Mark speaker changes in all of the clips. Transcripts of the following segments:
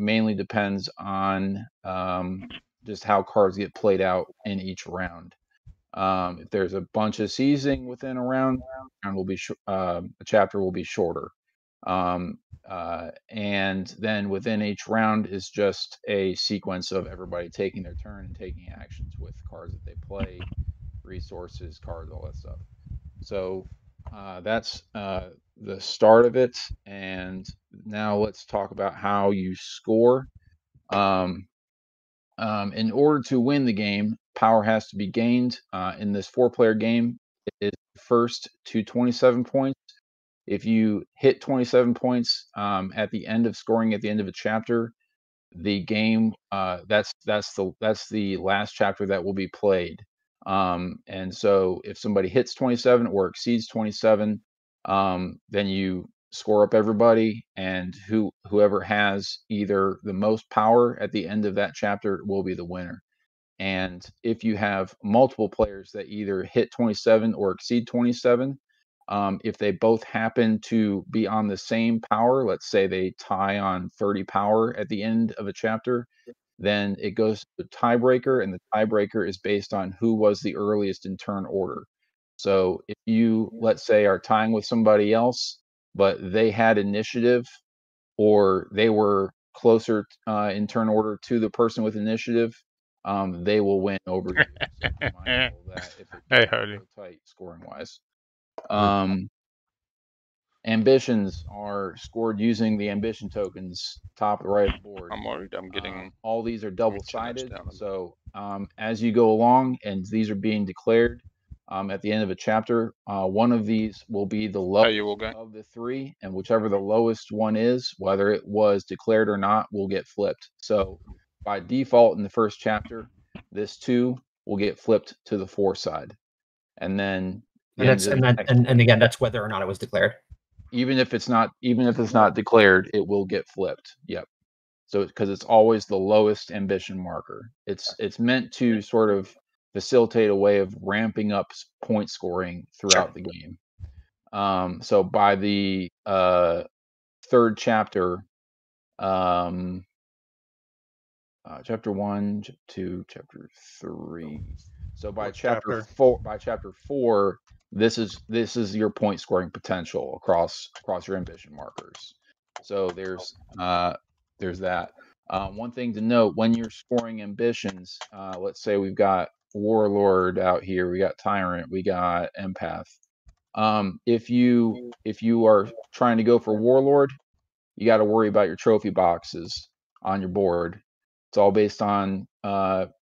Speaker 1: mainly depends on just how cards get played out in each round. If there's a bunch of seizing within a round will be a chapter will be shorter. And then within each round is just a sequence of everybody taking their turn and taking actions with cards that they play, resources, cards, all that stuff. So that's the start of it. And now let's talk about how you score. In order to win the game, power has to be gained. In this 4-player game, it is first to 27 points. If you hit 27 points at the end of scoring at the end of a chapter, the game that's the last chapter that will be played. And so if somebody hits 27 or exceeds 27, then you score up everybody, and whoever has either the most power at the end of that chapter will be the winner. And if you have multiple players that either hit 27 or exceed 27, if they both happen to be on the same power, let's say they tie on 30 power at the end of a chapter, then it goes to the tiebreaker, and the tiebreaker is based on who was the earliest in turn order. So if you, let's say, are tying with somebody else, but they had initiative or they were closer in turn order to the person with initiative, they will win over you. So be mindful of that if it
Speaker 2: Hey,
Speaker 1: gets
Speaker 2: Harley.
Speaker 1: real tight scoring wise. Ambitions are scored using the ambition tokens top right of the board.
Speaker 2: I'm worried I'm getting
Speaker 1: all these are double-sided.
Speaker 2: down a bit.
Speaker 1: So as you go along and these are being declared at the end of a chapter, one of these will be the lowest
Speaker 2: you will go.
Speaker 1: of the three, and whichever the lowest one is, whether it was declared or not, will get flipped. So by default in the first chapter, this 2 will get flipped to the 4 side. And then
Speaker 3: and again, that's whether or not it was declared.
Speaker 1: Even if it's not declared, it will get flipped. Yep. So because it's always the lowest ambition marker. It's meant to sort of facilitate a way of ramping up point scoring throughout the game. So by the third chapter, chapter 1, 2, chapter 3. So by chapter 4, this is your point scoring potential across your ambition markers. So there's that. One thing to note when you're scoring ambitions, let's say we've got Warlord out here, we got Tyrant, we got Empath. If you are trying to go for Warlord, you got to worry about your trophy boxes on your board. It's all based on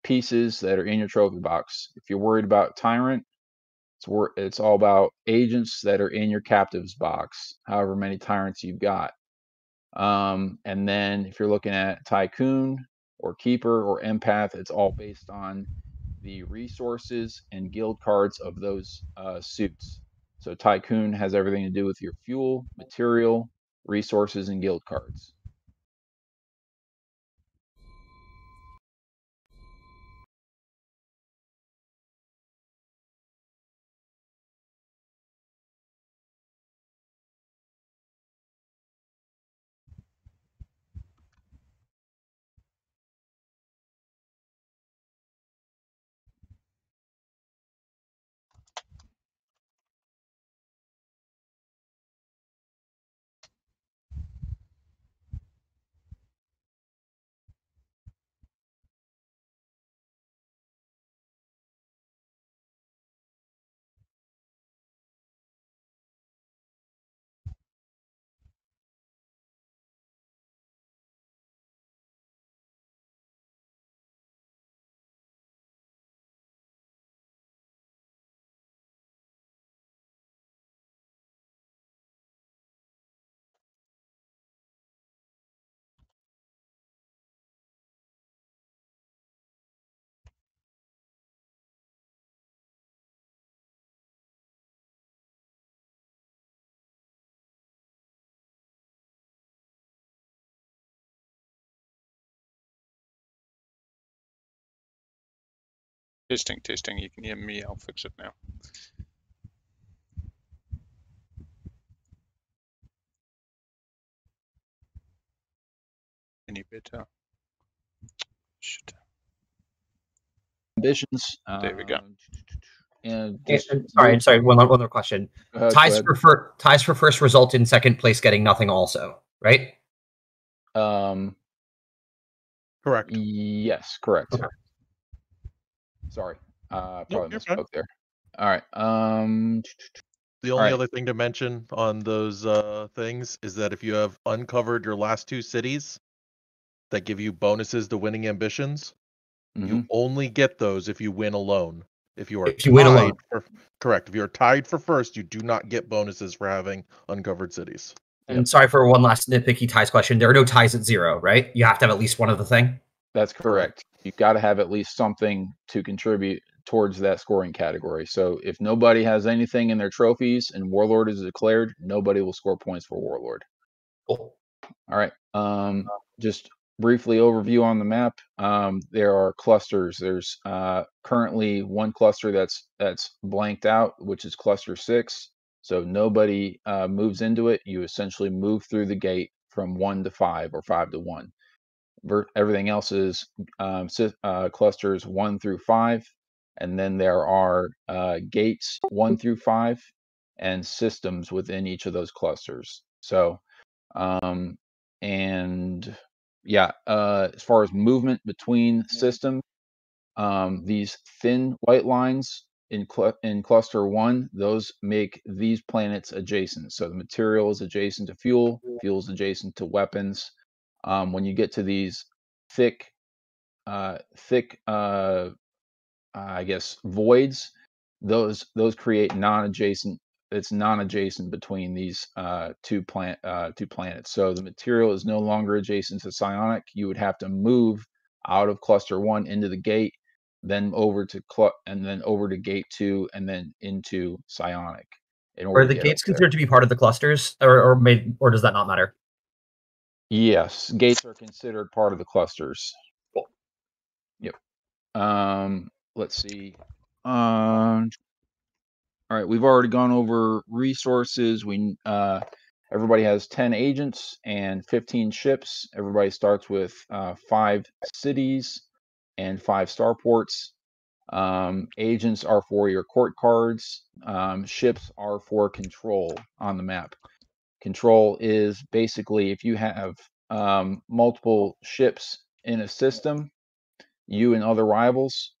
Speaker 1: pieces that are in your trophy box. If you're worried about Tyrant, it's all about agents that are in your captives box, however many Tyrants you've got. And then if you're looking at Tycoon or Keeper or Empath, it's all based on the resources and guild cards of those suits. So Tycoon has everything to do with your fuel, material, resources, and guild cards.
Speaker 2: Testing. You can hear me. I'll fix it now. any better. Shit.
Speaker 1: Ambitions.
Speaker 2: There we go.
Speaker 1: And
Speaker 3: sorry. One more question. Ties for first result in second place getting nothing. Also, right?
Speaker 4: Correct.
Speaker 1: Yes, correct.
Speaker 3: Okay.
Speaker 1: Sorry, probably
Speaker 4: You're
Speaker 1: misspoke
Speaker 4: fine.
Speaker 1: there. All right.
Speaker 4: The only other thing to mention on those things is that if you have uncovered your last 2 cities that give you bonuses to winning ambitions, you only get those if you win alone. If you win alone. Correct. If you're tied for first, you do not get bonuses for having uncovered cities.
Speaker 3: And sorry for one last nitpicky ties question. There are no ties at 0, right? You have to have at least one of the thing.
Speaker 1: That's correct. You've got to have at least something to contribute towards that scoring category. So if nobody has anything in their trophies and Warlord is declared, nobody will score points for Warlord.
Speaker 3: Cool.
Speaker 1: All right. Just briefly overview on the map. There are clusters. There's currently one cluster that's blanked out, which is cluster 6. So nobody moves into it. You essentially move through the gate from 1 to 5 or 5 to 1. Everything else is clusters 1 through 5, and then there are gates 1 through 5 and systems within each of those clusters. So, as far as movement between systems, these thin white lines in cluster 1, those make these planets adjacent. So the material is adjacent to fuel is adjacent to weapons. When you get to these thick, I guess voids, those create non-adjacent. It's non-adjacent between these two planets. So the material is no longer adjacent to psionic. You would have to move out of cluster 1 into the gate, then over to over to gate 2, and then into psionic.
Speaker 3: Are the gates considered to be part of the clusters, or does that not matter?
Speaker 1: Yes, gates are considered part of the clusters.
Speaker 3: Cool.
Speaker 1: Yep. Let's see. All right, we've already gone over resources. Everybody has 10 agents and 15 ships. Everybody starts with 5 cities and 5 starports. Agents are for your court cards. Ships are for control on the map. Control is basically if you have multiple ships in a system, you and other rivals,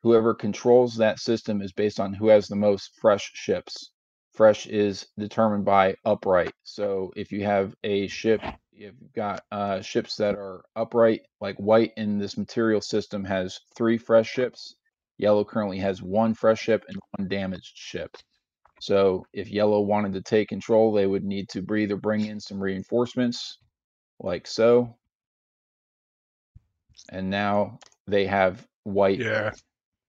Speaker 1: whoever controls that system is based on who has the most fresh ships. Fresh is determined by upright. So if you have a ship, you've got ships that are upright, like white in this material system has 3 fresh ships. Yellow currently has 1 fresh ship and 1 damaged ship. So if yellow wanted to take control, they would need to either bring in some reinforcements, like so. And now they have white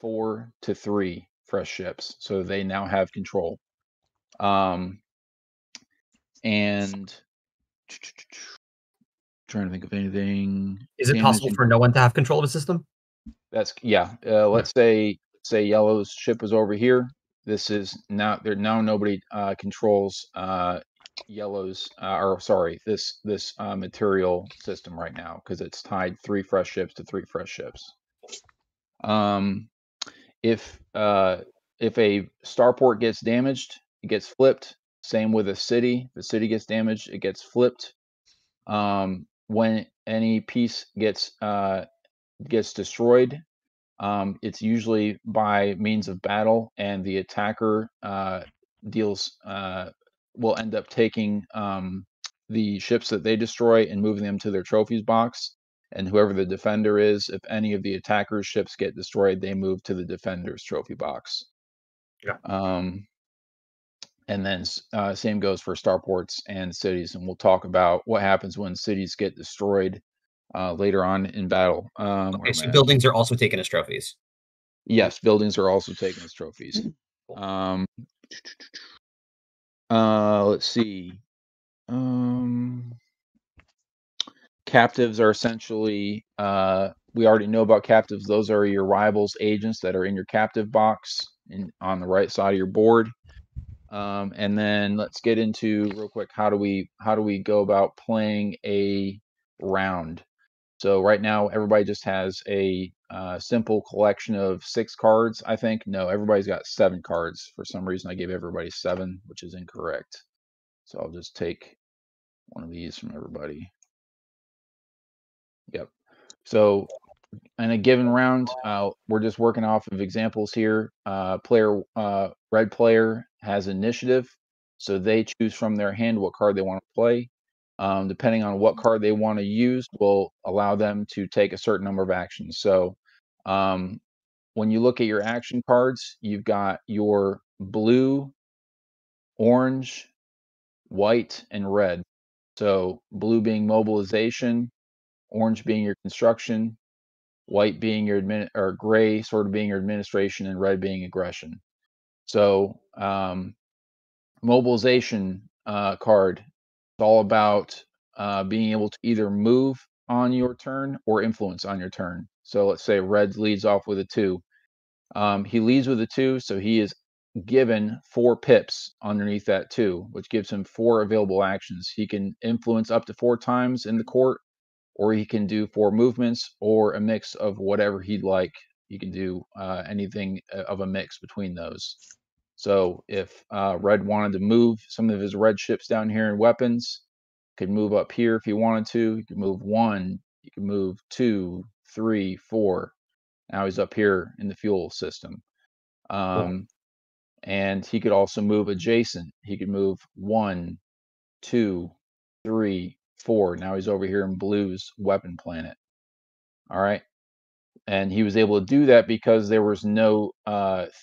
Speaker 1: 4 to 3 fresh ships. So they now have control. And trying to think of anything.
Speaker 3: Is it possible for no one to have control of a system?
Speaker 1: That's let's say yellow's ship is over here. This is now nobody controls yellow's this material system right now because it's tied 3 fresh ships to 3 fresh ships. If a starport gets damaged, it gets flipped. Same with a city. The city gets damaged, it gets flipped. When any piece gets destroyed, it's usually by means of battle, and the attacker will end up taking the ships that they destroy and moving them to their trophies box. And whoever the defender is, if any of the attacker's ships get destroyed, they move to the defender's trophy box.
Speaker 3: Yeah.
Speaker 1: And then same goes for starports and cities, and we'll talk about what happens when cities get destroyed later on in battle.
Speaker 3: Okay, so buildings are also taken as trophies.
Speaker 1: Yes, buildings are also taken as trophies. Let's see. Captives are essentially, we already know about captives. Those are your rivals' agents that are in your captive box on the right side of your board. And then let's get into real quick, how do we go about playing a round? So right now, everybody just has a simple collection of 6 cards, I think. No, everybody's got 7 cards. For some reason, I gave everybody 7, which is incorrect. So I'll just take one of these from everybody. Yep. So in a given round, we're just working off of examples here. Red player has initiative, so they choose from their hand what card they want to play. Depending on what card they want to use will allow them to take a certain number of actions. So when you look at your action cards, you've got your blue, orange, white, and red. So blue being mobilization, orange being your construction, white being your or gray sort of being your administration, and red being aggression. So mobilization card is all about being able to either move on your turn or influence on your turn. So let's say red leads off with a 2. He leads with a 2, so he is given 4 pips underneath that 2, which gives him 4 available actions. He can influence up to 4 times in the court, or he can do 4 movements, or a mix of whatever he'd like. He can do anything of a mix between those. So if red wanted to move some of his red ships down here in weapons, could move up here if he wanted to. He could move 1, he could move 2, 3, 4. Now he's up here in the fuel system. And he could also move adjacent. He could move 1, 2, 3, 4. Now he's over here in blue's weapon planet. All right. And he was able to do that because there was no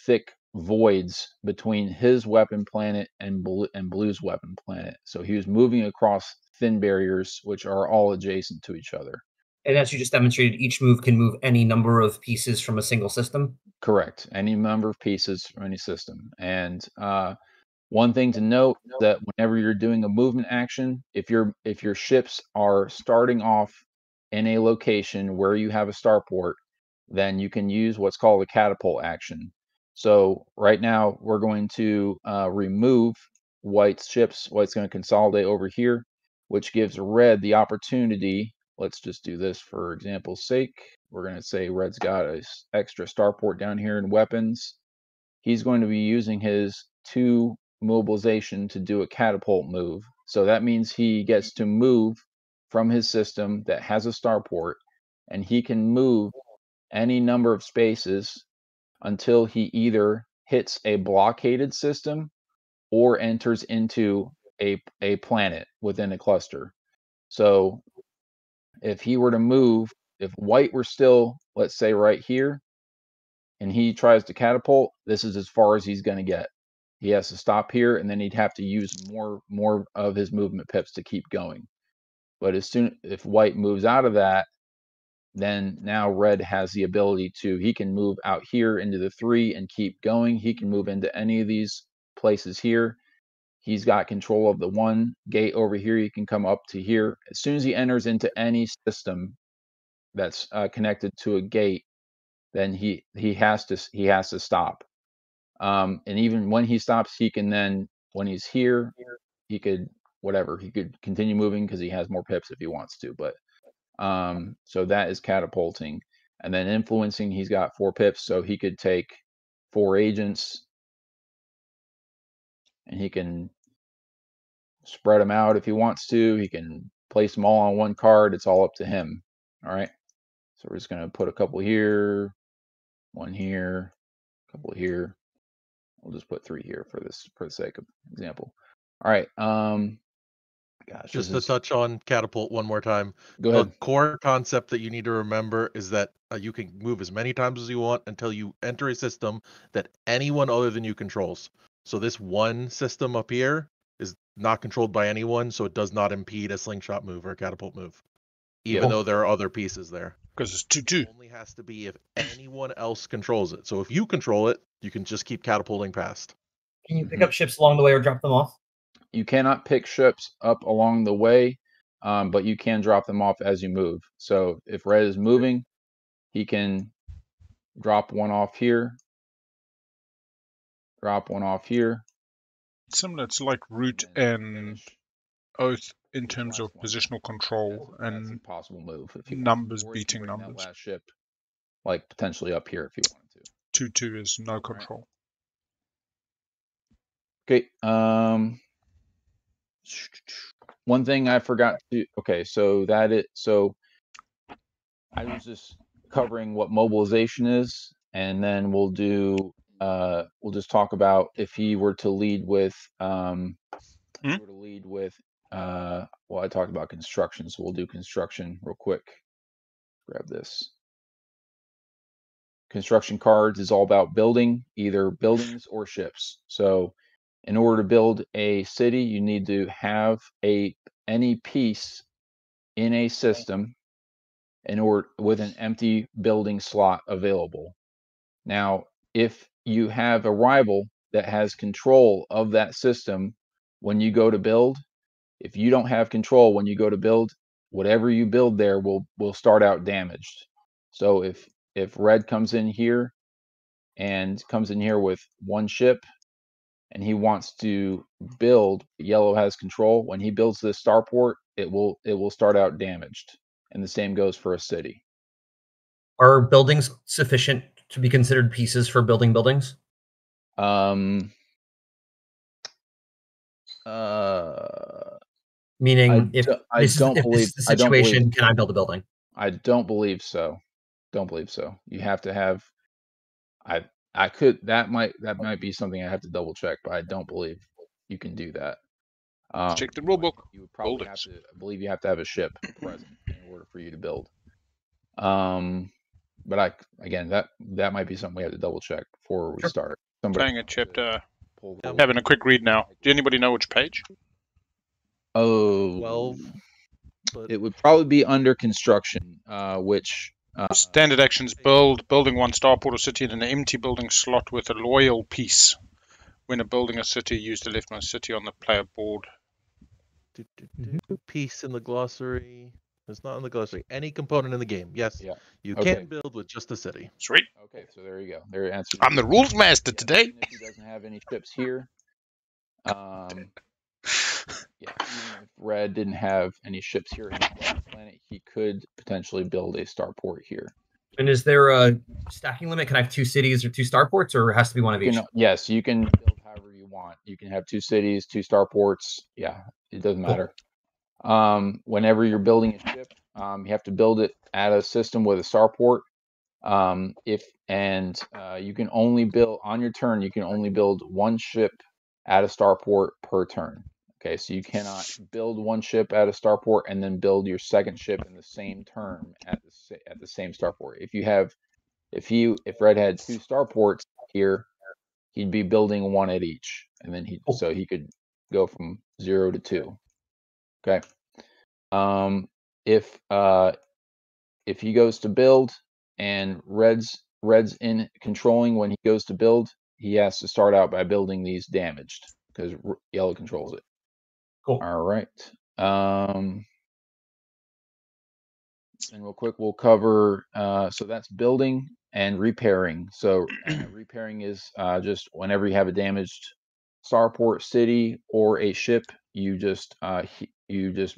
Speaker 1: thick voids between his weapon planet and blue's weapon planet. So he was moving across thin barriers, which are all adjacent to each other.
Speaker 3: And as you just demonstrated, each move can move any number of pieces from a single system?
Speaker 1: Correct. Any number of pieces from any system. And one thing to note that whenever you're doing a movement action, if your ships are starting off in a location where you have a starport, then you can use what's called a catapult action. So right now we're going to remove white's ships. White's going to consolidate over here, which gives red the opportunity. Let's just do this for example's sake. We're going to say red's got an extra starport down here in weapons. He's going to be using his 2 mobilization to do a catapult move. So that means he gets to move from his system that has a starport, and he can move any number of spaces until he either hits a blockaded system or enters into a planet within a cluster. So if he were to move, if white were still, let's say right here, and he tries to catapult, this is as far as he's going to get. He has to stop here, and then he'd have to use more of his movement pips to keep going. But if white moves out of that, then now red has the ability to, he can move out here into the 3 and keep going. He can move into any of these places here. He's got control of the 1 gate over here. He can come up to here. As soon as he enters into any system that's connected to a gate, then he has to stop. And even when he stops, he can then, when he's here, he could continue moving because he has more pips if he wants to. But so that is catapulting. And then influencing, he's got 4 pips, so he could take 4 agents, and he can spread them out if he wants to. He can place them all on 1 card. It's all up to him. All right. So we're just going to put a couple here, 1 here, a couple here. We'll just put 3 here for the sake of example. All right. Gosh,
Speaker 4: just to touch on catapult one more time.
Speaker 1: Go ahead.
Speaker 4: The core concept that you need to remember is that you can move as many times as you want until you enter a system that anyone other than you controls. So this 1 system up here is not controlled by anyone, so it does not impede a slingshot move or a catapult move, even though there are other pieces there.
Speaker 2: Because it's 2/2.
Speaker 4: It only has to be if anyone else controls it. So if you control it, you can just keep catapulting past.
Speaker 3: Can you pick up ships along the way or drop them off?
Speaker 1: You cannot pick ships up along the way, but you can drop them off as you move. So if red is moving, he can drop 1 off here, drop 1 off here.
Speaker 2: Similar to like route and oath in terms of positional control
Speaker 1: That's a
Speaker 2: and
Speaker 1: possible move if you
Speaker 2: numbers
Speaker 1: or you can
Speaker 2: beating
Speaker 1: bring
Speaker 2: numbers.
Speaker 1: That last ship, like potentially up here if you wanted to.
Speaker 2: 2-2 is no control.
Speaker 1: Okay. One thing I forgot to. Okay, so I was just covering what mobilization is, and then we'll just talk about if he were to lead with well, I talked about construction, so we'll do construction real quick. Grab this. Construction cards is all about building, either buildings or ships. So in order to build a city, you need to have any piece in a system with an empty building slot available. Now, if you have a rival that has control of that system when you go to build, if you don't have control when you go to build, whatever you build there will start out damaged. So if red comes in here with one ship and he wants to build, yellow has control. When he builds this starport, it will start out damaged. And the same goes for a city.
Speaker 3: Are buildings sufficient to be considered pieces for building buildings? Meaning, if this is the situation, can I build a building?
Speaker 1: I don't believe so. Don't believe so. You have to have. I could. That might be something I have to double check, but I don't believe you can do that.
Speaker 2: Check the rule book.
Speaker 1: You would probably have to. I believe you have to have a ship present in order for you to build. But again, that might be something we have to double check before we start.
Speaker 2: Playing a chapter. Having a quick read now. Do anybody know which page?
Speaker 1: Oh,
Speaker 4: 12.
Speaker 1: It would probably be under construction, which
Speaker 2: standard actions: building one starport or city in an empty building slot with a loyal piece. When building a city, use the leftmost city on the player board.
Speaker 4: Piece in the glossary. It's not in the glossary. Any component in the game. Yes. Yeah. You can build with just a city.
Speaker 2: Sweet.
Speaker 1: Okay, so there you go. There answer.
Speaker 2: I'm the rules master today.
Speaker 1: If he doesn't have any ships here, even if red didn't have any ships here in the planet, he could potentially build a starport here.
Speaker 3: And is there a stacking limit? Can I have 2 cities or 2 starports, or it has to be one of each?
Speaker 1: Yes, you can build however you want. You can have 2 cities, 2 starports. Yeah, it doesn't matter. Whenever you're building a ship, you have to build it at a system with a starport. You can only build on your turn. You can only build one ship at a starport per turn. Okay, so you cannot build one ship at a starport and then build your second ship in the same turn at the same starport. If red had 2 starports here, he'd be building one at each, and then so he could go from 0 to 2. Okay. If he goes to build and red's in controlling when he goes to build, he has to start out by building these damaged because yellow controls it.
Speaker 3: Cool.
Speaker 1: All right. And real quick, we'll cover. So that's building and repairing. So repairing is just whenever you have a damaged starport, city, or a ship, you just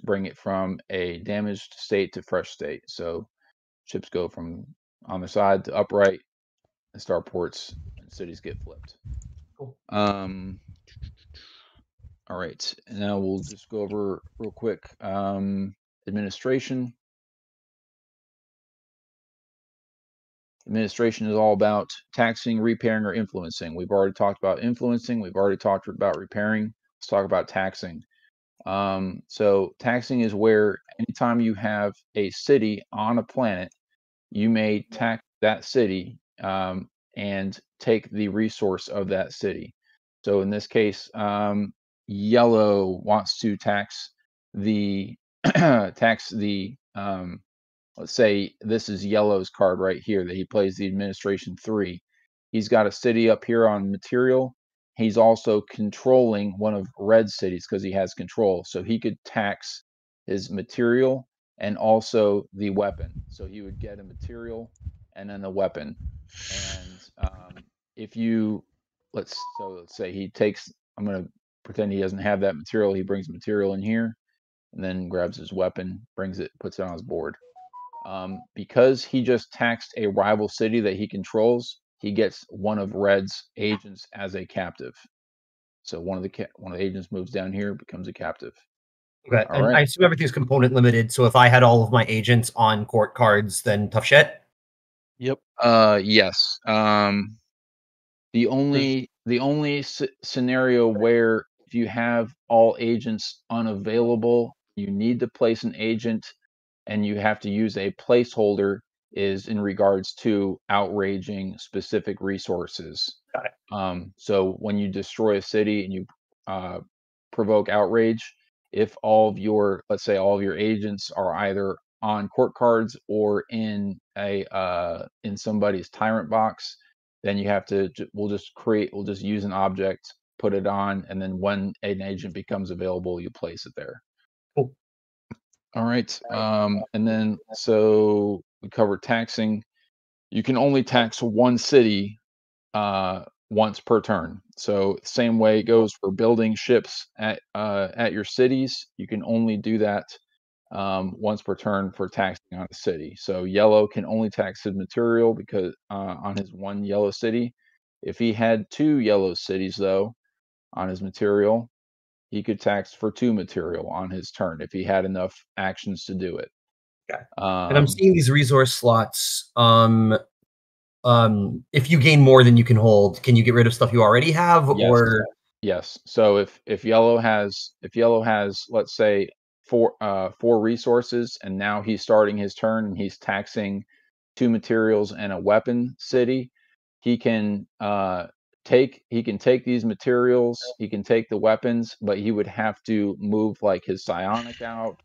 Speaker 1: bring it from a damaged state to fresh state. So ships go from on the side to upright, and starports and cities get flipped.
Speaker 3: Cool.
Speaker 1: All right, and now we'll just go over real quick administration. Administration is all about taxing, repairing, or influencing. We've already talked about influencing. We've already talked about repairing. Let's talk about taxing. So taxing is where anytime you have a city on a planet, you may tax that city and take the resource of that city. So in this case, yellow wants to tax the let's say this is yellow's card right here that he plays the administration 3. He's got a city up here on material. He's also controlling one of red cities because he has control. So he could tax his material and also the weapon. So he would get a material and then the weapon. And let's say he takes, I'm going to pretend he doesn't have that material. He brings material in here. and then grabs his weapon, brings it, puts it on his board. Because he just taxed a rival city that he controls, he gets one of Red's agents as a captive. So one of the agents moves down here, becomes a captive.
Speaker 3: Okay, and I assume everything's component limited. So if I had all of my agents on court cards, then tough shit.
Speaker 4: Yep.
Speaker 1: Yes. The only scenario where if you have all agents unavailable, you need to place an agent, and you have to use a placeholder is in regards to outraging specific resources.
Speaker 3: Got it.
Speaker 1: So when you destroy a city and you provoke outrage, if all of your, let's say all of your agents are either on court cards or in in somebody's tyrant box, then you have to, we'll just use an object, put it on, and then when an agent becomes available, you place it there.
Speaker 3: Cool.
Speaker 1: All right. And then, so we covered taxing. You can only tax one city once per turn. So same way it goes for building ships at your cities. You can only do that once per turn for taxing on a city. So yellow can only tax his material because on his one yellow city. If he had 2 yellow cities though on his material, he could tax for 2 material on his turn if he had enough actions to do it.
Speaker 3: Okay. And I'm seeing these resource slots. If you gain more than you can hold, can you get rid of stuff you already have?
Speaker 1: Yes.
Speaker 3: Or
Speaker 1: yes. So if yellow has let's say 4 resources, and now he's starting his turn and he's taxing 2 materials and a weapon city, he can take these materials, he can take the weapons, but he would have to move like his psionic out,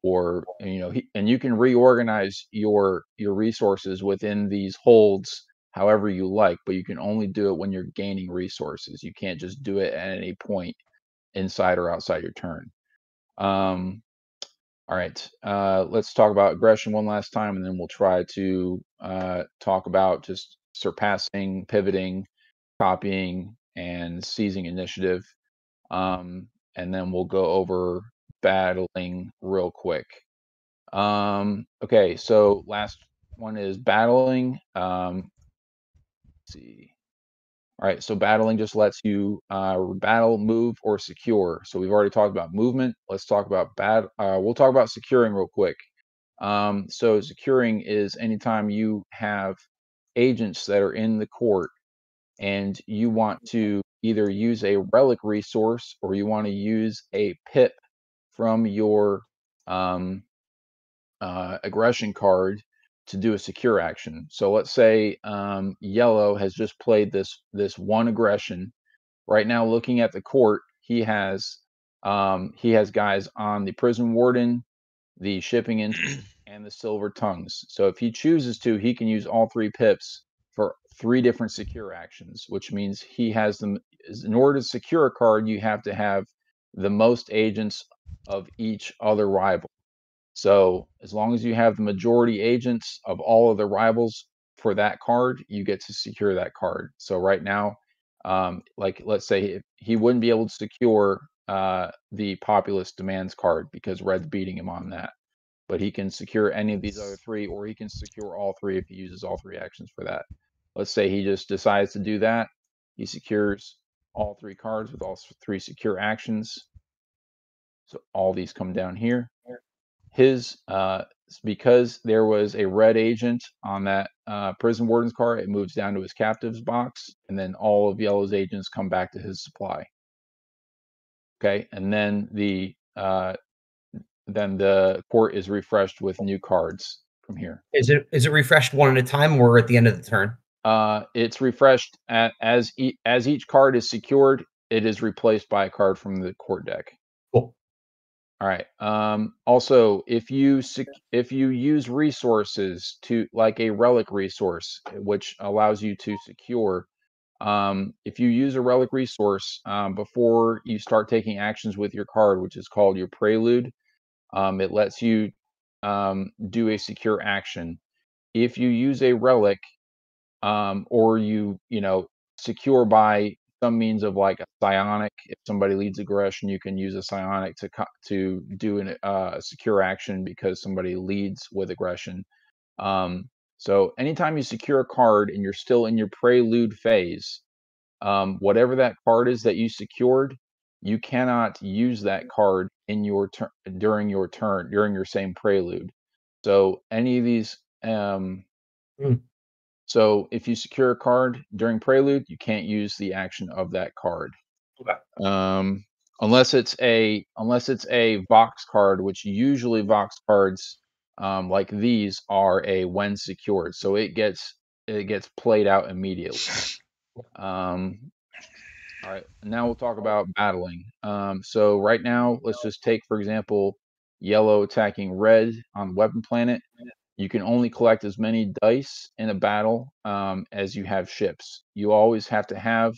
Speaker 1: or and you can reorganize your resources within these holds however you like, but you can only do it when you're gaining resources. You can't just do it at any point inside or outside your turn. All right, let's talk about aggression one last time, and then we'll try to talk about just surpassing, pivoting, copying, and seizing initiative. And then we'll go over battling real quick. Okay, so last one is battling. Let's see. All right, so battling just lets you battle, move, or secure. So we've already talked about movement. Let's talk about we'll talk about securing real quick. So securing is anytime you have agents that are in the court and you want to either use a relic resource or you want to use a pip from your aggression card to do a secure action. So let's say yellow has just played this one aggression. Right now, looking at the court, he has guys on the prison warden, the shipping intern, and the silver tongues. So if he chooses to, he can use all 3 pips for 3 different secure actions, which means he has them. In order to secure a card, you have to have the most agents of each other rival. So as long as you have the majority agents of all of the rivals for that card, you get to secure that card. So right now, like let's say he wouldn't be able to secure the Populist Demands card because Red's beating him on that. But he can secure any of these other 3, or he can secure all 3 if he uses all 3 actions for that. Let's say he just decides to do that. He secures all 3 cards with all 3 secure actions. So all these come down here. His because there was a red agent on that prison warden's card, it moves down to his captive's box, and then all of yellow's agents come back to his supply. Okay, and then the court is refreshed with new cards from here.
Speaker 3: Is it refreshed one at a time or at the end of the turn?
Speaker 1: It's refreshed as each card is secured. It is replaced by a card from the court deck.
Speaker 3: Cool.
Speaker 1: All right. Also, if you use resources to, like a relic resource, which allows you to secure, if you use a relic resource before you start taking actions with your card, which is called your prelude, it lets you do a secure action. If you use a relic, or you secure by some means of like a psionic. If somebody leads aggression, you can use a psionic to do a secure action because somebody leads with aggression. So anytime you secure a card and you're still in your prelude phase, whatever that card is that you secured, you cannot use that card in your during your same prelude. So any of these, so if you secure a card during prelude, you can't use the action of that card.
Speaker 3: Okay.
Speaker 1: Unless it's a Vox card, which usually Vox cards like these are a when secured, so it gets played out immediately. All right, now we'll talk about battling. So right now, let's just take, for example, yellow attacking red on Weapon Planet. You can only collect as many dice in a battle as you have ships. You always have to have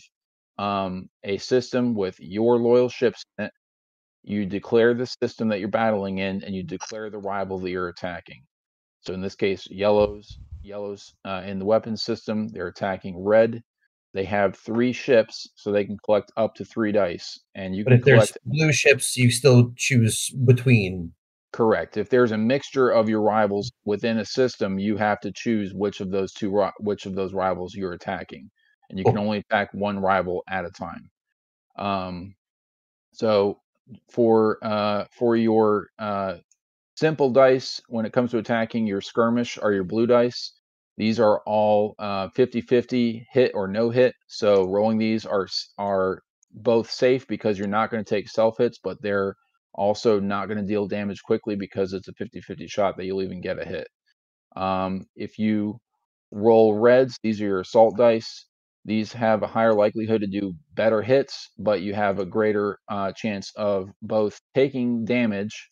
Speaker 1: a system with your loyal ships in it. You declare the system that you're battling in, and you declare the rival that you're attacking. So in this case, yellows in the weapon system, they're attacking red. They have 3 ships, so they can collect up to 3 dice, and you
Speaker 3: But
Speaker 1: can
Speaker 3: if there's
Speaker 1: collect.
Speaker 3: blue ships, you still choose between.
Speaker 1: Correct. If there's a mixture of your rivals within a system, you have to choose which of those rivals you're attacking, and you can only attack one rival at a time. So for your simple dice, when it comes to attacking, your skirmish are your blue dice. These are all 50-50 hit or no hit. So rolling these are both safe because you're not going to take self hits, but they're also not going to deal damage quickly because it's a 50-50 shot that you'll even get a hit. If you roll reds, these are your assault dice. These have a higher likelihood to do better hits, but you have a greater chance of both taking damage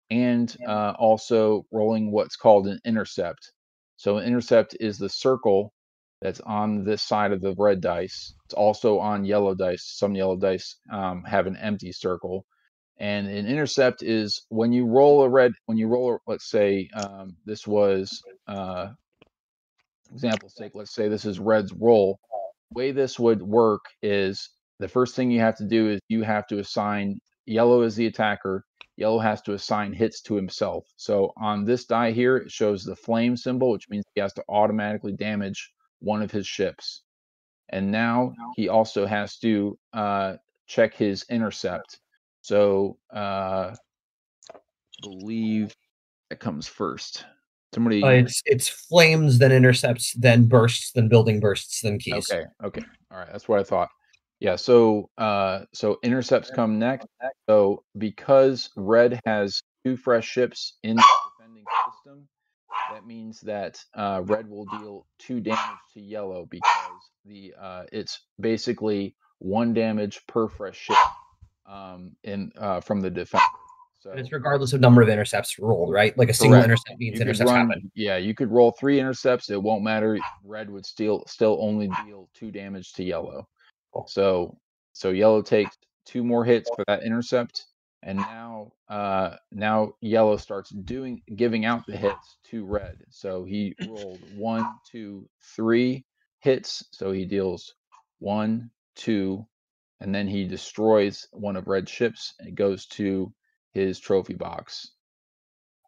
Speaker 1: and also rolling what's called an intercept. So an intercept is the circle that's on this side of the red dice. It's also on yellow dice. Some yellow dice have an empty circle. And an intercept is when you roll let's say this was example's sake, let's say this is red's roll. The way this would work is the first thing you have to do is you have to assign yellow as the attacker. Yellow has to assign hits to himself. So on this die here, it shows the flame symbol, which means he has to automatically damage one of his ships. And now he also has to check his intercept. So I believe that comes first. Somebody.
Speaker 3: It's flames, then intercepts, then bursts, then building bursts, then keys.
Speaker 1: Okay. All right, that's what I thought. Yeah. So intercepts come next. So because red has 2 fresh ships in the defending system, that means that red will deal 2 damage to yellow because it's basically 1 damage per fresh ship from the defender. So
Speaker 3: it's regardless of number of intercepts rolled, right? Like a single intercept means intercepts happen.
Speaker 1: Yeah, you could roll 3 intercepts. It won't matter. Red would still only deal 2 damage to yellow.
Speaker 3: Cool.
Speaker 1: So yellow takes 2 more hits for that intercept, and now yellow starts giving out the hits to red. So he rolled 1, 2, 3 hits. So he deals 1, 2, and then he destroys one of red's ships and it goes to his trophy box.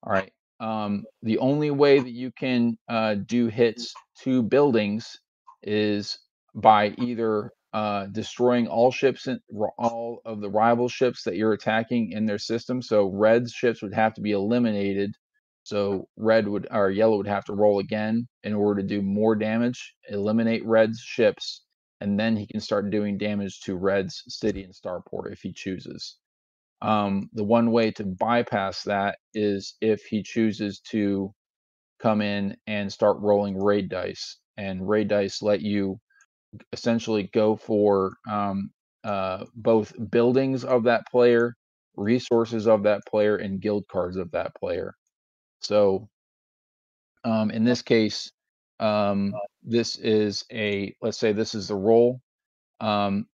Speaker 1: All right. The only way that you can do hits to buildings is by either destroying all ships and all of the rival ships that you're attacking in their system. So red's ships would have to be eliminated. So yellow would have to roll again in order to do more damage, eliminate red's ships, and then he can start doing damage to red's city and starport if he chooses. The one way to bypass that is if he chooses to come in and start rolling raid dice, and raid dice let you essentially go for both buildings of that player, resources of that player, and guild cards of that player. So in this case, let's say this is the roll.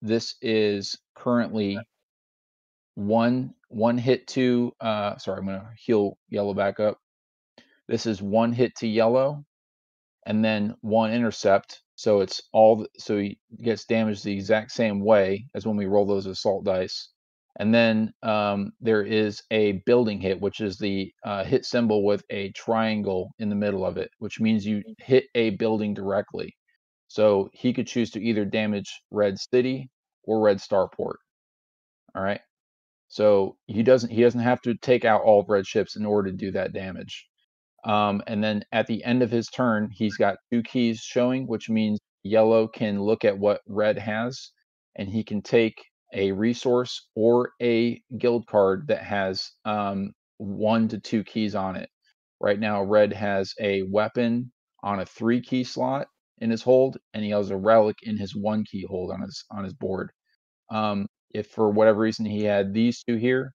Speaker 1: This is currently one hit to sorry, I'm gonna heal yellow back up. This is 1 hit to yellow, and then 1 intercept. So so he gets damaged the exact same way as when we roll those assault dice. And then there is a building hit, which is the hit symbol with a triangle in the middle of it, which means you hit a building directly. So he could choose to either damage Red City or Red Starport. All right. So he doesn't have to take out all of Red ships in order to do that damage. And then at the end of his turn, he's got 2 keys showing, which means yellow can look at what red has, and he can take a resource or a guild card that has 1 to 2 keys on it. Right now, red has a weapon on a 3-key slot in his hold, and he has a relic in his 1-key hold on his board. If for whatever reason he had these 2 here,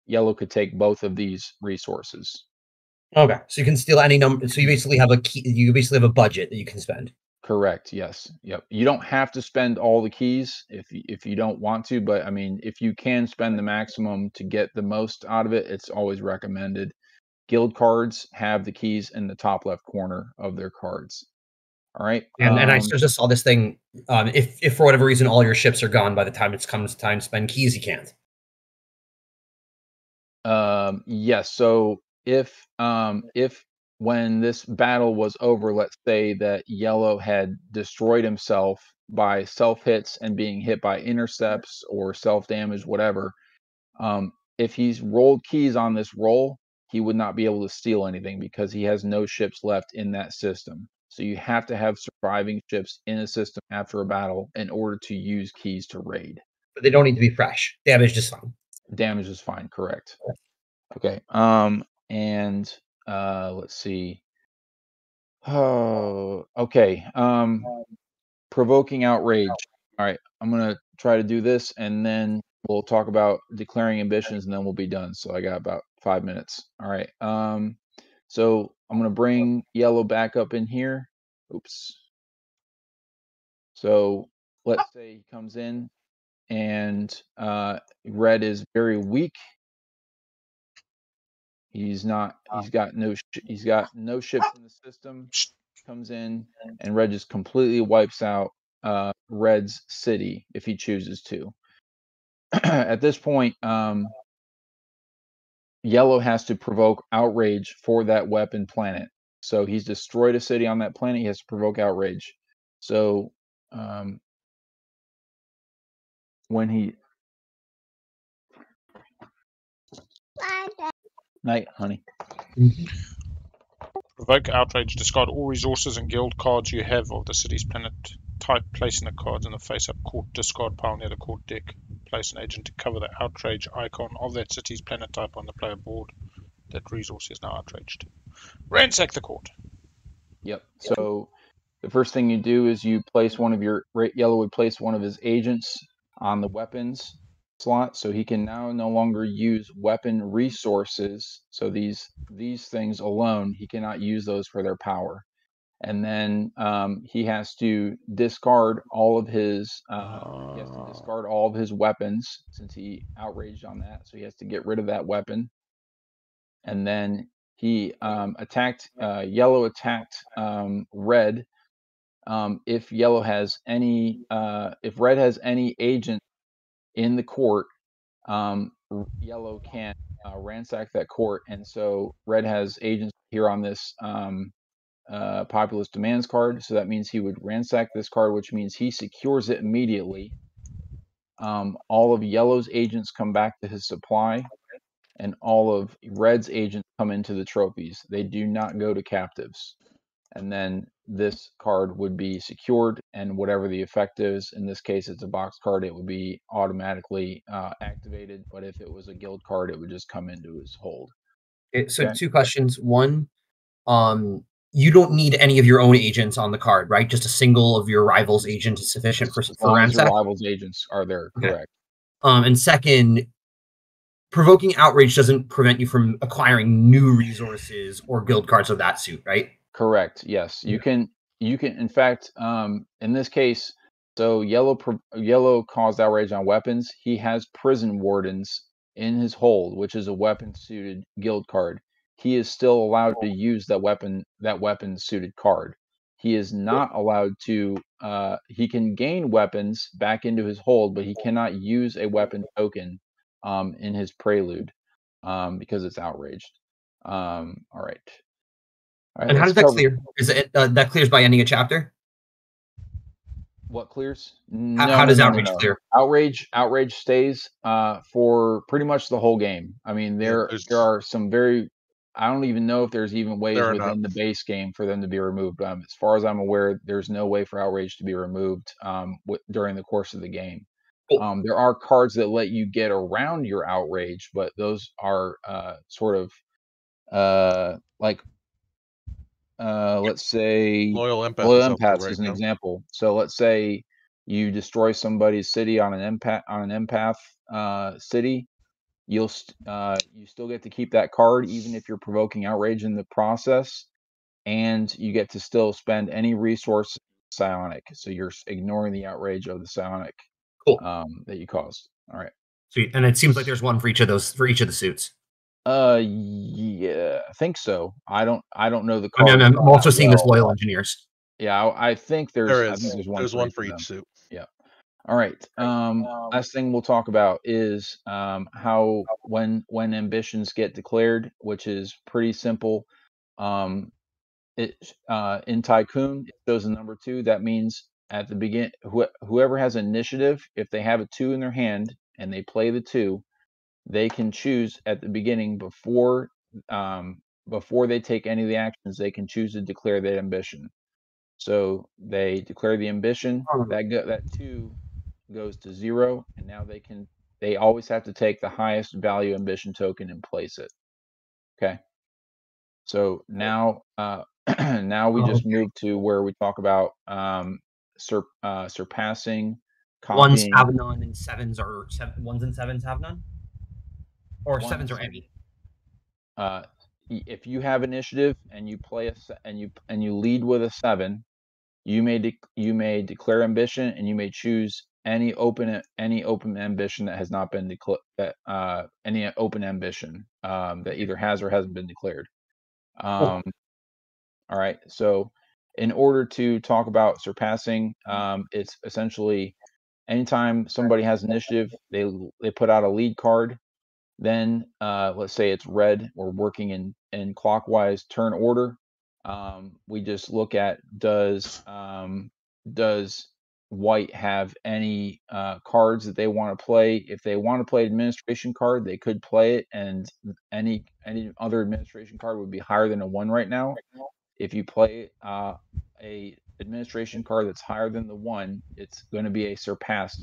Speaker 1: yellow could take both of these resources.
Speaker 3: Okay, so you can steal any number. So you basically have a key. You basically have a budget that you can spend.
Speaker 1: Correct. Yes. Yep. You don't have to spend all the keys if you don't want to, but I mean, if you can spend the maximum to get the most out of it, it's always recommended. Guild cards have the keys in the top left corner of their cards. All right.
Speaker 3: And I just saw this thing. If for whatever reason all your ships are gone by the time it comes time to spend keys, you can't.
Speaker 1: Yes. So if when this battle was over, let's say that yellow had destroyed himself by self hits and being hit by intercepts or self damage, whatever. If he's rolled keys on this roll, he would not be able to steal anything because he has no ships left in that system. So you have to have surviving ships in a system after a battle in order to use keys to raid.
Speaker 3: But they don't need to be fresh. Damage is fine.
Speaker 1: Damage is fine, correct. Okay. And let's see. Oh, okay. Provoking outrage. All right, I'm gonna try to do this, and then we'll talk about declaring ambitions, and then we'll be done. So I got about 5 minutes. All right. So I'm gonna bring yellow back up in here. Oops. So let's say he comes in, and red is very weak. He's got no ships in the system. Comes in, and red just completely wipes out red's city if he chooses to. At this point, yellow has to provoke outrage for that weapon planet. So he's destroyed a city on that planet. He has to provoke outrage. So when he night, honey.
Speaker 2: Provoke outrage. Discard all resources and guild cards you have of the city's planet type. Placing the cards in the face-up court discard pile near the court deck. Place an agent to cover the outrage icon of that city's planet type on the player board. That resource is now outraged. Ransack the court.
Speaker 1: Yep. So the first thing you do is you place one of your yellow would place one of his agents on the weapons slot, so he can now no longer use weapon resources. So these things alone, he cannot use those for their power. And then he has to discard all of his weapons since he outraged on that. So he has to get rid of that weapon. And then he yellow attacked red. If yellow has any, if red has any agent in the court, yellow can't ransack that court, and so red has agents here on this populous demands card. So that means he would ransack this card, which means he secures it immediately. All of yellow's agents come back to his supply, and all of red's agents come into the trophies. They do not go to captives. And then this card would be secured, and whatever the effect is, in this case it's a box card, it would be automatically activated. But if it was a guild card, it would just come into his hold.
Speaker 3: So okay. 2 questions. One, you don't need any of your own agents on the card, right? Just a single of your rival's agent is sufficient for ransack?
Speaker 1: Your rival's agents are there, okay. Correct.
Speaker 3: And second, provoking outrage doesn't prevent you from acquiring new resources or guild cards of that suit, right?
Speaker 1: Correct. Yes, you can. In fact, in this case, so yellow caused outrage on weapons. He has prison wardens in his hold, which is a weapon-suited guild card. He is still allowed to use that weapon-suited card. he is not allowed to. He can gain weapons back into his hold, but he cannot use a weapon token in his prelude because it's outraged. All right.
Speaker 3: And how does that clear? Is it that clears by ending a chapter?
Speaker 1: What clears?
Speaker 3: How does outrage clear?
Speaker 1: Outrage stays for pretty much the whole game. I mean, there are some very. I don't even know if there's even ways within the base game for them to be removed. As far as I'm aware, there's no way for outrage to be removed during the course of the game. Cool. There are cards that let you get around your outrage, but those are sort of like. Let's say
Speaker 4: Loyal Empath
Speaker 1: is an example. So let's say you destroy somebody's city on an empath city. You still get to keep that card even if you're provoking outrage in the process, and you get to still spend any resource psionic. So you're ignoring the outrage of the psionic that you caused. All right.
Speaker 3: Sweet. And it seems like there's one for each of the suits.
Speaker 1: Yeah, I think so. I don't know the card.
Speaker 3: I'm also seeing this Loyal Engineers.
Speaker 1: Yeah, I think there's
Speaker 4: one for each suit.
Speaker 1: Yeah. All right. Last thing we'll talk about is how when ambitions get declared, which is pretty simple. In Tycoon, it shows the number 2. That means at the begin, whoever has initiative, if they have a 2 in their hand and they play the 2, they can choose at the beginning before they take any of the actions, they can choose to declare that ambition. So they declare the ambition, that 2 goes to 0, and now they always have to take the highest value ambition token and place it. Okay. So now now we just move to where we talk about surpassing, copying.
Speaker 3: 1s have none and 7s or 1s and 7s have none? Or 7s or any?
Speaker 1: If you have initiative and you play and you lead with a 7, you may declare ambition, and you may choose any open ambition that has not been declared. Any open ambition that either has or hasn't been declared. All right. So, in order to talk about surpassing, it's essentially anytime somebody has initiative, they put out a lead card. Then let's say it's red. We're working in clockwise turn order. We just look at does white have any cards that they want to play? If they want to play an administration card, they could play it, and any other administration card would be higher than a 1 right now. If you play a administration card that's higher than the 1, it's going to be a surpass.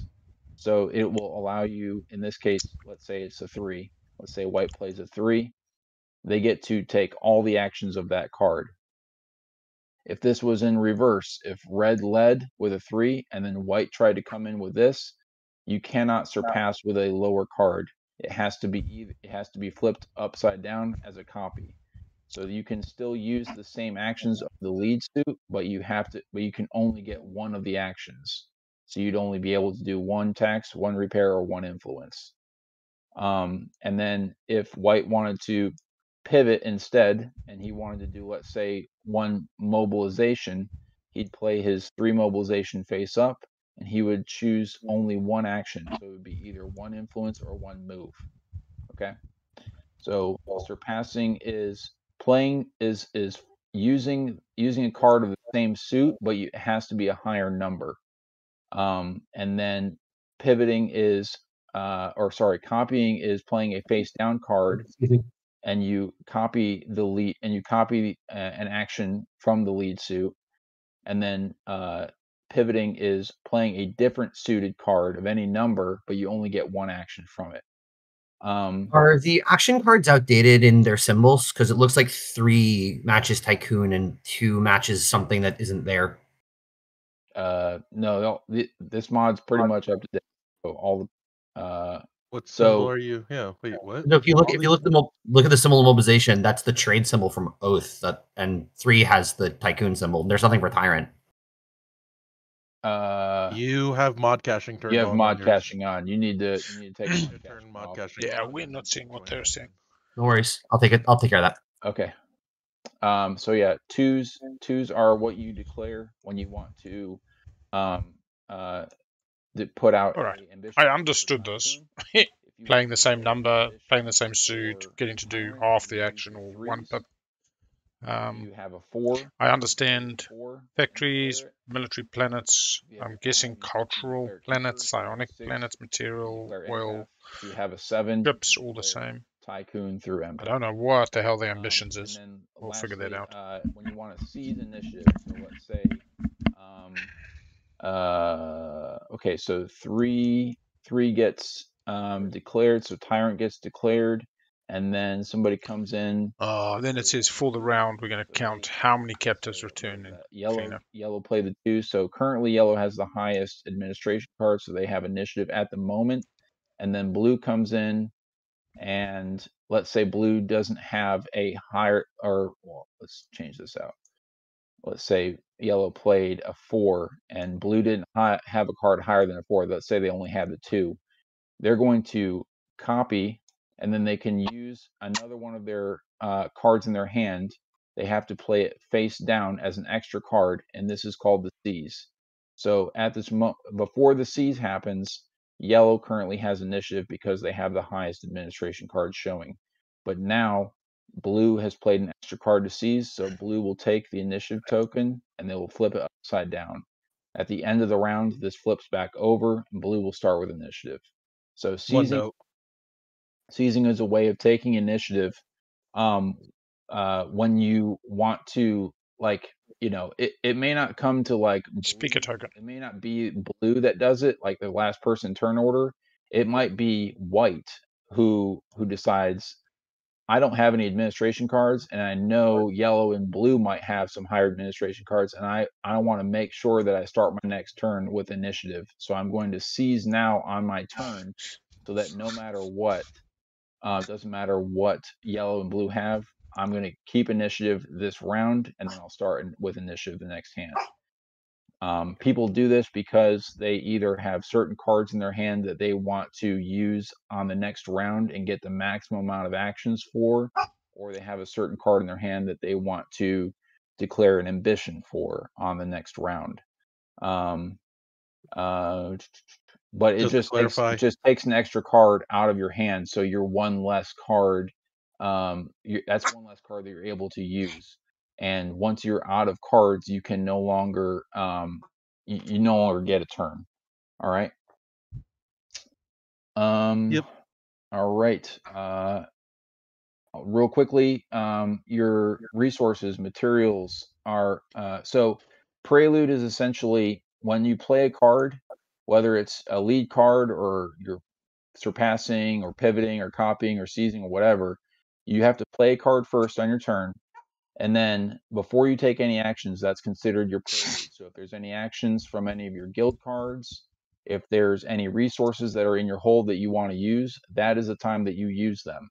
Speaker 1: So it will allow you, in this case, let's say it's a 3. Let's say white plays a 3. They get to take all the actions of that card. If this was in reverse, if red led with a 3 and then white tried to come in with this, you cannot surpass with a lower card. It has to be flipped upside down as a copy. So you can still use the same actions of the lead suit, but you can only get one of the actions. So you'd only be able to do 1 tax, 1 repair, or 1 influence. And then if white wanted to pivot instead, and he wanted to do, let's say, 1 mobilization, he'd play his 3 mobilization face up, and he would choose only 1 action. So it would be either 1 influence or 1 move. Okay. So surpassing is using a card of the same suit, but it has to be a higher number. And then pivoting is copying is playing a face down card, and you copy the lead, and you copy an action from the lead suit. And then pivoting is playing a different suited card of any number, but you only get 1 action from it.
Speaker 3: Are the action cards outdated in their symbols? Because it looks like 3 matches Tycoon and 2 matches something that isn't there.
Speaker 1: No, this mod's pretty much up to date. So all the
Speaker 4: what symbol are you? Yeah, wait, what?
Speaker 3: No, if you look at the symbol of mobilization, that's the trade symbol from Oath. And 3 has the Tycoon symbol. There's nothing for Tyrant.
Speaker 4: You have mod caching turned on.
Speaker 1: You have mod caching on. You need to take
Speaker 2: mod caching. Yeah, we're not seeing what they're saying.
Speaker 3: No worries. I'll take care of that.
Speaker 1: Okay. So yeah, twos are what you declare when you want to put out
Speaker 2: All right.
Speaker 1: a ambition.
Speaker 2: I understood this. Playing the same number, playing the same suit, getting to do half the action or one pip.
Speaker 1: You have a 4.
Speaker 2: I understand factories, military planets. I'm guessing cultural planets, psionic planets, material, oil.
Speaker 1: You have a 7.
Speaker 2: Ships, all the same.
Speaker 1: Tycoon through
Speaker 2: I
Speaker 1: Empire.
Speaker 2: don't know what the hell the ambitions is.
Speaker 1: And then
Speaker 2: We'll figure that out.
Speaker 1: When you want to seize initiative, so let's say, okay, so 3 gets declared, so Tyrant gets declared, and then somebody comes in.
Speaker 2: Then it says for the round, we're going to count how many captives return.
Speaker 1: Yellow play the 2. So currently yellow has the highest administration card, so they have initiative at the moment. And then blue comes in, and let's say blue doesn't have a higher, or well, let's change this out. Let's say yellow played a 4 and blue didn't have a card higher than a 4. Let's say they only have the 2. They're going to copy, and then they can use another one of their cards in their hand. They have to play it face down as an extra card, and this is called the seize. So at this before the seize happens, yellow currently has initiative because they have the highest administration card showing. But now blue has played an extra card to seize, so blue will take the initiative token and they will flip it upside down. At the end of the round, this flips back over, and blue will start with initiative. So seizing is a way of taking initiative when you want to, like, you know, it may not come to like
Speaker 2: speaker token.
Speaker 1: It may not be blue that does it, like the last person turn order. It might be white who decides, I don't have any administration cards, and I know yellow and blue might have some higher administration cards, and I want to make sure that I start my next turn with initiative. So I'm going to seize now on my turn, so that no matter what, doesn't matter what yellow and blue have, I'm going to keep initiative this round, and then I'll start with initiative the next hand. People do this because they either have certain cards in their hand that they want to use on the next round and get the maximum amount of actions for, or they have a certain card in their hand that they want to declare an ambition for on the next round. But it just takes an extra card out of your hand, so you're one less card. That's one less card that you're able to use. And once you're out of cards, you can no longer you no longer get a turn. All right.
Speaker 4: Yep.
Speaker 1: All right. Real quickly, your resources, materials are so Prelude is essentially when you play a card, whether it's a lead card or you're surpassing or pivoting or copying or seizing or whatever, you have to play a card first on your turn. And then before you take any actions, that's considered your prelude. So if there's any actions from any of your guild cards, if there's any resources that are in your hold that you want to use, that is the time that you use them.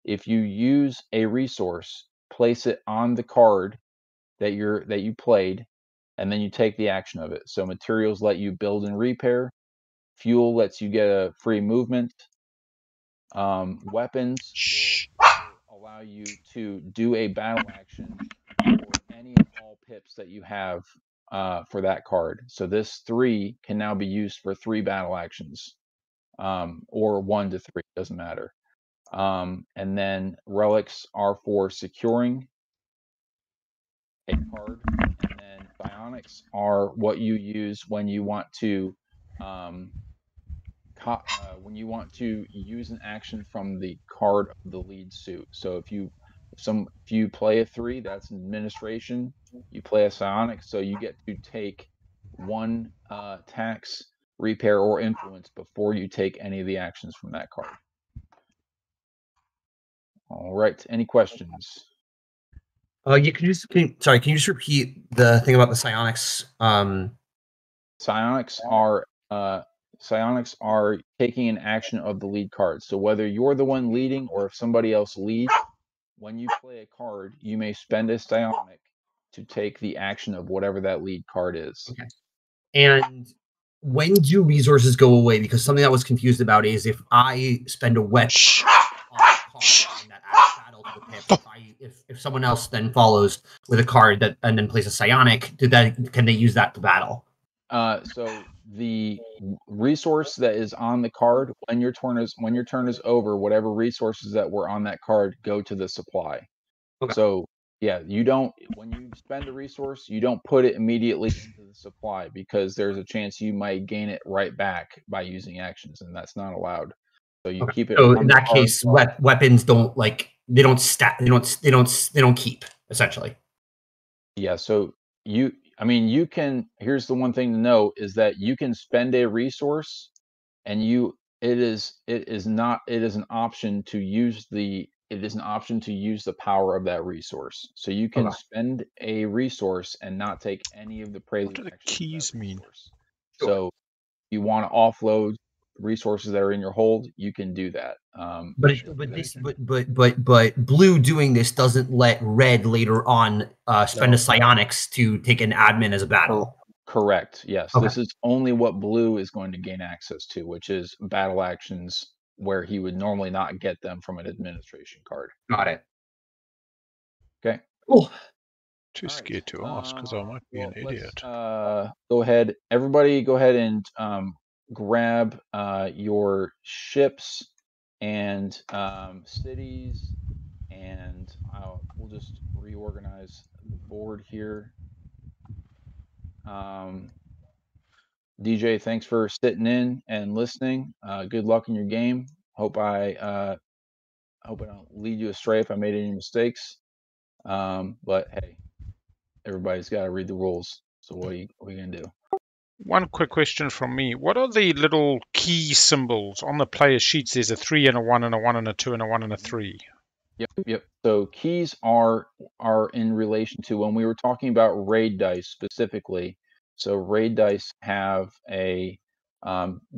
Speaker 1: If you use a resource, place it on the card that you played, and then you take the action of it. So materials let you build and repair. Fuel lets you get a free movement. Weapons will allow you to do a battle action for any and all pips that you have for that card. So this 3 can now be used for 3 battle actions, or 1 to 3, doesn't matter. And then relics are for securing a card, and then psionics are what you use when you want to use an action from the card of the lead suit. So if you play a 3, that's an administration. You play a psionic, so you get to take 1 tax, repair, or influence before you take any of the actions from that card. All right. Any questions?
Speaker 3: Yeah. Can you just repeat the thing about the psionics?
Speaker 1: Psionics are taking an action of the lead card. So whether you're the one leading or if somebody else leads, when you play a card, you may spend a psionic to take the action of whatever that lead card is.
Speaker 3: Okay. And when do resources go away? Because something I was confused about is if I spend a wet on a card and that adds battle to the pip. If someone else then follows with a card that and then plays a psionic, can they use that to battle?
Speaker 1: So the resource that is on the card when your turn is over, whatever resources that were on that card go to the supply.
Speaker 3: Okay.
Speaker 1: So yeah, when you spend a resource, you don't put it immediately into the supply because there's a chance you might gain it right back by using actions, and that's not allowed. So you keep it.
Speaker 3: So in that case, weapons don't they don't keep essentially. Yeah.
Speaker 1: So you can. Here's the one thing to know is that you can spend a resource, and it is an option to use the power of that resource. So you can spend a resource and not take any of the prelude.
Speaker 2: What do the keys mean?
Speaker 1: So you want to offload resources that are in your hold, you can do that.
Speaker 3: But blue doing this doesn't let red later on spend a psionics to take an admin as a battle.
Speaker 1: Correct. Yes. Okay. This is only what blue is going to gain access to, which is battle actions where he would normally not get them from an administration card.
Speaker 3: Got it.
Speaker 1: Okay.
Speaker 3: Cool.
Speaker 2: Too scared to ask because I might be an idiot.
Speaker 1: Go ahead. Everybody go ahead and grab your ships and cities, and we'll just reorganize the board here. DJ, thanks for sitting in and listening. Good luck in your game. Hope I don't lead you astray if I made any mistakes. But hey, everybody's got to read the rules. So what are you gonna do?
Speaker 2: One quick question from me. What are the little key symbols on the player sheets? There's a 3 and a 1 and a 1 and a 2 and a 1 and a 3.
Speaker 1: Yep. So keys are in relation to when we were talking about raid dice specifically. So raid dice have a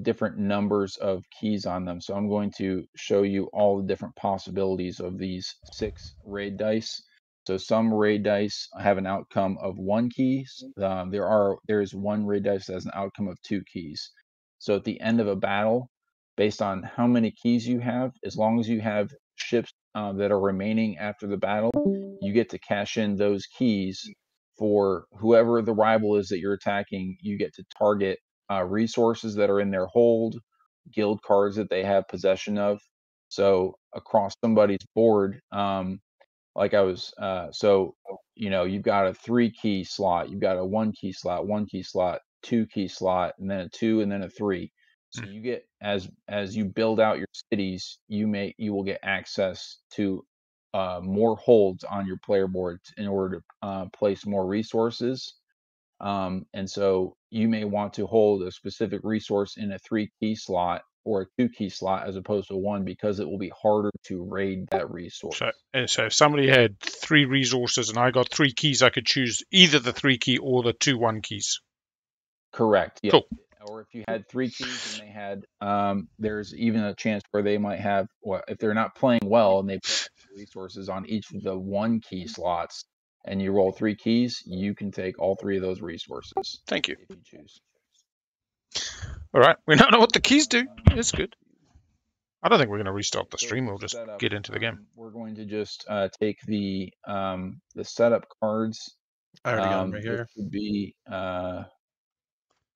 Speaker 1: different numbers of keys on them. So I'm going to show you all the different possibilities of these 6 raid dice. So some raid dice have an outcome of 1 key. There's one raid dice that has an outcome of 2 keys. So at the end of a battle, based on how many keys you have, as long as you have ships that are remaining after the battle, you get to cash in those keys for whoever the rival is that you're attacking. You get to target resources that are in their hold, guild cards that they have possession of. So across somebody's board, you've got a 3 key slot, you've got a 1 key slot, 1 key slot, 2 key slot, and then a 2, and then a 3. So you get as you build out your cities, you will get access to more holds on your player board in order to place more resources. And so you may want to hold a specific resource in a 3 key slot or a 2 key slot as opposed to 1 because it will be harder to raid that resource.
Speaker 2: So if somebody had 3 resources and I got 3 keys, I could choose either the 3 key or the 2 1 keys.
Speaker 1: Correct. Yeah.
Speaker 2: Cool.
Speaker 1: Or if you had 3 keys and they had, there's even a chance where they might have, if they're not playing well and they put resources on each of the 1 key slots and you roll 3 keys, you can take all 3 of those resources.
Speaker 2: Thank you.
Speaker 1: If you choose.
Speaker 2: All right. We now know what the keys do. It's good. I don't think we're going to restart the stream. We'll just get into the game.
Speaker 1: We're going to just take the setup cards.
Speaker 4: I already got them right here.
Speaker 1: Would be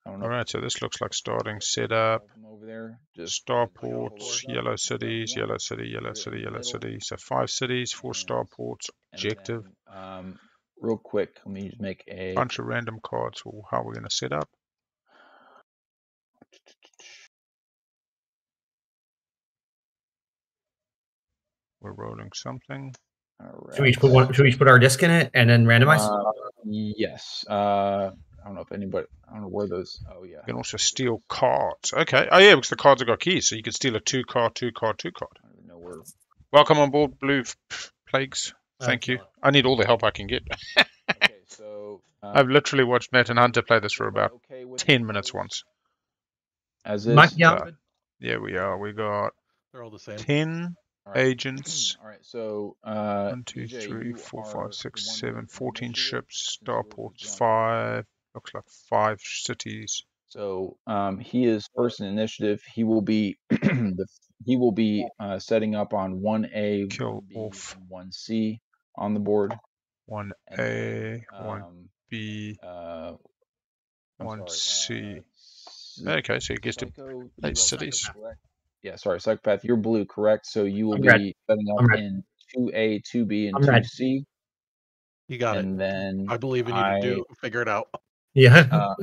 Speaker 2: all right, so this looks like starting setup.
Speaker 1: Over there, just
Speaker 2: starports, yellow cities, yellow city, yellow city, yellow city. So 5 cities, 4 starports. Objective.
Speaker 1: Then, real quick, let me just make a
Speaker 2: bunch of random cards for how we're going to set up. We're rolling something.
Speaker 3: Right. Should we put our disc in it and then randomize?
Speaker 1: Yes. I don't know if anybody. I don't know where those. Oh yeah.
Speaker 2: You can also steal cards. Okay. Oh yeah, because the cards have got keys, so you can steal a 2 card, 2 card, 2 card.
Speaker 1: I don't even know where.
Speaker 2: Welcome on board, Blue Plagues. Thank you. I need all the help I can get.
Speaker 1: Okay, so
Speaker 2: I've literally watched Matt and Hunter play this for about 10 minutes once.
Speaker 1: As is.
Speaker 3: Yeah,
Speaker 2: we are. We got.
Speaker 4: They're all the same.
Speaker 2: 10 agents.
Speaker 1: All right. So
Speaker 2: 1, 2, 3, 4, 5, 6, 7, 14 ships, starports, 5. Looks like 5 cities,
Speaker 1: So he is first in initiative. He will be setting up on 1A,
Speaker 2: Kill
Speaker 1: 1B,
Speaker 2: off.
Speaker 1: and 1C on the board.
Speaker 2: 1A, 1B, 1C. Okay, so he gets to
Speaker 1: Psycho,
Speaker 2: play
Speaker 1: you are
Speaker 2: cities.
Speaker 1: correct. Yeah, sorry, Psychopath, you're blue, correct? So you will
Speaker 3: I'm
Speaker 1: be
Speaker 3: red.
Speaker 1: setting up
Speaker 3: I'm red.
Speaker 1: in 2A, 2B, and
Speaker 3: I'm red.
Speaker 1: 2C.
Speaker 4: You got
Speaker 1: And
Speaker 4: it.
Speaker 1: then
Speaker 4: I believe in you to figure it out.
Speaker 3: Yeah.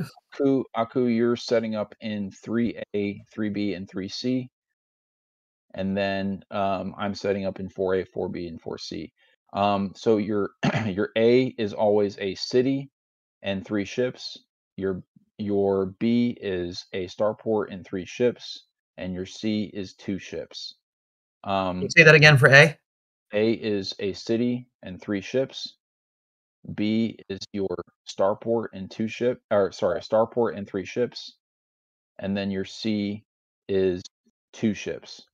Speaker 1: Aku, you're setting up in 3A, 3B, and 3C. And then I'm setting up in 4A, 4B, and 4C. So your your A is always a city and 3 ships. Your B is a starport and 3 ships, and your C is 2 ships.
Speaker 3: Can you say that again for A?
Speaker 1: A is a city and 3 ships. B is your starport and a starport and 3 ships. And then your C is 2 ships.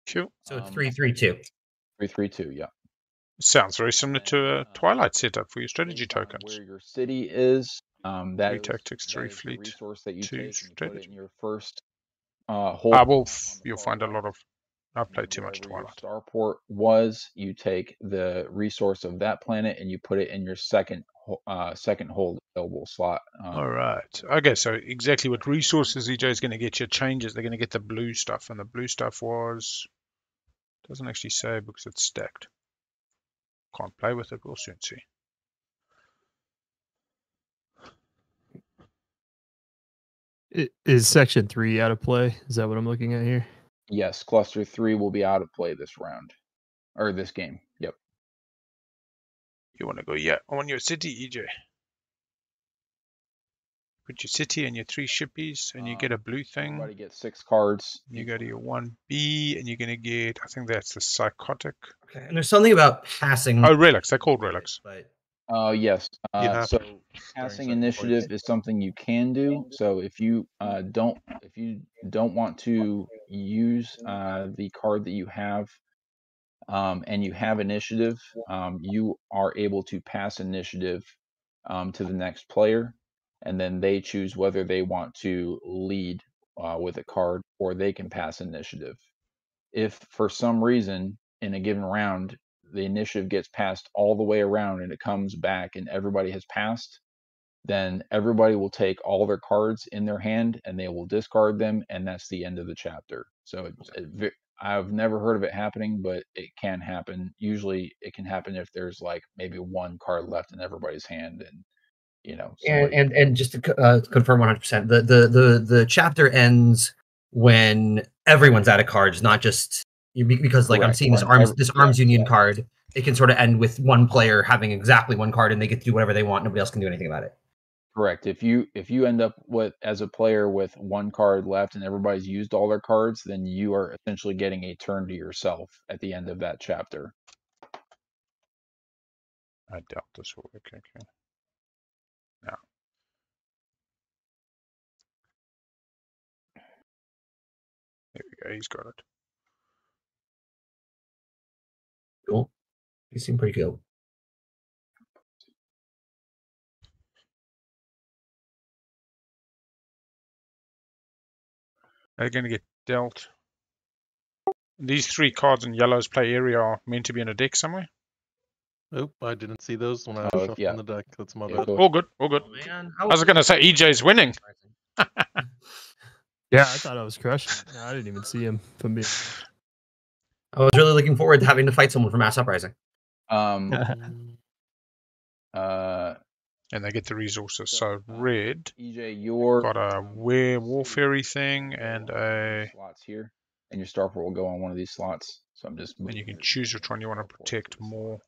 Speaker 2: Cool.
Speaker 3: So it's 3-3-2.
Speaker 1: 3-3-2, yeah.
Speaker 2: Sounds very similar to a Twilight setup for your strategy tokens.
Speaker 1: Where your city is, that
Speaker 2: 3
Speaker 1: is,
Speaker 2: tactics, 3
Speaker 1: that is the
Speaker 2: fleet,
Speaker 1: resource that you
Speaker 2: 2
Speaker 1: take and you put it
Speaker 2: strategy.
Speaker 1: in your first hold.
Speaker 2: You'll find a lot of. I've played too much
Speaker 1: Wherever
Speaker 2: Twilight.
Speaker 1: your starport was, you take the resource of that planet and you put it in your second hold available slot.
Speaker 2: All right. Okay, so exactly what resources EJ is going to get you changes. They're going to get the blue stuff, and the blue stuff doesn't actually say because it's stacked. Can't play with it. We'll soon see.
Speaker 5: Is Section 3 out of play? Is that what I'm looking at here?
Speaker 1: Yes, Cluster 3 will be out of play this round. Or this game. Yep.
Speaker 2: You want to go, on your city, EJ. Put your city and your 3 shippies, and you get a blue thing.
Speaker 1: Everybody gets 6 cards.
Speaker 2: You go to your 1B, and you're going to get, I think that's the Psychotic.
Speaker 3: Okay, and there's something about passing.
Speaker 2: Oh, relics. They're called relics.
Speaker 3: But
Speaker 1: Yes. So passing
Speaker 4: second
Speaker 1: initiative
Speaker 4: place.
Speaker 1: is something you can do. So if you don't want to use the card that you have, and you have initiative, you are able to pass initiative to the next player, and then they choose whether they want to lead with a card or they can pass initiative. If for some reason in a given round the initiative gets passed all the way around and it comes back and everybody has passed, then everybody will take all their cards in their hand and they will discard them, and that's the end of the chapter. So I've never heard of it happening, but it can happen. Usually it can happen if there's like maybe 1 card left in everybody's hand, and
Speaker 3: and just to confirm 100%, the chapter ends when everyone's out of cards, not just because like I'm seeing this arms union card. It can sort of end with 1 player having exactly 1 card and they get to do whatever they want. Nobody else can do anything about it.
Speaker 1: Correct. If you end up as a player with 1 card left and everybody's used all their cards, then you are essentially getting a turn to yourself at the end of that chapter.
Speaker 2: I doubt this will work. Okay. Now. There we go. He's got it.
Speaker 3: Cool. You seem pretty cool.
Speaker 2: They're going to get dealt. These 3 cards in yellow's play area are meant to be in a deck somewhere.
Speaker 4: Nope, I didn't see those when I was shuffling the deck. That's my bad.
Speaker 2: All good. All good.
Speaker 3: Oh, man.
Speaker 2: I was going to say EJ's winning.
Speaker 5: Yeah, I thought I was crushing. No, I didn't even see him.
Speaker 3: I was really looking forward to having to fight someone from Mass Uprising.
Speaker 2: And they get the resources. So red,
Speaker 1: EJ, you're
Speaker 2: got a warfare thing and a
Speaker 1: slots here, and your starport will go on one of these slots. So I'm just
Speaker 2: and you can choose which one you want to protect more.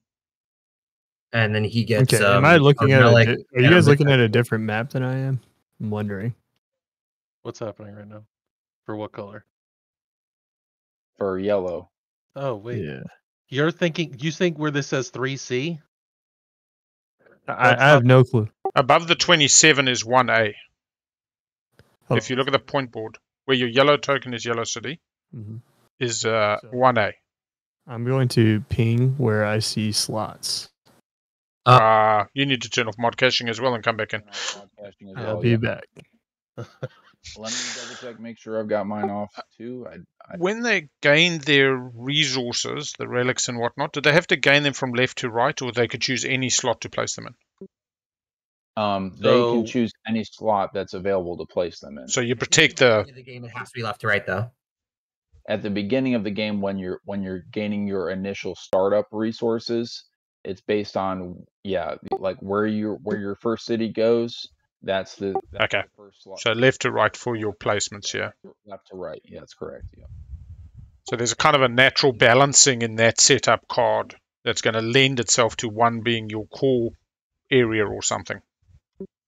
Speaker 3: And then he gets.
Speaker 5: Okay, am I looking at? Are you guys looking at a different map than I am? I'm wondering.
Speaker 4: What's happening right now? For what color?
Speaker 1: For yellow.
Speaker 4: Oh wait.
Speaker 5: Yeah.
Speaker 4: You think where this says 3C?
Speaker 5: I have no clue.
Speaker 2: Above the 27 is 1A.
Speaker 5: Oh.
Speaker 2: If you look at the point board, where your yellow token is Yellow City, is 1A.
Speaker 5: I'm going to ping where I see slots.
Speaker 2: You need to turn off mod caching as well and come back in.
Speaker 5: I'll be back.
Speaker 1: Let me double check, make sure I've got mine off too.
Speaker 2: When they gain their resources, the relics and whatnot, do they have to gain them from left to right, or they could choose any slot to place them in?
Speaker 1: They can choose any slot that's available to place them in.
Speaker 2: So you protect the
Speaker 3: game. It has to be left to right, though.
Speaker 1: At the beginning of the game, when you're gaining your initial startup resources, it's based on like where your first city goes. That's the first slot.
Speaker 2: So left to right for your placements, yeah.
Speaker 1: Left to right, yeah, that's correct. Yeah.
Speaker 2: So there's a kind of a natural balancing in that setup card that's going to lend itself to one being your core area or something.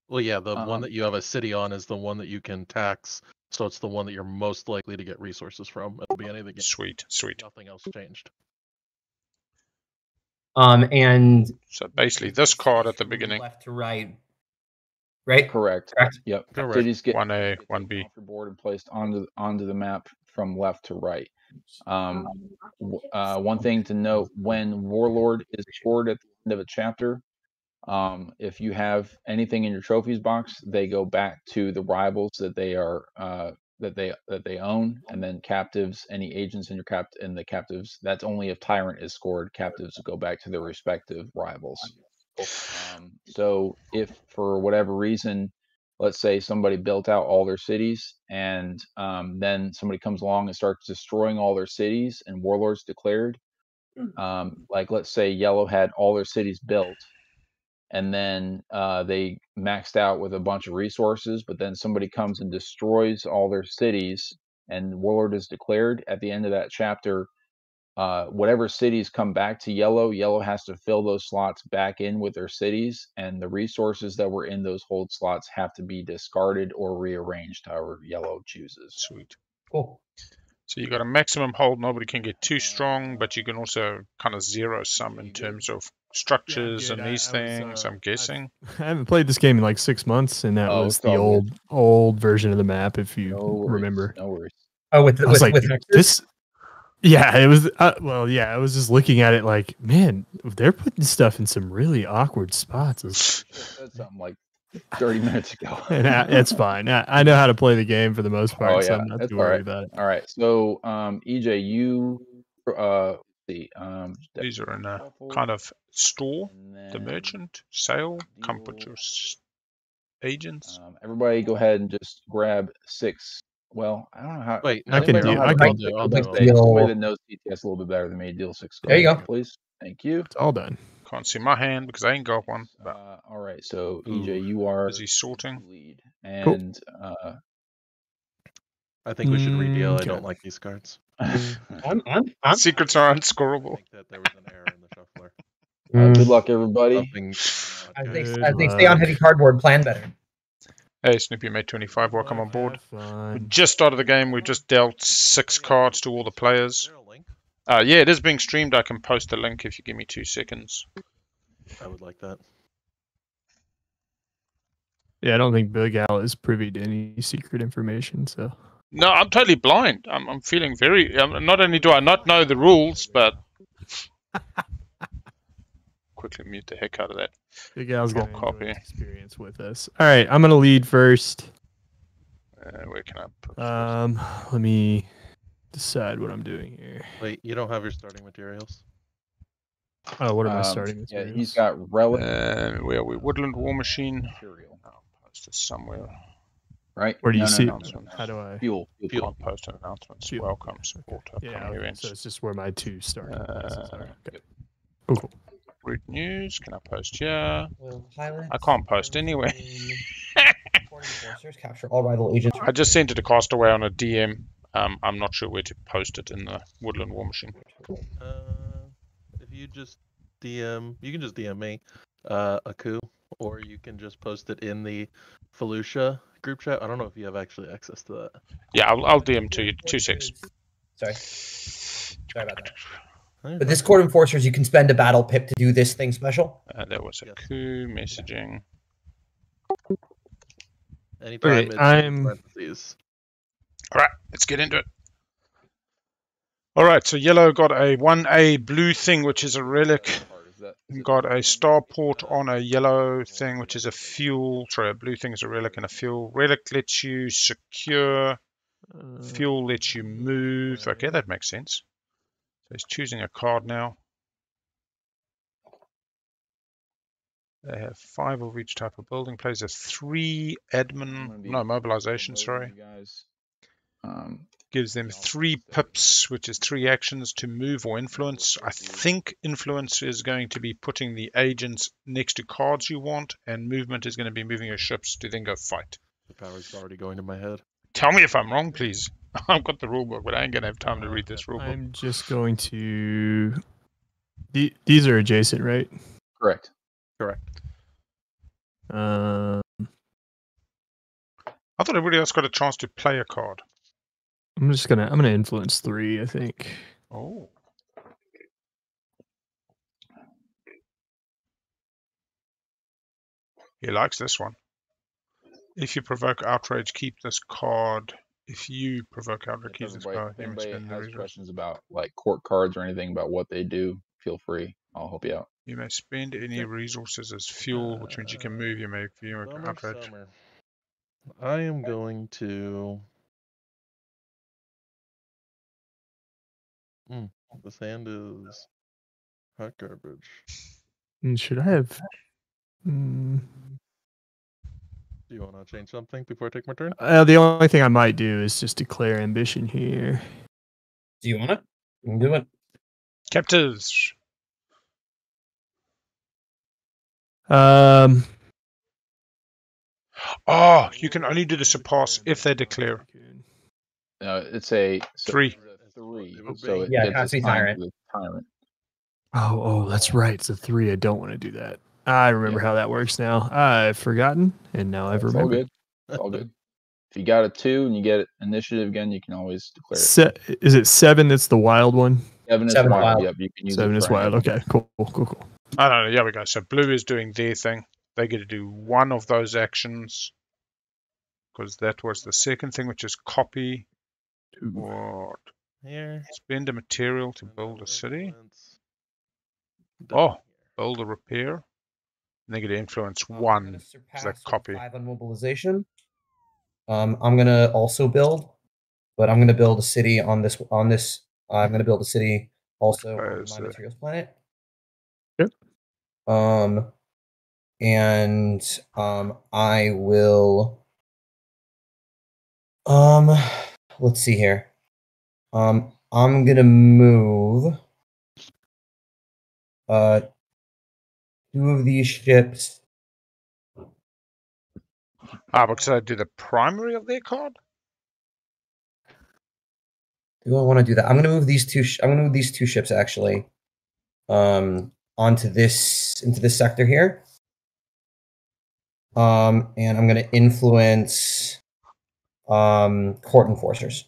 Speaker 4: Well, yeah, the one that you have a city on is the one that you can tax, so it's the one that you're most likely to get resources from at the beginning of the game.
Speaker 2: Sweet.
Speaker 4: Nothing else changed.
Speaker 3: And
Speaker 2: so basically, this card at the beginning,
Speaker 3: left to right, right?
Speaker 1: Correct. Yep.
Speaker 4: Correct.
Speaker 1: Cities get
Speaker 2: 1A, 1B
Speaker 1: off your board and placed onto the map from left to right. One thing to note: when Warlord is scored at the end of a chapter, if you have anything in your trophies box, they go back to the rivals that they are that they own, and then captives, any agents in your the captives. That's only if Tyrant is scored. Captives go back to their respective rivals. So if for whatever reason, let's say somebody built out all their cities, and then somebody comes along and starts destroying all their cities, and Warlord's declared, like let's say Yellow had all their cities built, and then they maxed out with a bunch of resources, but then somebody comes and destroys all their cities, and Warlord is declared. At the end of that chapter, whatever cities come back to Yellow has to fill those slots back in with their cities, and the resources that were in those hold slots have to be discarded or rearranged, however Yellow chooses.
Speaker 2: Sweet.
Speaker 3: Cool.
Speaker 2: So you got a maximum hold. Nobody can get too strong, but you can also kind of zero sum in terms of structures and these things. I'm guessing.
Speaker 5: I haven't played this game in like 6 months, and that was the old version of the map, if you remember.
Speaker 1: No worries.
Speaker 3: Oh, with
Speaker 5: this. Yeah, it was. I was just looking at it like, man, they're putting stuff in some really awkward spots.
Speaker 1: Said something like 30 minutes ago.
Speaker 5: It's fine. I know how to play the game for the most part, so I'm not too worried about it.
Speaker 1: All right, so EJ, you
Speaker 2: these are in a kind of store, the merchant, sale, come put your agents.
Speaker 1: Everybody go ahead and just grab 6. Well, I don't know how.
Speaker 4: Wait,
Speaker 5: I can do.
Speaker 1: Somebody that knows TTS a little bit better than me, deal 6.
Speaker 3: There you go,
Speaker 1: please. Thank you.
Speaker 5: It's all done.
Speaker 2: Can't see my hand because I ain't got one.
Speaker 1: All right, so EJ, you are
Speaker 2: busy sorting.
Speaker 1: Lead, and
Speaker 4: I think we should redeal. I don't like these cards.
Speaker 3: I'm
Speaker 2: Secrets are unscorable.
Speaker 4: I think that there was an error in the shuffler.
Speaker 1: Good luck, everybody.
Speaker 3: I think stay on heavy cardboard. Plan better.
Speaker 2: Hey, Snoopy made 25. Welcome on board. We just started the game. We just dealt 6 cards to all the players.
Speaker 4: Is there a link?
Speaker 2: Yeah, it is being streamed. I can post the link if you give me 2 seconds.
Speaker 4: I would like that.
Speaker 5: Yeah, I don't think Big Al is privy to any secret information, so.
Speaker 2: No, I'm totally blind. I'm feeling very... not only do I not know the rules, but... Quickly mute the heck out of that.
Speaker 5: Big Al's got experience with us. All right, I'm going to lead first.
Speaker 2: Where can I put
Speaker 5: let me decide what I'm doing here.
Speaker 4: Wait, you don't have your starting materials?
Speaker 5: Oh, what am I starting with?
Speaker 1: Yeah, he's got relic.
Speaker 2: Where are we? Woodland War Machine. I'll post this somewhere.
Speaker 1: Right?
Speaker 5: Where do you see?
Speaker 2: How
Speaker 5: do I?
Speaker 1: Fuel.
Speaker 2: I'll post announcements. Welcome, supporter, upcoming events.
Speaker 5: So it's just where my 2 start.
Speaker 2: Okay.
Speaker 5: Cool.
Speaker 2: Root news. Can I post here? I can't post anyway.
Speaker 3: Capture all rival agents.
Speaker 2: I just sent it to Castaway on a DM. I'm not sure where to post it in the Woodland War Machine.
Speaker 4: If you just DM, you can just DM me, Aku, or you can just post it in the Felucia group chat. I don't know if you have actually access to that.
Speaker 2: Yeah, I'll DM to you. 2 seconds.
Speaker 3: Sorry about that. But this Court Enforcers, you can spend a battle pip to do this thing special.
Speaker 2: There was a coup messaging.
Speaker 4: Anytime parentheses.
Speaker 2: All right, let's get into it. All right, so Yellow got a 1A blue thing, which is a relic. Got a starport on a yellow thing, which is a fuel. Sorry, a blue thing is a relic and a fuel. Relic lets you secure. Fuel lets you move. Okay, that makes sense. So he's choosing a card now. They have 5 of each type of building. Plays a 3 admin, no, mobilization, sorry. Gives them 3 pips, which is 3 actions to move or influence. I think influence is going to be putting the agents next to cards you want, and movement is going to be moving your ships to then go fight.
Speaker 4: The power's already going to my head.
Speaker 2: Tell me if I'm wrong, please. I've got the rulebook, but I ain't going to have time to read this rulebook.
Speaker 5: I'm just going to... These are adjacent, right?
Speaker 1: Correct.
Speaker 2: I thought everybody else got a chance to play a card.
Speaker 5: I'm gonna influence 3, I think.
Speaker 2: Oh. He likes this one. If you provoke outrage, keep this card. If you provoke outrage, keep this card.
Speaker 1: If anybody has questions about like court cards or anything about what they do, feel free. I'll help you out.
Speaker 2: You may spend any resources as fuel, which means you can move. You may outrage.
Speaker 4: Summer. I am going to. The sand is hot garbage.
Speaker 5: Should I have?
Speaker 4: Do you want to change something before I take my turn?
Speaker 5: The only thing I might do is just declare ambition here.
Speaker 3: Do you want it? You can do it.
Speaker 2: Captives.
Speaker 5: Oh,
Speaker 2: you can only do the surpass if they declare.
Speaker 1: It's a
Speaker 2: 3.
Speaker 1: 3. So it
Speaker 3: Yeah,
Speaker 1: gets
Speaker 3: Cassie
Speaker 1: assigned
Speaker 3: Tyrant.
Speaker 1: to the tyrant.
Speaker 5: Oh, that's right. It's a 3. I don't want to do that. I remember how that works now. I've forgotten, and now I've remembered.
Speaker 1: It's all good. If you got a 2 and you get initiative again, you can always declare it.
Speaker 5: Is it 7 that's the wild one?
Speaker 1: 7 is wild. Yep, you can use
Speaker 5: 7
Speaker 1: it
Speaker 5: is wild. Okay, cool.
Speaker 2: I don't know. Yeah, we go. So blue is doing their thing. They get to do one of those actions because that was the second thing, which is copy. What?
Speaker 4: Here.
Speaker 2: Spend a material to build a city. Oh, build a repair. And they get to influence 1. Is that copy?
Speaker 3: 5 on mobilization. I'm gonna also build, but I'm gonna build a city on this. I'm gonna build a city also on my materials planet.
Speaker 5: Yep.
Speaker 3: And I will. Let's see here. I'm gonna move 2 of these ships.
Speaker 2: Because I do the primary of their card.
Speaker 3: Do I want to do that? I'm gonna move these 2. I'm gonna move these 2 ships actually. Into this sector here. And I'm gonna influence court enforcers.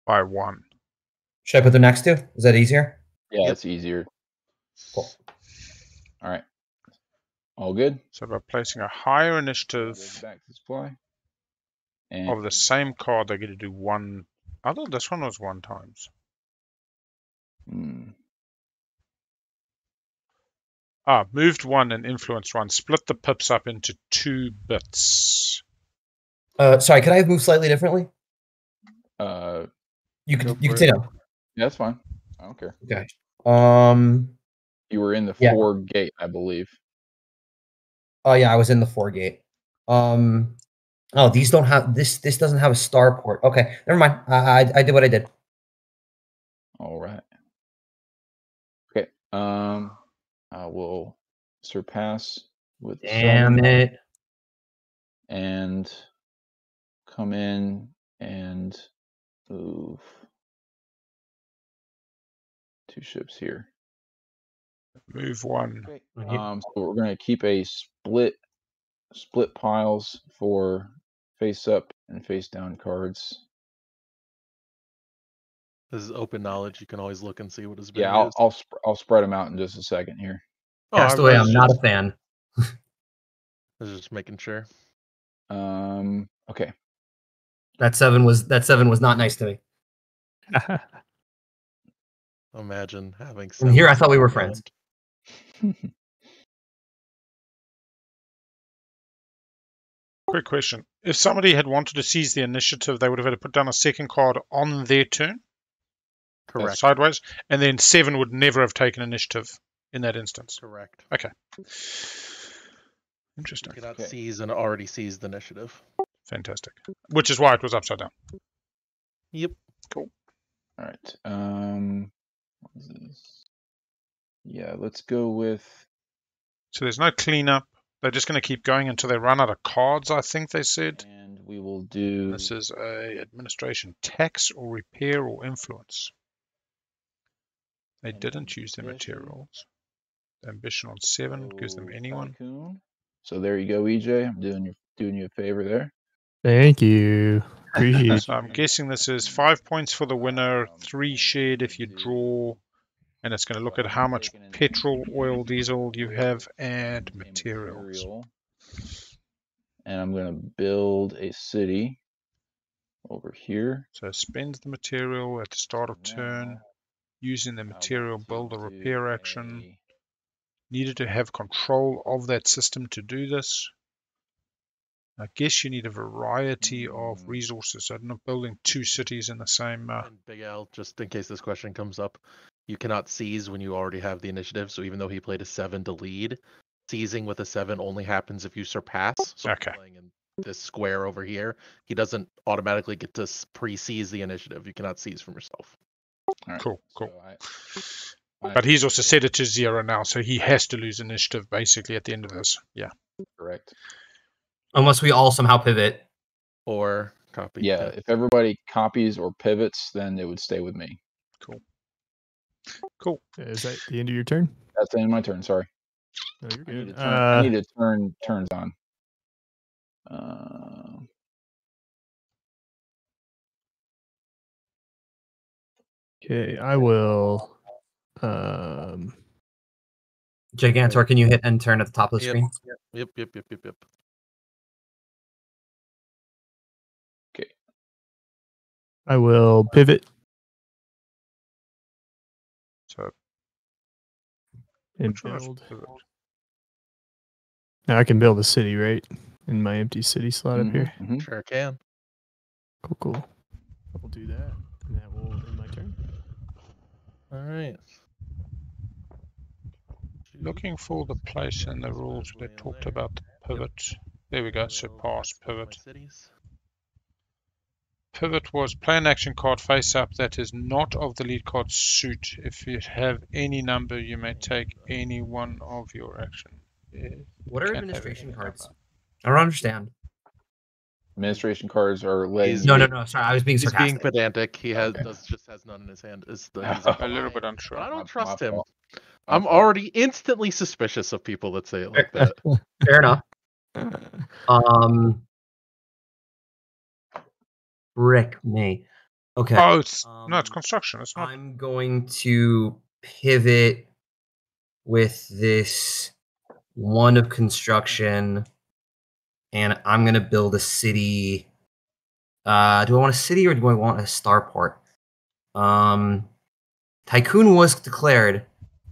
Speaker 2: By 1.
Speaker 3: Should I put them next to? Is that easier?
Speaker 1: Yeah, it's easier.
Speaker 3: Cool.
Speaker 1: All right. All good.
Speaker 2: So by placing a higher initiative
Speaker 1: Back to display.
Speaker 2: of the same card, they get to do 1. I thought this one was 1 times. Moved 1 and influenced 1. Split the pips up into 2 bits.
Speaker 3: Sorry, could I move slightly differently? You can say no.
Speaker 1: Yeah, that's fine. I don't care.
Speaker 3: Okay.
Speaker 1: You were in the 4 gate, I believe.
Speaker 3: Oh yeah, I was in the 4 gate. Oh, these don't have this. This doesn't have a starport. Okay, never mind. I did what I did.
Speaker 1: All right. Okay. I will surpass with.
Speaker 3: Damn it.
Speaker 1: And come in and move 2 ships here.
Speaker 2: Move 1.
Speaker 1: Okay. So we're going to keep a split piles for face up and face down cards.
Speaker 4: This is open knowledge. You can always look and see what has been used.
Speaker 1: I'll spread them out in just a second here.
Speaker 3: Castaway, I'm not a fan.
Speaker 4: I was just making sure.
Speaker 1: Okay.
Speaker 3: That 7 was not nice to me.
Speaker 4: Imagine having.
Speaker 3: And here I thought we were
Speaker 4: around.
Speaker 3: friends.
Speaker 2: Quick question. If somebody had wanted to seize the initiative, they would have had to put down a second card on their turn,
Speaker 4: Correct.
Speaker 2: sideways, and then 7 would never have taken initiative in that instance.
Speaker 4: Correct.
Speaker 2: Okay. Interesting.
Speaker 4: You cannot seize an already seized initiative.
Speaker 2: Fantastic. Which is why it was upside down.
Speaker 4: Yep.
Speaker 2: Cool.
Speaker 1: All right. What is this? Yeah, let's go with.
Speaker 2: So there's no cleanup. They're just going to keep going until they run out of cards, I think they said.
Speaker 1: And we will do.
Speaker 2: This is a administration, tax or repair or influence. They didn't use their materials. The ambition on 7 gives them anyone.
Speaker 1: Tycoon. So there you go, EJ. I'm doing you a favor there.
Speaker 5: Thank you. Appreciate
Speaker 2: So I'm guessing this is 5 points for the winner, 3 shared if you draw, and it's going to look at how much petrol, oil, diesel you have, and materials.
Speaker 1: And I'm going to build a city over here.
Speaker 2: So spend the material at the start of turn, using the material, build a repair action. Needed to have control of that system to do this. I guess you need a variety of resources. So not building 2 cities in the same.
Speaker 4: And Big L, just in case this question comes up, you cannot seize when you already have the initiative. So even though he played a 7 to lead, seizing with a 7 only happens if you surpass. So
Speaker 2: Okay.
Speaker 4: playing in this square over here, he doesn't automatically get to pre-seize the initiative. You cannot seize from yourself.
Speaker 1: Right,
Speaker 2: cool.
Speaker 1: So
Speaker 2: But he's also set it to 0 now, so he has to lose initiative basically at the end of this. Yeah.
Speaker 1: Correct.
Speaker 3: Unless we all somehow pivot.
Speaker 4: Or copy.
Speaker 1: Yeah, if everybody copies or pivots, then it would stay with me.
Speaker 2: Cool.
Speaker 5: Is that the end of your turn?
Speaker 1: That's the end of my turn. Sorry.
Speaker 5: No, you're
Speaker 1: I need
Speaker 5: good.
Speaker 1: to I need to turn turns on.
Speaker 5: Okay, I will.
Speaker 3: Gigantor, can you hit end turn at the top of the screen?
Speaker 4: Yep.
Speaker 1: Okay.
Speaker 5: I will pivot
Speaker 2: So
Speaker 5: and
Speaker 2: which one is
Speaker 5: build.
Speaker 2: pivot?
Speaker 5: Now I can build a city, right? In my empty city slot up here.
Speaker 1: Mhm.
Speaker 4: Sure can.
Speaker 5: Cool. I will do that, and that will end my turn.
Speaker 4: All right.
Speaker 2: Looking for the place in the rules where they talked about the pivot. There we go. Surpass pivot. Pivot was play an action card face up that is not of the lead card suit. If you have any number, you may take any one of your action.
Speaker 3: What are
Speaker 2: Can't have
Speaker 3: administration
Speaker 2: any
Speaker 3: cards?
Speaker 2: number.
Speaker 3: I don't understand.
Speaker 1: Administration cards are letting.
Speaker 3: No. Sorry, I was being
Speaker 4: He's being
Speaker 3: sarcastic.
Speaker 4: pedantic. He has
Speaker 1: Okay.
Speaker 4: just has none in his hand. He's
Speaker 2: A little bit unsure.
Speaker 4: I don't
Speaker 1: My
Speaker 4: trust him.
Speaker 1: fault.
Speaker 4: I'm already instantly suspicious of people that say it like that.
Speaker 3: Fair enough. Frick me. Okay.
Speaker 2: Oh, no, it's construction. It's not.
Speaker 3: I'm going to pivot with this 1 of construction, and I'm going to build a city. Do I want a city or do I want a starport? Tycoon was declared.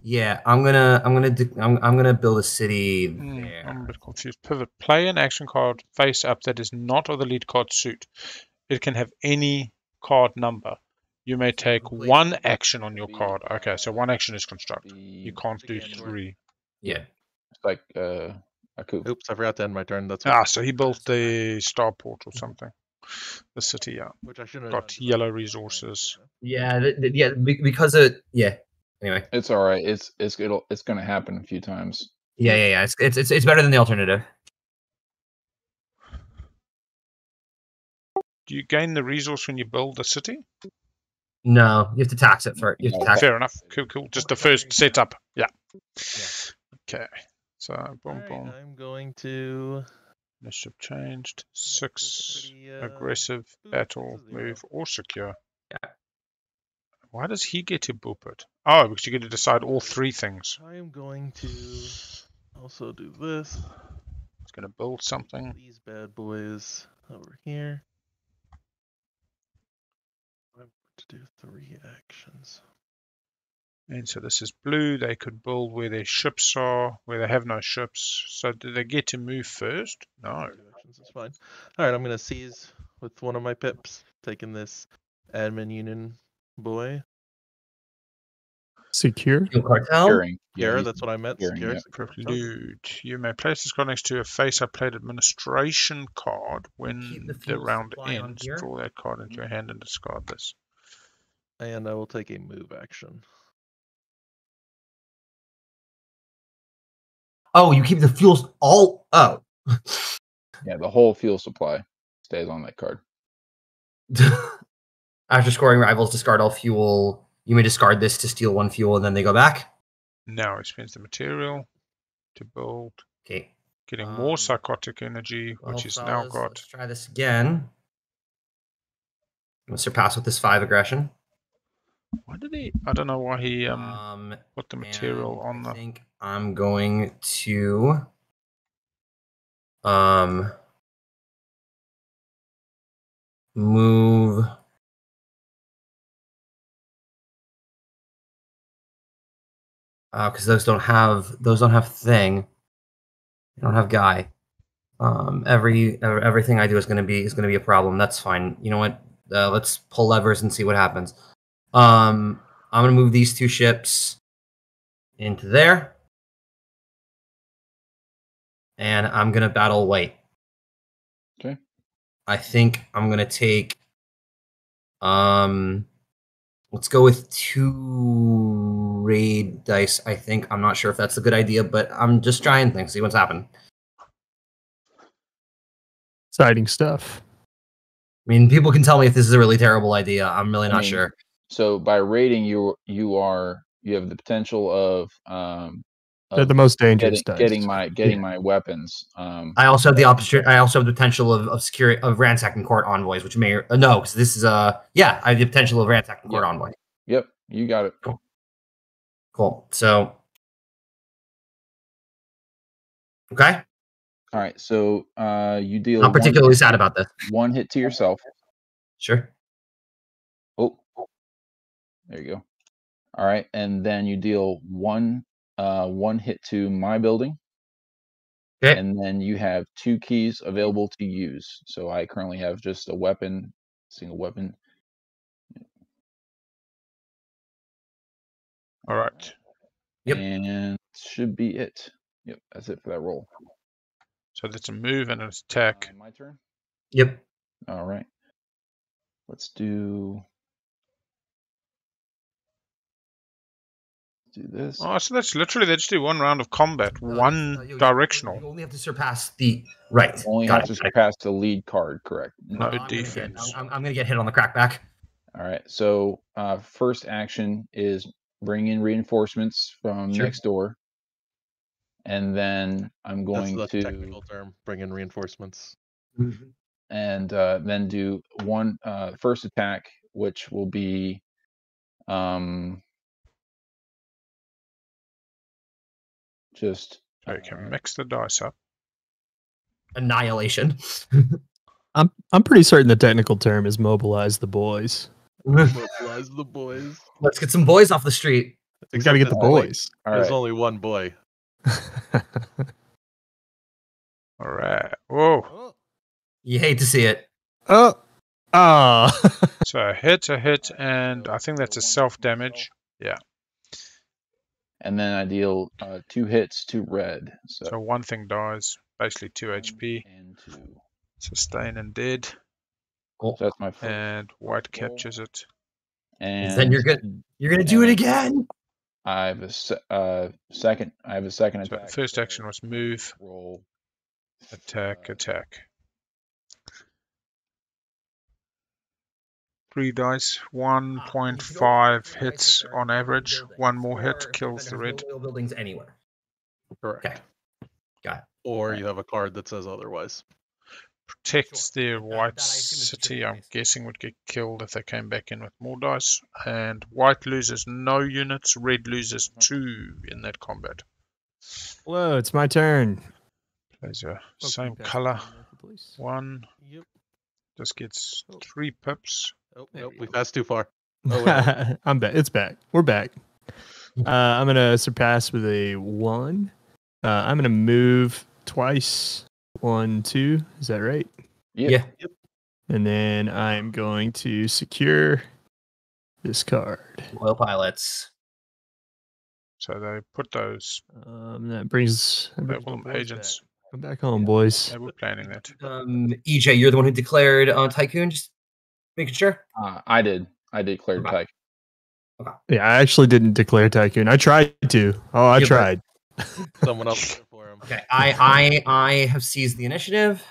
Speaker 3: Yeah, I'm gonna build a city there.
Speaker 2: I'm a bit confused. Pivot. Play an action card face up that is not of the lead card suit. It can have any card number. You may take 1 action on your card. Okay, so 1 action is construct. You can't do 3.
Speaker 3: Yeah.
Speaker 1: It's like a coup.
Speaker 4: Oops, I forgot to end my turn. That's
Speaker 2: So he built the starport or something. The city, yeah.
Speaker 4: which I should have
Speaker 2: Got yellow resources.
Speaker 3: Yeah, because of Anyway.
Speaker 1: It's all right. It's going to happen a few times.
Speaker 3: Yeah. It's better than the alternative.
Speaker 2: Do you gain the resource when you build the city?
Speaker 3: No, you have to tax it first. You have to tax
Speaker 2: Fair enough. Cool. Just the first setup. Yeah. Okay. So boom.
Speaker 4: I'm going to
Speaker 2: Initiative changed. 6 aggressive, battle, move, or secure.
Speaker 3: Yeah.
Speaker 2: Why does he get to boop it? Oh, because you get to decide all 3 things.
Speaker 4: I am going to also do this.
Speaker 2: It's going to build something.
Speaker 4: These bad boys over here. I'm going to do 3 actions.
Speaker 2: And so this is blue. They could build where their ships are, where they have no ships. So do they get to move first? No.
Speaker 4: That's fine. All right, I'm gonna seize with one of my pips, taking this admin union boy.
Speaker 5: Secure.
Speaker 3: Fuel cartel.
Speaker 1: Securing.
Speaker 4: Secure,
Speaker 1: he's
Speaker 4: that's what I meant.
Speaker 1: securing,
Speaker 4: Secure.
Speaker 1: yeah.
Speaker 2: Prelude. You may place this card next to a face-up plate administration card. When
Speaker 3: Keep the
Speaker 2: the
Speaker 3: fuel
Speaker 2: round
Speaker 3: supply on
Speaker 2: ends,
Speaker 3: here.
Speaker 2: draw that card into your hand and discard this.
Speaker 4: And I will take a move action.
Speaker 3: Oh, you keep the fuels all. Oh.
Speaker 1: Yeah, the whole fuel supply stays on that card.
Speaker 3: After scoring rivals, discard all fuel. You may discard this to steal 1 fuel, and then they go back.
Speaker 2: Now it spends the material to build,
Speaker 3: Okay.
Speaker 2: getting more psychotic energy,
Speaker 3: Well,
Speaker 2: which he's now
Speaker 3: fellas,
Speaker 2: got.
Speaker 3: Let's try this again. We'll surpass with this 5 aggression.
Speaker 2: Why did he? I don't know why he put the material on
Speaker 3: and
Speaker 2: the.
Speaker 3: I think I'm going to move. Because those don't have thing. They don't have guy. Everything I do is going to be a problem. That's fine. You know what? Let's pull levers and see what happens. I'm going to move these 2 ships into there, and I'm going to battle white.
Speaker 1: Okay.
Speaker 3: I think I'm going to take. Let's go with 2 raid dice. I think. I'm not sure if that's a good idea, but I'm just trying things. See what's happened.
Speaker 5: Exciting stuff.
Speaker 3: I mean, people can tell me if this is a really terrible idea. I'm really not sure.
Speaker 1: So by raiding, you have the potential of
Speaker 5: they're the most dangerous dice.
Speaker 1: Getting my weapons.
Speaker 3: I also have the opposite. I also have the potential of ransacking court envoys, which may no, because this is I have the potential of ransacking court envoy.
Speaker 1: Yep, you got it.
Speaker 3: Cool. So, okay.
Speaker 1: All right. So you deal.
Speaker 3: I'm particularly sad about this.
Speaker 1: 1 hit to yourself.
Speaker 3: Sure.
Speaker 1: Oh, there you go. All right, and then you deal 1 hit to my building.
Speaker 3: Okay.
Speaker 1: And then you have 2 keys available to use. So I currently have just a weapon, single weapon.
Speaker 2: All right.
Speaker 3: Yep.
Speaker 1: And should be it. Yep, that's it for that roll.
Speaker 2: So that's a move and an attack.
Speaker 1: My turn.
Speaker 3: Yep.
Speaker 1: All right. Let's do this.
Speaker 2: Oh, so that's literally they just do 1 round of combat, one directional.
Speaker 3: You only have to surpass the right.
Speaker 1: Only have to surpass the lead card, correct?
Speaker 2: No defense.
Speaker 3: I'm gonna get hit on the crackback.
Speaker 1: All right. So first action is bring in reinforcements from next door, and then I'm going
Speaker 4: That's
Speaker 1: to
Speaker 4: the technical term. Bring in reinforcements.
Speaker 1: And then do 1 first attack, which will be just.
Speaker 2: So you can mix the dice up.
Speaker 3: Annihilation.
Speaker 5: I'm pretty certain the technical term is mobilize the boys.
Speaker 4: Mobilize the boys.
Speaker 3: Let's get some boys off the street.
Speaker 5: We got to get the boys.
Speaker 4: There's only 1 boy.
Speaker 2: All right. Whoa.
Speaker 3: You hate to see it.
Speaker 5: So
Speaker 2: a hit, and I think that's a self damage. Yeah.
Speaker 1: And then I deal 2 hits to red.
Speaker 2: So 1 thing dies, basically 2 HP.
Speaker 1: And 2.
Speaker 2: Sustain and dead.
Speaker 3: Cool.
Speaker 1: So that's my first.
Speaker 2: And white captures it.
Speaker 1: And
Speaker 3: then you're gonna do it again.
Speaker 1: I have a second. I have a second
Speaker 2: So
Speaker 1: attack.
Speaker 2: first action was move,
Speaker 1: roll,
Speaker 2: attack. 3 dice, 1.5 hits on average. 1 more hit kills the red.
Speaker 3: No buildings anywhere.
Speaker 4: Correct.
Speaker 3: Okay. Got it.
Speaker 4: Or you have a card that says otherwise.
Speaker 2: Protects their white city, I'm guessing, would get killed if they came back in with more dice. And white loses no units, red loses 2 in that combat.
Speaker 5: Hello, it's my turn.
Speaker 2: Plays a same color. 1.
Speaker 4: Yep.
Speaker 2: Just gets 3 pips.
Speaker 4: Oh, nope, we passed too far.
Speaker 5: I'm back. It's back. We're back. I'm gonna surpass with a 1. I'm gonna move twice. 1, 2. Is that right?
Speaker 1: Yep.
Speaker 3: Yeah.
Speaker 5: And then I'm going to secure this card.
Speaker 3: Loyal pilots.
Speaker 2: So they put those
Speaker 5: That brings my
Speaker 2: call them
Speaker 5: boys
Speaker 2: agents.
Speaker 5: back. Come back home, boys.
Speaker 2: They were planning that.
Speaker 3: EJ, you're the one who declared on Tycoon. Just making sure.
Speaker 1: I did. I declared
Speaker 3: Okay.
Speaker 1: Tycoon.
Speaker 5: Yeah, I actually didn't declare Tycoon. I tried to. Oh, I tried.
Speaker 4: Someone else did it for him.
Speaker 3: Okay, I have seized the initiative.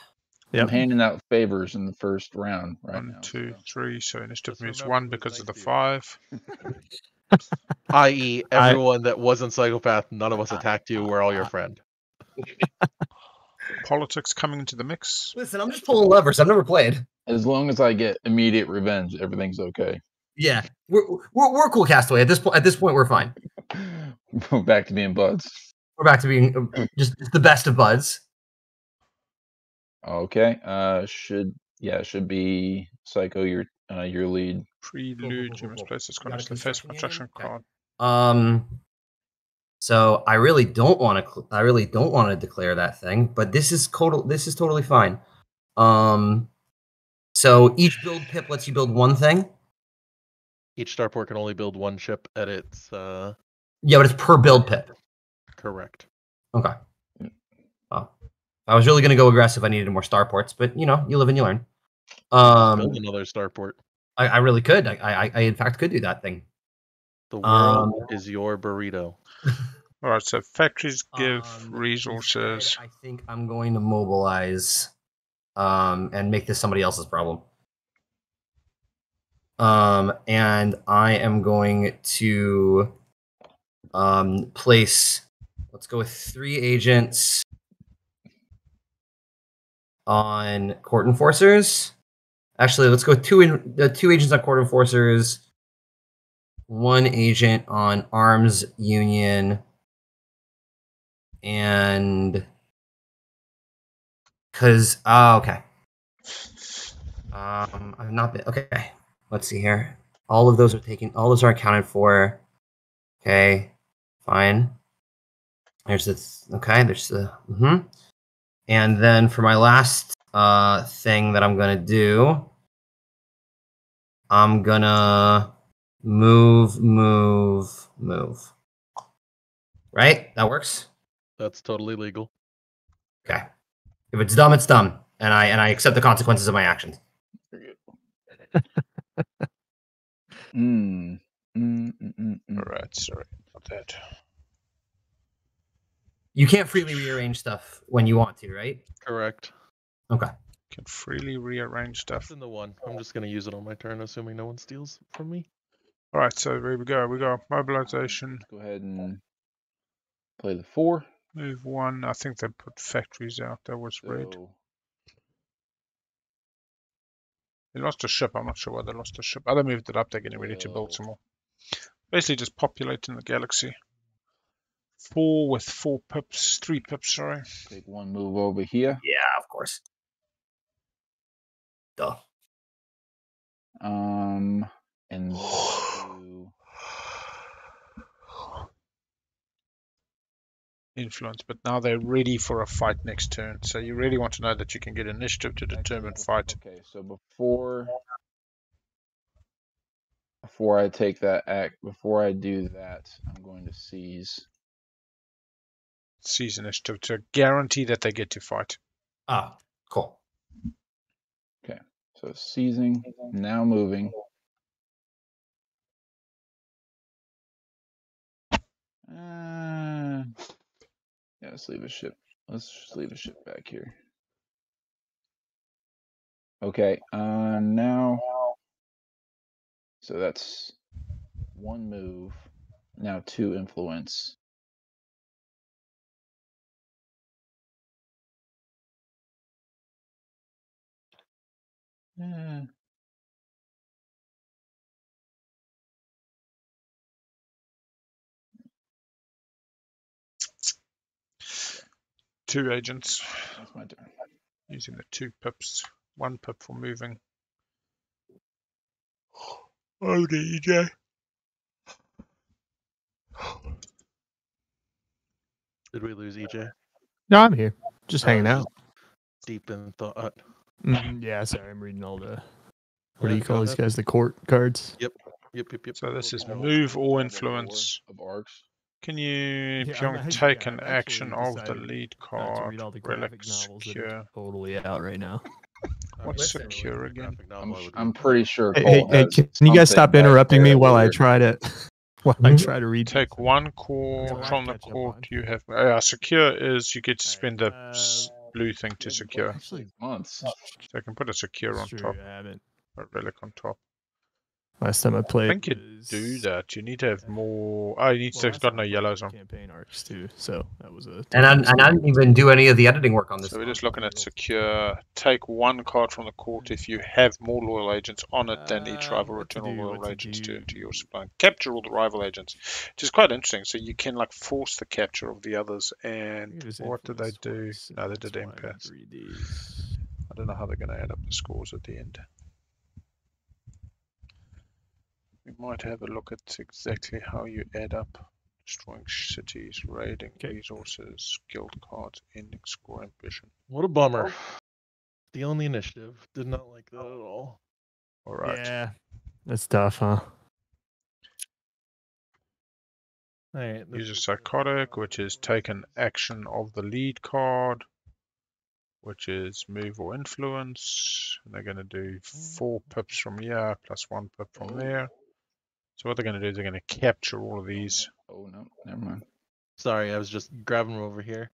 Speaker 5: Yep.
Speaker 1: I'm handing out favors in the first round right
Speaker 2: 1,
Speaker 1: now.
Speaker 2: 2, 3. So initiative
Speaker 4: Just
Speaker 2: moves
Speaker 4: remember
Speaker 2: 1
Speaker 4: who's
Speaker 2: because of the
Speaker 4: nice to
Speaker 2: 5.
Speaker 4: I.e., everyone that wasn't psychopath, none of us attacked you. We're all your friend.
Speaker 2: Politics coming into the mix.
Speaker 3: Listen, I'm just pulling levers. I've never played.
Speaker 1: As long as I get immediate revenge, everything's okay.
Speaker 3: Yeah, we're cool, Castaway. At this point, we're fine.
Speaker 1: Back to being buds.
Speaker 3: We're back to being just the best of buds.
Speaker 1: Okay. Should be Psycho your lead.
Speaker 2: Prelude. You must place this card into the face construction card.
Speaker 3: So I really don't want to declare that thing, but this is totally fine. So each build pip lets you build one thing.
Speaker 4: Each starport can only build one ship at its.
Speaker 3: Yeah, but it's per build pip.
Speaker 4: Correct.
Speaker 3: Okay. Well, I was really going to go aggressive. I needed more starports, but you live and you learn.
Speaker 4: Build another starport.
Speaker 3: I really could. I in fact could do that thing.
Speaker 4: The world is your burrito.
Speaker 2: All right. So factories give resources.
Speaker 3: Instead, I think I'm going to mobilize, and make this somebody else's problem. And I am going to place. Let's go with 3 agents on court enforcers. Actually, let's go with 2 agents on court enforcers, 1 agent on arms union, and because okay. I've not been okay. Let's see here. All of those are accounted for. Okay, fine. There's this. Okay, there's the. And then for my last thing that I'm gonna do, I'm gonna move. Right? That works.
Speaker 4: That's totally legal.
Speaker 3: Okay. If it's dumb, it's dumb, and I accept the consequences of my actions.
Speaker 2: All right. Sorry about that.
Speaker 3: You can't freely rearrange stuff when you want to, right?
Speaker 4: Correct.
Speaker 3: Okay.
Speaker 2: Can freely rearrange stuff.
Speaker 4: That's in the 1. I'm just gonna use it on my turn, assuming no one steals from me.
Speaker 2: All right. So here we go. We got mobilization.
Speaker 1: Go ahead and play the 4.
Speaker 2: Move 1. I think they put factories out. That was red. They lost a ship. I'm not sure why they lost a ship. Oh, they moved it up. They're getting ready to build some more. Basically just populating the galaxy. 4 with 4 pips. 3 pips, sorry.
Speaker 1: Take 1 move over here.
Speaker 3: Yeah, of course. Duh.
Speaker 1: And do
Speaker 2: influence, but now they're ready for a fight next turn. So you really want to know that you can get initiative to determine fight.
Speaker 1: Okay, so before I take that act, before I do that, I'm going to seize
Speaker 2: Initiative to guarantee that they get to fight.
Speaker 3: Ah, cool.
Speaker 1: Okay, so seizing, now moving. Yeah, let's leave a ship. Let's just leave a ship back here. Okay, now, so that's 1 move. Now 2 influence.
Speaker 2: Two agents.
Speaker 1: That's my turn.
Speaker 2: Using the 2 pips. 1 pip for moving. Oh, EJ.
Speaker 4: Did we lose EJ?
Speaker 5: No, I'm here. Just hanging out.
Speaker 4: Deep in thought.
Speaker 5: Yeah, sorry, I'm reading all the. What do
Speaker 4: Yeah,
Speaker 5: you call
Speaker 4: go
Speaker 5: these
Speaker 4: ahead.
Speaker 5: guys? The court cards.
Speaker 4: Yep.
Speaker 2: So this is
Speaker 1: Level
Speaker 2: move or
Speaker 1: 4
Speaker 2: influence.
Speaker 1: of arcs.
Speaker 2: Can you, if
Speaker 5: Yeah,
Speaker 2: you
Speaker 5: I'm
Speaker 2: take
Speaker 5: actually-
Speaker 2: an
Speaker 5: I've
Speaker 2: action
Speaker 5: actually
Speaker 2: of the
Speaker 5: decided
Speaker 2: lead
Speaker 5: Not to
Speaker 2: card,
Speaker 5: read all the
Speaker 2: relic
Speaker 5: graphic novels that
Speaker 2: secure.
Speaker 5: are totally out right now.
Speaker 2: What's
Speaker 3: Listen.
Speaker 2: secure again?
Speaker 1: I'm pretty sure
Speaker 5: Hey,
Speaker 1: Cole
Speaker 5: hey,
Speaker 1: has
Speaker 5: can you guys
Speaker 1: something
Speaker 5: stop
Speaker 1: back
Speaker 5: interrupting me
Speaker 1: there
Speaker 5: while I
Speaker 1: where-
Speaker 5: try to read?
Speaker 2: Take
Speaker 5: these?
Speaker 2: one
Speaker 5: It's a
Speaker 2: core
Speaker 5: lot
Speaker 2: from
Speaker 5: to
Speaker 2: the
Speaker 5: catch up
Speaker 2: court
Speaker 5: on.
Speaker 2: you have. Secure is you get to spend the blue thing to secure.
Speaker 5: Actually,
Speaker 1: months.
Speaker 2: So I can put a secure on
Speaker 5: it's
Speaker 2: top,
Speaker 5: true. I haven't.
Speaker 2: a relic on top.
Speaker 5: Last time I
Speaker 2: I
Speaker 5: played,
Speaker 2: think you do that. You need to have more. Oh, you need to have got no yellows on.
Speaker 5: Campaign arcs too, so that was a.
Speaker 3: And I didn't even do any of the editing work on this.
Speaker 2: So we're
Speaker 3: one.
Speaker 2: just looking at secure. Take one card from the court if you have more loyal agents on it than each rival.
Speaker 5: What to
Speaker 2: Return all
Speaker 5: do,
Speaker 2: loyal
Speaker 5: what to
Speaker 2: agents to
Speaker 5: do.
Speaker 2: your supply. Capture all the rival agents, which is quite interesting. So you can like force the capture of the others. And what did they do? No, they did empaths. I don't know how they're going to add up the scores at the end. We might have a look at exactly how you add up destroying cities, raiding resources, guild cards, ending score, ambition.
Speaker 4: What a bummer. Stealing the initiative. Did not like that at all.
Speaker 2: All right.
Speaker 5: Yeah, that's tough, huh?
Speaker 4: All right.
Speaker 2: Use a psychotic, which is take an action of the lead card, which is move or influence. And they're going to do 4 pips from here plus 1 pip from there. So what they're going to do is they're going to capture all of these.
Speaker 1: Oh no, never mind.
Speaker 4: Sorry, I was just grabbing them over here.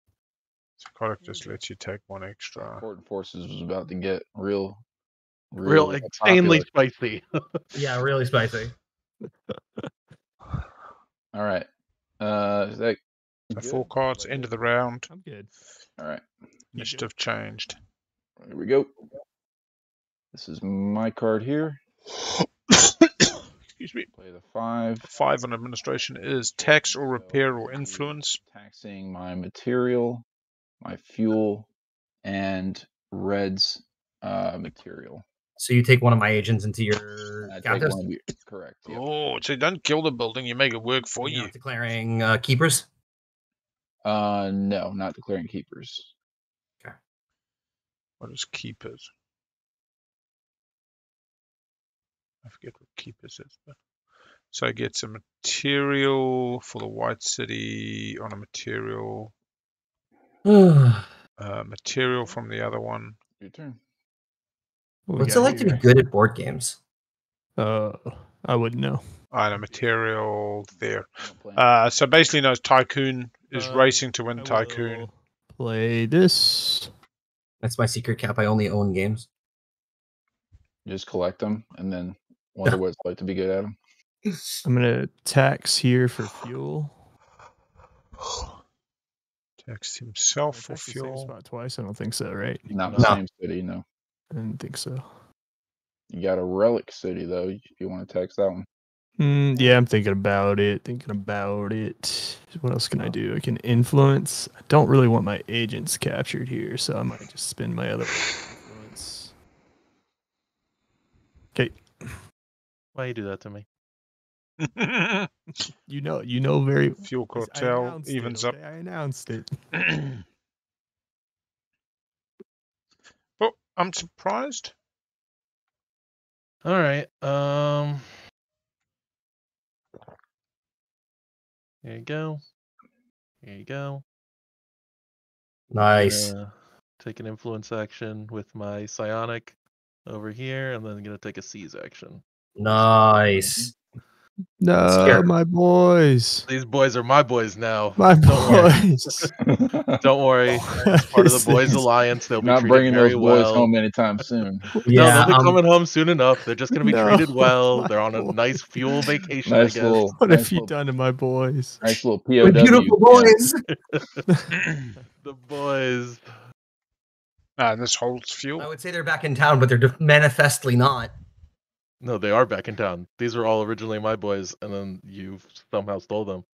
Speaker 2: Psychotic just lets you take 1 extra.
Speaker 1: Court Forces was about to get real
Speaker 4: Insanely spicy.
Speaker 3: Yeah, really spicy.
Speaker 1: All right. Is that
Speaker 2: So
Speaker 1: good?
Speaker 2: 4 cards, end of the round.
Speaker 5: I'm good.
Speaker 1: All right.
Speaker 2: Initiative changed.
Speaker 1: Here we go. This is my card here.
Speaker 2: Excuse me.
Speaker 1: Play the 5.
Speaker 2: 5 on administration is tax or repair or influence.
Speaker 1: Taxing my material, my fuel, and Red's material.
Speaker 3: So you take one of my agents into your
Speaker 1: I take
Speaker 3: captives?
Speaker 1: one of your, correct. Yep.
Speaker 2: Oh, so you don't kill the building, you make it work for
Speaker 3: You're
Speaker 2: you.
Speaker 3: not declaring keepers?
Speaker 1: No, not declaring keepers.
Speaker 2: What is keepers? I forget what keepers is. But... So I get some material for the White City on a material. Material from the other one.
Speaker 1: Your turn.
Speaker 3: What's it like to be good at board games?
Speaker 5: I wouldn't know.
Speaker 2: And a material there.
Speaker 1: Don't plan.
Speaker 2: So basically, no, Tycoon is racing to win Tycoon.
Speaker 5: Play this.
Speaker 3: That's my secret cap. I only own games.
Speaker 1: You just collect them and then wonder what it's like to be good at them.
Speaker 5: I'm gonna tax here for fuel.
Speaker 2: Tax himself
Speaker 5: Did I
Speaker 2: for
Speaker 5: tax the same
Speaker 2: fuel.
Speaker 5: spot twice? I don't think so, right?
Speaker 1: Not the same city, no.
Speaker 5: I didn't think so.
Speaker 1: You got a relic city though. If you want to tax that one.
Speaker 5: Yeah, I'm thinking about it. What else can I do? I can influence. I don't really want my agents captured here, so I might just spend my other influence. Okay.
Speaker 4: Why you do that to me?
Speaker 5: You know very
Speaker 2: Fuel
Speaker 5: I
Speaker 2: cartel
Speaker 5: announced
Speaker 2: evens
Speaker 5: it,
Speaker 2: up.
Speaker 5: okay? I announced it.
Speaker 2: Well, I'm surprised.
Speaker 4: All right. Here you go. Here you go.
Speaker 3: Nice.
Speaker 4: Take an influence action with my psionic over here, and then I'm gonna take a seize action.
Speaker 3: Nice.
Speaker 5: No,
Speaker 3: Scared.
Speaker 5: my boys.
Speaker 4: These boys are my boys now.
Speaker 5: My
Speaker 4: Don't worry.
Speaker 5: boys.
Speaker 4: Don't worry. As part of the Boys Alliance, they'll be
Speaker 1: Not
Speaker 4: treated
Speaker 1: bringing
Speaker 4: very
Speaker 1: those boys
Speaker 4: well.
Speaker 1: home anytime soon.
Speaker 4: No,
Speaker 3: Yeah.
Speaker 4: they'll be coming home soon enough. They're just gonna be
Speaker 5: No,
Speaker 4: treated well.
Speaker 5: my
Speaker 4: They're on a
Speaker 5: boys.
Speaker 4: nice fuel vacation,
Speaker 1: Nice
Speaker 4: I guess.
Speaker 1: little,
Speaker 5: What
Speaker 1: nice
Speaker 5: have you
Speaker 1: little,
Speaker 5: done to my boys?
Speaker 1: nice little POW.
Speaker 3: We're beautiful boys.
Speaker 4: The boys.
Speaker 2: And this holds
Speaker 3: I
Speaker 2: fuel.
Speaker 3: would say they're back in town, but they're manifestly not.
Speaker 4: No, they are back in town. These were all originally my boys, and then you somehow stole them,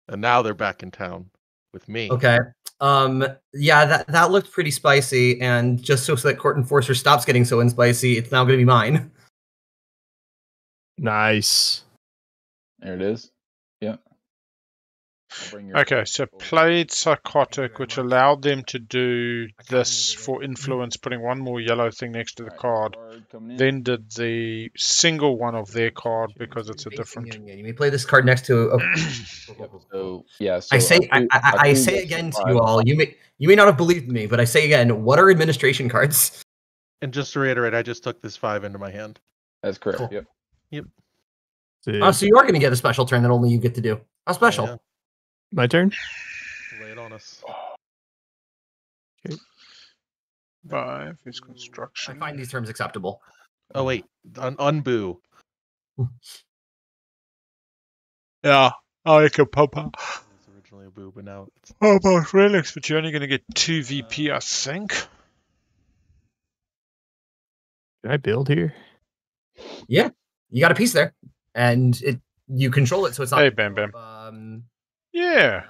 Speaker 4: and now they're back in town with me.
Speaker 3: Okay. Yeah, that looked pretty spicy, and just so that Court Enforcer stops getting so unspicy, it's now going to be mine.
Speaker 5: Nice.
Speaker 1: There it is. Yep.
Speaker 2: Okay, so played Psychotic, which allowed them to do this for influence, putting one more yellow thing next to the card. Then did the single one of their card because it's a different.
Speaker 3: You may play this card next to. Okay.
Speaker 1: So yeah, so
Speaker 3: I say again to you all. You may not have believed me, but I say again. What are administration cards?
Speaker 4: And just to reiterate, I just took this 5 into my hand.
Speaker 1: That's correct.
Speaker 3: Cool.
Speaker 1: Yep.
Speaker 3: So you are going to get a special turn that only you get to do. A special.
Speaker 4: Yeah.
Speaker 5: My turn.
Speaker 4: Lay it on us.
Speaker 5: Okay.
Speaker 2: 5 is construction.
Speaker 3: I find these terms acceptable.
Speaker 4: Oh wait, unboo.
Speaker 2: Yeah, I can pop up.
Speaker 4: It was originally a boo, but now it's
Speaker 2: How about relics? But you're only going to get 2 VP, I think.
Speaker 5: Can I build here?
Speaker 3: Yeah, you got a piece there, and you control it, so it's not.
Speaker 2: Hey, Bam Bam. Yeah,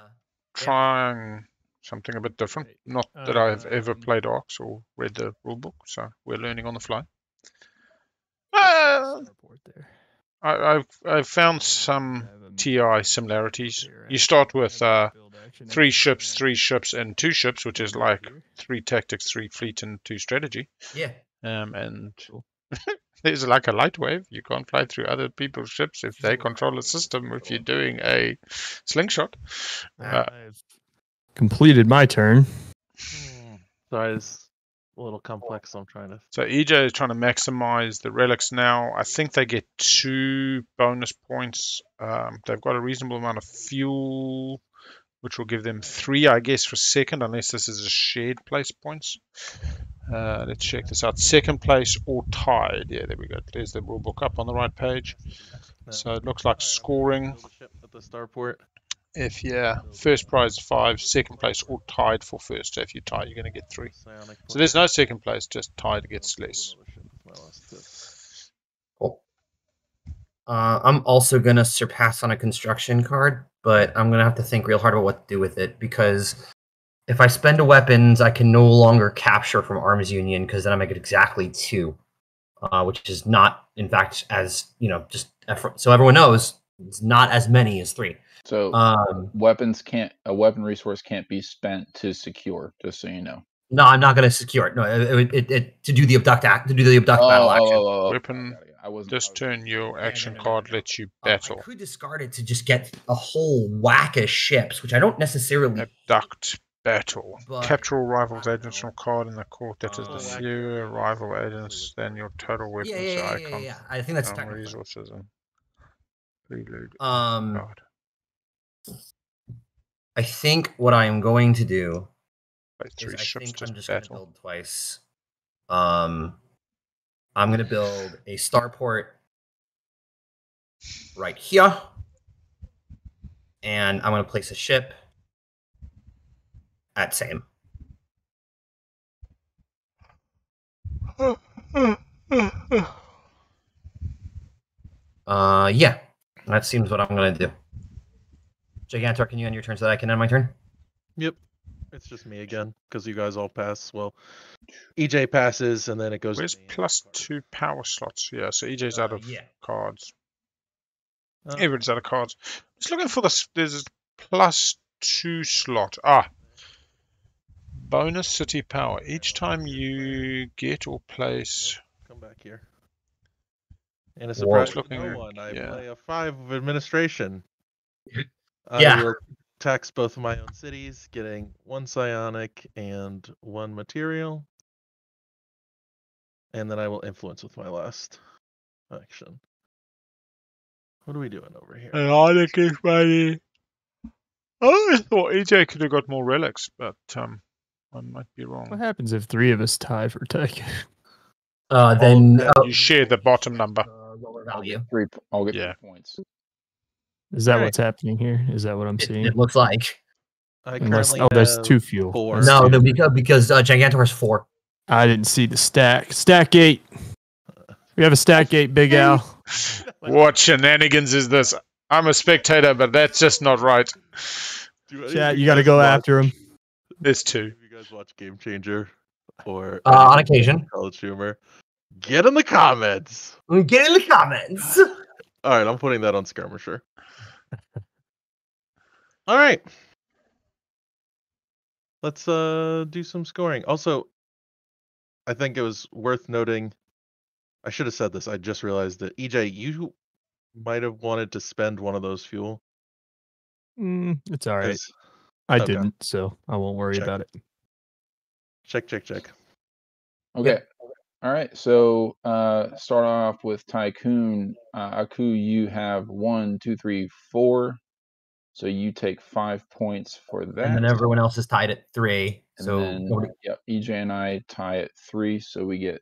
Speaker 2: trying something a bit different. Not that I have ever played Arcs or read the rulebook, so we're learning on the fly. I've found some TI similarities. You start with 3 ships, and 2 ships, which is like 3 tactics, 3 fleet, and 2 strategy.
Speaker 3: Yeah.
Speaker 2: And there's like a light wave. You can't fly through other people's ships if they control the system. If you're doing a slingshot.
Speaker 5: I've completed my turn.
Speaker 4: sorry, it's a little complex. So I'm trying to.
Speaker 2: So EJ is trying to maximize the relics now. I think they get 2 bonus points. They've got a reasonable amount of fuel, which will give them 3, I guess, for second, unless this is a shared place points. Let's check this out. Second place or tied. Yeah, there we go. There's the rulebook up on the right page. So it looks like scoring.
Speaker 4: At the starport.
Speaker 2: If first prize 5, second place or tied for first. So if you tie, you're going to get 3. So there's no second place, just tied gets less.
Speaker 3: Cool. I'm also going to surpass on a construction card, but I'm going to have to think real hard about what to do with it, because if I spend a weapons, I can no longer capture from Arms Union, because then I make it exactly 2, which is not, in fact, as, just so everyone knows, it's not as many as 3.
Speaker 1: So a weapon resource can't be spent to secure, just so you know.
Speaker 3: No, I'm not going to secure it. No, to do the abduct battle action.
Speaker 2: Weapon. This turn, your action card lets you battle.
Speaker 3: I could discard it to just get a whole whack of ships, which I don't necessarily.
Speaker 2: Abduct battle. Capture all rivals agents from card in the court. That is the fewer rival agents than your total weapons icon.
Speaker 3: Yeah. I think that's
Speaker 2: resources and prelude.
Speaker 3: I think what I am going to do
Speaker 2: is
Speaker 3: I'm just going to build twice. I'm going to build a starport right here, and I'm going to place a ship at same. Yeah, that seems what I'm going to do. Gigantor, can you end your turn so that I can end my turn?
Speaker 4: Yep. It's just me again, because you guys all pass. Well, EJ passes, and then it goes.
Speaker 2: Where's +2 power slots? Yeah, so EJ's out of cards. Everyone's out of cards. Just looking for this. There's a +2 slot. Bonus city power. Each time you get or place.
Speaker 4: Come back here. And a surprise for no one. I play a 5 of administration. I will tax both of my own cities, getting 1 psionic and 1 material. And then I will influence with my last action. What are we doing over here?
Speaker 2: I thought EJ could have got more relics, but I might be wrong.
Speaker 5: What happens if 3 of us tie for Tycho?
Speaker 3: Then
Speaker 2: you share the bottom number.
Speaker 3: Value.
Speaker 1: I'll get 3 points.
Speaker 5: Is that what's happening here? Is that what I'm seeing?
Speaker 3: It looks like.
Speaker 5: There's 2 fuel.
Speaker 4: 4.
Speaker 3: No, because Gigantor has 4.
Speaker 5: I didn't see the stack. Stack gate. We have a stack gate, Big Al.
Speaker 2: What shenanigans is this? I'm a spectator, but that's just not right.
Speaker 5: Chat, you got to go after him.
Speaker 2: There's 2.
Speaker 4: If you guys watch Game Changer or
Speaker 3: on occasion,
Speaker 4: College Humor, get in the comments.
Speaker 3: Get in the comments.
Speaker 4: All right, I'm putting that on Skirmisher. All right. Let's do some scoring. Also, I think it was worth noting. I should have said this. I just realized that EJ, you might have wanted to spend one of those fuel.
Speaker 5: It's all right.
Speaker 4: 'Cause-
Speaker 5: I
Speaker 4: okay.
Speaker 5: didn't, so I won't worry
Speaker 4: Check.
Speaker 5: about it.
Speaker 4: Check.
Speaker 1: Okay. All right. So start off with Tycoon. Aku, you have 1, 2, 3, 4. So you take 5 points for that.
Speaker 3: And then everyone else is tied at 3.
Speaker 1: And
Speaker 3: So
Speaker 1: then,
Speaker 3: nobody...
Speaker 1: EJ and I tie at 3, so we get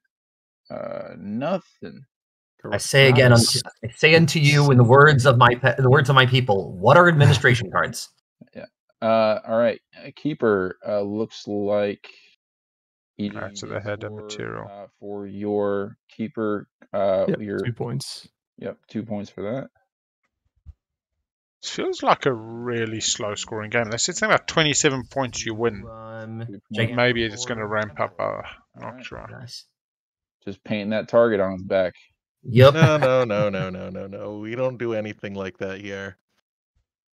Speaker 1: nothing.
Speaker 3: I say again, I say unto you in the words of my people, what are administration cards?
Speaker 1: Yeah. All right. Keeper looks like.
Speaker 2: Alright, so they had a material.
Speaker 1: For your keeper,
Speaker 5: Yep,
Speaker 1: your
Speaker 5: 2 points.
Speaker 1: Yep, 2 points for that.
Speaker 2: It feels like a really slow scoring game. They said something about 27 points you win. Maybe it's going to ramp up. I'm not sure.
Speaker 3: Nice.
Speaker 1: Just painting that target on his back.
Speaker 3: Yep.
Speaker 4: No. We don't do anything like that here.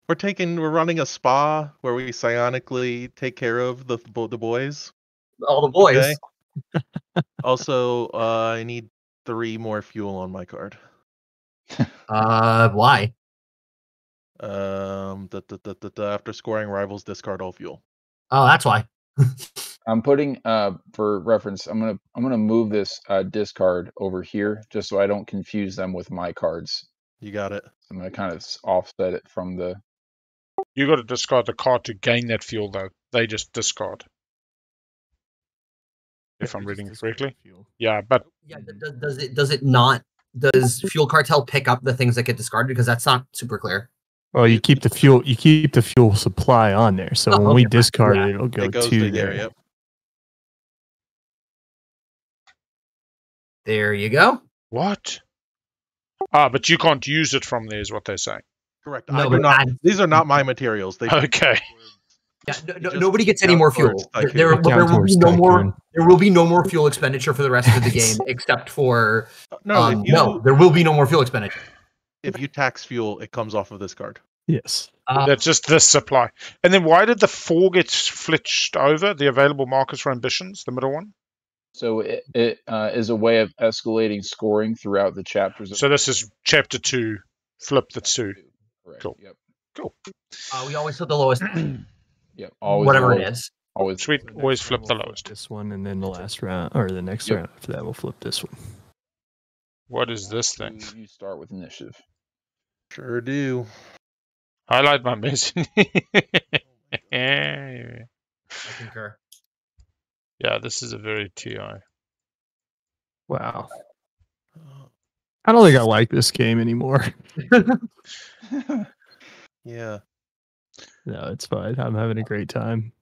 Speaker 4: We're running a spa where we psionically take care of the boys.
Speaker 3: All the boys.
Speaker 4: Okay. Also, I need 3 more fuel on my card.
Speaker 3: Why?
Speaker 4: After scoring rivals, discard all fuel.
Speaker 3: Oh, that's why.
Speaker 1: I'm putting for reference. I'm gonna move this discard over here just so I don't confuse them with my cards.
Speaker 4: You got it.
Speaker 1: I'm gonna kind of offset it from the.
Speaker 2: You got to discard the card to gain that fuel, though. They just discard. If I'm reading correctly. Yeah, but
Speaker 3: Yeah, does it not? Does Fuel Cartel pick up the things that get discarded? Because that's not super clear.
Speaker 5: Well, you keep the fuel supply on there, so when we discard it, it'll go to there.
Speaker 4: Yep.
Speaker 3: There you go.
Speaker 2: what? But you can't use it from there, is what they're saying.
Speaker 4: Correct.
Speaker 3: No,
Speaker 4: these are not my materials.
Speaker 2: Okay.
Speaker 3: Yeah, nobody gets any more fuel. There will be no more. There will be no more fuel expenditure for the rest of the game, except for no. There will be no more fuel expenditure.
Speaker 4: If you tax fuel, it comes off of this card.
Speaker 5: Yes.
Speaker 2: That's just this supply. And then why did the 4 get flitched over? The available markers for ambitions, the middle one.
Speaker 1: So it is a way of escalating scoring throughout the chapters.
Speaker 2: So this is chapter 2. Flip the 2.
Speaker 1: Correct.
Speaker 2: Cool.
Speaker 1: Yep.
Speaker 2: Cool.
Speaker 3: We always put the lowest.
Speaker 1: Yep. Always.
Speaker 3: Whatever it is.
Speaker 1: Always.
Speaker 2: Sweet. Always flip the lowest.
Speaker 5: This one, and then the last round, or the next round after that, we'll flip this one.
Speaker 2: What is this thing?
Speaker 1: You start with initiative.
Speaker 4: Sure do.
Speaker 2: Highlight my message.
Speaker 3: I concur.
Speaker 2: Yeah, this is a very TI.
Speaker 5: Wow. I don't think I like this game anymore.
Speaker 4: Yeah.
Speaker 5: No, it's fine. I'm having a great time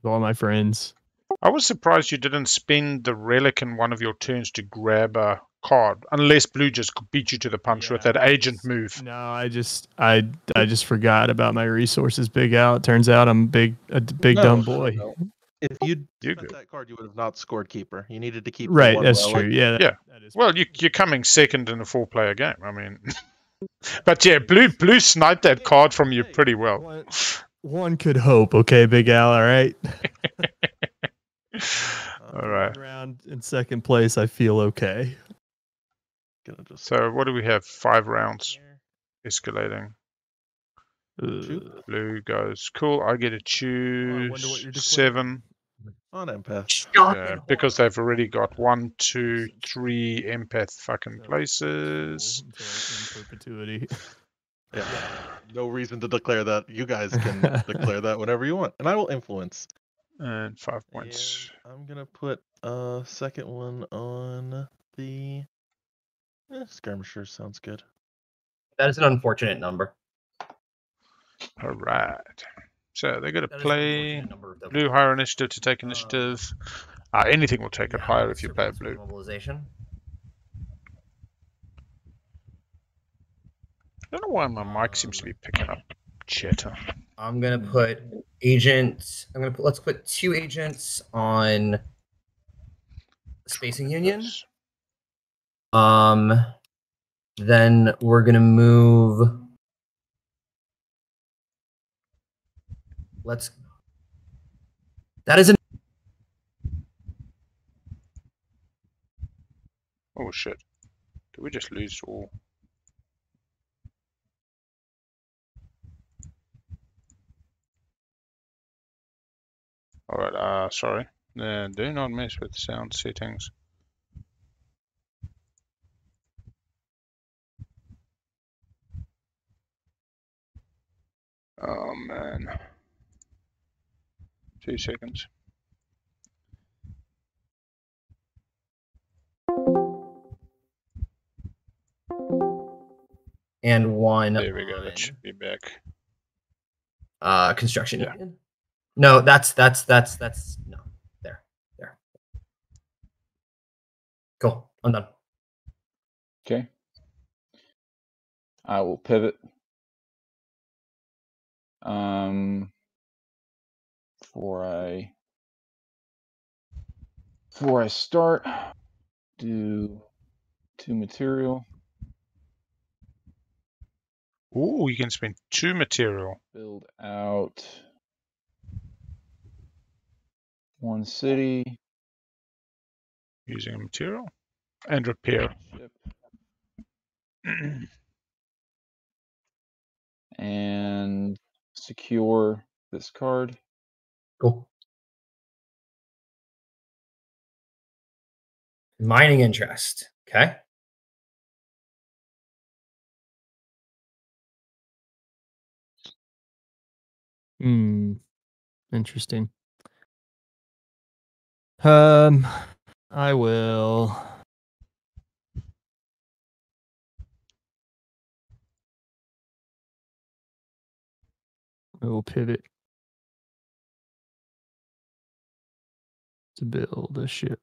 Speaker 5: with all my friends.
Speaker 2: I was surprised you didn't spend the relic in one of your turns to grab a card, unless Blue just beat you to the punch with that agent move.
Speaker 5: No, I just forgot about my resources. Big Al. It turns out I'm a big dumb boy.
Speaker 4: No. If you'd spent that card, you would have not scored keeper. You needed to keep.
Speaker 5: Right, that's true. Yeah.
Speaker 2: That is well, you're coming second in a 4-player game. I mean, but yeah, Blue sniped that card from you pretty well.
Speaker 5: One could hope. Okay, Big Al. All right.
Speaker 2: All right.
Speaker 5: Round in second place, I feel okay.
Speaker 2: So what do we have? 5 rounds. Escalating. Blue goes. Cool. I get to choose 7.
Speaker 4: On empath.
Speaker 2: Yeah, because they've already got 1, 2, 3 empath fucking places.
Speaker 5: In perpetuity.
Speaker 4: Yeah. No reason to declare that. You guys can declare that whenever you want. And I will influence.
Speaker 2: And 5 points.
Speaker 4: And I'm going to put a second one on the skirmishers. Sounds good.
Speaker 3: That is an unfortunate number.
Speaker 2: All right. So they're going to play blue higher initiative to take initiative. Anything will take it higher if you play blue.
Speaker 3: Mobilization.
Speaker 2: I don't know why my mic seems to be picking up chatter.
Speaker 3: I'm gonna put agent. Let's put 2 agents on Spacing Union. Then we're gonna move Let's. That is an.
Speaker 2: Oh shit! Did we just lose all? All right. Sorry. Do not mess with sound settings. Oh man. 2 seconds.
Speaker 3: And one.
Speaker 2: There we go. That should be back.
Speaker 3: Construction.
Speaker 2: Yeah.
Speaker 3: No, that's no. There. Cool. I'm done.
Speaker 1: Okay. I will pivot. Before I start, do 2 material.
Speaker 2: Ooh, you can spend 2 material.
Speaker 1: Build out 1 city.
Speaker 2: Using a material. And repair.
Speaker 1: Ship. And secure this card.
Speaker 3: Cool. Mining interest. Okay.
Speaker 5: Interesting. I will. Pivot to build a ship.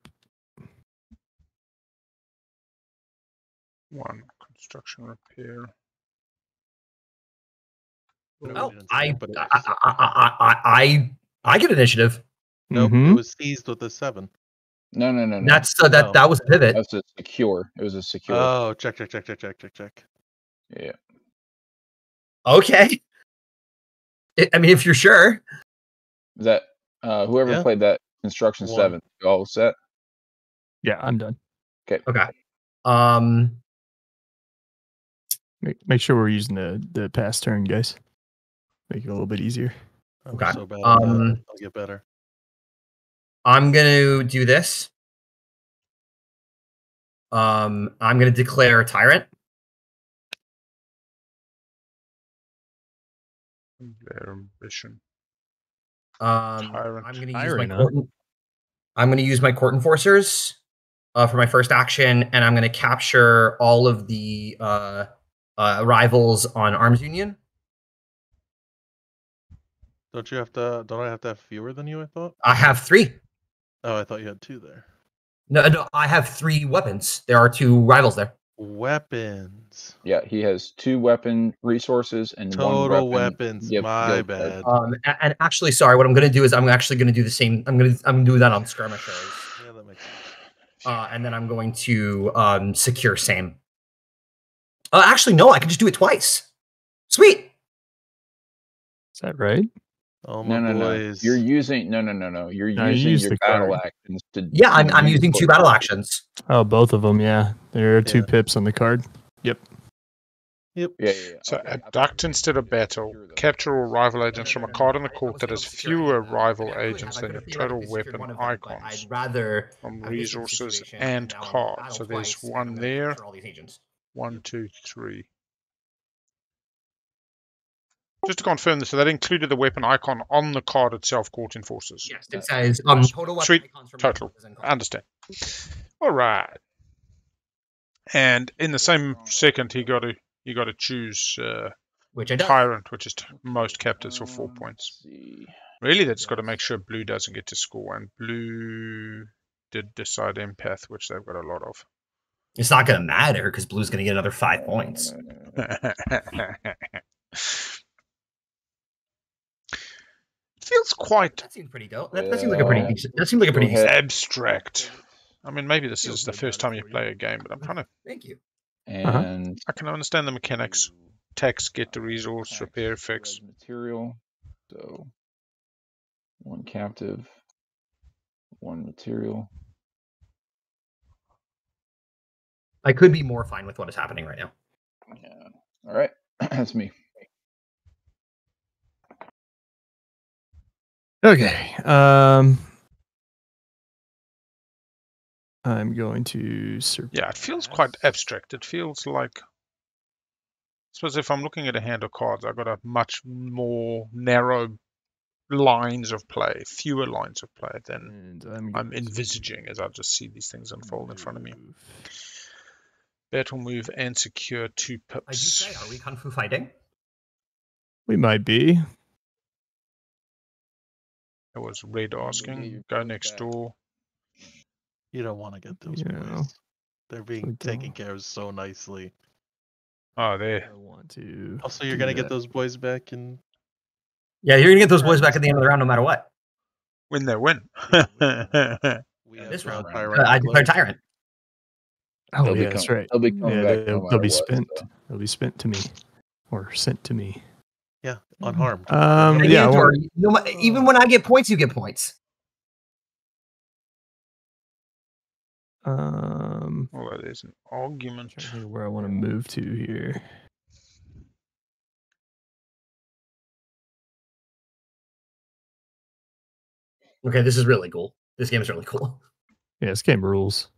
Speaker 2: 1 construction repair.
Speaker 3: Oh, I get initiative.
Speaker 4: Nope, it was seized with a 7.
Speaker 1: No.
Speaker 3: That was a pivot.
Speaker 1: That's a secure. It was a secure.
Speaker 4: Oh, check.
Speaker 1: Yeah.
Speaker 3: Okay. I mean, if you're sure.
Speaker 1: Is that whoever played that construction 7? You all set?
Speaker 5: Yeah, I'm done.
Speaker 1: Okay.
Speaker 5: Make sure we're using the pass turn, guys. Make it a little bit easier.
Speaker 4: I'm
Speaker 3: Okay.
Speaker 4: so bad at that. I'll get better.
Speaker 3: I'm gonna do this. I'm gonna declare a tyrant.
Speaker 2: Their ambition.
Speaker 3: I'm gonna use my court enforcers for my first action, and I'm gonna capture all of the rivals on Arms Union.
Speaker 4: Don't I have to have fewer than you? I thought.
Speaker 3: I have 3.
Speaker 4: Oh, I thought you had 2 there.
Speaker 3: No, I have 3 weapons. There are 2 rivals there.
Speaker 4: Weapons.
Speaker 1: Yeah, he has 2 weapon resources and
Speaker 4: total
Speaker 1: 1
Speaker 4: weapons. My bad.
Speaker 3: And actually, sorry, what I'm going to do is I'm actually going to do the same. I'm going to do that on skirmishers.
Speaker 4: Yeah, that makes sense.
Speaker 3: And then I'm going to secure same. Actually, no, I can just do it twice. Sweet.
Speaker 5: Is that right?
Speaker 4: Oh my boys.
Speaker 1: You're using You're using your battle actions to.
Speaker 3: Yeah, I'm using 2 battle actions.
Speaker 5: Oh, both of them. Yeah, there are 2 pips on the card. Yep.
Speaker 1: Yeah.
Speaker 2: So abduct instead of battle. Capture all rival agents from a card in the court that has fewer rival agents than your total weapon icons from resources and cards. So there's 1 there. 1, 2, 3. Just to confirm this, so that included the weapon icon on the card itself, Court Enforcers.
Speaker 3: Yes, it says total weapon
Speaker 2: Sweet.
Speaker 3: icons from
Speaker 2: Total. I understand. All right. And in the same second, you got to choose Tyrant, which is most captives for 4 points. Really, that's got to make sure blue doesn't get to score, and blue did decide empath, which they've got a lot of.
Speaker 3: It's not going to matter because blue's going to get another 5 points.
Speaker 2: Feels quite.
Speaker 3: That seems pretty dope. That seems like a pretty decent. That seems like a pretty decent.
Speaker 2: Abstract. I mean, maybe this is the first time you play a game, but I'm kind of.
Speaker 3: Thank you.
Speaker 1: And
Speaker 2: I can understand the mechanics. Tax, get the resource, repair, fix.
Speaker 1: Material. So 1 captive, 1 material.
Speaker 3: I could be more fine with what is happening right now.
Speaker 1: Yeah. All right. That's me.
Speaker 5: Okay. I'm going to surpass.
Speaker 2: Yeah, it feels quite abstract. It feels like, I suppose if I'm looking at a hand of cards, I've got a much more narrow lines of play, fewer lines of play than I'm envisaging as I just see these things unfold in front of me. Battle move and secure 2 pips.
Speaker 3: I do say, are we Kung Fu fighting?
Speaker 5: We might be.
Speaker 2: It was Red asking, go next door.
Speaker 4: You don't want to get those boys. They're being taken care of so nicely.
Speaker 2: Oh, there.
Speaker 5: I want to.
Speaker 4: Also, you're gonna get those boys back in.
Speaker 3: Yeah, you're gonna get those boys back at the end of the round, no matter what.
Speaker 2: When they win.
Speaker 3: This round, I declare Tyrant.
Speaker 5: Oh, yeah, that's right.
Speaker 1: They'll be coming back.
Speaker 5: They'll be spent. They'll be spent to me, or sent to me.
Speaker 4: Yeah, unharmed.
Speaker 5: Yeah.
Speaker 3: Even when I get points, you get points.
Speaker 2: Well, there's an argument.
Speaker 5: Where I want to move to here.
Speaker 3: Okay, this is really cool. This game is really cool.
Speaker 5: Yeah, this game rules.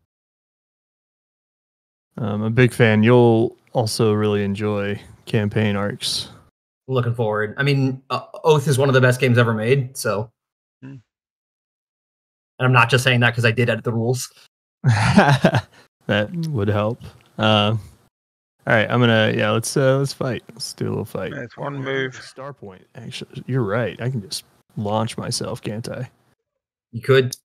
Speaker 5: I'm a big fan. You'll also really enjoy campaign arcs.
Speaker 3: Looking forward. I mean, Oath is one of the best games ever made, so. And I'm not just saying that because I did edit the rules.
Speaker 5: That would help. All right, I'm gonna let's fight. Let's do a little fight.
Speaker 2: That's one move.
Speaker 5: Star point. Actually, you're right. I can just launch myself, can't I?
Speaker 3: You could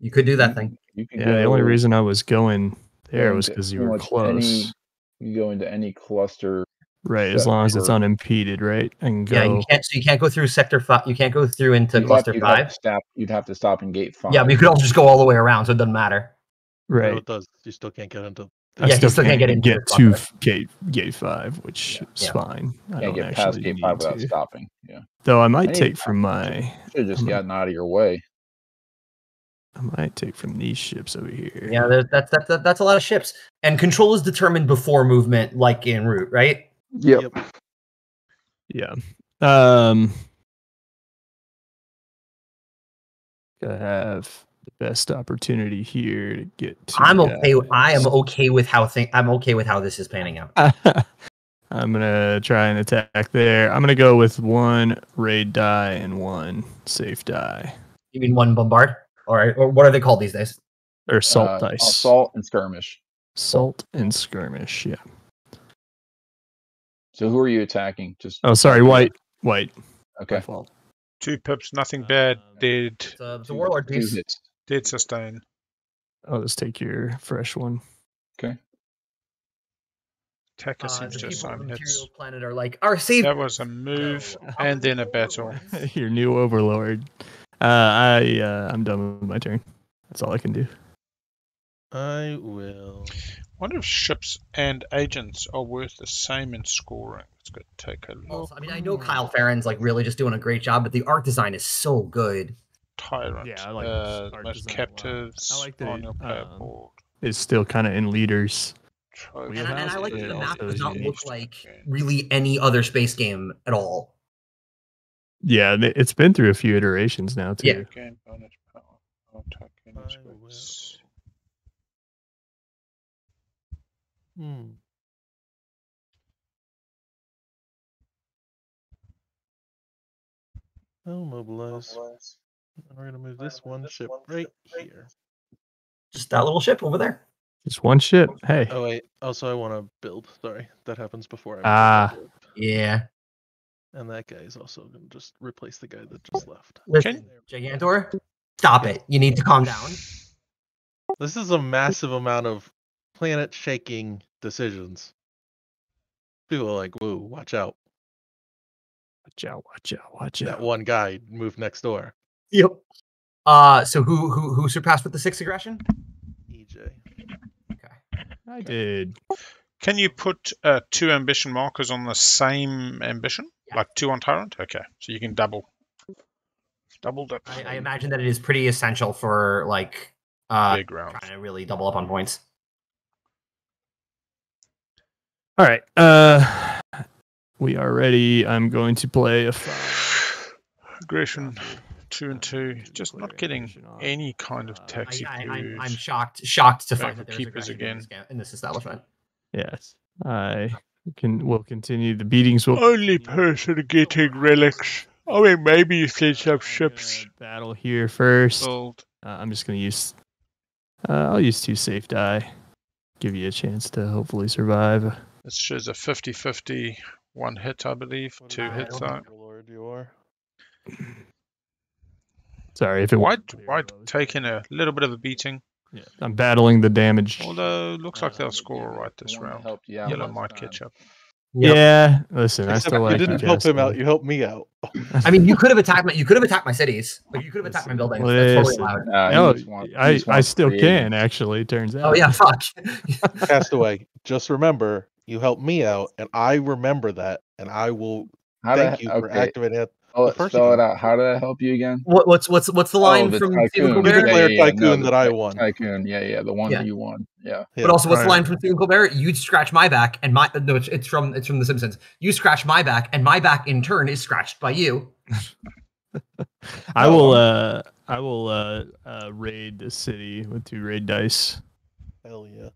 Speaker 3: do that thing.
Speaker 5: The only reason I was going there was because you were close.
Speaker 1: You go into any cluster.
Speaker 5: Right, as long as it's unimpeded, right? I can go.
Speaker 3: Yeah, you can't. So you can't go through sector 5. You can't go through into cluster 5.
Speaker 1: You'd have to stop in gate 5.
Speaker 3: Yeah, but you could also just go all the way around, so it doesn't matter.
Speaker 5: Right.
Speaker 4: No, it does. You still can't get into.
Speaker 3: Yeah, you still can't get
Speaker 5: to gate 5, which is fine.
Speaker 1: I don't get past gate 5 without stopping. Yeah.
Speaker 5: Though I might take from my.
Speaker 1: Should have just gotten out of your way.
Speaker 5: I might take from these ships over here.
Speaker 3: Yeah, that's a lot of ships, and control is determined before movement, like in Root, right?
Speaker 1: Yep.
Speaker 5: Yeah. Gotta have the best opportunity here to get to
Speaker 3: I'm okay with how this is panning out.
Speaker 5: I'm gonna try and attack there. I'm gonna go with 1 raid die and 1 safe die.
Speaker 3: You mean 1 bombard? Or what are they called these days?
Speaker 5: Or salt dice.
Speaker 1: Assault and skirmish.
Speaker 5: Salt and skirmish, yeah.
Speaker 1: So who are you attacking?
Speaker 5: Sorry, white.
Speaker 1: Okay.
Speaker 5: My fault.
Speaker 2: 2 pips, nothing bad. Dead.
Speaker 3: It's a warlord piece.
Speaker 2: Dead sustain.
Speaker 5: I'll just take your fresh one.
Speaker 1: Okay.
Speaker 2: Attacker seems to assign hits.
Speaker 3: Planet are like, our save.
Speaker 2: That was a move and then a battle.
Speaker 5: Your new overlord. I'm done with my turn. That's all I can do.
Speaker 4: I will.
Speaker 2: I wonder if ships and agents are worth the same in scoring. Let's go take a look.
Speaker 3: Also, I mean, I know Kyle Farron's like really just doing a great job, but the art design is so good.
Speaker 2: Tyrant.
Speaker 5: Yeah, I like
Speaker 2: most captives
Speaker 5: I like that
Speaker 2: on your player board.
Speaker 5: It's still kind of in leaders.
Speaker 3: And I like that the map does not look like really any other space game at all.
Speaker 5: Yeah, it's been through a few iterations now too.
Speaker 3: Yeah.
Speaker 2: Game bonus power.
Speaker 4: I'll mobilize. We're gonna move this one ship right here.
Speaker 3: Just that little ship over there.
Speaker 5: Just one ship. Hey.
Speaker 4: Oh wait. Also, I want to build. Sorry, that happens before
Speaker 3: I. Yeah.
Speaker 4: And that guy is also gonna just replace the guy that just left.
Speaker 3: Listen, Gigantor, stop it. You need to calm down.
Speaker 4: This is a massive amount of planet-shaking decisions. People are like, "Whoa, watch out!
Speaker 5: Watch out!
Speaker 4: That one guy moved next door."
Speaker 3: Yep. So who surpassed with the 6 aggression?
Speaker 4: EJ.
Speaker 3: Okay.
Speaker 5: I did.
Speaker 2: Can you put 2 ambition markers on the same ambition? Yeah. Like 2 on Tyrant? Okay, so you can double. Double dip.
Speaker 3: I imagine that it is pretty essential for like
Speaker 2: big rounds.
Speaker 3: trying to really double up on points.
Speaker 5: All right. We are ready. I'm going to play a 5.
Speaker 2: Aggression 2 and 2. Just not getting any kind of taxi.
Speaker 3: I'm shocked to find that there's
Speaker 2: keepers
Speaker 3: aggression in this establishment.
Speaker 5: Yes, will continue. The beatings will.
Speaker 2: Only person getting relics. I mean, maybe you set up ships.
Speaker 5: Battle here first.
Speaker 2: Build.
Speaker 5: I'm just going to use. I'll use 2 safe die. Give you a chance to hopefully survive.
Speaker 2: This shows a 50-50. 1 hit, I believe. 2 hits, though.
Speaker 4: Lord, you are.
Speaker 5: Sorry if it.
Speaker 2: White taking a little bit of a beating.
Speaker 5: Yeah, I'm battling the damage.
Speaker 2: Although looks like they'll score all right this
Speaker 1: The one that
Speaker 2: round.
Speaker 1: helped you out
Speaker 2: Yellow
Speaker 1: last
Speaker 2: might
Speaker 1: time.
Speaker 2: catch up.
Speaker 3: Yep.
Speaker 5: Yeah, listen, I
Speaker 4: Except
Speaker 5: still like
Speaker 4: you didn't help him out. You helped me out.
Speaker 3: I mean, you could have attacked my cities. Like, you could have attacked my buildings. That's totally allowed.
Speaker 5: No,
Speaker 1: he just wants
Speaker 5: I still
Speaker 1: creative.
Speaker 5: can actually. Turns out.
Speaker 3: Oh yeah, fuck.
Speaker 4: Castaway, just remember, you helped me out, and I remember that, and I will thank you for activating it.
Speaker 1: Spell it out. How did I help you again?
Speaker 3: What's the line
Speaker 1: the
Speaker 3: from
Speaker 1: tycoon.
Speaker 3: Stephen
Speaker 4: You
Speaker 3: Colbert?
Speaker 4: declared Tycoon that I won.
Speaker 1: Tycoon, yeah, the one
Speaker 3: Yeah.
Speaker 1: that you won. Yeah.
Speaker 3: But also, what's the
Speaker 2: Right.
Speaker 3: line from Stephen Colbert? You'd scratch my back, and my no, it's from The Simpsons. You scratch my back, and my back in turn is scratched by you.
Speaker 5: I will raid the city with 2 raid dice.
Speaker 4: Hell yeah.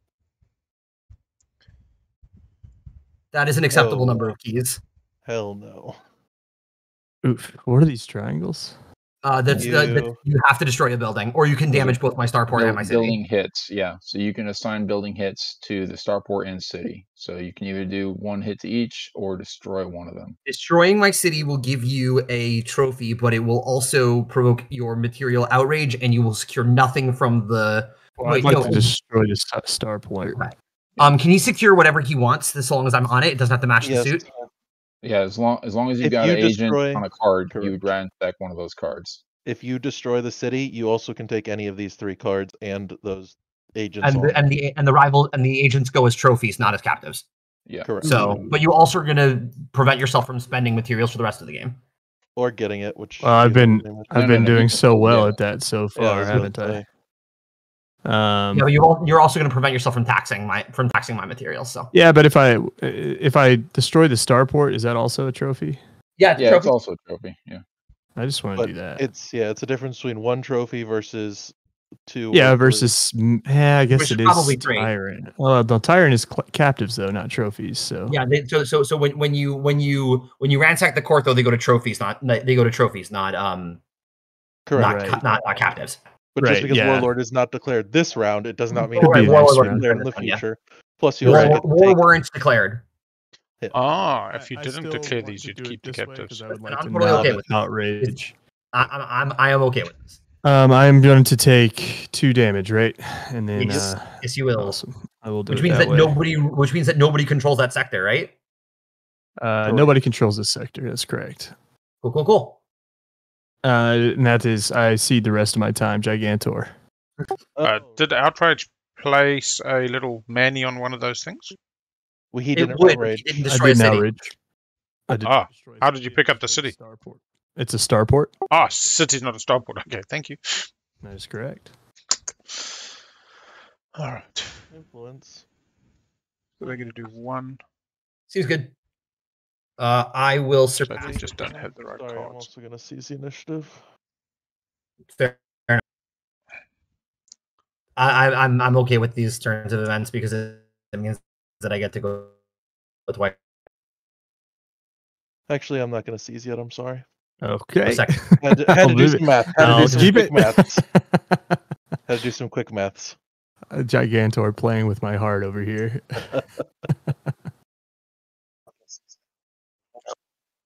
Speaker 3: That is an acceptable
Speaker 4: Oh.
Speaker 3: number of keys.
Speaker 4: Hell no.
Speaker 5: Oof. What are these triangles?
Speaker 3: You have to destroy a building, or you can damage both my starport and my city.
Speaker 1: Building hits, yeah. So you can assign building hits to the starport and city. So you can either do 1 hit to each or destroy one of them.
Speaker 3: Destroying my city will give you a trophy, but it will also provoke your material outrage, and you will secure nothing from the.
Speaker 5: Well, I'd like to destroy this starport.
Speaker 3: Can he secure whatever he wants as long as I'm on it? It doesn't have to match the suit.
Speaker 1: Yeah, as long as you've got an agent on a card, you would ransack one of those cards.
Speaker 4: If you destroy the city, you also can take any of these 3 cards and those agents.
Speaker 3: And the rival and the agents go as trophies, not as captives.
Speaker 1: Yeah,
Speaker 4: correct.
Speaker 3: So, but you also are going to prevent yourself from spending materials for the rest of the game,
Speaker 4: or getting it. Which
Speaker 5: I've been doing so well
Speaker 1: yeah.
Speaker 5: at that so far, haven't I?
Speaker 3: Yeah, but you're also going to prevent yourself from taxing my materials. So
Speaker 5: yeah, but if I destroy the starport, is that also a trophy?
Speaker 3: yeah,
Speaker 1: it's also a trophy. Yeah,
Speaker 5: I just want to do that.
Speaker 4: It's a difference between 1 trophy versus 2.
Speaker 5: Yeah, versus I guess it is
Speaker 3: probably 3.
Speaker 5: Tyrant. Well, the Tyrant is captives though, not trophies. So
Speaker 3: yeah, so when you ransack the court though, they go to trophies, not
Speaker 4: correct,
Speaker 3: not captives.
Speaker 4: But just because Warlord is not declared this round, it does not mean
Speaker 3: Right,
Speaker 4: it's
Speaker 3: Warlord
Speaker 4: declared in the future. Plus, you
Speaker 3: war warrants declared.
Speaker 2: If you didn't declare these, you'd keep the captives.
Speaker 5: I would like
Speaker 3: I'm
Speaker 5: to
Speaker 3: totally okay with
Speaker 5: outrage.
Speaker 3: I am okay with this.
Speaker 5: I'm going to take 2 damage, right? And then
Speaker 3: yes, you will.
Speaker 5: Awesome. I will do.
Speaker 3: Which means that nobody controls that sector, right?
Speaker 5: Nobody controls this sector. That's correct.
Speaker 3: Cool.
Speaker 5: And that is, I cede the rest of my time, Gigantor.
Speaker 2: Did Outrage place a little Manny on one of those things?
Speaker 4: Well, he didn't outrage.
Speaker 3: He didn't destroy a city.
Speaker 2: How did you pick up the city?
Speaker 5: Starport. It's a starport.
Speaker 2: City's not a starport. Okay, thank you.
Speaker 5: That is correct.
Speaker 2: All right.
Speaker 4: Influence.
Speaker 2: So they're going to do 1.
Speaker 3: Seems good. I will
Speaker 2: So
Speaker 3: surpass.
Speaker 2: they just don't have the right
Speaker 4: Sorry, I'm
Speaker 2: cards.
Speaker 4: also going to seize the initiative.
Speaker 3: Fair enough. I'm okay with these turns of events because it means that I get to go with white.
Speaker 4: Actually, I'm not going to seize yet. I'm sorry.
Speaker 5: Okay.
Speaker 4: Had to do some math.
Speaker 5: I'll keep it.
Speaker 4: Had to do some quick maths.
Speaker 5: A Gigantor playing with my heart over here.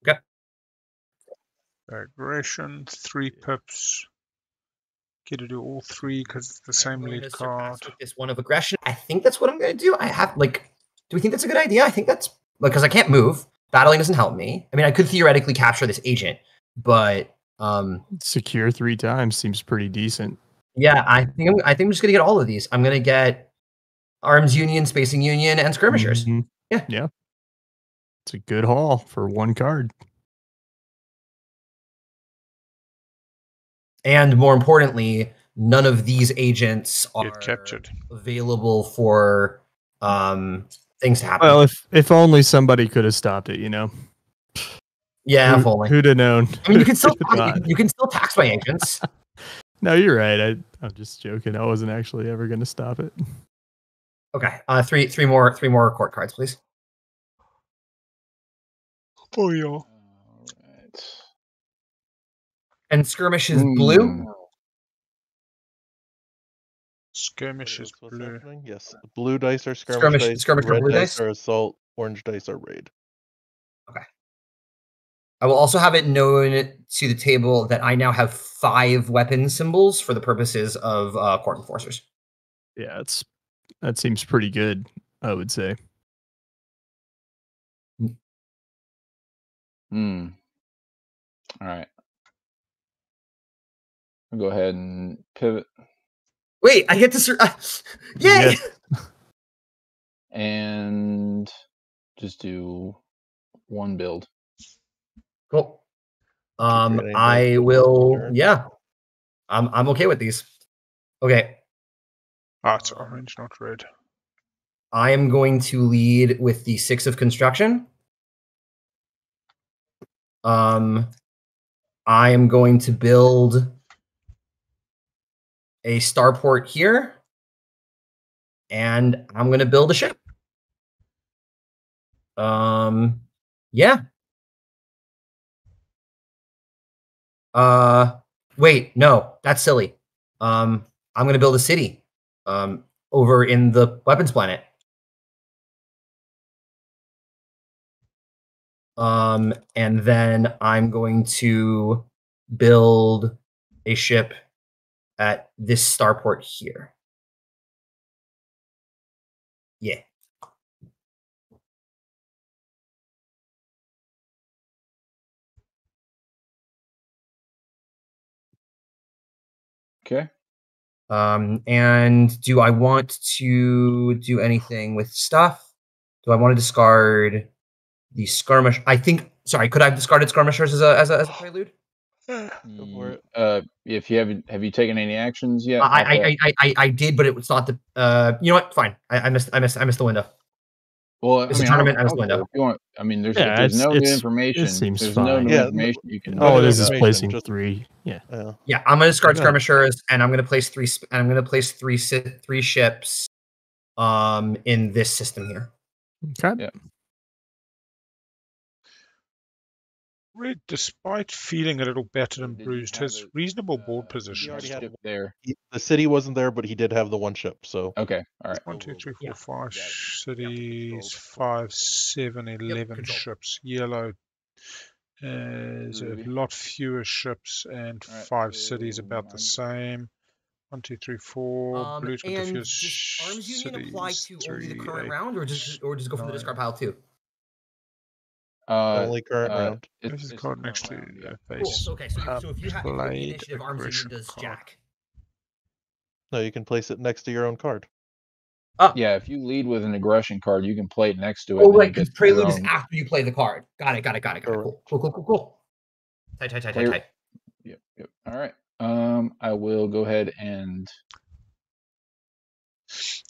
Speaker 3: Okay.
Speaker 2: Aggression, 3 pips. Get to do all 3 because it's the same lead card.
Speaker 3: This one of aggression. I think that's what I'm going to do. Do we think that's a good idea? I think that's because I can't move. Battling doesn't help me. I mean, I could theoretically capture this agent, but
Speaker 5: secure 3 times seems pretty decent.
Speaker 3: Yeah, I think I'm just gonna get all of these. I'm gonna get Arms Union, Spacing Union, and Skirmishers.
Speaker 5: Mm-hmm. Yeah. It's a good haul for 1 card.
Speaker 3: And more importantly, none of these agents are
Speaker 2: captured.
Speaker 3: available for things to happen.
Speaker 5: Well, if only somebody could have stopped it, you know.
Speaker 3: Yeah, if only.
Speaker 5: Who'd have known?
Speaker 3: I mean, you can still tax my agents.
Speaker 5: No, you're right. I'm just joking. I wasn't actually ever going to stop it.
Speaker 3: Okay, three more court cards, please.
Speaker 2: Oh yeah.
Speaker 1: All right.
Speaker 3: And skirmish is blue.
Speaker 2: Skirmish is blue.
Speaker 4: Yes, blue dice are skirmish dice.
Speaker 3: Skirmish
Speaker 4: red
Speaker 3: blue
Speaker 4: dice
Speaker 3: dice
Speaker 4: are assault. Orange dice are raid.
Speaker 3: Okay. I will also have it known to the table that I now have 5 weapon symbols for the purposes of court enforcers.
Speaker 5: Yeah, that seems pretty good, I would say.
Speaker 1: All right. I'll go ahead and pivot.
Speaker 3: Wait, I get to yay!
Speaker 5: Yeah.
Speaker 1: And just do one build.
Speaker 3: Cool. I will. Yeah, I'm okay with these. Okay.
Speaker 2: It's orange, not red.
Speaker 3: I am going to lead with the 6 of construction. I am going to build a starport here, and I'm going to build a ship. Yeah. Wait, no, that's silly. I'm going to build a city over in the weapons planet. And then I'm going to build a ship at this starport here. Yeah.
Speaker 1: Okay.
Speaker 3: And do I want to do anything with stuff? Do I want to discard the skirmish? I think. Sorry, could I have discarded skirmishers as a prelude?
Speaker 1: If you have you taken any actions yet?
Speaker 3: I did, but it was not the. You know what? Fine. I missed the window.
Speaker 1: Well,
Speaker 3: it's a tournament. I missed the window.
Speaker 1: If you want, I mean, if
Speaker 5: Yeah,
Speaker 1: there's no new
Speaker 5: it
Speaker 1: information.
Speaker 5: seems
Speaker 1: There's
Speaker 5: fine.
Speaker 1: no new
Speaker 4: Yeah,
Speaker 1: information you can.
Speaker 5: All it is
Speaker 4: information,
Speaker 5: placing
Speaker 4: just-
Speaker 5: 3. Yeah.
Speaker 3: Yeah, I'm gonna discard
Speaker 4: Go ahead.
Speaker 3: skirmishers, and I'm gonna place 3. And I'm gonna place 3 ships, in this system here.
Speaker 5: Okay.
Speaker 1: Yeah.
Speaker 2: Red, despite feeling a little battered and
Speaker 1: Did you
Speaker 2: bruised,
Speaker 1: have
Speaker 2: has
Speaker 1: it,
Speaker 2: reasonable board
Speaker 4: He
Speaker 2: position.
Speaker 4: already had
Speaker 1: Ship there.
Speaker 4: The city wasn't there, but he did have the one ship. So
Speaker 1: Okay. All right.
Speaker 2: 1, 2, 3, 4,
Speaker 3: Yeah.
Speaker 2: 5
Speaker 1: Got it.
Speaker 2: cities, 5, 7, 11
Speaker 3: control.
Speaker 2: ships. Yellow is a
Speaker 1: Ruby.
Speaker 2: lot fewer ships, and
Speaker 1: All right,
Speaker 2: 5
Speaker 1: so
Speaker 2: cities about the
Speaker 1: I'm-
Speaker 2: same. 1, 2, 3, 4. Blue's got the
Speaker 3: And
Speaker 2: fewest
Speaker 3: does Arms Union apply
Speaker 2: cities.
Speaker 3: to only the
Speaker 2: 3,
Speaker 3: current
Speaker 2: 8,
Speaker 3: round, or does it go from the discard pile too?
Speaker 4: only current round.
Speaker 2: This is card next to
Speaker 1: round, yeah.
Speaker 3: Cool.
Speaker 2: base.
Speaker 3: So, okay, so if you have the
Speaker 2: Played
Speaker 3: initiative, Arms Union
Speaker 2: aggression
Speaker 3: does
Speaker 2: card.
Speaker 3: Jack.
Speaker 4: No, you can place it next to your own card.
Speaker 1: Yeah, if you lead with an aggression card, you can play it next to it.
Speaker 3: Oh,
Speaker 1: and then
Speaker 3: right,
Speaker 1: you
Speaker 3: because
Speaker 1: get your
Speaker 3: prelude is
Speaker 1: own-
Speaker 3: after you play the card. Got it. Cool. Tight.
Speaker 1: Yep. All right. I will go ahead and.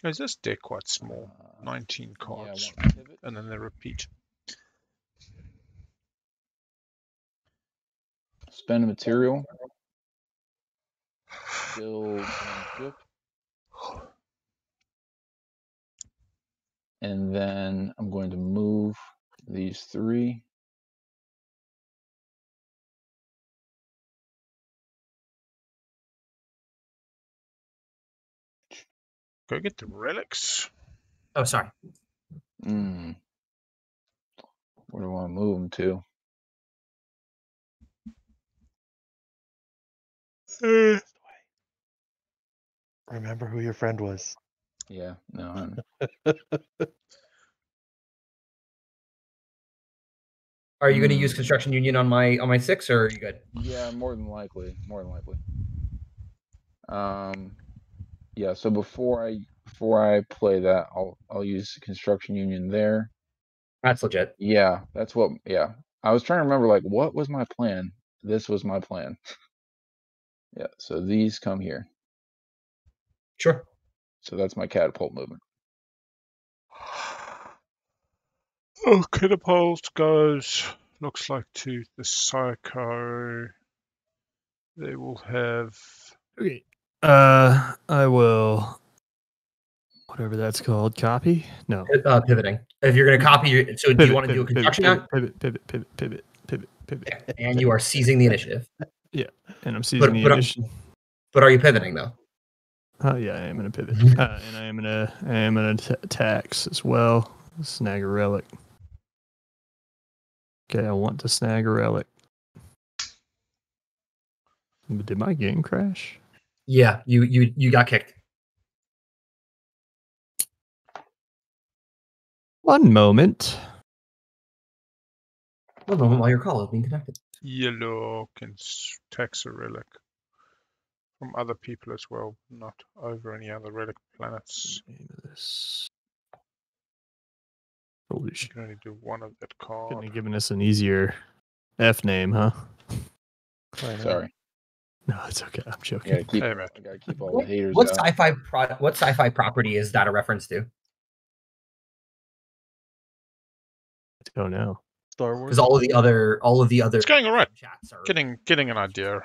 Speaker 2: Is this deck quite small?
Speaker 1: uh,
Speaker 2: 19
Speaker 1: yeah, I
Speaker 2: cards,
Speaker 1: want to pivot.
Speaker 2: and then they repeat.
Speaker 1: Spend a material. Build one ship. And then I'm going to move these 3.
Speaker 2: Go get the relics.
Speaker 3: Oh, sorry.
Speaker 1: Where do I want to move them to?
Speaker 4: Remember who your friend was.
Speaker 1: Yeah, no.
Speaker 3: Are you going to use Construction Union on my 6, or are you good?
Speaker 1: Yeah, more than likely. Yeah. So before I play that, I'll use Construction Union there.
Speaker 3: That's legit.
Speaker 1: Yeah, that's what. Yeah, I was trying to remember. Like, what was my plan? This was my plan. Yeah, so these come here.
Speaker 3: Sure.
Speaker 1: So that's my catapult movement.
Speaker 2: Oh, catapult goes, looks like to the Psycho. They will have...
Speaker 5: Okay. I will, whatever that's called, copy? No.
Speaker 3: Pivoting. If you're going to copy, so do you want to do a construction on?
Speaker 5: Pivot.
Speaker 3: And you are seizing the initiative.
Speaker 5: Yeah, and I'm seizing the initiative.
Speaker 3: But are you pivoting though?
Speaker 5: Oh yeah, I am going to pivot, and I am going to tax as well. Snag a relic. Okay, I want to snag a relic. Did my game crash?
Speaker 3: Yeah, you got kicked.
Speaker 5: One moment.
Speaker 3: One moment while your call is being connected.
Speaker 2: Yellow can tax a relic from other people as well, not over any other relic planets.
Speaker 5: Name of this. Holy
Speaker 2: You
Speaker 5: shit.
Speaker 2: can only do one of that card.
Speaker 5: Couldn't have given us an easier F name, huh?
Speaker 1: Sorry.
Speaker 5: No, it's okay. I'm
Speaker 1: I
Speaker 5: joking.
Speaker 1: gotta keep,
Speaker 2: Hey, Matt.
Speaker 1: I gotta keep all the haters
Speaker 3: What
Speaker 1: out.
Speaker 3: sci-fi property is that a reference to?
Speaker 5: Let's go now.
Speaker 4: Star Wars.
Speaker 3: Because all of the other
Speaker 2: It's going all right.
Speaker 3: chats are
Speaker 2: Getting an idea.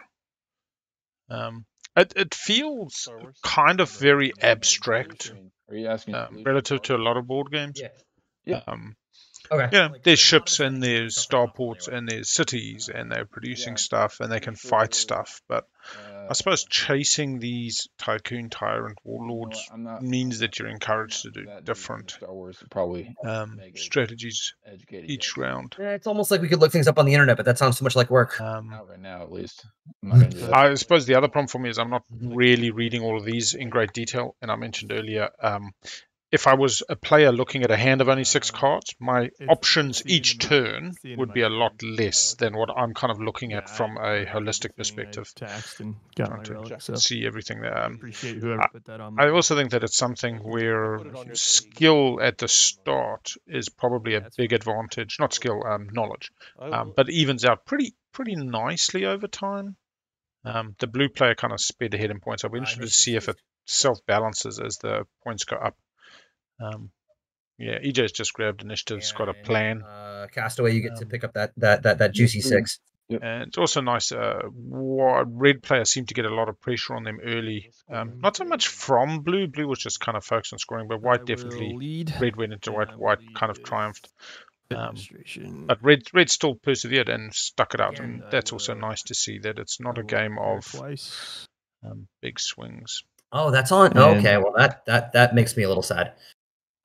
Speaker 2: It feels kind of very abstract
Speaker 1: Are you asking
Speaker 2: relative to a lot of board games.
Speaker 3: Yeah.
Speaker 2: Okay.
Speaker 3: Okay.
Speaker 2: There's ships and there's starports and there's cities and they're producing stuff and they can fight stuff. But I suppose chasing these tycoon tyrant warlords means that you're encouraged to do different
Speaker 1: Star Wars probably
Speaker 2: strategies each round.
Speaker 3: It's almost like we could look things up on the internet, but that sounds too much like work.
Speaker 1: Not right now, at least. I'm not gonna do that.
Speaker 2: I suppose the other problem for me is I'm not really reading all of these in great detail. And I mentioned earlier, if I was a player looking at a hand of only 6 cards, my options each turn would be a lot less than what I'm kind of looking at from a holistic perspective. Trying to see everything there.
Speaker 5: Appreciate whoever put that on.
Speaker 2: I also think that it's something where skill at the start is probably a big advantage. Not skill, knowledge, but evens out pretty nicely over time. The blue player kind of sped ahead in points. I'll be interested to see if it self-balances as the points go up. EJ's just grabbed initiative's got a plan.
Speaker 3: Castaway, you get to pick up that juicy 6.
Speaker 1: Yep.
Speaker 2: And it's also nice. Red players seem to get a lot of pressure on them early. Not so much from blue. Blue was just kind of focused on scoring, but white definitely. Red went into white. White kind of triumphed. But red still persevered and stuck it out, and that's also nice to see that it's not a game of big swings.
Speaker 3: Oh, that's on. Okay, well that makes me a little sad.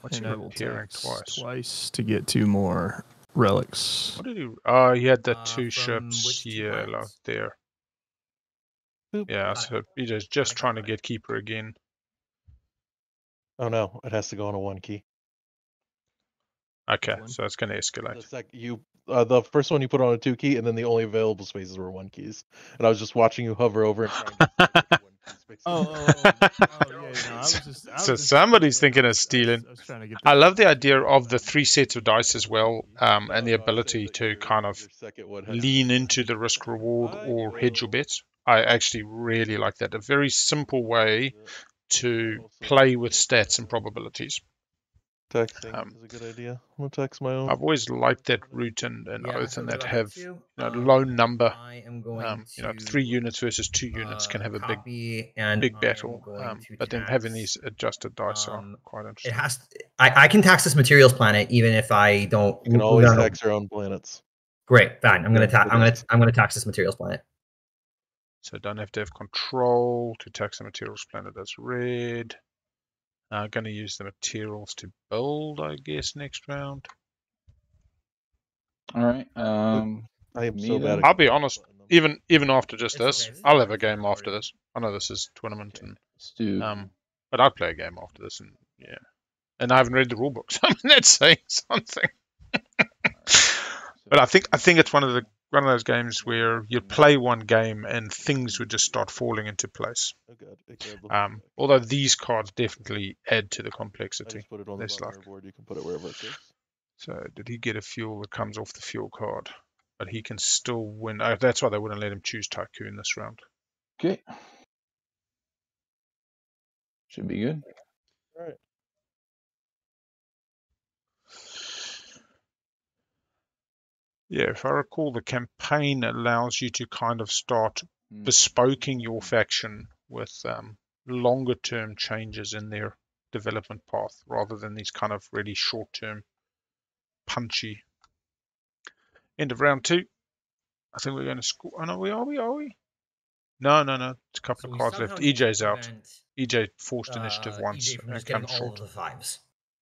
Speaker 2: What's he repairing
Speaker 5: twice to get 2 more relics.
Speaker 2: What did he? Oh, he had the 2 ships here, like there. Yeah, so he's just trying to get keeper again.
Speaker 4: Oh no, it has to go on a 1 key.
Speaker 2: Okay, so it's going to escalate.
Speaker 4: The first one you put on a 2 key, and then the only available spaces were 1 keys. And I was just watching you hover over and trying to
Speaker 2: So somebody's thinking of stealing. I love the idea of the 3 sets of dice as well, and the ability to kind of lean into the risk reward or hedge your bets. I actually really like that. A very simple way to play with stats and probabilities.
Speaker 4: Texting is a good idea. I'm gonna text my own.
Speaker 2: I've always liked that root and oath, and that have low number. 3 units versus 2 units can have a big battle. But then having these adjusted dice are quite interesting.
Speaker 3: It has. I can tax this materials planet even if I don't.
Speaker 4: You can always tax your own planets.
Speaker 3: Great, fine. I'm gonna tax this materials planet.
Speaker 2: So don't have to have control to tax the materials planet. That's red. Going to use the materials to build, I guess, next round.
Speaker 1: All right.
Speaker 4: I am so bad.
Speaker 2: I'll be honest. Even after just this, I'll have a game after this. I know this is tournament, and but I'd play a game after this, and and I haven't read the rule books. I mean, that's saying something. But I think it's one of those games where you play one game and things would just start falling into place. Although these cards definitely add to the complexity. Less luck.
Speaker 4: You can put it wherever it goes.
Speaker 2: So did he get a fuel that comes off the fuel card? But he can still win. That's why they wouldn't let him choose Tycoon this round.
Speaker 1: Okay. Should be good.
Speaker 4: All right.
Speaker 2: Yeah, if I recall, the campaign allows you to kind of start bespoking your faction with longer term changes in their development path rather than these kind of really short term punchy. End of round 2. I think we're going to score. Oh no, are we? No. It's a couple of cards left. EJ's out. EJ forced initiative once and comes short.
Speaker 3: All of the 5s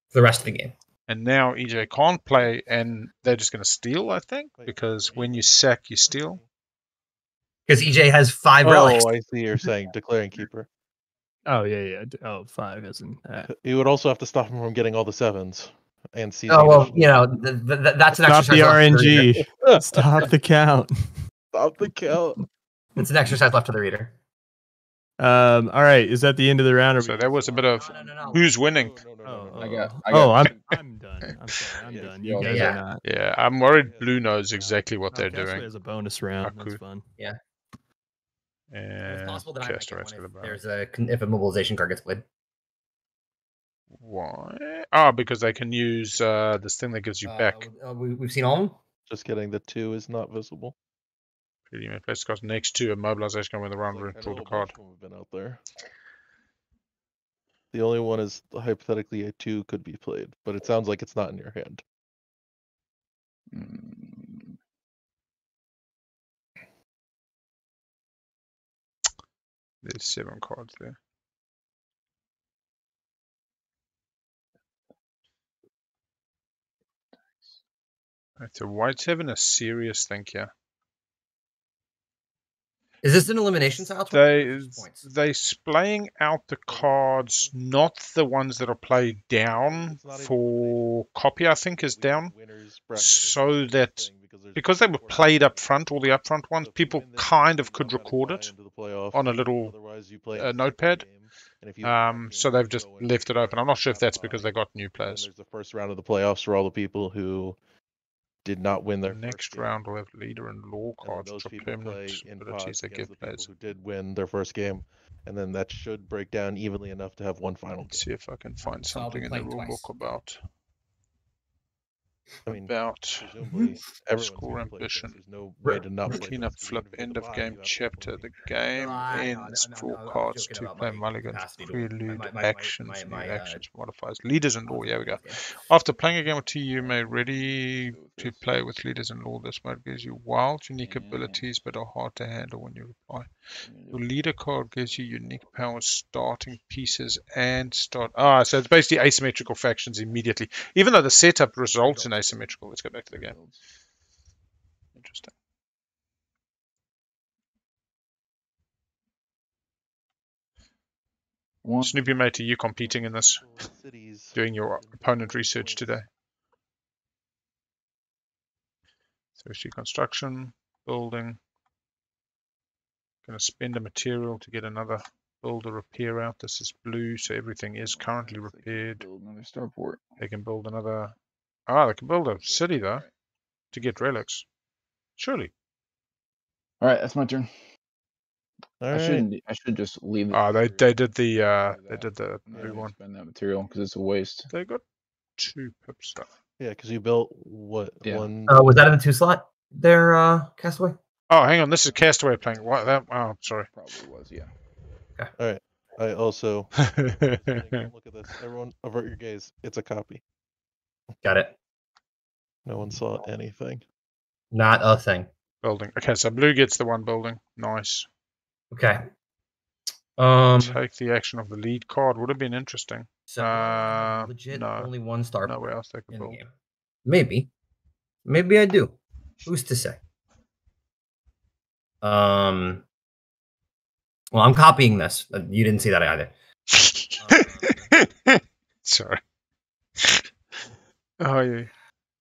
Speaker 3: for the rest of the game.
Speaker 2: And now EJ can't play, and they're just going to steal, I think, because when you sack, you steal.
Speaker 3: Because EJ has 5 relics.
Speaker 4: Oh, I see. You're saying declaring keeper.
Speaker 5: Oh yeah. Oh, 5 isn't.
Speaker 4: You would also have to stop him from getting all the 7s and seizing.
Speaker 3: Oh well, you know that's an
Speaker 5: Stop
Speaker 3: exercise.
Speaker 5: the
Speaker 3: left to the
Speaker 5: RNG.
Speaker 3: reader.
Speaker 5: Stop the count.
Speaker 4: Stop the count.
Speaker 3: It's an exercise left to the reader.
Speaker 5: All right. Is that the end of the round? Or
Speaker 2: So that was a bit of
Speaker 3: No.
Speaker 2: who's winning.
Speaker 5: I'm done. I'm sorry. I'm done. You guys
Speaker 3: Yeah.
Speaker 5: are not.
Speaker 2: Yeah, I'm worried Blue knows exactly what they're
Speaker 5: Castaway
Speaker 2: doing.
Speaker 5: is a bonus round.
Speaker 2: Aku.
Speaker 5: That's fun.
Speaker 3: It's
Speaker 2: And
Speaker 3: possible that I might get
Speaker 2: Castaway's
Speaker 3: one
Speaker 2: gonna
Speaker 3: if
Speaker 2: bow.
Speaker 3: if a mobilization card gets played.
Speaker 2: Why? Ah, because they can use this thing that gives you back.
Speaker 3: We've seen all of them.
Speaker 4: Just kidding. The 2 is not visible.
Speaker 2: You may place cards next to a mobilization when the round
Speaker 4: Like,
Speaker 2: will
Speaker 4: I
Speaker 2: draw
Speaker 4: know
Speaker 2: the
Speaker 4: a
Speaker 2: card.
Speaker 4: bunch of them have been out there. The only one is hypothetically a 2 could be played, but it sounds like it's not in your hand.
Speaker 2: There's 7 cards there. Right, so White's having a serious think here.
Speaker 3: Is this an elimination style?
Speaker 2: They splaying out the cards, not the ones that are played down for copy, I think, is down. So that because they were played up front, all the upfront ones, people kind of could record it on a little notepad. So they've just left it open. I'm not sure if that's because they got new players.
Speaker 4: There's the first round of the playoffs for all the people who did not win their
Speaker 2: next round. We'll have leader and law cards,
Speaker 4: those
Speaker 2: which are
Speaker 4: people
Speaker 2: permanent
Speaker 4: play in
Speaker 2: abilities that give players.
Speaker 4: who did win their first game, and then that should break down evenly enough to have one final.
Speaker 2: Let's see if I can find something in the rulebook about.
Speaker 4: I mean,
Speaker 2: about score ambition.
Speaker 4: There's no way to not
Speaker 2: clean up flip end of game chapter. The game ends. Draw cards to play mulligans. Prelude actions. New actions modifiers. Leaders in law. Yeah, we go. After playing a game or two, you may ready to play with leaders in law. This mode gives you wild, unique abilities, but are hard to handle when you reply. Your leader card gives you unique powers, starting pieces, and start. So it's basically asymmetrical factions immediately. Even though the setup results in asymmetrical. Let's go back to the game. Interesting. Snoopy mate, are you competing in this? Doing your opponent research today? So see construction, building. Going to spend a material to get another builder repair out. This is blue, so everything is currently repaired.
Speaker 1: Build another starport.
Speaker 2: They can build another. They can build a city though to get relics. Surely.
Speaker 1: All right, that's my turn.
Speaker 4: All
Speaker 1: I
Speaker 4: right.
Speaker 1: should just leave.
Speaker 2: They did the blue one.
Speaker 1: Spend that material because it's a waste.
Speaker 2: They got 2 pips though.
Speaker 4: Yeah, because you built what one?
Speaker 3: Was that in the 2 slot there, Castaway?
Speaker 2: Oh, hang on. This is Castaway playing. What? Oh, sorry.
Speaker 1: Probably was, yeah.
Speaker 4: Okay. All right. I also look at this. Everyone, avert your gaze. It's a copy.
Speaker 3: Got it.
Speaker 4: No one saw anything.
Speaker 3: Not a thing.
Speaker 2: Building. Okay, so blue gets the 1 building. Nice.
Speaker 3: Okay.
Speaker 2: Take the action of the lead card. Would have been interesting.
Speaker 3: So legit,
Speaker 2: no.
Speaker 3: only 1 star.
Speaker 2: Nowhere else they could
Speaker 3: in the
Speaker 2: build.
Speaker 3: game. Maybe I do. Who's to say? Well, I'm copying this. You didn't see that either.
Speaker 2: Sorry. Oh yeah.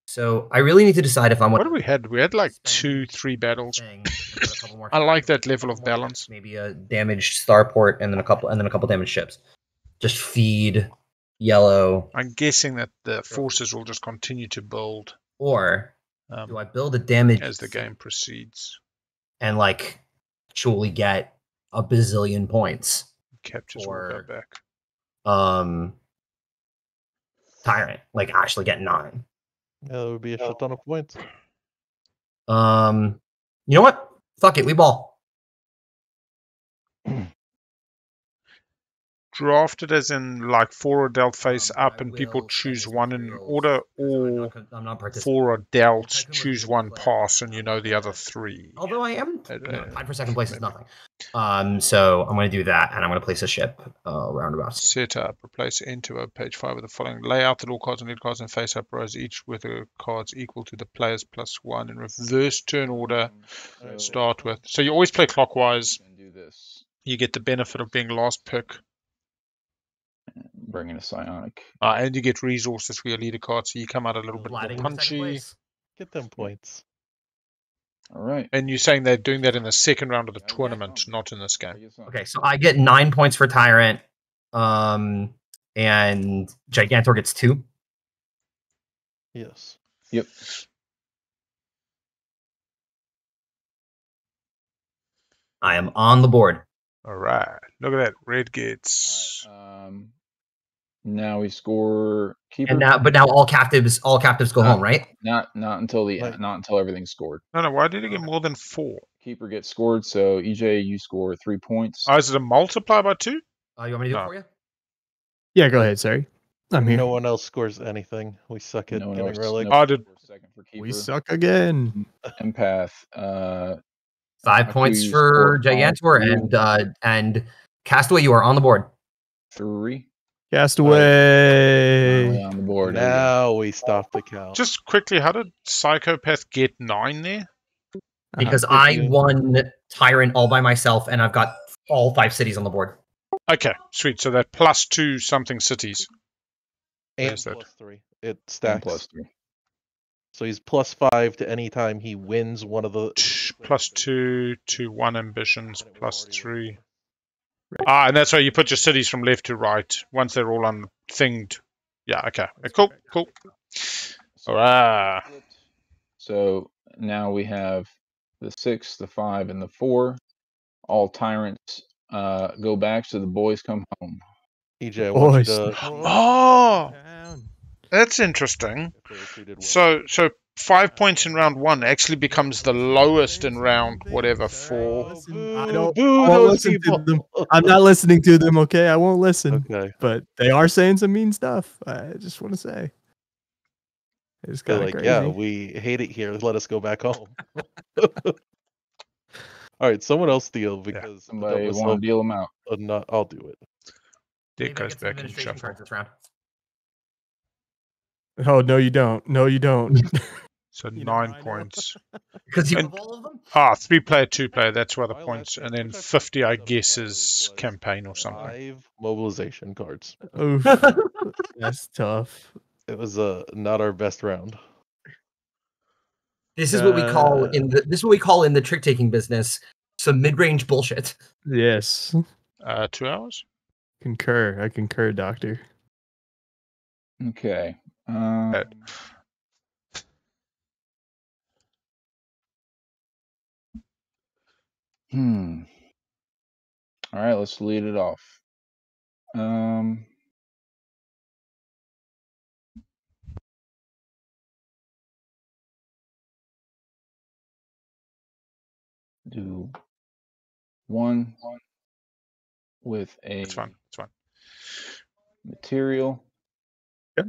Speaker 3: So I really need to decide if I want.
Speaker 2: What do we had? We had like 2-3 battles. I like that level of balance.
Speaker 3: Maybe a damaged starport and then a couple damaged ships. Just feed yellow.
Speaker 2: I'm guessing that the forces will just continue to build.
Speaker 3: Or do I build a damage
Speaker 2: as the game proceeds?
Speaker 3: And like actually get a bazillion points.
Speaker 2: Captures will go back.
Speaker 3: Tyrant, like actually get 9.
Speaker 4: Yeah, that would be a shit ton of points.
Speaker 3: You know what? Fuck it, we ball.
Speaker 2: Drafted as in like 4 are dealt face up and people choose one in order, or
Speaker 3: I'm not
Speaker 2: 4 are dealt, choose one pass, and you know the other 3.
Speaker 3: Although I am tied for second place is nothing. So I'm going to do that, and I'm going to place a ship roundabout.
Speaker 2: Set up, replace enter page 5 with the following: lay out the all cards and lead cards in face up rows, each with the cards equal to the players +1 in reverse turn order. Start with. So you always play clockwise.
Speaker 1: Do this.
Speaker 2: You get the benefit of being last pick.
Speaker 1: Bring in a psionic.
Speaker 2: And you get resources for your leader card, so you come out a little bit more punchy.
Speaker 4: Get them points.
Speaker 1: All right.
Speaker 2: And you're saying they're doing that in the second round of the tournament, not in this game.
Speaker 3: Okay, so I get 9 points for Tyrant, and Gigantor gets 2.
Speaker 4: Yes.
Speaker 1: Yep.
Speaker 3: I am on the board.
Speaker 2: All right. Look at that. Red gets.
Speaker 1: Now we score keeper.
Speaker 3: And now all captives go home, right?
Speaker 1: Not until everything's scored.
Speaker 2: No. Why did he get more than 4?
Speaker 1: Keeper gets scored, so EJ, you score 3 points.
Speaker 2: Oh, is it a multiply by 2?
Speaker 3: You want me to do it for you?
Speaker 5: Yeah, go ahead. Sorry, I'm here.
Speaker 4: No one else scores anything. We suck at getting relic.
Speaker 5: We suck again.
Speaker 1: Empath.
Speaker 3: 5 points for Gigantor, and Castaway. You are on the board.
Speaker 1: 3.
Speaker 5: Castaway
Speaker 1: on the board.
Speaker 4: Now we stop the count.
Speaker 2: Just quickly, how did Psychopath get 9 there?
Speaker 3: Because I won Tyrant all by myself, and I've got all 5 cities on the board.
Speaker 2: Okay, sweet. So that +2 something cities.
Speaker 4: And +3. It stacks.
Speaker 1: +3.
Speaker 4: So he's +5 to any time he wins one of the...
Speaker 2: +2 to 1 ambitions, +3. And that's why you put your cities from left to right once they're all unthinged. Yeah, okay. Cool. All right.
Speaker 1: So now we have the 6, the 5, and the 4. All tyrants go back, so the boys come home.
Speaker 4: EJ, I want you to...
Speaker 2: Oh! That's interesting. So 5 points in round 1 actually becomes the lowest in round whatever 4.
Speaker 5: I won't listen to them. I'm not listening to them. Okay, I won't listen.
Speaker 4: Okay,
Speaker 5: but they are saying some mean stuff. I just want to say, it's kind of crazy.
Speaker 4: Yeah, we hate it here. Let us go back home. All right, someone else deal because
Speaker 1: somebody want to deal them out.
Speaker 4: I'll do it.
Speaker 2: Dick goes back in shuffle.
Speaker 5: Oh no, you don't. No, you don't.
Speaker 2: So 9 points.
Speaker 3: Because you have all of them?
Speaker 2: 3-player, 2-player, that's where the points. And then 50, I guess, is campaign or something.
Speaker 4: 5 mobilization cards.
Speaker 5: Oof. That's tough.
Speaker 4: It was not our best round.
Speaker 3: This is what we call in the trick taking business some mid-range bullshit.
Speaker 5: Yes.
Speaker 2: 2 hours?
Speaker 5: Concur. I concur, Doctor.
Speaker 1: Okay. All right, let's lead it off. Do one with a
Speaker 2: It's fine.
Speaker 1: material.
Speaker 5: Yep.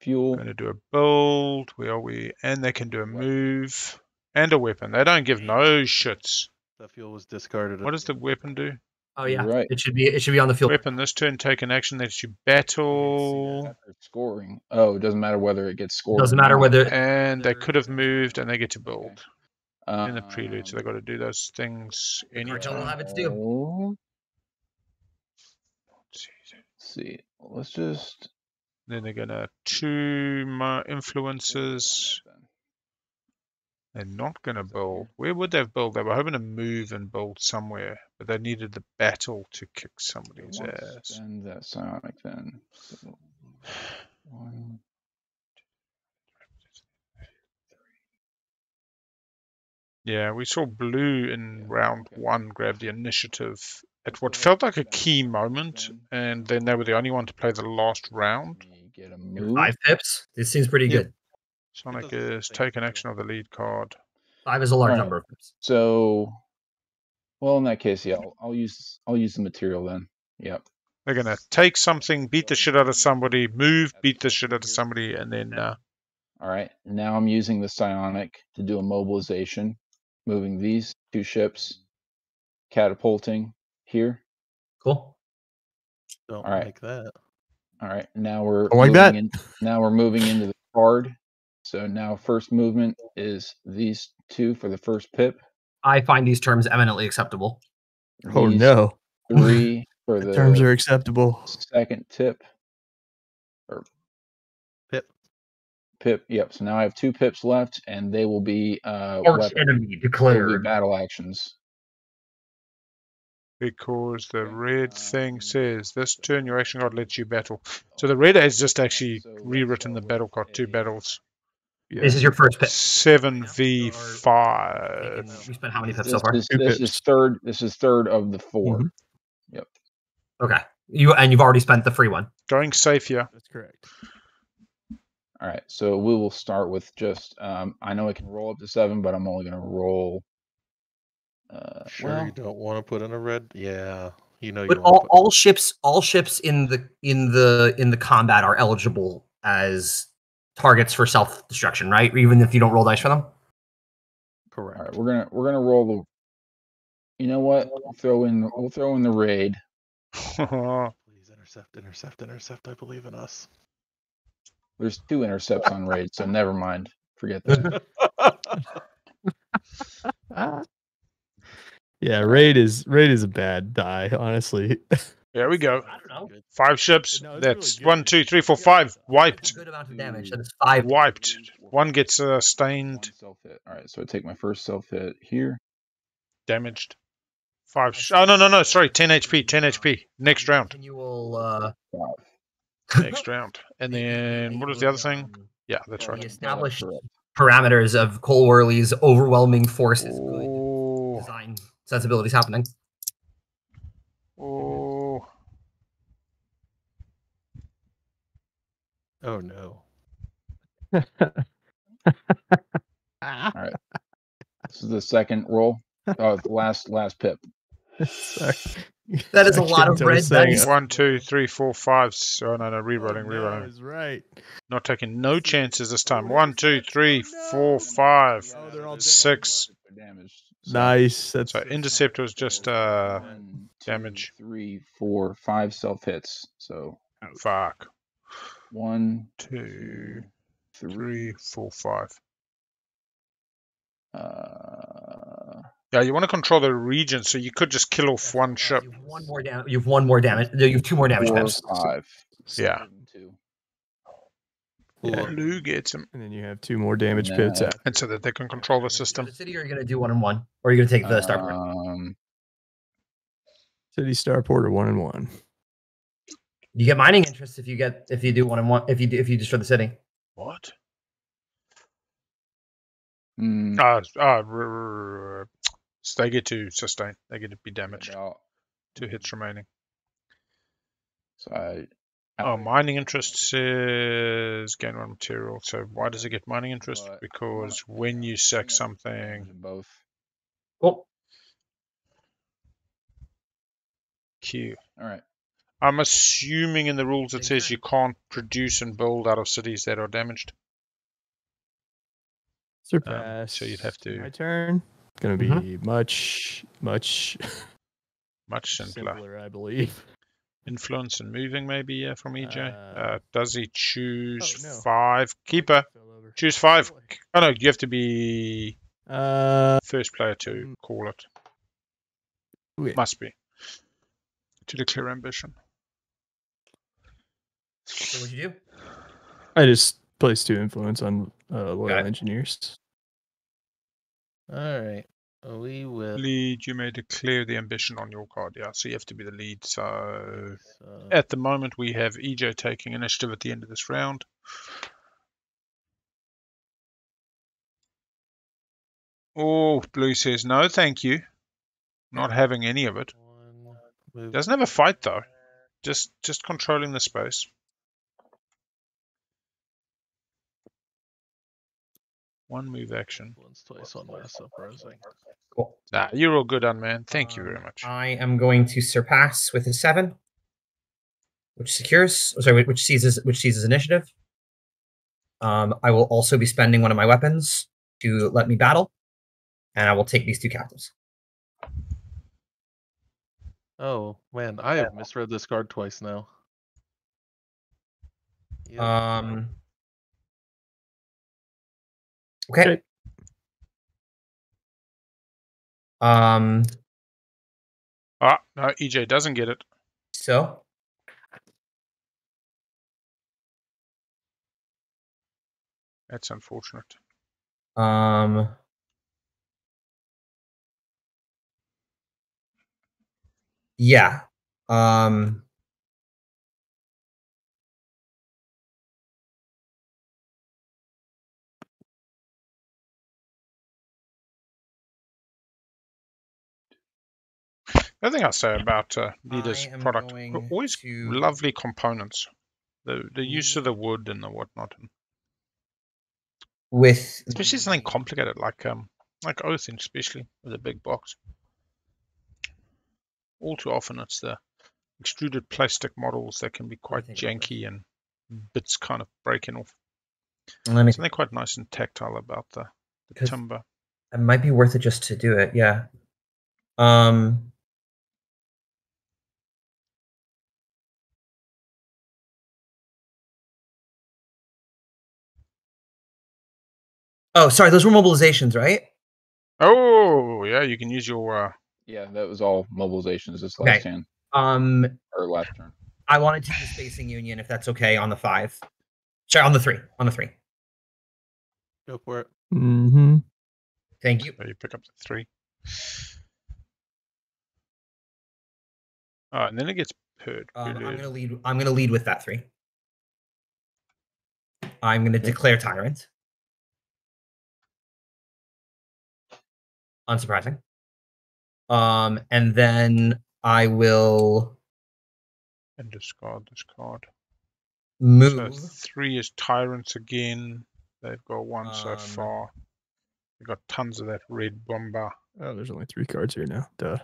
Speaker 1: Fuel.
Speaker 2: Going to do a build. Where are we? And they can do a move and a weapon. They don't give no shits.
Speaker 4: That fuel was discarded.
Speaker 2: What does the weapon do?
Speaker 3: Oh yeah,
Speaker 1: right.
Speaker 3: It should be on the field.
Speaker 2: Weapon this turn, take an action that you battle.
Speaker 1: Scoring. Oh, it doesn't matter whether it gets scored.
Speaker 3: Doesn't matter whether.
Speaker 2: And they could have moved, and they get to build in the prelude. So they got to do those things anytime.
Speaker 3: Cartel will have its due.
Speaker 1: Let's see. Let's just.
Speaker 2: Then they're gonna 2 more influences. They're not going to build. Where would they have built? They were hoping to move and build somewhere, but they needed the battle to kick somebody's ass.
Speaker 1: And that psionic then. So, 1,
Speaker 2: Yeah, we saw blue in round 1 grab the initiative at what felt like a key moment, and then they were the only one to play the last round.
Speaker 1: Get a move.
Speaker 3: 5 pips. This seems pretty
Speaker 4: Yep.
Speaker 3: good.
Speaker 2: Sonic is taking action of the lead card.
Speaker 3: 5 is a large
Speaker 1: Alright.
Speaker 3: number of pips.
Speaker 1: So, well, in that case, yeah, I'll use the material then. Yep.
Speaker 2: They're gonna take something, beat the shit out of somebody, move, beat the shit out of somebody, and then
Speaker 1: All right. Now I'm using the psionic to do a mobilization, moving these 2 ships, catapulting here.
Speaker 3: Cool.
Speaker 4: Don't
Speaker 1: All right.
Speaker 4: like that.
Speaker 1: All right. Now we're
Speaker 5: Don't like that.
Speaker 1: now we're moving into the card. So now first movement is these 2 for the first pip.
Speaker 3: I find these terms eminently acceptable.
Speaker 5: Oh
Speaker 1: These
Speaker 5: no.
Speaker 1: 3 for the
Speaker 5: Terms are acceptable.
Speaker 1: second tip. Or pip. Yep. So now I have 2 pips left, and they will be
Speaker 3: Arch enemy
Speaker 1: will be
Speaker 3: declared.
Speaker 1: battle actions.
Speaker 2: because the red thing says this turn your action card lets you battle. So the red has just actually rewritten the battle card 2 battles.
Speaker 5: Yeah.
Speaker 3: This is your first pip.
Speaker 2: 7v5.
Speaker 3: We spent how many pips so far?
Speaker 1: This
Speaker 5: pips.
Speaker 1: is third. This is third of the 4.
Speaker 5: Mhm.
Speaker 1: Yep.
Speaker 3: Okay. You've already spent the free one.
Speaker 2: Going safe here.
Speaker 5: That's correct.
Speaker 1: All right. So we will start with just. I know I can roll up to 7, but I'm only going to roll.
Speaker 4: Sure, you don't want to put in a red. Yeah, you know.
Speaker 3: But
Speaker 4: you wanna
Speaker 3: all ships in the combat are eligible as targets for self destruction, right? Even if you don't roll dice for them.
Speaker 4: Correct.
Speaker 1: All right. We're gonna roll the. You know what? We'll throw in the raid.
Speaker 4: Please intercept. I believe in us.
Speaker 1: There's 2 intercepts on raid, so never mind. Forget that.
Speaker 5: Yeah, raid is a bad die, honestly.
Speaker 2: There we go.
Speaker 3: I don't know.
Speaker 2: 5 ships.
Speaker 5: No, it's
Speaker 2: That's
Speaker 5: really good.
Speaker 2: 1, 2, 3, 4, 5. Wiped.
Speaker 3: Good amount of damage. That is 5.
Speaker 2: Wiped. 1 gets stained.
Speaker 1: 1 self hit. All right. So I take my first self hit here.
Speaker 2: Damaged. 5. Oh, no. Sorry. 10 HP. 10 HP. Next round.
Speaker 3: Continual.
Speaker 1: 5.
Speaker 2: Next round. And then, what was the other thing? Yeah, that's
Speaker 3: The
Speaker 2: right.
Speaker 3: established
Speaker 1: Correct.
Speaker 3: parameters of Cole Worley's overwhelming force is good
Speaker 2: Oh.
Speaker 3: design sensibilities happening.
Speaker 2: Oh.
Speaker 4: Oh no.
Speaker 1: All right. This is the second roll. The last pip.
Speaker 5: Sorry.
Speaker 3: That is a
Speaker 5: I
Speaker 3: lot of
Speaker 5: can't
Speaker 3: red
Speaker 5: tell
Speaker 3: dice.
Speaker 2: 1, 2, 3, 4, 5. Oh, no. Rerolling.
Speaker 5: That is right.
Speaker 2: Not taking no chances this time. 1, 2, 3, 4, 5,
Speaker 5: Oh, they're all
Speaker 2: 6.
Speaker 1: Damaged.
Speaker 5: Nice. That's
Speaker 2: So intercept was just
Speaker 1: 1, 2,
Speaker 2: damage.
Speaker 1: 3, 4, 5 self hits. So
Speaker 2: Fuck.
Speaker 1: 1,
Speaker 2: 2,
Speaker 1: 3.
Speaker 2: 3, 4, 5. Yeah, you want to control the region, so you could just kill off 1 ship.
Speaker 3: You've one more damage. You've 1 more damage. No, you have 2 more damage
Speaker 1: 4,
Speaker 3: pips.
Speaker 1: 5.
Speaker 2: Yeah.
Speaker 1: 2.
Speaker 5: Yeah.
Speaker 2: Blue gets him.
Speaker 5: And then you have 2 more damage
Speaker 1: Nah.
Speaker 5: pits after.
Speaker 2: And so that they can control the system.
Speaker 3: The city, or are you going to do 1 and 1, or are you going to take the starport?
Speaker 5: City starport or 1 and 1.
Speaker 3: You get mining interest if you do 1 and 1. If you destroy the city.
Speaker 2: What?
Speaker 1: Mm,
Speaker 2: So they get to sustain. They get to be damaged.
Speaker 1: about-
Speaker 2: 2 hits remaining.
Speaker 1: So
Speaker 2: Mining interest says gain 1 material. So why does it get mining interest?
Speaker 1: But-
Speaker 2: Because when you sack something,
Speaker 1: both.
Speaker 3: Cool.
Speaker 2: Q.
Speaker 1: All right.
Speaker 2: I'm assuming in the rules it says you can't produce and build out of cities that are damaged.
Speaker 5: Surpass.
Speaker 2: So you'd have to-
Speaker 5: My turn. Gonna be much
Speaker 2: Much simpler.
Speaker 5: simpler, I believe.
Speaker 2: Influence and moving maybe, yeah, from EJ.
Speaker 5: Uh,
Speaker 2: Does he choose
Speaker 5: oh, no.
Speaker 2: 5? Keeper.
Speaker 5: Fell over.
Speaker 2: Choose 5. Oh no, you have to be
Speaker 5: Uh,
Speaker 2: first player to call it.
Speaker 5: yeah.
Speaker 2: Must be. To declare ambition.
Speaker 3: So what'd you do?
Speaker 5: I just placed 2 influence on loyal
Speaker 3: Got it.
Speaker 5: engineers.
Speaker 4: All right. We will.
Speaker 2: Lead, you may declare the ambition on your card. Yeah, so you have to be the lead. So
Speaker 4: So,
Speaker 2: at the moment, we have EJ taking initiative at the end of this round. Oh, Blue says no, thank you. Not having any of it. Doesn't have a fight though. Just controlling the space. One move action.
Speaker 4: Once twice on mass uprising.
Speaker 3: Cool.
Speaker 2: Nah, you're all good, Unman. Thank you very much.
Speaker 3: I am going to surpass with a 7, which secures. Sorry, which seizes initiative. I will also be spending one of my weapons to let me battle, and I will take these 2 captives.
Speaker 4: Oh man, I have misread this card twice now. Yep.
Speaker 3: Okay.
Speaker 2: No, EJ doesn't get it.
Speaker 3: So
Speaker 2: That's unfortunate.
Speaker 3: Yeah.
Speaker 2: The thing I say about Leader's product, always lovely components. The use of the wood and the whatnot.
Speaker 3: With
Speaker 2: especially something complicated like Oath, especially with a big box. All too often it's the extruded plastic models that can be quite janky and bits kind of breaking off. Something quite nice and tactile about the timber.
Speaker 3: It might be worth it just to do it, yeah. Oh, sorry, those were mobilizations, right?
Speaker 2: Oh, yeah, you can use your...
Speaker 1: Yeah, that was all mobilizations this last turn. Or last turn.
Speaker 3: I wanted to use Spacing Union, if that's okay, on the 5. Sorry, on the 3. On the 3.
Speaker 4: Go for it.
Speaker 5: Mm-hmm.
Speaker 3: Thank you.
Speaker 2: So you pick up the 3. Oh, and then it gets purred.
Speaker 3: I'm gonna lead with that 3. I'm gonna declare Tyrant. Unsurprising. And then I will
Speaker 2: and discard this card.
Speaker 3: Move.
Speaker 2: So 3 is Tyrants again. They've got 1 so far. They've got tons of that red bomber.
Speaker 5: Oh, there's only 3 cards here now. Duh.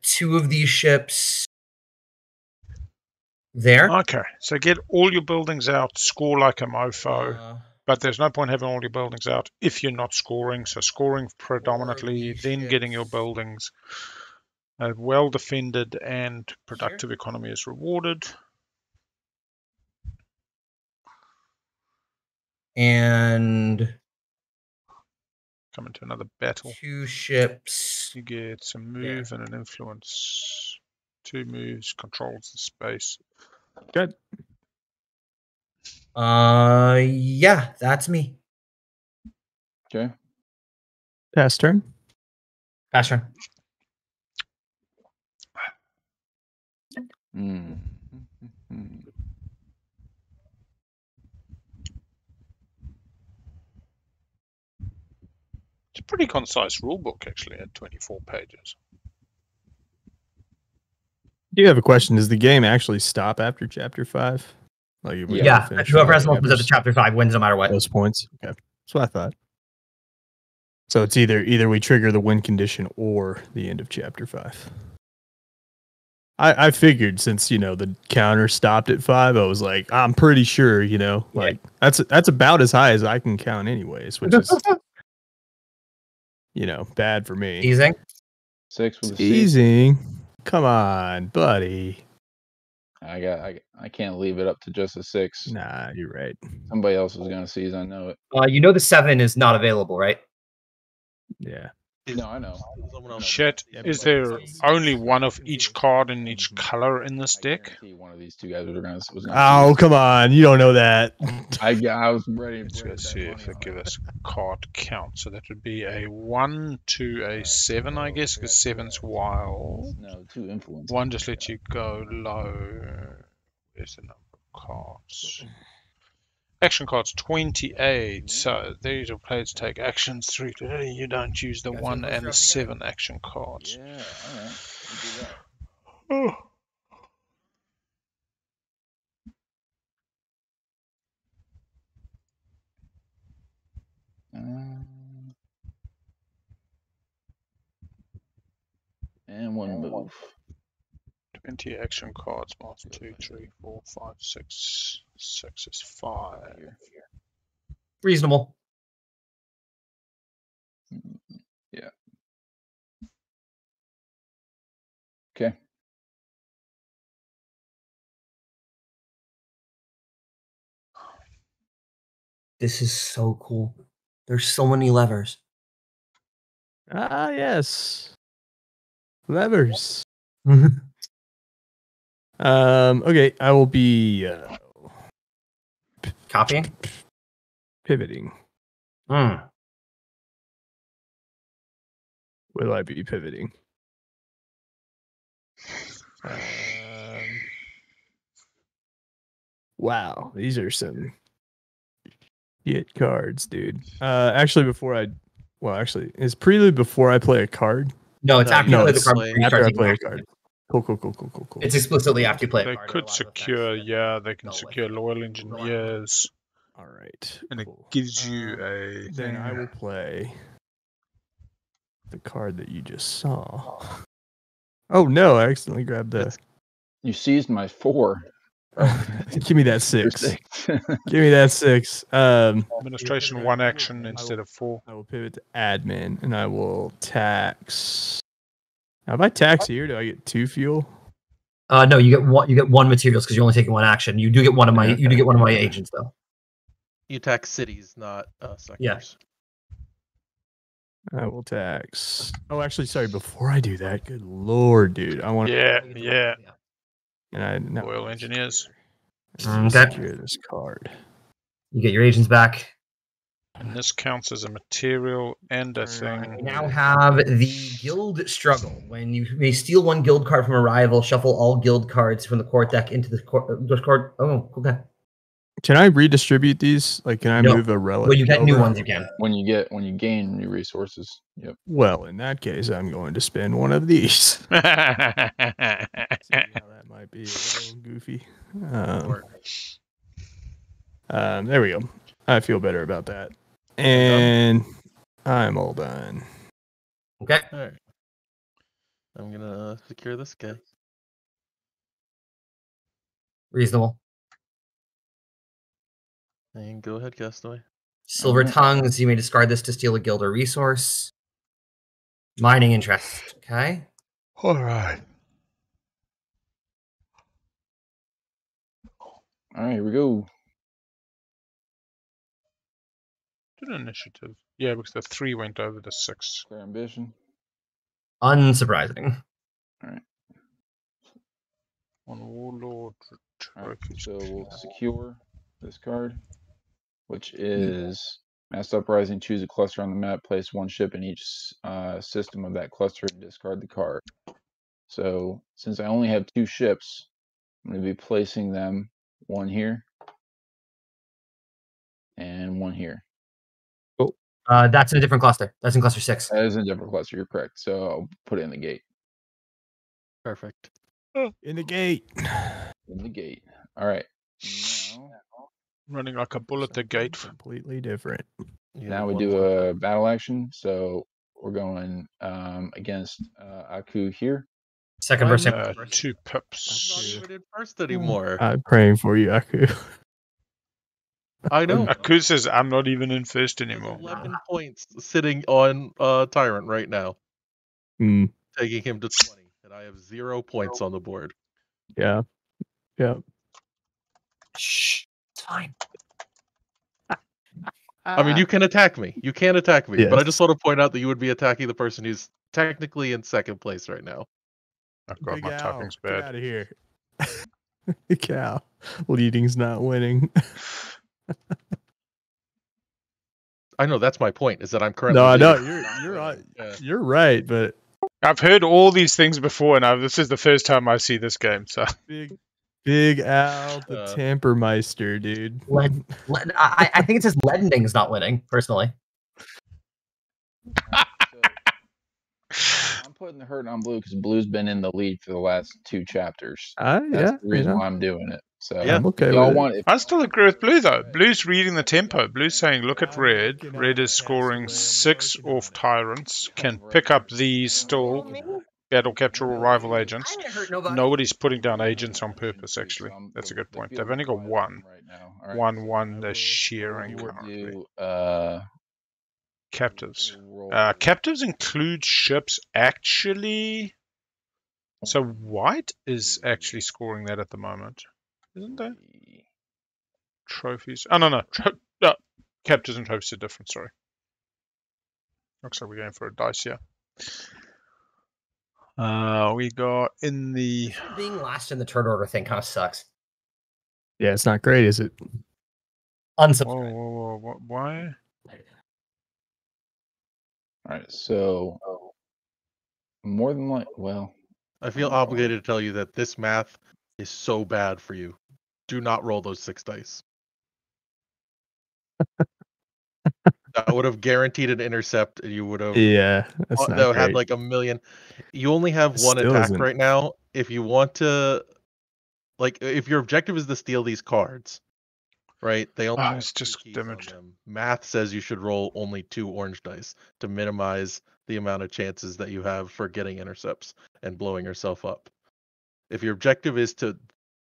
Speaker 3: 2 of these ships there.
Speaker 2: Okay, so get all your buildings out, score like a mofo. But there's no point having all your buildings out if you're not scoring. So scoring predominantly, then getting your buildings well defended and productive economy is rewarded.
Speaker 3: And
Speaker 2: come into another battle.
Speaker 3: 2 ships.
Speaker 2: You get some move and an influence. 2 moves, controls the space.
Speaker 5: Good.
Speaker 3: Yeah, that's me.
Speaker 1: Okay.
Speaker 5: Pass turn.
Speaker 3: Pass turn.
Speaker 2: It's a pretty concise rule book, actually, at 24 pages.
Speaker 5: Do you have a question? Does the game actually stop after chapter 5? Like
Speaker 3: yeah, whoever has most of chapter 5 wins no matter what.
Speaker 5: Those points. Okay, that's what I thought. So it's either we trigger the win condition or the end of chapter 5. I figured since the counter stopped at 5, I was like, I'm pretty sure, like that's about as high as I can count anyways, which is bad for me.
Speaker 3: Easing.
Speaker 1: 6 with a
Speaker 5: easing. Come on, buddy.
Speaker 1: I can't leave it up to just a 6.
Speaker 5: Nah, you're right.
Speaker 1: Somebody else is gonna seize. I know it.
Speaker 3: The 7 is not available, right?
Speaker 5: Yeah.
Speaker 1: No, I know.
Speaker 2: Shit, is there only one of each card in each color in this deck?
Speaker 1: One of these 2 guys was gonna
Speaker 5: oh, come on. You don't know that.
Speaker 1: I was ready.
Speaker 2: Let's see if it gives us card count. So that would be a 1 to a 7, I guess, because 7's wild.
Speaker 1: No, 2 influence.
Speaker 2: 1 just lets you go low. Where's the number of cards? Action cards 28. So these are players take actions 3 to you don't use the 1 and the 7 action cards.
Speaker 1: Yeah, alright. We'll do that.
Speaker 2: Oh.
Speaker 1: And one move.
Speaker 2: 20 action cards. 1, 2, 3, 4, 5, 6. 6 is 5.
Speaker 3: Reasonable.
Speaker 1: Yeah. Okay.
Speaker 3: This is so cool. There's so many levers.
Speaker 5: Ah, yes. Levers. Okay, I will be
Speaker 3: Copying?
Speaker 5: pivoting.
Speaker 3: Hmm.
Speaker 5: Will I be pivoting? Wow, these are some shit cards, dude. Actually, is prelude before I play a card?
Speaker 3: No, it's after you play the card.
Speaker 5: After I play a card. Cool.
Speaker 3: It's explicitly after you play a
Speaker 2: They
Speaker 3: card.
Speaker 2: could secure, they can secure Loyal Engineers.
Speaker 5: All right.
Speaker 2: And
Speaker 5: cool.
Speaker 2: it gives you a...
Speaker 5: Then I will play the card that you just saw. Oh, no, I accidentally grabbed the...
Speaker 1: You seized my 4.
Speaker 5: Give me that 6. Give me that 6.
Speaker 2: Administration 1 action instead of 4.
Speaker 5: I will pivot to admin, and I will tax... Now, if I tax here, do I get 2 fuel?
Speaker 3: No, you get one. You get 1 materials because you're only taking 1 action. You do get one of my. You do get one of my agents though.
Speaker 4: You tax cities, not sectors.
Speaker 3: Yes.
Speaker 5: I will tax. Oh, actually, sorry. Before I do that, good lord, dude, I want.
Speaker 2: Yeah.
Speaker 5: And I now
Speaker 2: Loyal Engineers.
Speaker 5: secure this card.
Speaker 3: You get your agents back.
Speaker 2: And this counts as a material and a thing.
Speaker 3: We now have the guild struggle. When you may steal 1 guild card from a rival, shuffle all guild cards from the court deck into the card. Oh, okay.
Speaker 5: Can I redistribute these? Like, can I move a relic?
Speaker 3: When you get new ones, you can.
Speaker 1: When you gain new resources. Yep.
Speaker 5: Well, in that case, I'm going to spend one of these. See how that might be a little goofy. There we go. I feel better about that. And I'm all done.
Speaker 3: Okay.
Speaker 4: All right. I'm gonna secure this guy.
Speaker 3: Reasonable.
Speaker 4: And go ahead, Castaway.
Speaker 3: Silver Tongues. You may discard this to steal a guild or resource. Mining interest. Okay.
Speaker 2: All right.
Speaker 1: All right, here we go.
Speaker 2: Initiative. Yeah, because the 3 went over the 6.
Speaker 1: Clear ambition.
Speaker 3: Unsurprising.
Speaker 1: All right.
Speaker 2: On Warlord.
Speaker 1: All right, so we'll secure this card, which is Mass Uprising. Choose a cluster on the map. Place 1 ship in each system of that cluster and discard the card. So since I only have 2 ships, I'm going to be placing them 1 here and 1 here.
Speaker 3: That's in a different cluster. That's in cluster 6.
Speaker 1: That is in a different cluster. You're correct. So I'll put it in the gate.
Speaker 4: Perfect.
Speaker 5: In the gate.
Speaker 1: In the gate. All right. Now,
Speaker 2: Running like a bull at the gate.
Speaker 5: Completely different.
Speaker 1: now we do a battle action. So we're going against Aku here.
Speaker 3: Second verse.
Speaker 2: 2 pips.
Speaker 4: I'm not even in first anymore.
Speaker 5: I'm praying for you, Aku.
Speaker 4: I know.
Speaker 2: Aku says, I'm not even in first anymore.
Speaker 4: 11 points sitting on Tyrant right now, taking him to 20, and I have 0 points on the board.
Speaker 5: Yeah.
Speaker 3: Shh. It's fine.
Speaker 4: I mean, you can attack me. You can attack me, but I
Speaker 5: Yes.
Speaker 4: just want to point out that you would be attacking the person who's technically in second place right now.
Speaker 2: I've got
Speaker 5: Big
Speaker 2: my
Speaker 5: Al,
Speaker 2: typing's
Speaker 5: get
Speaker 2: bad.
Speaker 5: out of here. Cal, leading's not winning.
Speaker 4: I know that's my point. Is that I'm currently
Speaker 5: No,
Speaker 4: leading.
Speaker 5: you're right.
Speaker 4: Yeah.
Speaker 5: You're right, but
Speaker 2: I've heard all these things before, and this is the first time I see this game. So
Speaker 5: big Big Al, the Tampermeister, dude.
Speaker 3: I think it says Lending's not winning, personally.
Speaker 1: I'm putting the hurt on Blue because Blue's been in the lead for the last 2 chapters.
Speaker 5: Yeah,
Speaker 1: That's the reason why I'm doing it. So
Speaker 4: Yeah,
Speaker 5: I'm okay
Speaker 1: y'all
Speaker 5: with
Speaker 1: want,
Speaker 5: it.
Speaker 2: I still agree with Blue, though. Blue's reading the tempo. Blue's saying, look at Red. Red is scoring 6 off Tyrants. Can pick up these still. Battle capture or rival agents. Nobody's putting down agents on purpose, actually. That's a good point. They've only got 1.
Speaker 1: right now. All right.
Speaker 2: 1 they're sharing
Speaker 1: We'll
Speaker 2: currently.
Speaker 1: do,
Speaker 2: Captives.
Speaker 1: roll-
Speaker 2: Captives include ships, actually. So White is actually scoring that at the moment, isn't they? Trophies. Oh, no. No. Captives and trophies are different, sorry. Looks like we're going for a dice here. We got in the...
Speaker 3: Being last in the turn order thing kind of sucks.
Speaker 5: Yeah, it's not great, is it?
Speaker 3: Unsubscribe.
Speaker 2: Whoa. Why?
Speaker 1: All right, so more than
Speaker 4: I feel obligated to tell you that this math is so bad for you. Do not roll those 6 dice. That would have guaranteed an intercept, and you would have
Speaker 5: that's not great.
Speaker 4: had like a million. You only have
Speaker 5: It
Speaker 4: one
Speaker 5: still
Speaker 4: attack
Speaker 5: isn't.
Speaker 4: right now. If you want to, like, if your objective is to steal these cards, right? They only have
Speaker 2: it's
Speaker 4: 2
Speaker 2: just
Speaker 4: keys on
Speaker 2: damaged.
Speaker 4: them. Math says you should roll only 2 orange dice to minimize the amount of chances that you have for getting intercepts and blowing yourself up. If your objective is to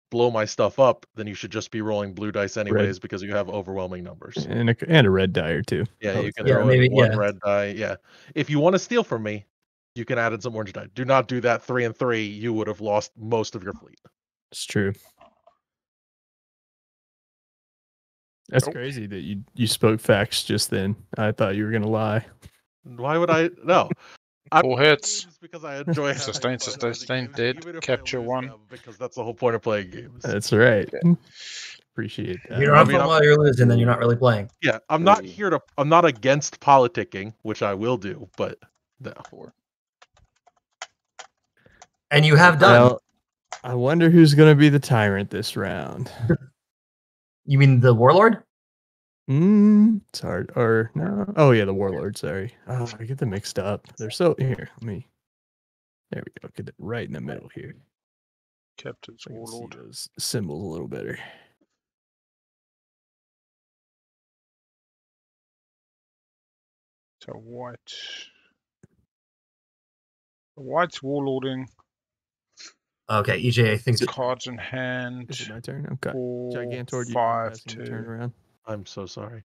Speaker 4: blow my stuff up, then you should just be rolling blue dice anyways because you have overwhelming numbers.
Speaker 5: And a red die or 2.
Speaker 4: Yeah, you can
Speaker 3: Yeah,
Speaker 4: throw
Speaker 3: maybe,
Speaker 4: in 1
Speaker 3: yeah.
Speaker 4: red die. Yeah. If you want to steal from me, you can add in some orange die. Do not do that 3 and 3. You would have lost most of your fleet.
Speaker 5: It's true. That's
Speaker 2: Nope.
Speaker 5: crazy that you spoke facts just then. I thought you were gonna lie.
Speaker 4: Why would I? No.
Speaker 2: 4 hits.
Speaker 4: Games because I enjoy having
Speaker 2: Sustain,
Speaker 4: fun
Speaker 2: sustain,
Speaker 4: with the
Speaker 2: sustain,
Speaker 4: games,
Speaker 2: dead,
Speaker 4: even if I
Speaker 2: capture
Speaker 4: lose
Speaker 2: 1.
Speaker 4: them, because that's the whole point of playing games.
Speaker 5: That's right. Appreciate that.
Speaker 3: If you don't have
Speaker 4: I mean,
Speaker 3: fun while you're losing, then you're not really playing.
Speaker 4: Yeah, I'm not against politicking, which I will do, but no.
Speaker 1: 4.
Speaker 3: And you have done.
Speaker 5: Well, I wonder who's gonna be the tyrant this round.
Speaker 3: You mean the warlord?
Speaker 5: It's hard. Or no. Oh yeah, the warlord. Sorry. Oh, I get them mixed up. They're so here. There we go. Get it right in the middle here.
Speaker 2: Captives,
Speaker 5: I can see
Speaker 2: Warlord.
Speaker 5: those symbols a little better.
Speaker 2: So White. White's warlording.
Speaker 3: Okay, EJ, I think
Speaker 2: Cards in hand.
Speaker 5: Is it my turn? Okay.
Speaker 2: 4,
Speaker 5: Gigantor, do you
Speaker 2: 5,
Speaker 5: mind passing the turn
Speaker 2: 2.
Speaker 5: around?
Speaker 4: I'm so sorry.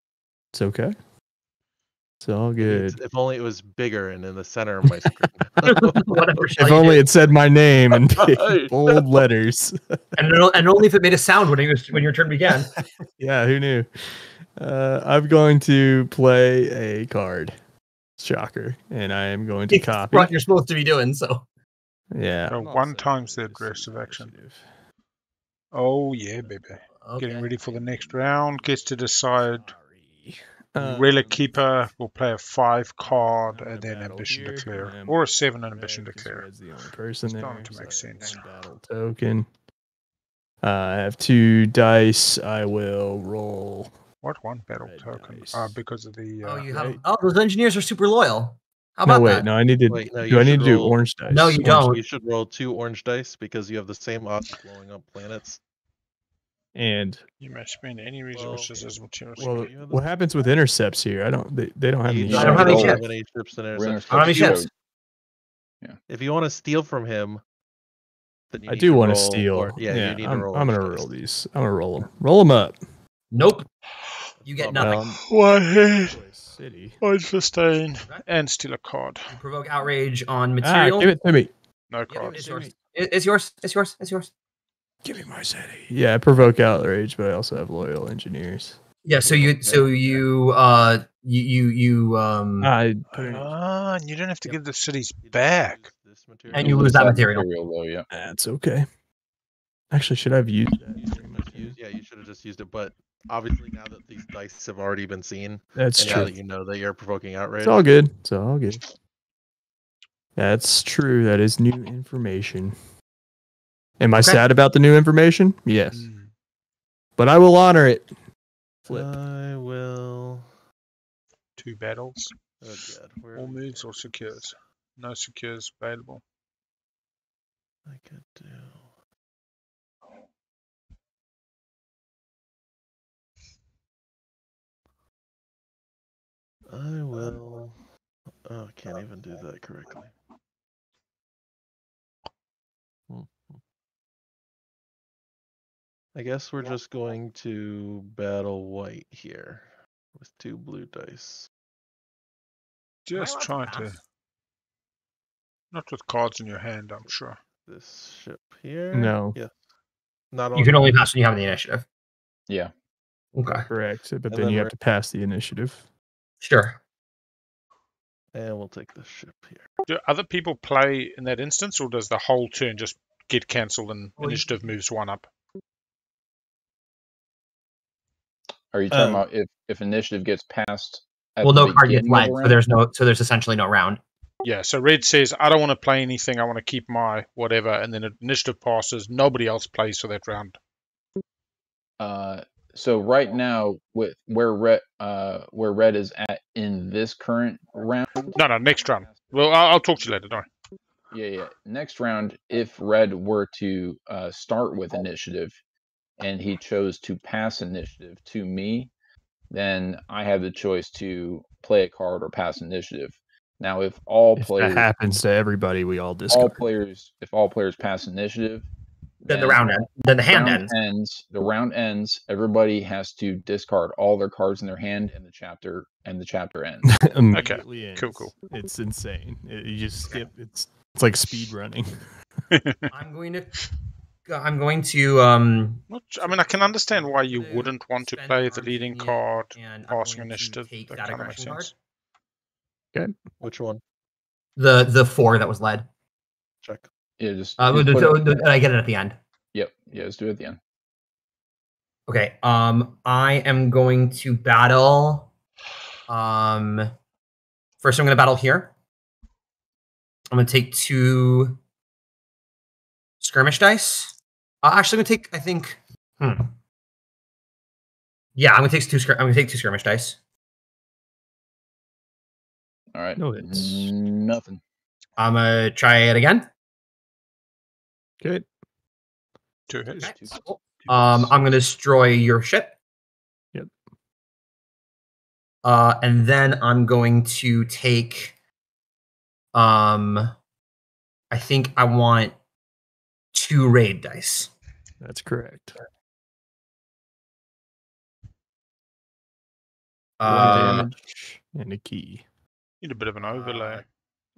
Speaker 5: It's okay. It's all good.
Speaker 4: If only it was bigger and in the center of my screen.
Speaker 3: whatever.
Speaker 5: If only it said my name in big, bold letters.
Speaker 3: and only if it made a sound when your turn began.
Speaker 5: Yeah, who knew? I'm going to play a card. Shocker. And I am going to copy.
Speaker 3: What you're supposed to be doing, so.
Speaker 5: Yeah.
Speaker 2: So 1 times the aggressive action. Oh, yeah, baby.
Speaker 3: Okay.
Speaker 2: Getting ready for the next round. Gets to decide.
Speaker 5: Sorry.
Speaker 2: Relic Keeper will play a 5 card
Speaker 5: I'm
Speaker 2: and
Speaker 5: gonna
Speaker 2: then
Speaker 5: battle
Speaker 2: Ambition
Speaker 5: here.
Speaker 2: Declare.
Speaker 5: I'm
Speaker 2: Or a
Speaker 5: gonna
Speaker 2: 7
Speaker 5: battle
Speaker 2: Ambition
Speaker 5: red 'cause
Speaker 2: Declare.
Speaker 5: red's the only person there.
Speaker 2: Starting to make
Speaker 5: so
Speaker 2: sense.
Speaker 5: one battle token. I have 2 dice. I will roll.
Speaker 2: What 1 battle
Speaker 5: Red
Speaker 2: token?
Speaker 5: dice.
Speaker 2: Because of the.
Speaker 3: Oh, you have.
Speaker 5: right.
Speaker 3: Oh, those engineers are super loyal. How
Speaker 5: No,
Speaker 3: about
Speaker 5: wait.
Speaker 3: that?
Speaker 5: No, I need to.
Speaker 4: Wait, no,
Speaker 5: do
Speaker 4: you
Speaker 5: I need
Speaker 4: should
Speaker 5: to do
Speaker 4: roll-
Speaker 5: orange dice?
Speaker 3: No, you don't.
Speaker 4: You should roll 2 orange dice because you have the same odds of blowing up planets.
Speaker 5: And
Speaker 2: You may spend any resources as materials.
Speaker 5: well,
Speaker 4: you have
Speaker 5: what happens with intercepts here? I don't. They don't have any.
Speaker 3: I don't have any
Speaker 1: ships.
Speaker 4: any ships in
Speaker 1: We're
Speaker 4: intercept.
Speaker 3: I don't have any ships.
Speaker 4: If you want to steal from him, then you
Speaker 5: I
Speaker 4: need
Speaker 5: do want to
Speaker 4: roll
Speaker 5: steal.
Speaker 4: or- you need to
Speaker 5: I'm,
Speaker 4: roll.
Speaker 5: I'm
Speaker 4: orange
Speaker 5: gonna
Speaker 4: dice.
Speaker 5: roll these. I'm gonna roll them. Roll them up.
Speaker 3: Nope. You get nothing.
Speaker 2: One hit.
Speaker 5: City.
Speaker 2: One sustain. And steal a card.
Speaker 3: You provoke outrage on
Speaker 5: Ah,
Speaker 3: material.
Speaker 5: give it to me.
Speaker 2: No
Speaker 3: Yep,
Speaker 2: cards.
Speaker 3: it's yours. It's yours. It's yours. It's yours.
Speaker 5: Give me my city. Yeah, I provoke outrage, but I also have loyal engineers.
Speaker 3: Yeah. So you
Speaker 5: I put it in-
Speaker 2: And you don't have to
Speaker 3: Yep.
Speaker 2: give the cities back.
Speaker 3: And you lose that material.
Speaker 1: Though, yeah.
Speaker 5: That's okay. Actually, should I have used that?
Speaker 4: Yeah, you should have just used it. But obviously, now that these dice have already been seen,
Speaker 5: That's
Speaker 4: and now
Speaker 5: true.
Speaker 4: that you know that you're provoking outrage,
Speaker 5: It's all good. It's all good. That's true. That is new information. Am I sad about the new information? Yes. But I will honor it.
Speaker 4: Flip. I will.
Speaker 2: 2 battles.
Speaker 4: Oh god.
Speaker 2: All moves or secures. No secures available.
Speaker 4: I could do. I will. Oh, I can't even do that correctly. I guess we're just going to battle white here with 2 blue dice.
Speaker 2: Just trying to. Not with cards in your hand, I'm sure.
Speaker 4: This ship here.
Speaker 5: No.
Speaker 4: Yeah. Not
Speaker 3: You can only pass when you have the initiative.
Speaker 1: Yeah.
Speaker 3: Okay.
Speaker 5: Correct. But then you have to pass the initiative.
Speaker 3: Sure.
Speaker 4: And we'll take this ship here.
Speaker 2: Do other people play in that instance, or does the whole turn just get cancelled and initiative moves 1 up?
Speaker 1: Are you talking about if initiative gets passed?
Speaker 3: Well, no card gets led, so there's essentially no round.
Speaker 2: Yeah, so red says, I don't want to play anything, I want to keep my whatever, and then initiative passes, nobody else plays for that round.
Speaker 1: So right now, with where red is at in this current round.
Speaker 2: No, next round. Well, I'll talk to you later, don't worry.
Speaker 1: Yeah. Next round, if red were to start with initiative, and he chose to pass initiative to me, then I have the choice to play a card or pass initiative. Now, if players
Speaker 5: that happens to everybody, we all discard.
Speaker 1: If all players pass initiative,
Speaker 3: then the round ends. Then the hand
Speaker 1: ends. The round ends. Everybody has to discard all their cards in their hand, and the chapter ends.
Speaker 2: Okay. Cool.
Speaker 5: It's insane. You just skip. It's like speed running.
Speaker 3: I'm going to.
Speaker 2: I mean, I can understand why you wouldn't want to play the leading card, passing initiative. That kind of makes sense.
Speaker 5: Okay.
Speaker 4: Which one?
Speaker 3: The 4 that was led.
Speaker 4: Check.
Speaker 1: Yeah, just.
Speaker 3: I get it at the end.
Speaker 1: Yep. Yeah, let's do it at the end.
Speaker 3: Okay. I am going to battle. First, I'm going to battle here. I'm going to take 2 skirmish dice. Actually, I'm going to take. I think. Yeah, I'm going to take 2 skirmish dice.
Speaker 1: All right.
Speaker 5: No hits.
Speaker 1: Nothing.
Speaker 3: I'm gonna try it again.
Speaker 5: Good.
Speaker 2: 2 hits.
Speaker 3: Okay. I'm gonna destroy your ship.
Speaker 5: Yep.
Speaker 3: And then I'm going to take. I think I want 2 raid dice.
Speaker 5: That's correct. Damage and a key.
Speaker 2: Need a bit of an overlay.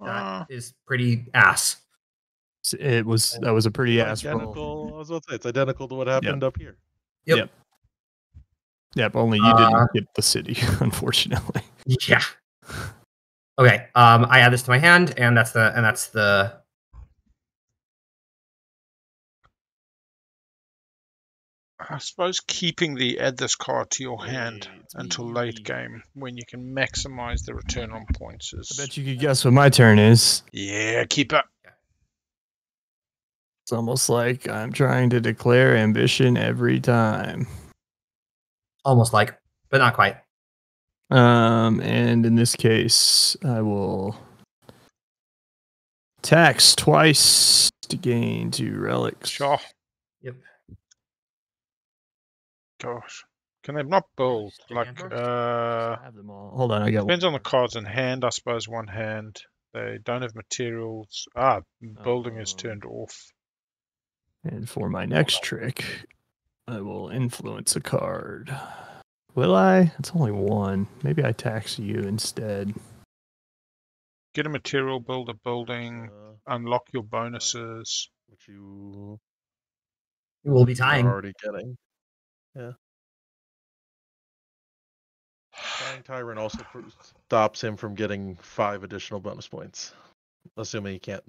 Speaker 3: That is pretty ass.
Speaker 5: That was a pretty ass
Speaker 4: roll. I was about to say it's identical to what happened up here.
Speaker 3: Yep.
Speaker 5: Only you didn't get the city, unfortunately.
Speaker 3: Yeah. Okay. I add this to my hand, and that's the.
Speaker 2: I suppose keeping the add this card to your hand until late game when you can maximize the return on points is.
Speaker 5: I bet you could guess what my turn is.
Speaker 2: Yeah, keep it.
Speaker 5: It's almost like I'm trying to declare ambition every time.
Speaker 3: Almost like, but not quite.
Speaker 5: And in this case, I will tax twice to gain 2 relics.
Speaker 2: Sure.
Speaker 3: Yep.
Speaker 2: Gosh, can they not build like?
Speaker 5: I have them all. Hold on, I got.
Speaker 2: Depends on the cards in hand, I suppose. One hand, they don't have materials. Building is turned off.
Speaker 5: And for my next trick, I will influence a card. Will I? It's only 1. Maybe I tax you instead.
Speaker 2: Get a material, build a building, unlock your bonuses.
Speaker 4: Which you
Speaker 3: will be tying.
Speaker 4: Already getting. Yeah. Flying Tyrant also stops him from getting 5 additional bonus points, assuming he can't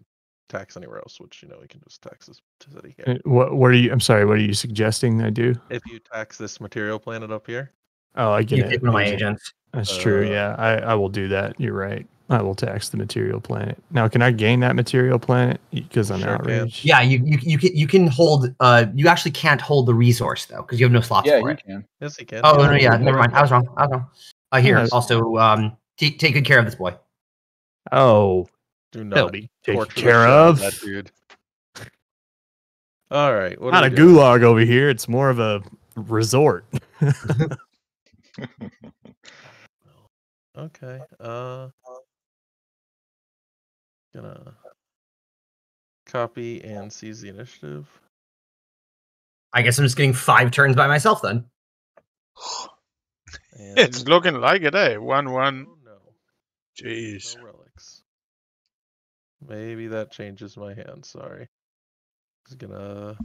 Speaker 4: tax anywhere else, which he can just tax this city here.
Speaker 5: What are you? I'm sorry. What are you suggesting I do?
Speaker 4: If you tax this material planet up here,
Speaker 5: Oh, I get
Speaker 3: You
Speaker 5: it.
Speaker 3: take one of my agents.
Speaker 5: That's true. Yeah, I will do that. You're right. I will tax the material planet. Now, can I gain that material planet because I'm outraged?
Speaker 3: Yeah, you can hold. You actually can't hold the resource though because you have no slots for
Speaker 1: he
Speaker 3: it.
Speaker 1: can.
Speaker 4: Yes, he can.
Speaker 3: Oh no, yeah, never mind. I was wrong. Here,
Speaker 5: Yes.
Speaker 3: also, take good care of this boy.
Speaker 5: Oh,
Speaker 4: Do
Speaker 5: that'll
Speaker 4: not
Speaker 5: be taken
Speaker 4: torture the
Speaker 5: care
Speaker 4: shit out
Speaker 5: of.
Speaker 4: that dude. All right, what
Speaker 5: Not
Speaker 4: are
Speaker 5: a
Speaker 4: we doing?
Speaker 5: gulag over here. It's more of a resort.
Speaker 4: Okay. Gonna copy and seize the initiative.
Speaker 3: I guess I'm just getting 5 turns by myself then.
Speaker 4: And
Speaker 2: It's looking like it, eh? 1-1.
Speaker 4: Oh, no.
Speaker 2: Jeez.
Speaker 4: No relics. Maybe that changes my hand. Sorry. Just gonna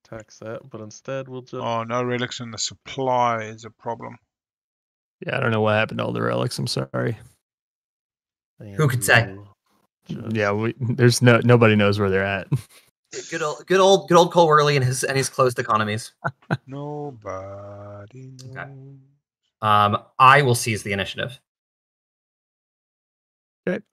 Speaker 4: tax that, but instead we'll just.
Speaker 2: Oh, no relics in the supply is a problem.
Speaker 5: Yeah, I don't know what happened to all the relics. I'm sorry.
Speaker 3: Who could say?
Speaker 5: Yeah, there's nobody knows where they're at.
Speaker 3: Good old Cole Worley and his closed economies.
Speaker 2: Nobody knows.
Speaker 3: Okay. I will seize the initiative.
Speaker 5: Okay.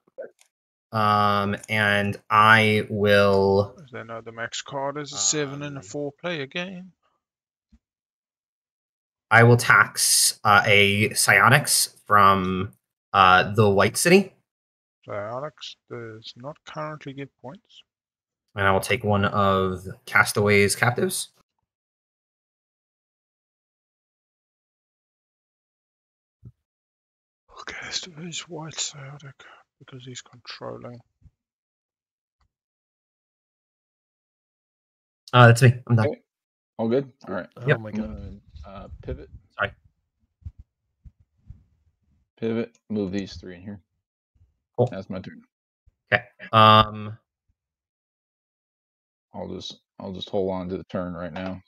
Speaker 3: And I will.
Speaker 2: As they know, the max card is a 7 in a 4-player game.
Speaker 3: I will tax a psionics from the White City.
Speaker 2: So Alex does not currently get points.
Speaker 3: And I will take one of Castaway's captives.
Speaker 2: Okay, so he's white psionic because he's controlling.
Speaker 3: That's me. I'm done.
Speaker 1: Okay. All good? All right.
Speaker 3: Yep.
Speaker 4: Oh my
Speaker 1: I'm
Speaker 4: god.
Speaker 1: gonna pivot.
Speaker 3: Sorry.
Speaker 1: Pivot. Move these 3 in here.
Speaker 3: Cool.
Speaker 1: That's my turn.
Speaker 3: Okay.
Speaker 1: I'll just hold on to the turn right now.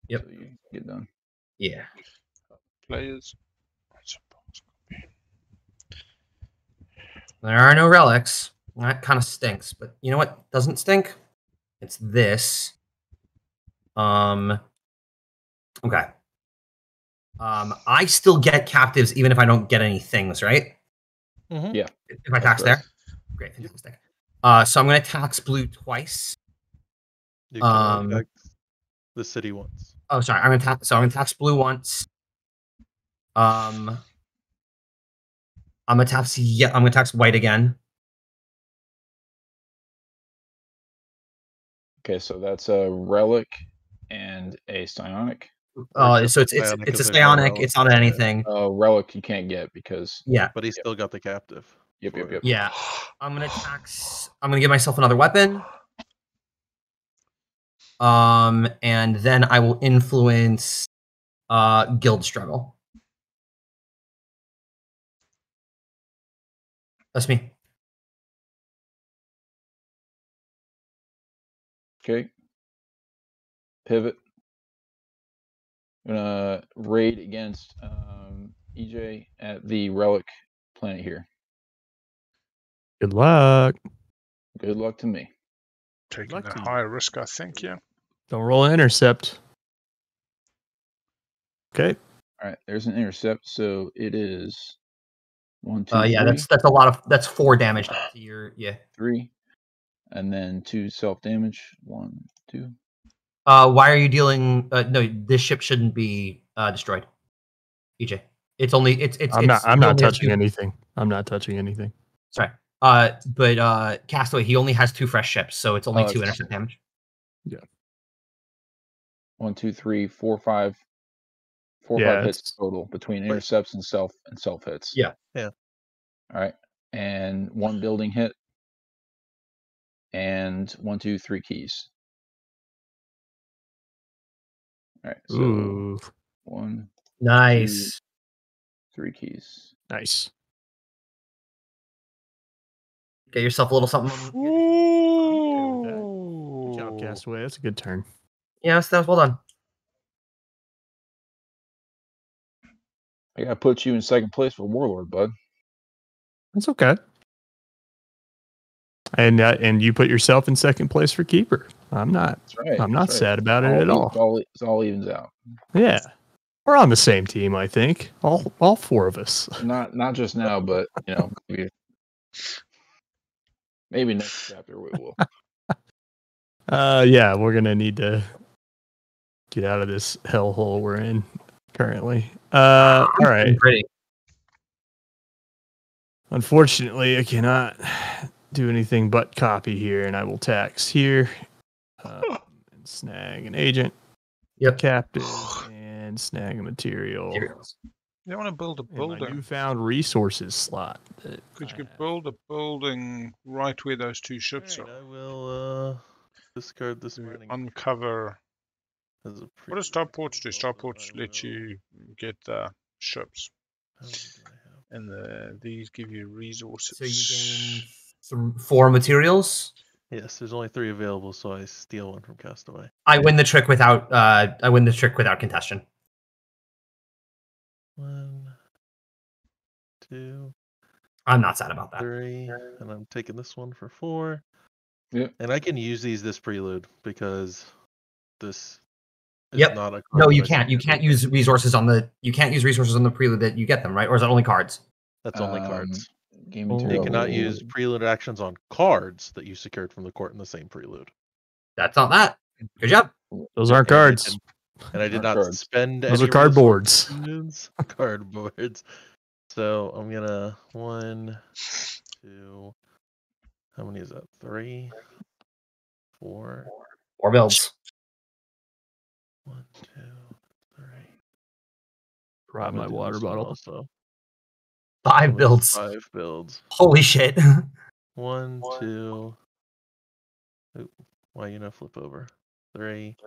Speaker 3: Yep.
Speaker 1: So you get done.
Speaker 3: Yeah.
Speaker 2: Players.
Speaker 3: There are no relics. That kind of stinks, but you know what doesn't stink? It's this. Okay. I still get captives even if I don't get any things, right?
Speaker 4: Mm-hmm.
Speaker 1: Yeah.
Speaker 3: If I tax there? Great, fantastic. So I'm going to tax blue twice.
Speaker 4: You can tax the city once.
Speaker 3: Oh, sorry. I'm going to tax blue once. I'm going to tax white again.
Speaker 1: Okay, so that's a relic and a psionic.
Speaker 3: So it's a psionic. It's not anything.
Speaker 1: Relic you can't get because
Speaker 4: but he still got the captive.
Speaker 1: Yep.
Speaker 3: Yeah. I'm gonna give myself another weapon. And then I will influence guild struggle. That's me.
Speaker 1: Okay. Pivot. I'm gonna raid against EJ at the relic planet here.
Speaker 5: Good luck.
Speaker 1: Good luck to me.
Speaker 2: Taking the higher risk, I think, yeah.
Speaker 5: Don't roll an intercept. Okay.
Speaker 1: All right, there's an intercept, so it is 1, 2,
Speaker 3: Yeah,
Speaker 1: 3.
Speaker 3: that's a lot of 4 damage to your
Speaker 1: 3, and then 2 self damage. 1, 2.
Speaker 3: Why are you dealing? No, this ship shouldn't be destroyed. EJ, it's only it's.
Speaker 5: I'm not touching anything. I'm not touching anything.
Speaker 3: Sorry. But Castaway, he only has 2 fresh ships, so it's only 2 intercept damage.
Speaker 5: Yeah.
Speaker 1: 1, 2, 3, 4, 5. 4 or 5 hits total between intercepts and self hits.
Speaker 3: Yeah.
Speaker 1: All right. And 1 building hit. And 1, 2, 3 keys. All right. So 1.
Speaker 3: Nice.
Speaker 1: 2, 3 keys.
Speaker 5: Nice.
Speaker 3: Get yourself a little something.
Speaker 5: Good job, Castaway. That's a good turn.
Speaker 3: Yes, that was well done.
Speaker 1: I gotta put you in second place for Warlord, bud.
Speaker 5: That's okay. And you put yourself in second place for Keeper. I'm not.
Speaker 1: That's right.
Speaker 5: I'm not sad about it at all.
Speaker 1: It all evens out.
Speaker 5: Yeah. We're on the same team, I think. All four of us.
Speaker 1: Not just now, but maybe next chapter we will.
Speaker 5: Yeah, we're gonna need to get out of this hellhole we're in currently. All right.
Speaker 3: Pretty.
Speaker 5: Unfortunately, I cannot do anything but copy here, and I will tax here and snag an agent, captive, and snag a material.
Speaker 2: You want to build a building.
Speaker 5: My newfound resources slot.
Speaker 2: Could you build a building right where those two ships are?
Speaker 4: I will discard this running.
Speaker 2: Uncover. What does starports do? Starports let you get the ships. And these give you resources.
Speaker 3: So you gain 4 materials.
Speaker 4: Yes, there's only 3 available, so I steal one from Castaway.
Speaker 3: I win the trick without contention.
Speaker 4: 1, 2.
Speaker 3: I'm not sad about that.
Speaker 4: 3, and I'm taking this one for 4.
Speaker 1: Yep.
Speaker 4: And I can use this prelude because this is
Speaker 3: Yep.
Speaker 4: not a card.
Speaker 3: No, you can't. You can't use resources on the prelude that you get them, right? Or is that only cards?
Speaker 4: That's only cards.
Speaker 1: Game material.
Speaker 4: You cannot use prelude actions on cards that you secured from the court in the same prelude.
Speaker 3: That's not that. Good job.
Speaker 5: Those aren't cards.
Speaker 4: And I did not spend
Speaker 5: those
Speaker 4: any
Speaker 5: are cardboards.
Speaker 4: Cardboards. So I'm gonna 1, 2. How many is that? 3, 4.
Speaker 3: 4 builds.
Speaker 4: 1, 2, 3.
Speaker 5: Grab my water bottle.
Speaker 4: Also.
Speaker 3: 5 builds.
Speaker 4: 5 builds.
Speaker 3: Holy shit.
Speaker 4: 1, 2. Oop, why you not flip over? 3.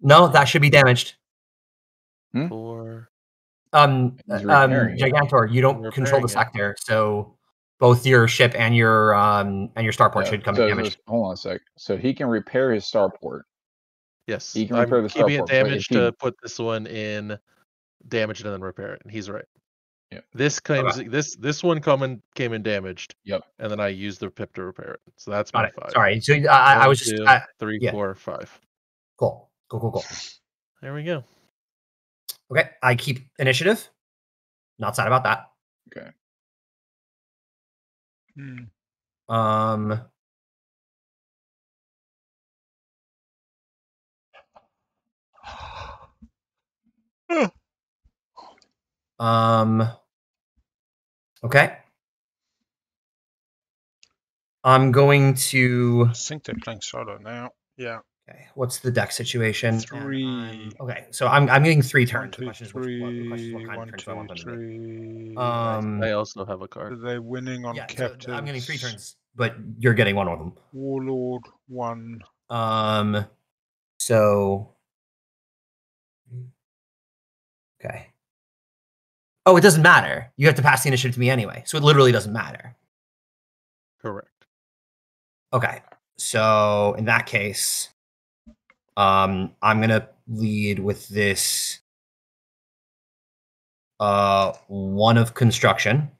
Speaker 3: No, that should be damaged.
Speaker 4: 4.
Speaker 3: Gigantor, you don't control the sector, so both your ship and your starport should come damaged.
Speaker 1: Hold on a sec. So he can repair his starport.
Speaker 4: Yes,
Speaker 1: he can repair the
Speaker 4: keeping
Speaker 1: starport.
Speaker 4: it damaged to put this one in damaged and then repair it. And he's right.
Speaker 1: Yeah.
Speaker 4: This claims this one came in damaged.
Speaker 1: Yep.
Speaker 4: And then I used the pip to repair it. So that's my 5.
Speaker 3: Sorry. So I was just
Speaker 4: 2, 3, 4, 5.
Speaker 3: Cool.
Speaker 4: There we go.
Speaker 3: Okay, I keep initiative. Not sad about that.
Speaker 1: Okay.
Speaker 3: Okay. I'm going to.
Speaker 2: I think they're playing solo now. Yeah.
Speaker 3: Okay. What's the deck situation?
Speaker 2: 3.
Speaker 3: Okay, so I'm getting 3 turns.
Speaker 2: 1, 2, 3.
Speaker 3: What kind of
Speaker 2: 1,
Speaker 3: turns do I want them to
Speaker 2: 2, 3.
Speaker 4: I also have a card.
Speaker 2: Are they winning on captives?
Speaker 3: So I'm getting 3 turns, but you're getting one of them.
Speaker 2: Warlord 1.
Speaker 3: So. Okay. Oh, it doesn't matter. You have to pass the initiative to me anyway, so it literally doesn't matter.
Speaker 4: Correct.
Speaker 3: Okay, so in that case, I'm gonna lead with this 1 of construction.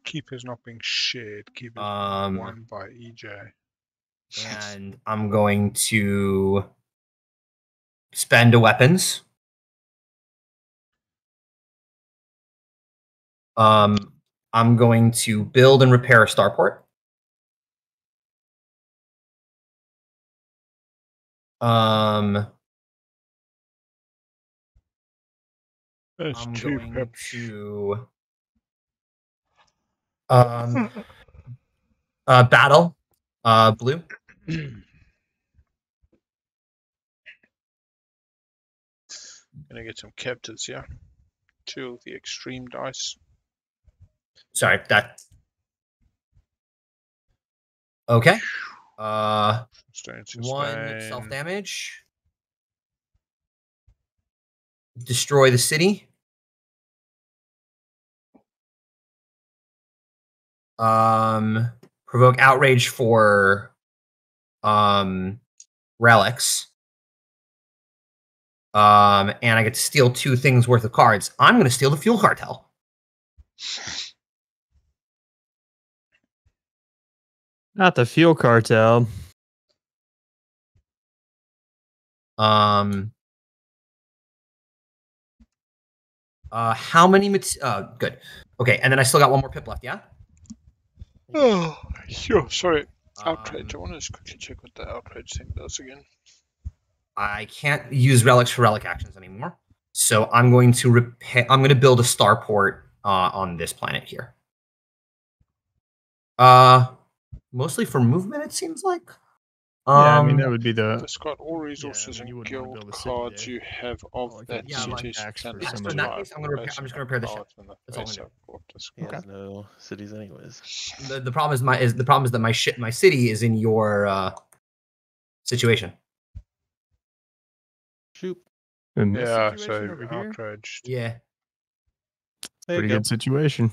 Speaker 2: Keeper's not being shared. Keeper's won by EJ.
Speaker 3: And I'm going to spend a weapons. I'm going to build and repair a starport.
Speaker 2: There's
Speaker 3: I'm
Speaker 2: 2
Speaker 3: going
Speaker 2: pips.
Speaker 3: to battle blue.
Speaker 2: Gonna get some captives, yeah. 2 of the extreme dice.
Speaker 3: Sorry, that. Okay. 1 self-damage. Destroy the city. Provoke outrage for relics. And I get to steal 2 things worth of cards. I'm going to steal the Fuel Cartel.
Speaker 5: Not the Fuel Cartel.
Speaker 3: How many? Good. Okay, and then I still got one more pip left. Yeah.
Speaker 2: Oh, sure. Sorry. Outrage. I want to just quickly check what the outrage thing does again.
Speaker 3: I can't use relics for relic actions anymore, so I'm going to repair. I'm going to build a starport on this planet here. Mostly for movement, it seems like.
Speaker 5: Yeah, I mean that would be the.
Speaker 2: Discard all resources and guild cards you have of that city's planet.
Speaker 3: So in that case, I'm just going to repair the ship. That's all I'm doing.
Speaker 4: He has no cities, anyways.
Speaker 3: The problem is that my city is in your situation.
Speaker 4: Shoot.
Speaker 2: Yeah, so outraged.
Speaker 3: Yeah.
Speaker 5: Pretty good situation.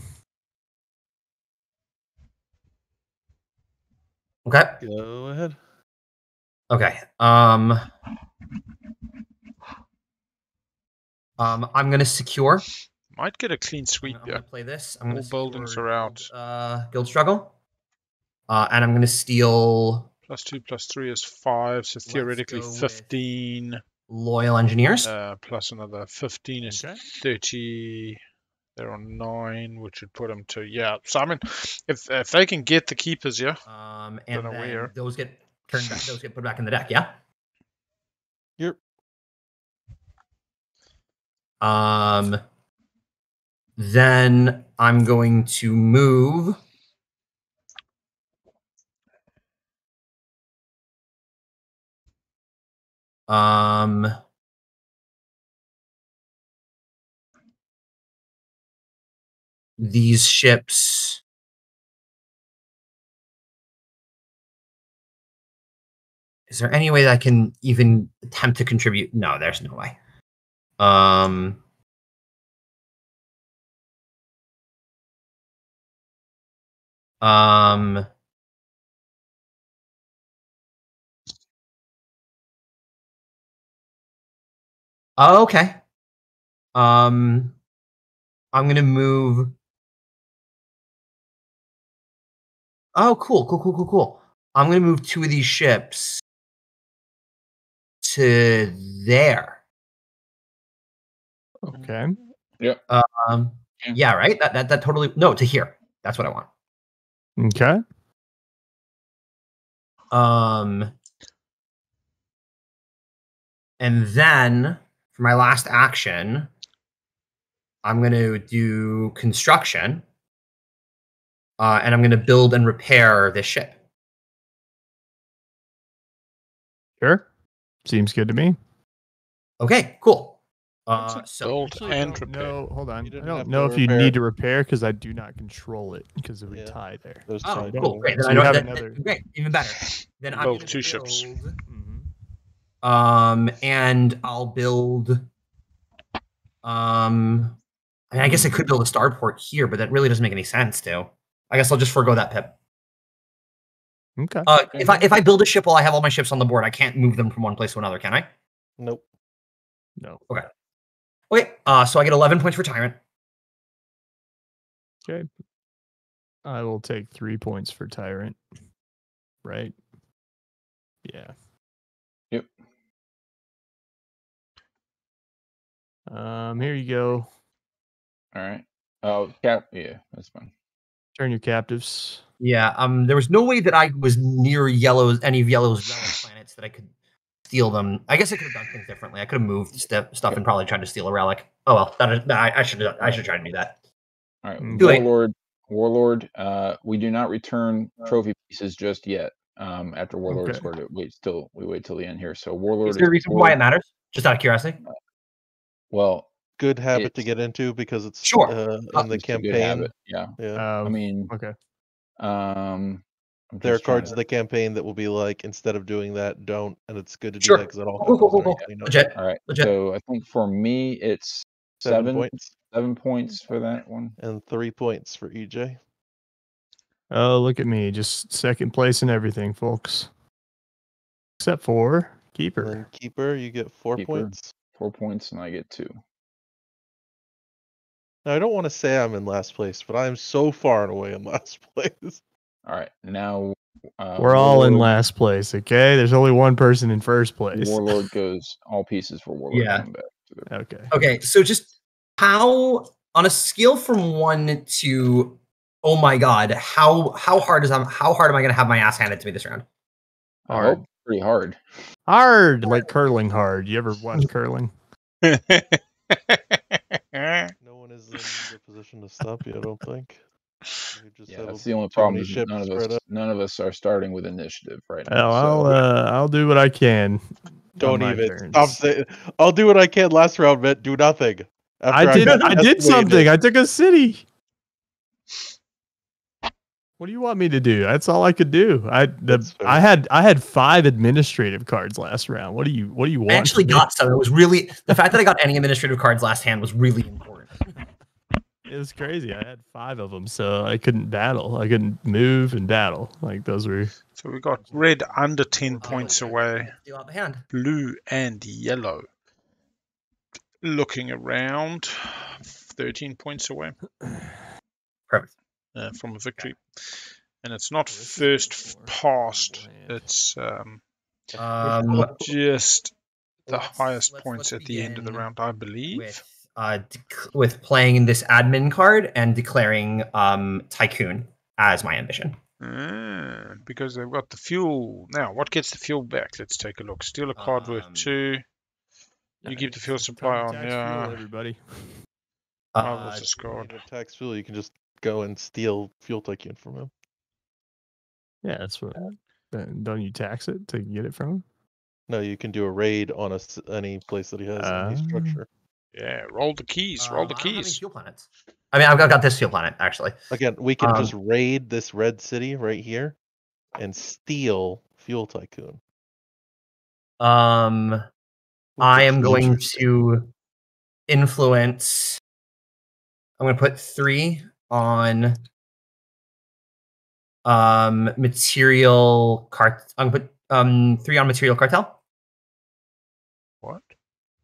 Speaker 3: Okay.
Speaker 4: Go ahead.
Speaker 3: Okay. I'm gonna secure.
Speaker 2: Might get a clean sweep.
Speaker 3: I'm gonna play this. I'm
Speaker 2: All
Speaker 3: gonna
Speaker 2: buildings are out.
Speaker 3: Guild struggle. And I'm gonna steal.
Speaker 2: +2/+3 is 5, so theoretically 15.
Speaker 3: Loyal engineers.
Speaker 2: Plus another 15 is 30. They're on 9, which would put them to So I mean, if they can get the keepers,
Speaker 3: and then those get turned back. Those get put back in the deck. Yeah.
Speaker 4: Yep.
Speaker 3: Then I'm going to move. These ships. Is there any way that I can even attempt to contribute? No, there's no way. Okay. I'm gonna move. Oh, cool. I'm gonna move 2 of these ships to there.
Speaker 5: Okay.
Speaker 1: Yep.
Speaker 3: Yeah, right. That totally to here. That's what I want.
Speaker 5: Okay.
Speaker 3: And then for my last action, I'm going to do construction, and I'm going to build and repair this ship.
Speaker 5: Sure. Seems good to me.
Speaker 3: Okay, cool.
Speaker 2: So build and repair.
Speaker 5: No, hold on. I don't know if you need to repair because I do not control it because of tie there.
Speaker 3: Oh, cool. Great. Then
Speaker 5: so
Speaker 3: I don't
Speaker 5: have
Speaker 3: another. Great, even better. Then I'm
Speaker 2: build 2 ships.
Speaker 3: And I'll build. I mean, I guess I could build a starport here, but that really doesn't make any sense, too. I guess I'll just forego that pip.
Speaker 5: Okay.
Speaker 3: If I build a ship while I have all my ships on the board, I can't move them from one place to another, can I?
Speaker 4: Nope.
Speaker 5: No.
Speaker 3: Okay. Okay. So I get 11 points for Tyrant.
Speaker 5: Okay. I will take 3 points for Tyrant. Right. Yeah.
Speaker 1: Yep.
Speaker 5: Here you go.
Speaker 1: All right. Oh, yeah, that's fine.
Speaker 5: Turn your captives.
Speaker 3: Yeah. There was no way that I was near any of Yellow's relic planets that I could steal them. I guess I could have done things differently. I could have moved stuff and probably tried to steal a relic. Oh well, I should try to do that.
Speaker 1: All right, Warlord. We do not return trophy pieces just yet. After Warlord scored it, we wait till the end here. So Warlord.
Speaker 3: Is there a reason why it matters? Just out of curiosity.
Speaker 1: Well,
Speaker 4: good habit to get into because it's
Speaker 3: in
Speaker 4: the campaign.
Speaker 1: Yeah.
Speaker 4: I
Speaker 1: mean,
Speaker 5: okay.
Speaker 4: There are cards in the campaign that will be like, instead of doing that, don't, and it's good to do that because it all
Speaker 3: cool. Legit.
Speaker 1: All right.
Speaker 3: Legit.
Speaker 1: So I think for me it's 7 points. 7 points for that one,
Speaker 4: and 3 points for EJ.
Speaker 5: Oh, look at me, just second place in everything, folks. Except for Keeper.
Speaker 4: And then Keeper, you get 4 points.
Speaker 1: 4 points, and I get 2.
Speaker 4: Now, I don't want to say I'm in last place, but I'm so far and away in last place.
Speaker 1: All right, now
Speaker 5: we're all in last place. Okay, there's only one person in first place.
Speaker 1: Warlord goes all pieces for Warlord.
Speaker 3: Yeah.
Speaker 5: Okay.
Speaker 3: Okay. So just How on a scale from 1 to oh my god, how hard am I gonna have my ass handed to me this round?
Speaker 1: Hard. Pretty hard.
Speaker 5: Hard, like curling hard. You ever watch curling?
Speaker 4: No one is in the position to stop you, I don't think.
Speaker 1: Yeah, that's the only problem. Is none of us are starting with initiative right now.
Speaker 5: Well, I'll do what I can.
Speaker 4: Don't even. I'll do what I can last round, but do nothing.
Speaker 5: I did something. I took a city. What do you want me to do? That's all I could do. I had 5 administrative cards last round. What do you want?
Speaker 3: I actually got some. It was really the fact that I got any administrative cards last hand was really important.
Speaker 5: It was crazy. I had 5 of them, so I couldn't battle. I couldn't move and battle. Like those were.
Speaker 2: So we got red under 10 points away. Blue and yellow looking around 13 points away.
Speaker 3: Perfect.
Speaker 2: From a victory. And it's not first past. It's just the highest points at the end of the round, I believe.
Speaker 3: With playing this admin card and declaring Tycoon as my ambition.
Speaker 2: Because they've got the fuel. Now, what gets the fuel back? Let's take a look. Steal a card worth 2. You keep the fuel supply on. Yeah,
Speaker 5: fuel, everybody.
Speaker 4: Tax fuel, you can just go and steal Fuel Tycoon from him.
Speaker 5: Yeah, that's what. Don't you tax it to get it from him?
Speaker 4: No, you can do a raid on any place that he has any structure.
Speaker 2: Yeah, roll the keys. Roll the keys.
Speaker 3: Fuel planets. I mean, I've got this fuel planet actually.
Speaker 4: Again, we can just raid this red city right here and steal Fuel Tycoon.
Speaker 3: I am going to influence. I'm going to put 3 on material cart. I'm going to put 3 on material cartel.
Speaker 2: What?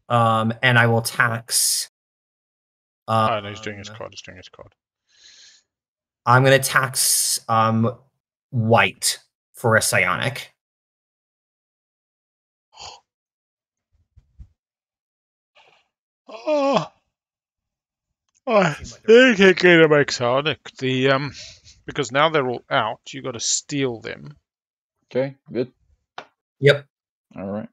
Speaker 3: And I will tax.
Speaker 2: No, he's doing his card.
Speaker 3: I'm going to tax white for a psionic.
Speaker 2: I think it's going to make psionic. Because now they're all out, you got to steal them.
Speaker 1: Okay, good.
Speaker 3: Yep.
Speaker 1: All right.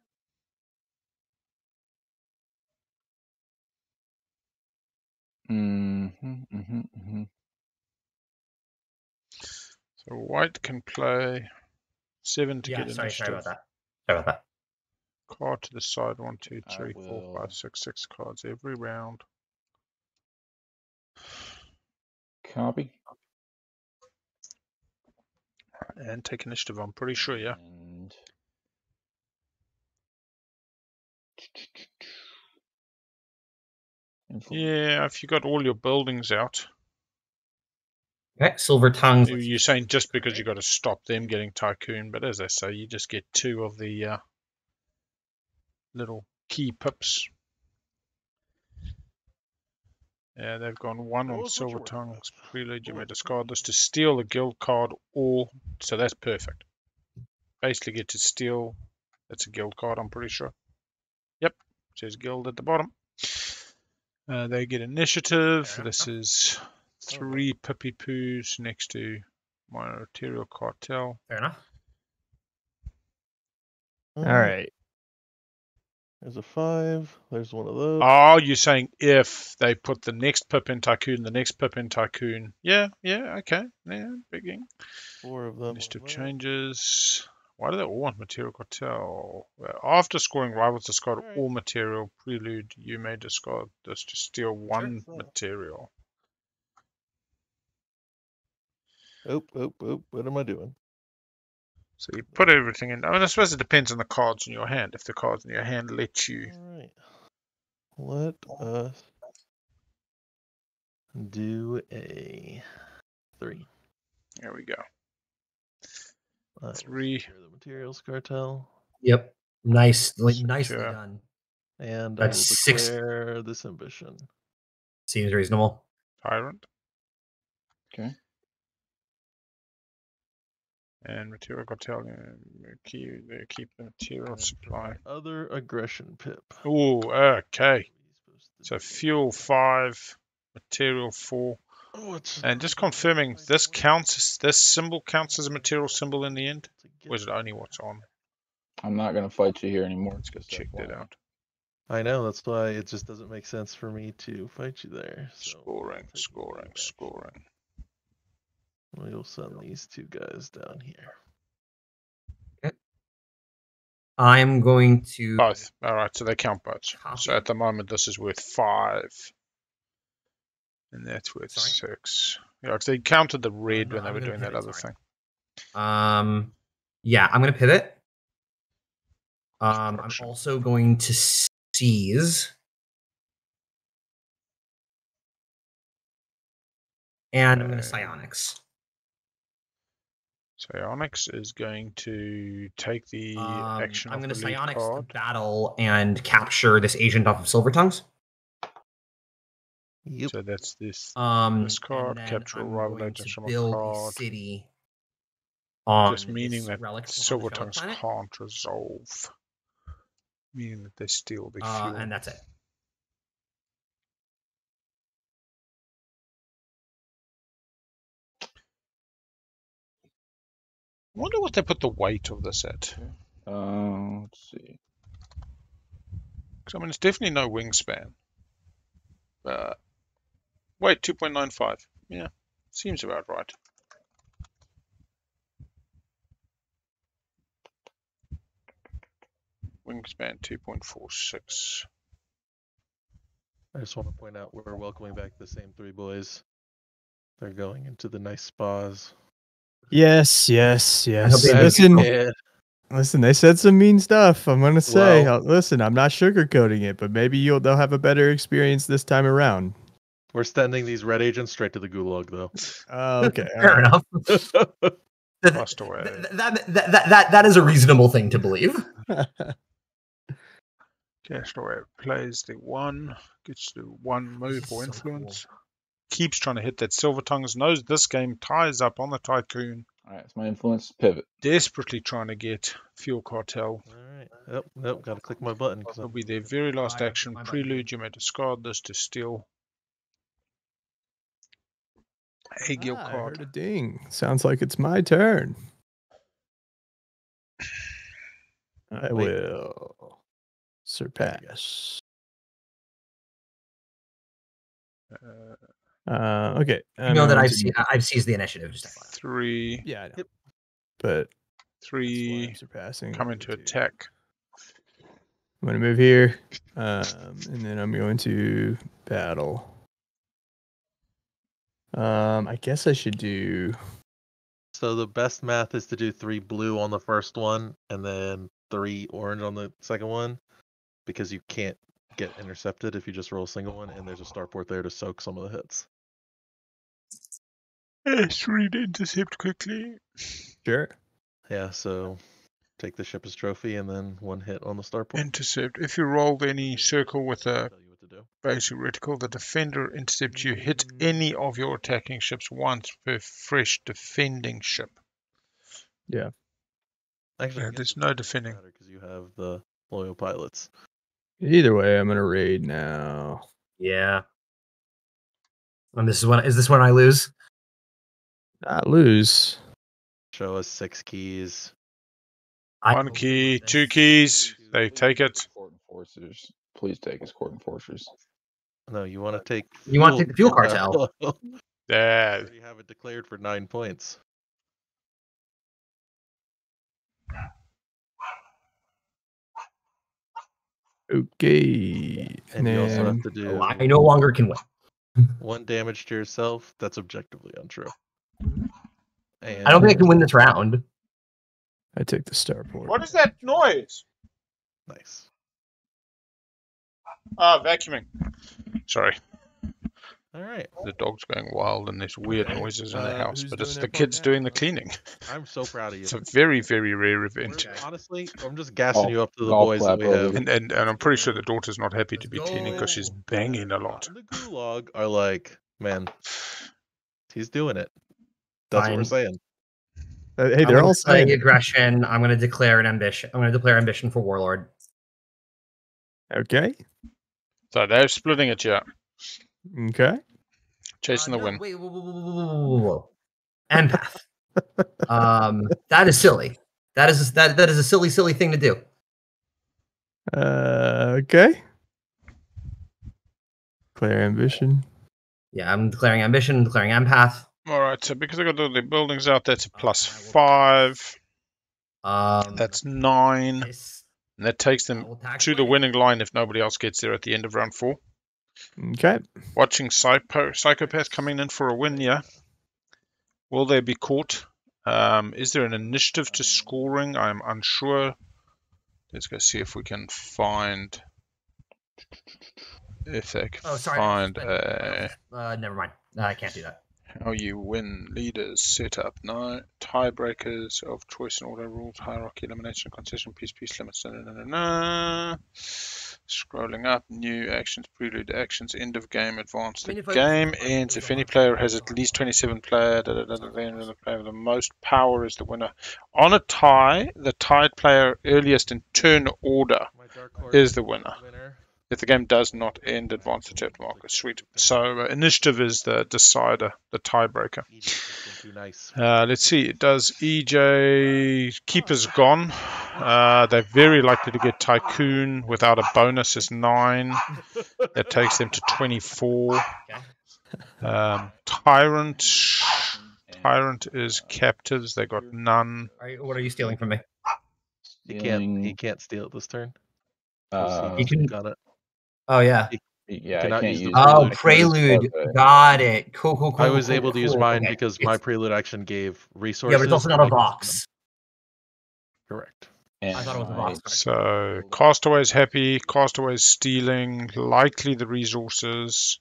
Speaker 2: So white can play 7 to get initiative.
Speaker 3: Sorry about that.
Speaker 2: Card to the side. 1, 2, 3, 4, 5, 6. 6 cards every round.
Speaker 1: Copy.
Speaker 2: And take initiative, I'm pretty sure, yeah. Yeah, if you got all your buildings out.
Speaker 3: Okay, Silver Tongues.
Speaker 2: You're saying just because you got to stop them getting Tycoon, but as I say, you just get 2 of the little key pips. Yeah, they've gone 1 on Silver Tongues. Prelude, you may discard this to steal a guild card, or so that's perfect. Basically, get to steal. That's a guild card, I'm pretty sure. Yep, says guild at the bottom. They get initiative. This is 3 Pippy Poos next to my Material Cartel.
Speaker 3: Fair enough.
Speaker 5: All right.
Speaker 4: There's a 5. There's one of those.
Speaker 2: Oh, you're saying if they put the next pip in Tycoon, the next pip in Tycoon. Yeah, okay. Yeah, bigging.
Speaker 4: 4 of them.
Speaker 2: Initiative changes. Why do they all want Material Cartel? After scoring rivals, discard all material. Prelude, you may discard this to steal 1 material.
Speaker 4: Oh, what am I doing?
Speaker 2: So you put everything in. I mean, I suppose it depends on the cards in your hand. If the cards in your hand let you.
Speaker 4: All right. Let us do a 3.
Speaker 2: There we go. 3.
Speaker 4: The materials cartel.
Speaker 3: Yep. Nicely done.
Speaker 4: And
Speaker 3: that's
Speaker 4: I will declare this ambition.
Speaker 3: Seems reasonable.
Speaker 2: Tyrant.
Speaker 1: Okay.
Speaker 2: And Material Cartel, keep the material supply.
Speaker 4: Other aggression pip.
Speaker 2: Oh, okay. So fuel 5, material 4. And just confirming, this symbol counts as a material symbol in the end? Or is it only what's on?
Speaker 1: I'm not going to fight you here anymore. It's just
Speaker 2: check that out.
Speaker 4: I know, that's why it just doesn't make sense for me to fight you there. So
Speaker 2: Scoring.
Speaker 4: We'll send these two guys down here.
Speaker 3: Okay. I'm going to...
Speaker 2: Both. All right, so they count both. So at the moment, this is worth 5. And that's worth 6. Yeah, because they counted the red when they were doing that other thing.
Speaker 3: Yeah, I'm going to pivot. I'm also going to seize. And I'm going to psionics.
Speaker 2: Psionics is going to take the action.
Speaker 3: I'm going to psionics the battle and capture this agent off of Silvertongues.
Speaker 4: Yep.
Speaker 2: So that's this
Speaker 3: card.
Speaker 2: Capture rival agent from a card.
Speaker 3: City.
Speaker 2: Just meaning that Silvertongues can't resolve. Meaning that they steal the fuel.
Speaker 3: And that's it.
Speaker 2: I wonder what they put the weight of this at.
Speaker 1: Let's see.
Speaker 2: Because I mean, it's definitely no wingspan. Wait, 2.95. Yeah, seems about right. Wingspan 2.46.
Speaker 4: I just want to point out we're welcoming back the same 3 boys. They're going into the nice spas.
Speaker 5: Yes. Listen, they said some mean stuff. I'm gonna say, listen, I'm not sugarcoating it, but maybe they'll have a better experience this time around.
Speaker 4: We're sending these red agents straight to the gulag, though.
Speaker 5: Okay,
Speaker 3: fair enough. That is a reasonable thing to believe.
Speaker 2: Castaway plays the 1, gets the 1 move or influence. Cool. Keeps trying to hit that Silvertongues. Knows this game ties up on the Tycoon.
Speaker 1: All right, it's my influence pivot.
Speaker 2: Desperately trying to get Fuel Cartel.
Speaker 4: All right. Yep. Got to click my button.
Speaker 2: It'll be their very last action. Prelude. You may discard this to steal a guild card.
Speaker 5: I heard a ding. Sounds like it's my turn. I will surpass. Okay.
Speaker 3: You know that I've seized the initiative. Just
Speaker 2: 3.
Speaker 5: Yeah, I know. Yep. But
Speaker 2: 3
Speaker 5: surpassing.
Speaker 2: Coming to attack.
Speaker 5: I'm going to move here, and then I'm going to battle. I guess I should do.
Speaker 4: So the best math is to do 3 blue on the first one, and then 3 orange on the second one, because you can't get intercepted if you just roll a single one, and there's a starport there to soak some of the hits.
Speaker 2: Let's read intercept quickly.
Speaker 5: Sure.
Speaker 4: Yeah, so take the ship as trophy and then 1 hit on the starport.
Speaker 2: Intercept. If you rolled any circle with a basic reticle, the defender intercepts you. Hit any of your attacking ships once per fresh defending ship.
Speaker 5: Yeah.
Speaker 4: Actually,
Speaker 2: there's no defending
Speaker 4: because you have the loyal pilots.
Speaker 5: Either way, I'm gonna raid now.
Speaker 3: Yeah. And is this when I lose?
Speaker 5: Not lose.
Speaker 4: Show us 6 keys.
Speaker 2: 1 key, 2 keys. They take it.
Speaker 1: Court enforcers. Please take us court enforcers.
Speaker 4: No, you want to take.
Speaker 3: You want to take the fuel cartel?
Speaker 2: Yeah.
Speaker 4: You already have it declared for 9 points.
Speaker 5: Okay.
Speaker 4: And you also have to do.
Speaker 3: I no longer can win.
Speaker 4: 1 damage to yourself. That's objectively untrue. And
Speaker 3: I don't think I can win this round.
Speaker 5: I take the starport.
Speaker 2: What is that noise?
Speaker 4: Nice.
Speaker 2: Vacuuming. Sorry.
Speaker 4: All right.
Speaker 2: The dog's going wild and there's weird noises in the house, but it's the kids doing the cleaning.
Speaker 4: I'm so proud of you.
Speaker 2: It's a very, very rare event.
Speaker 4: Honestly, I'm just gassing you up to the boys that we have.
Speaker 2: And I'm pretty sure the daughter's not happy to be cleaning because she's banging a lot.
Speaker 4: The gulag are like, man, he's doing it. That's what we're saying.
Speaker 5: Hey, they're all saying
Speaker 3: aggression. I'm going to declare an ambition. I'm going to declare ambition for Warlord.
Speaker 5: Okay.
Speaker 2: So they're splitting it, yeah.
Speaker 5: Okay.
Speaker 2: Chasing the win.
Speaker 3: Wait, whoa. Empath. That is silly. That is a silly thing to do.
Speaker 5: Okay. Declare ambition.
Speaker 3: Yeah, I'm declaring ambition. I'm declaring empath.
Speaker 2: All right. So because I got all the buildings out, that's a +5. That's 9. And that takes them to the winning line if nobody else gets there at the end of round 4.
Speaker 5: Okay.
Speaker 2: Watching Psychopath coming in for a win, yeah. Will they be caught? Is there an initiative to scoring? I'm unsure. Let's go see if we can find... If they can find a...
Speaker 3: never mind. I can't do that.
Speaker 2: How you win leaders setup. No tiebreakers of choice and order rules, hierarchy, elimination, concession, peace limits. Scrolling up, new actions, prelude actions, end of game, advance. The game ends if any player has at least 27 players. The player with the most power is the winner. On a tie, the tied player earliest in turn order is the winner. If the game does not end, advance the chapter marker. Sweet. So initiative is the decider, the tiebreaker. Let's see. Does EJ Keeper's gone? They're very likely to get Tycoon without a bonus is 9. That takes them to 24. Tyrant is captives. They got none.
Speaker 3: What are you stealing from me?
Speaker 4: He can't steal it this turn.
Speaker 3: He can.
Speaker 4: Got it.
Speaker 3: Oh yeah.
Speaker 1: Yeah, I can't use
Speaker 3: prelude. Got it. Cool.
Speaker 4: I was able to use mine because my prelude action gave resources.
Speaker 3: Yeah, but it's also not a box.
Speaker 4: Correct.
Speaker 1: And
Speaker 3: I thought it was a box.
Speaker 2: So Castaway's happy. Castaway's stealing. Likely the resources.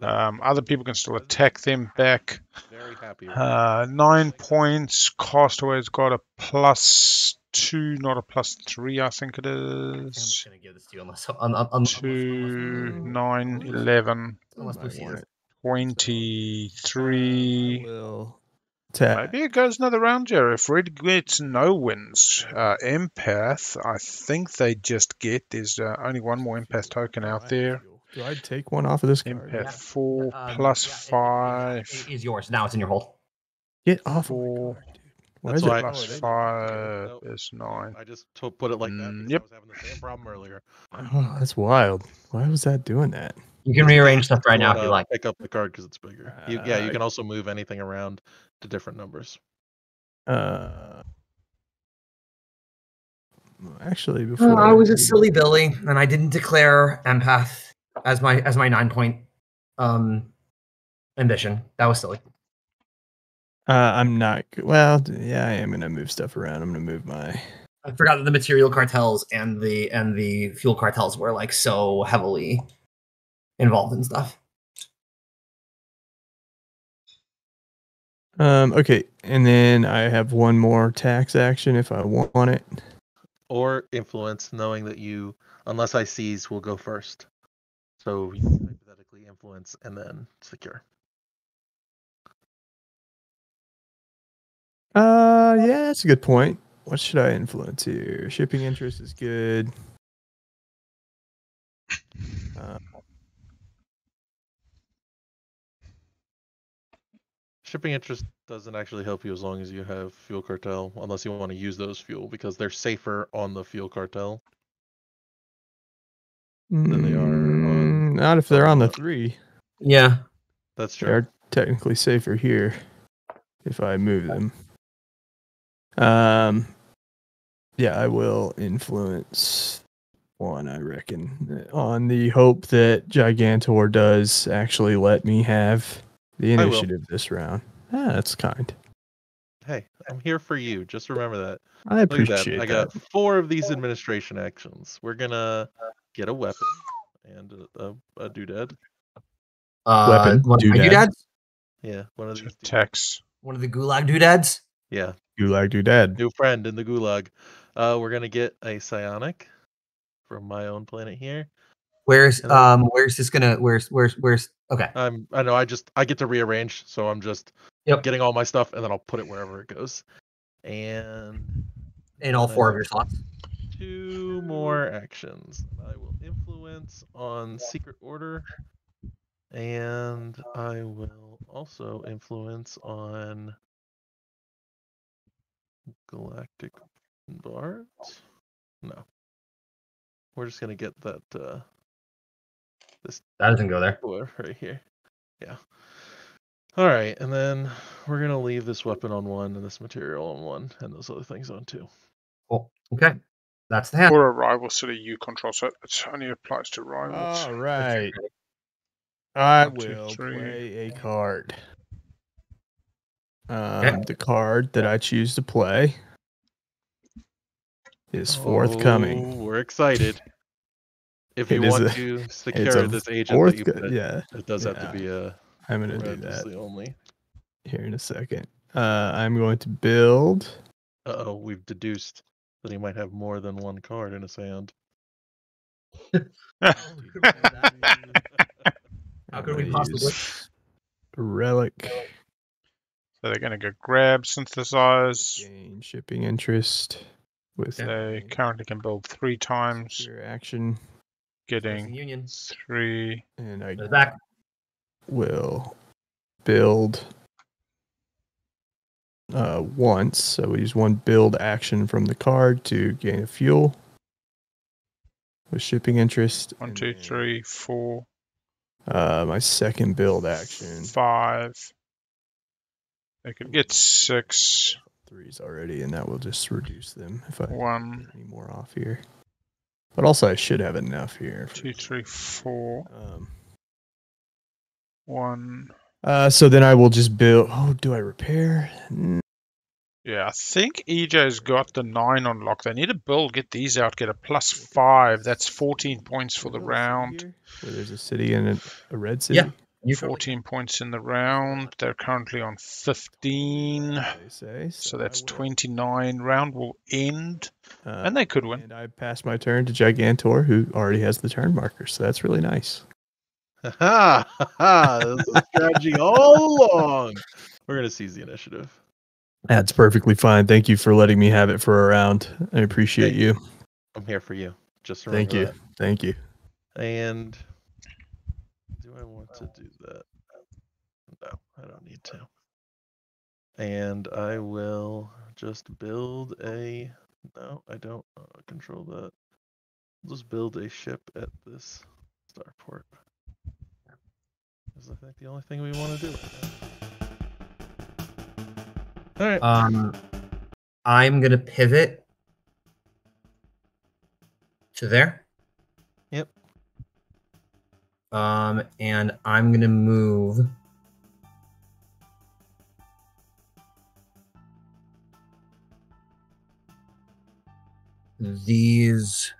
Speaker 2: Other people can still attack them back.
Speaker 4: Very happy.
Speaker 2: 9 points. Castaway's got a +2, not a +3, I think it is.
Speaker 3: I'm just gonna give this to you unless
Speaker 2: 2, 9, 11, 23. Maybe it goes another round, Jerry. If Red gets no wins, Empath, I think they just get. There's only one more Empath token out there.
Speaker 5: Do I take one off of this card?
Speaker 2: Empath 4 +5
Speaker 3: is yours. Now it's in your hold.
Speaker 5: Get off 4.
Speaker 2: Why is it +5 is 9?
Speaker 4: I just put it like that.
Speaker 2: Yep.
Speaker 4: I was having the same problem earlier.
Speaker 5: Oh, that's wild. Why was that doing that?
Speaker 3: You can rearrange stuff right now if you like.
Speaker 4: Pick up the card because it's bigger. You can also move anything around to different numbers.
Speaker 5: Actually, before
Speaker 3: I was a silly Billy, and I didn't declare Empath as my 9-point ambition. That was silly.
Speaker 5: I'm not. Well, yeah, I am gonna move stuff around. I'm gonna move my.
Speaker 3: I forgot that the material cartels and the fuel cartels were like so heavily involved in stuff.
Speaker 5: Okay, and then I have one more tax action if I want it.
Speaker 4: Or influence, knowing that you, unless I seize, will go first. So you can hypothetically influence and then secure.
Speaker 5: Yeah, that's a good point. What should I influence here? Shipping interest is good.
Speaker 4: Shipping interest doesn't actually help you as long as you have fuel cartel, unless you want to use those fuel, because they're safer on the fuel cartel than they are on...
Speaker 5: Not if they're on the 3.
Speaker 3: Yeah.
Speaker 4: That's true.
Speaker 5: They're technically safer here if I move them. Yeah, I will influence one, I reckon, on the hope that Gigantor does actually let me have the initiative this round. That's kind.
Speaker 4: Hey, I'm here for you. Just remember that.
Speaker 5: I appreciate that.
Speaker 4: I got 4 of these administration actions. We're gonna get a weapon and a doodad.
Speaker 5: Weapon
Speaker 3: doodads?
Speaker 4: Yeah, one of these
Speaker 2: attacks.
Speaker 3: One of the Gulag doodads?
Speaker 4: Yeah.
Speaker 5: Gulag doodad.
Speaker 4: New friend in the Gulag. We're gonna get a psionic from my own planet here.
Speaker 3: Where's this gonna where's okay.
Speaker 4: I know I get to rearrange, so I'm just getting all my stuff and then I'll put it wherever it goes. And
Speaker 3: in all 4 of your slots.
Speaker 4: 2 more actions. I will influence on Secret Order, and I will also influence on Galactic Bard. No, we're just gonna get that. This
Speaker 3: that doesn't go there.
Speaker 4: Right here. Yeah. All right, and then we're gonna leave this weapon on 1 and this material on 1, and those other things on 2.
Speaker 3: Cool. Okay, that's the hand.
Speaker 2: For a rival city you control, so it only applies to rivals.
Speaker 5: All right. I
Speaker 2: 1, 2,
Speaker 5: will
Speaker 2: 3.
Speaker 5: play a card. The card that I choose to play is forthcoming.
Speaker 4: Oh, we're excited. If you want to secure this agent that you put, it does have to be a.
Speaker 5: I'm going to do that
Speaker 4: only.
Speaker 5: Here in a second. I'm going to build.
Speaker 4: Uh-oh, we've deduced that he might have more than 1 card in his hand.
Speaker 3: How could we possibly?
Speaker 5: Relic.
Speaker 2: So they're going to go grab, synthesize.
Speaker 5: Gain shipping interest. With
Speaker 2: they currently can build 3 times.
Speaker 5: Your action.
Speaker 2: Getting
Speaker 3: Union.
Speaker 2: 3.
Speaker 5: And I
Speaker 3: back.
Speaker 5: Will build once. So we use 1 build action from the card to gain a fuel with shipping interest.
Speaker 2: 1, 2, 3, 4.
Speaker 5: My second build action.
Speaker 2: 5. They could get 6.
Speaker 5: 3s already, and that will just reduce them if I
Speaker 2: 1.
Speaker 5: get any more off here. But also, I should have enough here.
Speaker 2: 2, 3, 4. 1.
Speaker 5: So then I will just build. Oh, do I repair?
Speaker 2: Yeah, I think EJ's got the 9 on lock. They need to build, get these out, get a +5. That's 14 points for the round.
Speaker 5: Where there's a city and a red city?
Speaker 3: Yeah.
Speaker 2: 14 points in the round. They're currently on 15.
Speaker 5: They say,
Speaker 2: so that's 29. Round will end. And they could win.
Speaker 5: And I pass my turn to Gigantor, who already has the turn marker. So that's really nice.
Speaker 4: Ha ha! This is a strategy all along. We're going to seize the initiative.
Speaker 5: That's perfectly fine. Thank you for letting me have it for a round. I appreciate you.
Speaker 4: I'm here for you. Just remember that.
Speaker 5: Thank you.
Speaker 4: And do I want to do that? No, I don't need to. And I will just build a. No, I don't control that. I'll just build a ship at this starport. Is I think the only thing we want to do. All right.
Speaker 3: I'm gonna pivot to there.
Speaker 4: Yep.
Speaker 3: And I'm gonna move these.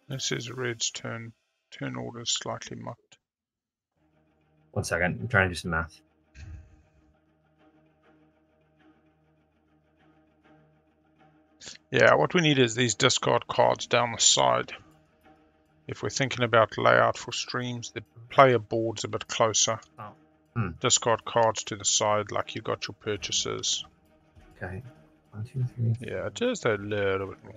Speaker 2: This is Red's turn. Turn order is slightly mucked.
Speaker 3: 1 second. I'm trying to do some math.
Speaker 2: Yeah, what we need is these discard cards down the side. If we're thinking about layout for streams, the player board's a bit closer. Discard cards to the side like you got your purchases.
Speaker 3: Okay. 1, 2, 3.
Speaker 2: Yeah, just a little bit more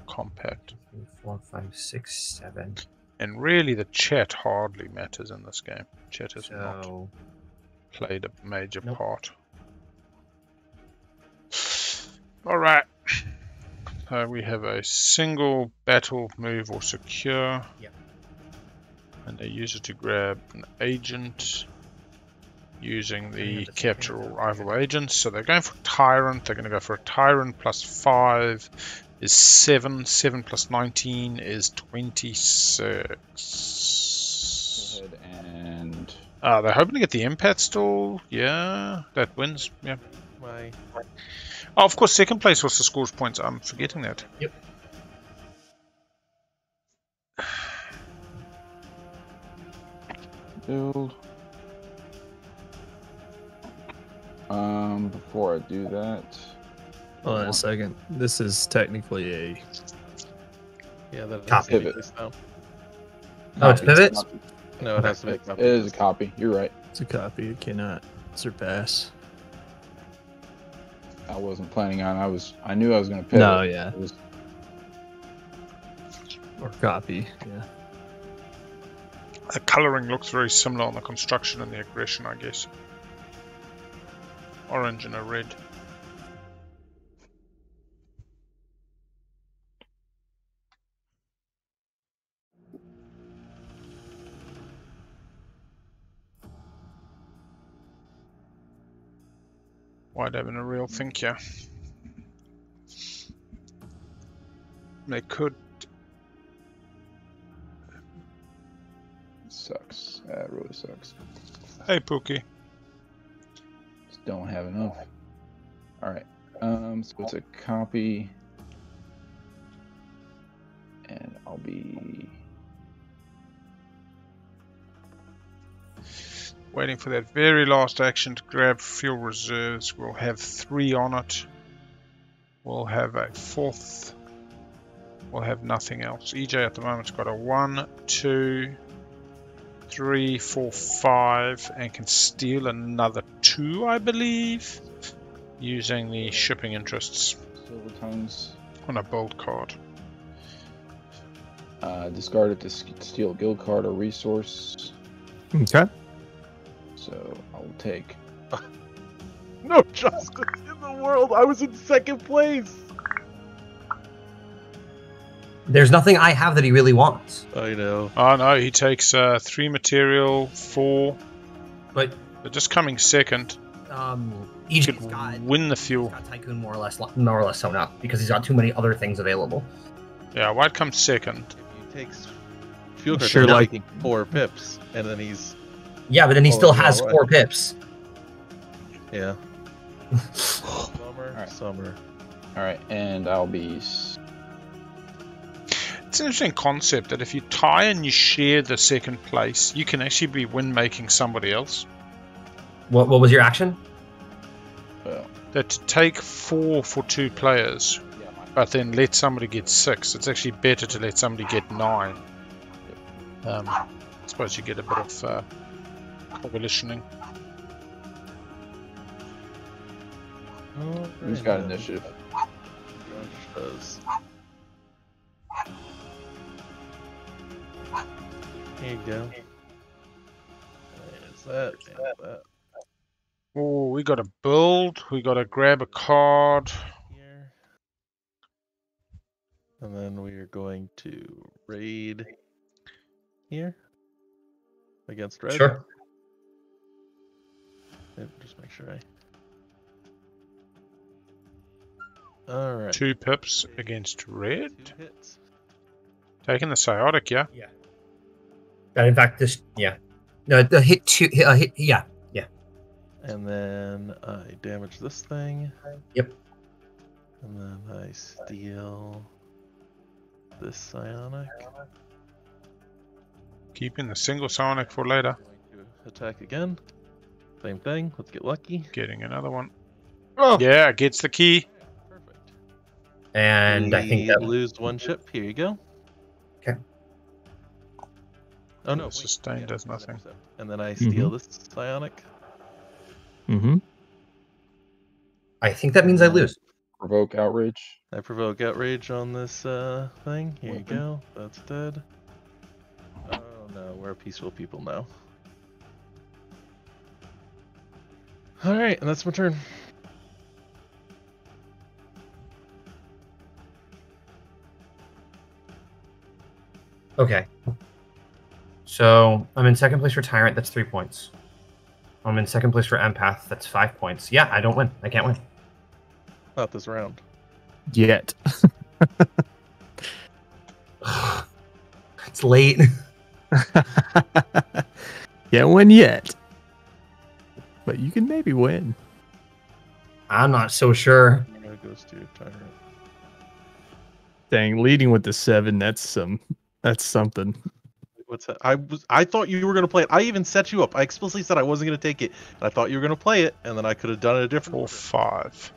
Speaker 2: compact.
Speaker 3: 2, 3, 4, 5, 6, 7.
Speaker 2: And really, the chat hardly matters in this game. Chat has not played a major part. All right. We have a single battle move or secure.
Speaker 3: Yep.
Speaker 2: And they use it to grab an agent using the capture or rival agents. So they're going for Tyrant. They're going to go for a Tyrant +5 is 7. 7 + 19 is 26.
Speaker 1: Go ahead and...
Speaker 2: they're hoping to get the empath still. Yeah, that wins. Yeah.
Speaker 4: Why?
Speaker 2: Oh, of course, second place also scores points. I'm forgetting that.
Speaker 3: Yep.
Speaker 1: Build. Before I do that,
Speaker 5: Hold on a second. This is technically a...
Speaker 4: Yeah, that
Speaker 3: copy.
Speaker 4: Pivot.
Speaker 3: Oh, it's pivot?
Speaker 4: No, it has to be a copy.
Speaker 1: It is a copy. You're right.
Speaker 5: It's a copy. It cannot surpass.
Speaker 1: I wasn't planning on. I knew I was going to pivot.
Speaker 5: No, yeah.
Speaker 1: It was,
Speaker 5: Or copy, yeah.
Speaker 2: The colouring looks very similar on the construction and the aggression, I guess. Orange and a red. White having a real think here. They could.
Speaker 1: sucks. That really sucks.
Speaker 2: Hey, Pookie.
Speaker 1: Just don't have enough. All right. So it's a copy, and I'll be
Speaker 2: Waiting for that very last action to grab fuel reserves. We'll have 3 on it. We'll have a 4th. We'll have nothing else. EJ at the moment's got a 1, 2, 3, 4, 5, and can steal another 2, I believe, using the shipping interests
Speaker 1: silver tongues.
Speaker 2: on a bold card.
Speaker 1: Discard it to steal a guild card or resource.
Speaker 5: Okay.
Speaker 1: So I'll take.
Speaker 4: No justice in the world. I was in 2nd place.
Speaker 3: There's nothing I have that he really wants.
Speaker 4: I know.
Speaker 2: Oh no, he takes 3 material, 4.
Speaker 3: But
Speaker 2: They're just coming second.
Speaker 3: EJ's
Speaker 2: Could
Speaker 3: got,
Speaker 2: win the fuel.
Speaker 3: he's got Tycoon more or less sewn up because he's got too many other things available.
Speaker 2: Yeah, White comes second.
Speaker 4: If he takes fuel card,
Speaker 5: Sure,
Speaker 4: he's
Speaker 5: like-
Speaker 4: taking 4 pips, and then he's
Speaker 3: Yeah, but then he
Speaker 4: Oh,
Speaker 3: still
Speaker 4: yeah,
Speaker 3: has
Speaker 4: right.
Speaker 3: 4 pips.
Speaker 4: yeah. Summer,
Speaker 1: Alright.
Speaker 4: summer.
Speaker 1: All right, and I'll be.
Speaker 2: It's an interesting concept that if you tie and you share the second place, you can actually be win making somebody else.
Speaker 3: What was your action?
Speaker 1: Well,
Speaker 2: That to take 4 for 2 players,
Speaker 1: yeah,
Speaker 2: but then let somebody get 6. It's actually better to let somebody get 9. I suppose you get a bit of coalitioning.
Speaker 1: Who's got initiative?
Speaker 4: Josh does. Here you go. There's that. There's that.
Speaker 2: Oh, we got to build. We got to grab a card.
Speaker 4: Here. And then we are going to raid here against red.
Speaker 3: Sure.
Speaker 4: Yep, just make sure I. All right.
Speaker 2: 2 pips against red.
Speaker 4: 2 hits.
Speaker 2: Taking the Psiotic, yeah.
Speaker 3: Yeah. And in fact, this, yeah. No, the hit 2, yeah.
Speaker 4: And then I damage this thing.
Speaker 3: Yep.
Speaker 4: And then I steal this psionic.
Speaker 2: Keeping the single Psionic for later.
Speaker 4: Going to attack again. Same thing. Let's get lucky.
Speaker 2: Getting another one.
Speaker 4: Oh,
Speaker 2: Yeah, gets the key.
Speaker 4: perfect.
Speaker 3: And I think
Speaker 4: We
Speaker 3: that
Speaker 4: lose 1 ship. Here you go.
Speaker 3: Okay.
Speaker 4: Oh no,
Speaker 2: The sustain does nothing.
Speaker 4: And then I steal this psionic.
Speaker 5: Mm-hmm.
Speaker 3: I think that means I lose.
Speaker 1: Provoke outrage.
Speaker 4: I provoke outrage on this thing. Here you
Speaker 1: Weapon.
Speaker 4: go. That's dead. Oh no, we're peaceful people now. Alright, and that's my turn.
Speaker 3: Okay. So I'm in 2nd place for Tyrant. That's 3 points. I'm in 2nd place for Empath. That's 5 points. Yeah, I don't win. I can't win.
Speaker 4: Not this round.
Speaker 5: Yet.
Speaker 3: It's late.
Speaker 5: Can't win yet. But you can maybe win.
Speaker 3: I'm not so sure.
Speaker 4: It goes to Tyrant.
Speaker 5: Dang, leading with the 7, that's something.
Speaker 4: What's that? I thought you were gonna play it. I even set you up. I explicitly said I wasn't gonna take it. And I thought you were gonna play it, and then I could have done it a different
Speaker 2: 4, 5.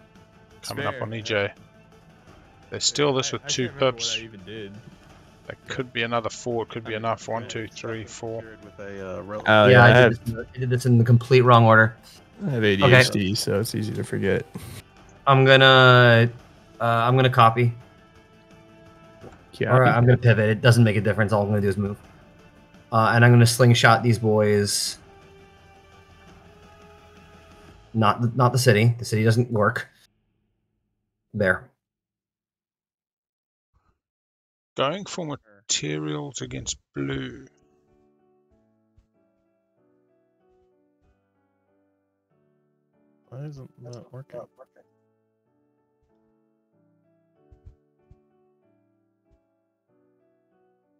Speaker 2: coming up on EJ. They steal this with 2 pips. That could be another 4. It could be enough. 1, 2, 3, 4.
Speaker 3: I did this in the complete wrong order.
Speaker 5: I have ADHD, so it's easy to forget.
Speaker 3: I'm gonna copy. Or I'm gonna pivot. It doesn't make a difference. All I'm gonna do is move. And I'm gonna slingshot these boys. Not the city. The city doesn't work. There.
Speaker 2: Going for materials against blue.
Speaker 4: Why isn't that working?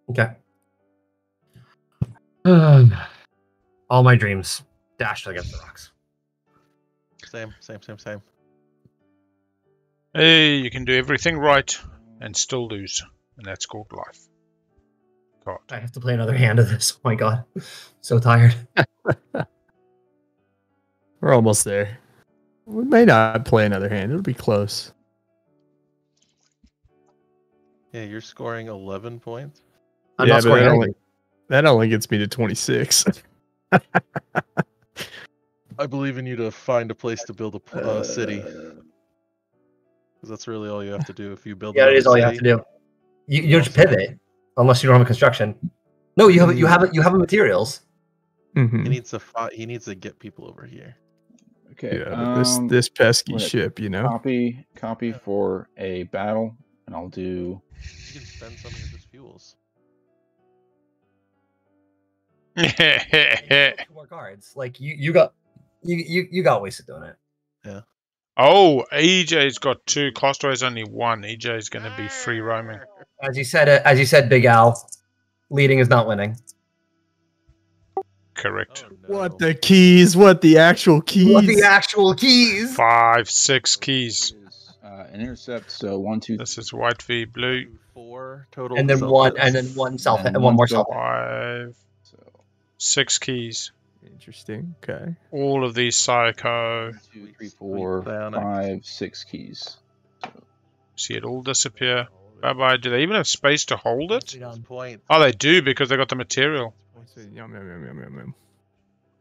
Speaker 3: Okay. All my dreams dashed against the rocks.
Speaker 4: Same.
Speaker 2: Hey, you can do everything right and still lose, and that's called life. God.
Speaker 3: I have to play another hand of this. Oh my god. So tired.
Speaker 5: We're almost there. We may not play another hand. It'll be close.
Speaker 4: Yeah, you're scoring 11 points.
Speaker 3: I'm not scoring anything.
Speaker 5: That only gets me to 26.
Speaker 4: I believe in you to find a place to build a city. Because that's really all you have to do if you build.
Speaker 3: Yeah, it is all you have to do. You just pivot, unless you don't have a construction. No, you have a materials.
Speaker 5: Mm-hmm.
Speaker 4: He needs to get people over here.
Speaker 1: Okay.
Speaker 5: Yeah, this pesky ship, you know.
Speaker 1: Copy for a battle, and I'll do.
Speaker 4: You can spend some of his fuels.
Speaker 3: More cards. Like you got wasted doing it.
Speaker 4: Yeah.
Speaker 2: Oh, EJ's got 2. Castaway's only 1. EJ's going to be free roaming.
Speaker 3: As you said, Big Al, leading is not winning.
Speaker 2: Correct.
Speaker 4: Oh, no.
Speaker 5: What the keys? What the actual keys?
Speaker 2: 5, 6 keys.
Speaker 1: An intercept. So 1, 2.
Speaker 2: This is white v blue.
Speaker 4: 4 total.
Speaker 3: And then one self and one more self.
Speaker 2: 5, 6 keys.
Speaker 5: Interesting. Okay.
Speaker 2: All of these psycho.
Speaker 1: 1, 2, 3, 4, 5, 6 keys.
Speaker 2: See it all disappear. Bye bye. Do they even have space to hold it?
Speaker 4: Point.
Speaker 2: Oh, they do because they got the material.
Speaker 5: Yum.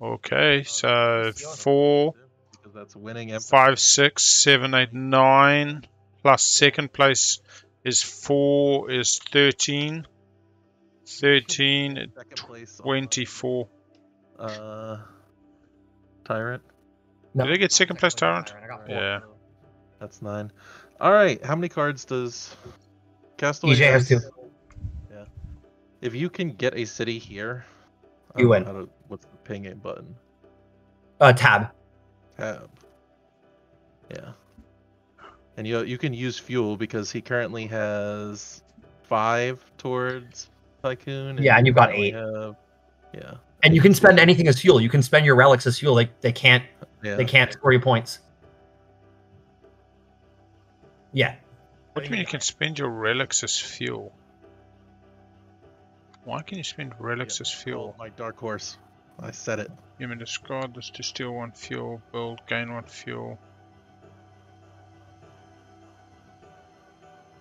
Speaker 2: Okay, so 4,
Speaker 4: Because that's winning.
Speaker 2: 5, 6, 7, 8, 9. Plus second place is 4 is 13. 13, 24.
Speaker 4: Tyrant.
Speaker 3: No.
Speaker 2: Did they get second place Tyrant?
Speaker 3: I got 4.
Speaker 2: Yeah.
Speaker 4: That's 9. All right. How many cards does Castaway
Speaker 3: EJ has 2.
Speaker 4: Yeah. If you can get a city here,
Speaker 3: You win.
Speaker 4: What's the ping a button?
Speaker 3: Tab.
Speaker 4: Tab. Yeah. And you can use fuel because he currently has 5 towards Tycoon.
Speaker 3: Yeah, and you've got 8.
Speaker 4: Yeah.
Speaker 3: And you can spend anything as fuel. You can spend your relics as fuel. They can't score you points. Yeah.
Speaker 2: What do you mean you can spend your relics as fuel? Why can you spend relics as fuel?
Speaker 4: Oh, my dark horse. I said it.
Speaker 2: You may discard this to steal 1 fuel, build, gain 1 fuel.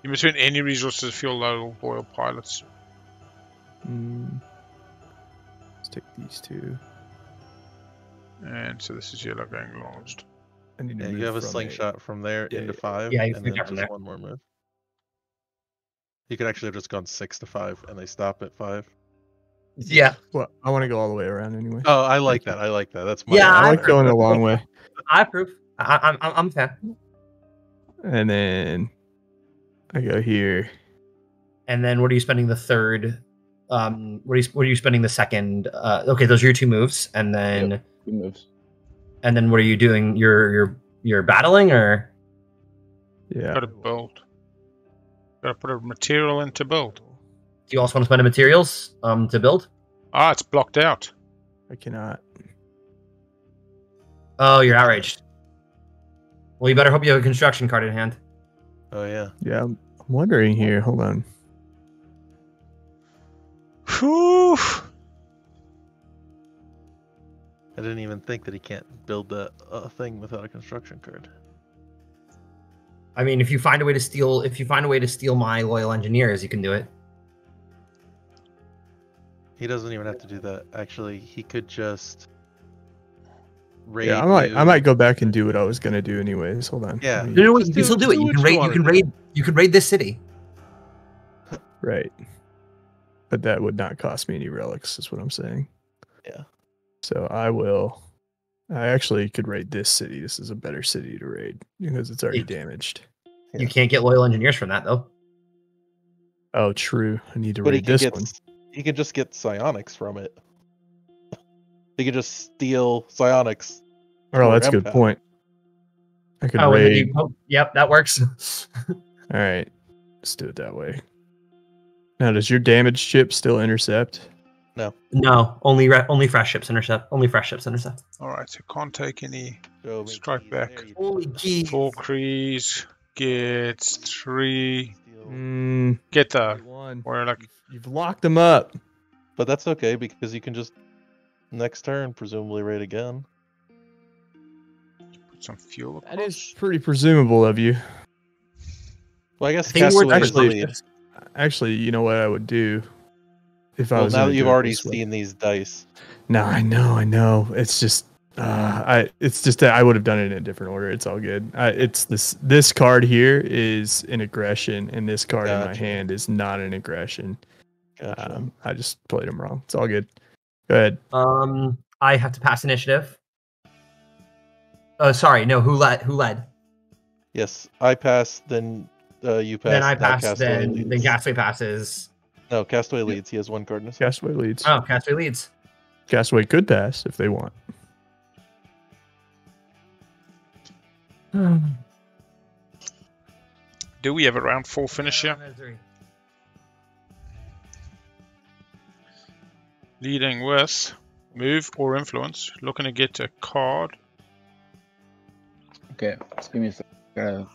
Speaker 2: You may spend any resources as fuel, loyal pilots.
Speaker 5: Let's take these 2.
Speaker 2: And so this is yellow going launched.
Speaker 4: Yeah, you have a slingshot from there into 5.
Speaker 3: Yeah, you
Speaker 4: and
Speaker 3: can
Speaker 4: then
Speaker 3: from
Speaker 4: just
Speaker 3: there.
Speaker 4: one more move. You could actually have just gone 6 to 5 and they stop at 5.
Speaker 3: Yeah.
Speaker 5: Well, I want to go all the way around anyway.
Speaker 4: Oh, I like that. That's my
Speaker 3: Yeah,
Speaker 5: I like going the long way.
Speaker 3: I approve. I'm a fan.
Speaker 5: And then I go here.
Speaker 3: And then what are you spending the third? What are you spending the second? Okay, those are your 2 moves, and then
Speaker 1: 2 moves.
Speaker 3: And then what are you doing? You're battling, or?
Speaker 5: Yeah.
Speaker 2: Gotta build. Gotta put a material in to build.
Speaker 3: Do you also want to spend the materials to build?
Speaker 2: Ah, it's blocked out.
Speaker 5: I cannot.
Speaker 3: Oh, you're outraged. Well, you better hope you have a construction card in hand.
Speaker 4: Oh, yeah.
Speaker 5: Yeah, I'm wondering here. Hold on.
Speaker 2: Whew.
Speaker 4: I didn't even think that he can't build a thing without a construction card.
Speaker 3: I mean, if you find a way to steal my loyal engineers, you can do it.
Speaker 4: He doesn't even have to do that. Actually, he could just raid.
Speaker 5: Yeah, I might go back and do what I was gonna do anyways. Hold on.
Speaker 4: Yeah.
Speaker 3: No, you can still do it. You can raid this city.
Speaker 5: Right. But that would not cost me any relics, is what I'm saying.
Speaker 4: Yeah.
Speaker 5: So I actually could raid this city. This is a better city to raid because it's already damaged.
Speaker 3: You can't get loyal engineers from that though.
Speaker 5: Oh, true. I need to raid this one.
Speaker 4: He could just get psionics from it. He could just steal psionics.
Speaker 5: Oh, that's a good point. I could raid.
Speaker 3: Yep, that works.
Speaker 5: All right, let's do it that way. Now, does your damaged ship still intercept?
Speaker 3: No, only fresh ships intercept. Only fresh ships intercept.
Speaker 2: All right, so can't take any strike back.
Speaker 3: Holy key.
Speaker 2: 4 Krees gets 3. Get the one.
Speaker 5: You've locked them up.
Speaker 4: But that's okay because you can just next turn presumably raid again.
Speaker 2: Put some fuel across.
Speaker 5: That is pretty presumable of you.
Speaker 4: Well, I guess
Speaker 5: actually, you know what I would do if I was.
Speaker 4: Now that you've already seen these dice.
Speaker 5: No, I know. It's just that I would have done it in a different order. It's all good. It's this card here is an aggression, and this card in my hand is not an aggression.
Speaker 4: Gotcha.
Speaker 5: I just played them wrong. It's all good. Go ahead.
Speaker 3: I have to pass initiative. Oh, sorry. No, who led?
Speaker 4: Yes, I passed. Then you passed.
Speaker 3: Then I passed. Then Castaway passes.
Speaker 4: No, Castaway leads. He has 1 card in his hand.
Speaker 5: Castaway leads.
Speaker 3: Oh, Castaway leads.
Speaker 5: Castaway could pass if they want.
Speaker 2: Do we have a round 4 finish here? Leading with move or influence. Looking to get a card.
Speaker 1: Okay, just give me a second.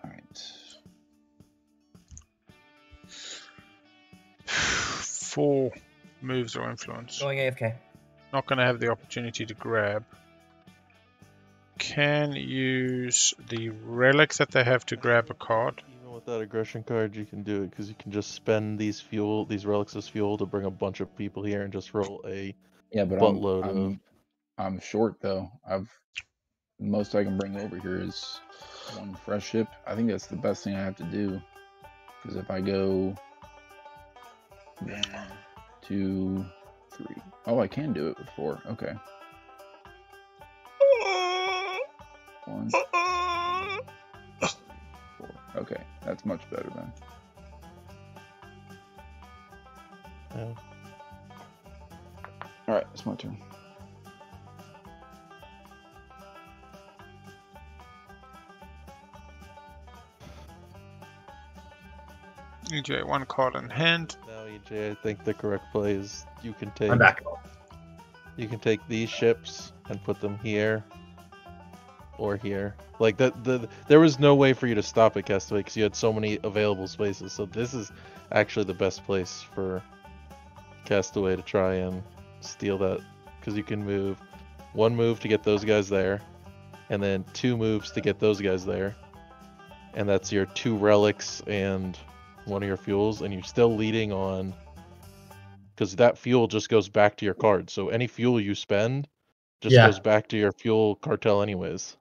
Speaker 1: Alright.
Speaker 2: 4 moves or influence.
Speaker 3: Going AFK.
Speaker 2: Not going to have the opportunity to grab. Can use the relics that they have to grab a card.
Speaker 4: Even with that aggression card, you can do it because you can just spend these relics as fuel to bring a bunch of people here and just roll a buttload.
Speaker 1: I'm short though. Most I can bring over here is 1 fresh ship. I think that's the best thing I have to do because if I go 1, 2, 3. Oh, I can do it with 4. Okay. 1, 2, 4. Okay, that's much better then.
Speaker 4: Yeah.
Speaker 1: All right, it's my turn.
Speaker 2: EJ, 1 card in hand.
Speaker 4: Now, EJ, I think the correct play is you can take.
Speaker 3: I'm back.
Speaker 4: You can take these ships and put them here or here. Like there was no way for you to stop at Castaway because you had so many available spaces. So this is actually the best place for Castaway to try and steal that because you can move 1 move to get those guys there, and then 2 moves to get those guys there, and that's your 2 relics and 1 of your fuels, and you're still leading on because that fuel just goes back to your card. So any fuel you spend just goes back to your fuel cartel anyways.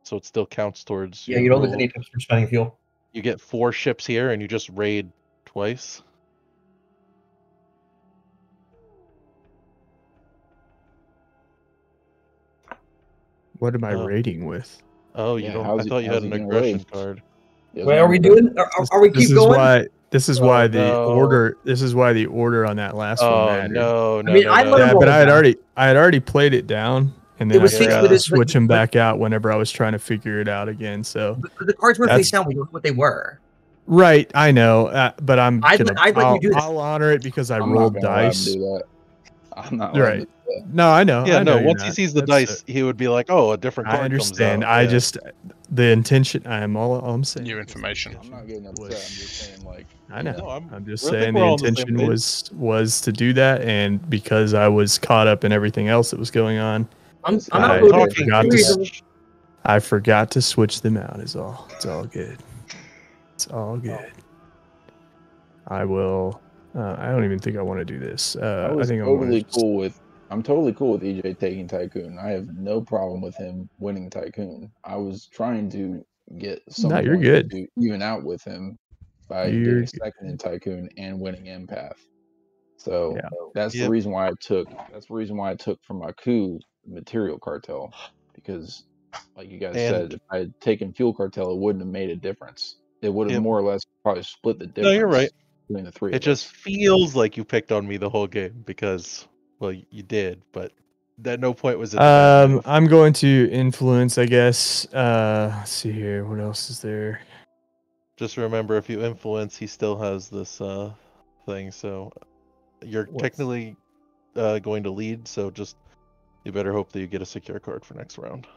Speaker 4: So it still counts towards.
Speaker 3: Yeah, you don't lose any tips for spending fuel.
Speaker 4: You get 4 ships here, and you just raid twice.
Speaker 5: What am I raiding with?
Speaker 4: Oh, you don't. I thought you had an aggression card.
Speaker 3: Wait, are we doing? Are we keep going?
Speaker 5: This is why the order. This is why the order on that last one mattered.
Speaker 4: No.
Speaker 3: I mean,
Speaker 5: but I had already played it down, and then I had to switch them back out whenever I was trying to figure it out again. So
Speaker 3: but the cards were face down. We don't know what they were.
Speaker 5: Right, I know, but
Speaker 3: I'd let you do that.
Speaker 5: I'll honor it because I rolled dice.
Speaker 1: I'm not
Speaker 5: right. No, I know.
Speaker 4: Yeah, once he sees the dice, he would be like, "Oh, a different card."
Speaker 5: I understand. Comes out. The intention. I'm saying.
Speaker 2: New information.
Speaker 1: I'm not getting upset. I'm just saying, like.
Speaker 5: I know.
Speaker 4: No,
Speaker 5: I'm just saying the intention was to do that, and because I was caught up in everything else that was going on, I I forgot to switch them out. Is all. It's all good. It's all good. I will. I don't even think I want to do this. I think
Speaker 1: I'm totally cool with EJ taking Tycoon. I have no problem with him winning Tycoon. I was trying to get some
Speaker 5: you're
Speaker 1: points
Speaker 5: good.
Speaker 1: to even out with him by getting second in Tycoon and winning Empath. So that's the reason why I took. That's the reason why I took from my coup Material Cartel, because, like you guys said, if I had taken Fuel Cartel, it wouldn't have made a difference. It would have more or less probably split the difference.
Speaker 4: No, you're right.
Speaker 1: Between the three.
Speaker 4: It just feels like you picked on me the whole game because, well, you did, but at no point was it.
Speaker 5: I'm going to influence, I guess. Let's see here. What else is there?
Speaker 4: Just remember, if you influence, he still has this thing. So you're technically going to lead. So just you better hope that you get a secure card for next round.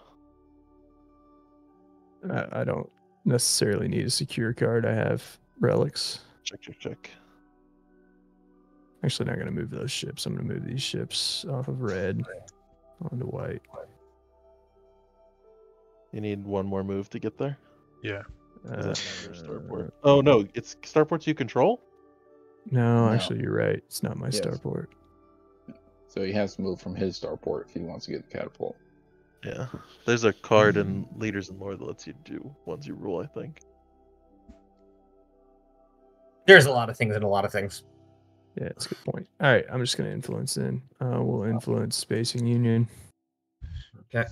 Speaker 5: I don't necessarily need a secure card. I have relics.
Speaker 4: Check.
Speaker 5: Actually, not going to move those ships. I'm going to move these ships off of red onto white.
Speaker 4: You need one more move to get there?
Speaker 2: Yeah.
Speaker 4: Starport? Oh, no. It's starports you control?
Speaker 5: No, actually, you're right. It's not my starport.
Speaker 1: So he has to move from his starport if he wants to get the catapult.
Speaker 4: Yeah. There's a card in Leaders and Lore that lets you do ones you rule, I think.
Speaker 3: There's a lot of things and a lot of things.
Speaker 5: Yeah, that's a good point. All right, I'm just going to influence then. We'll influence Spacing Union.
Speaker 3: Okay.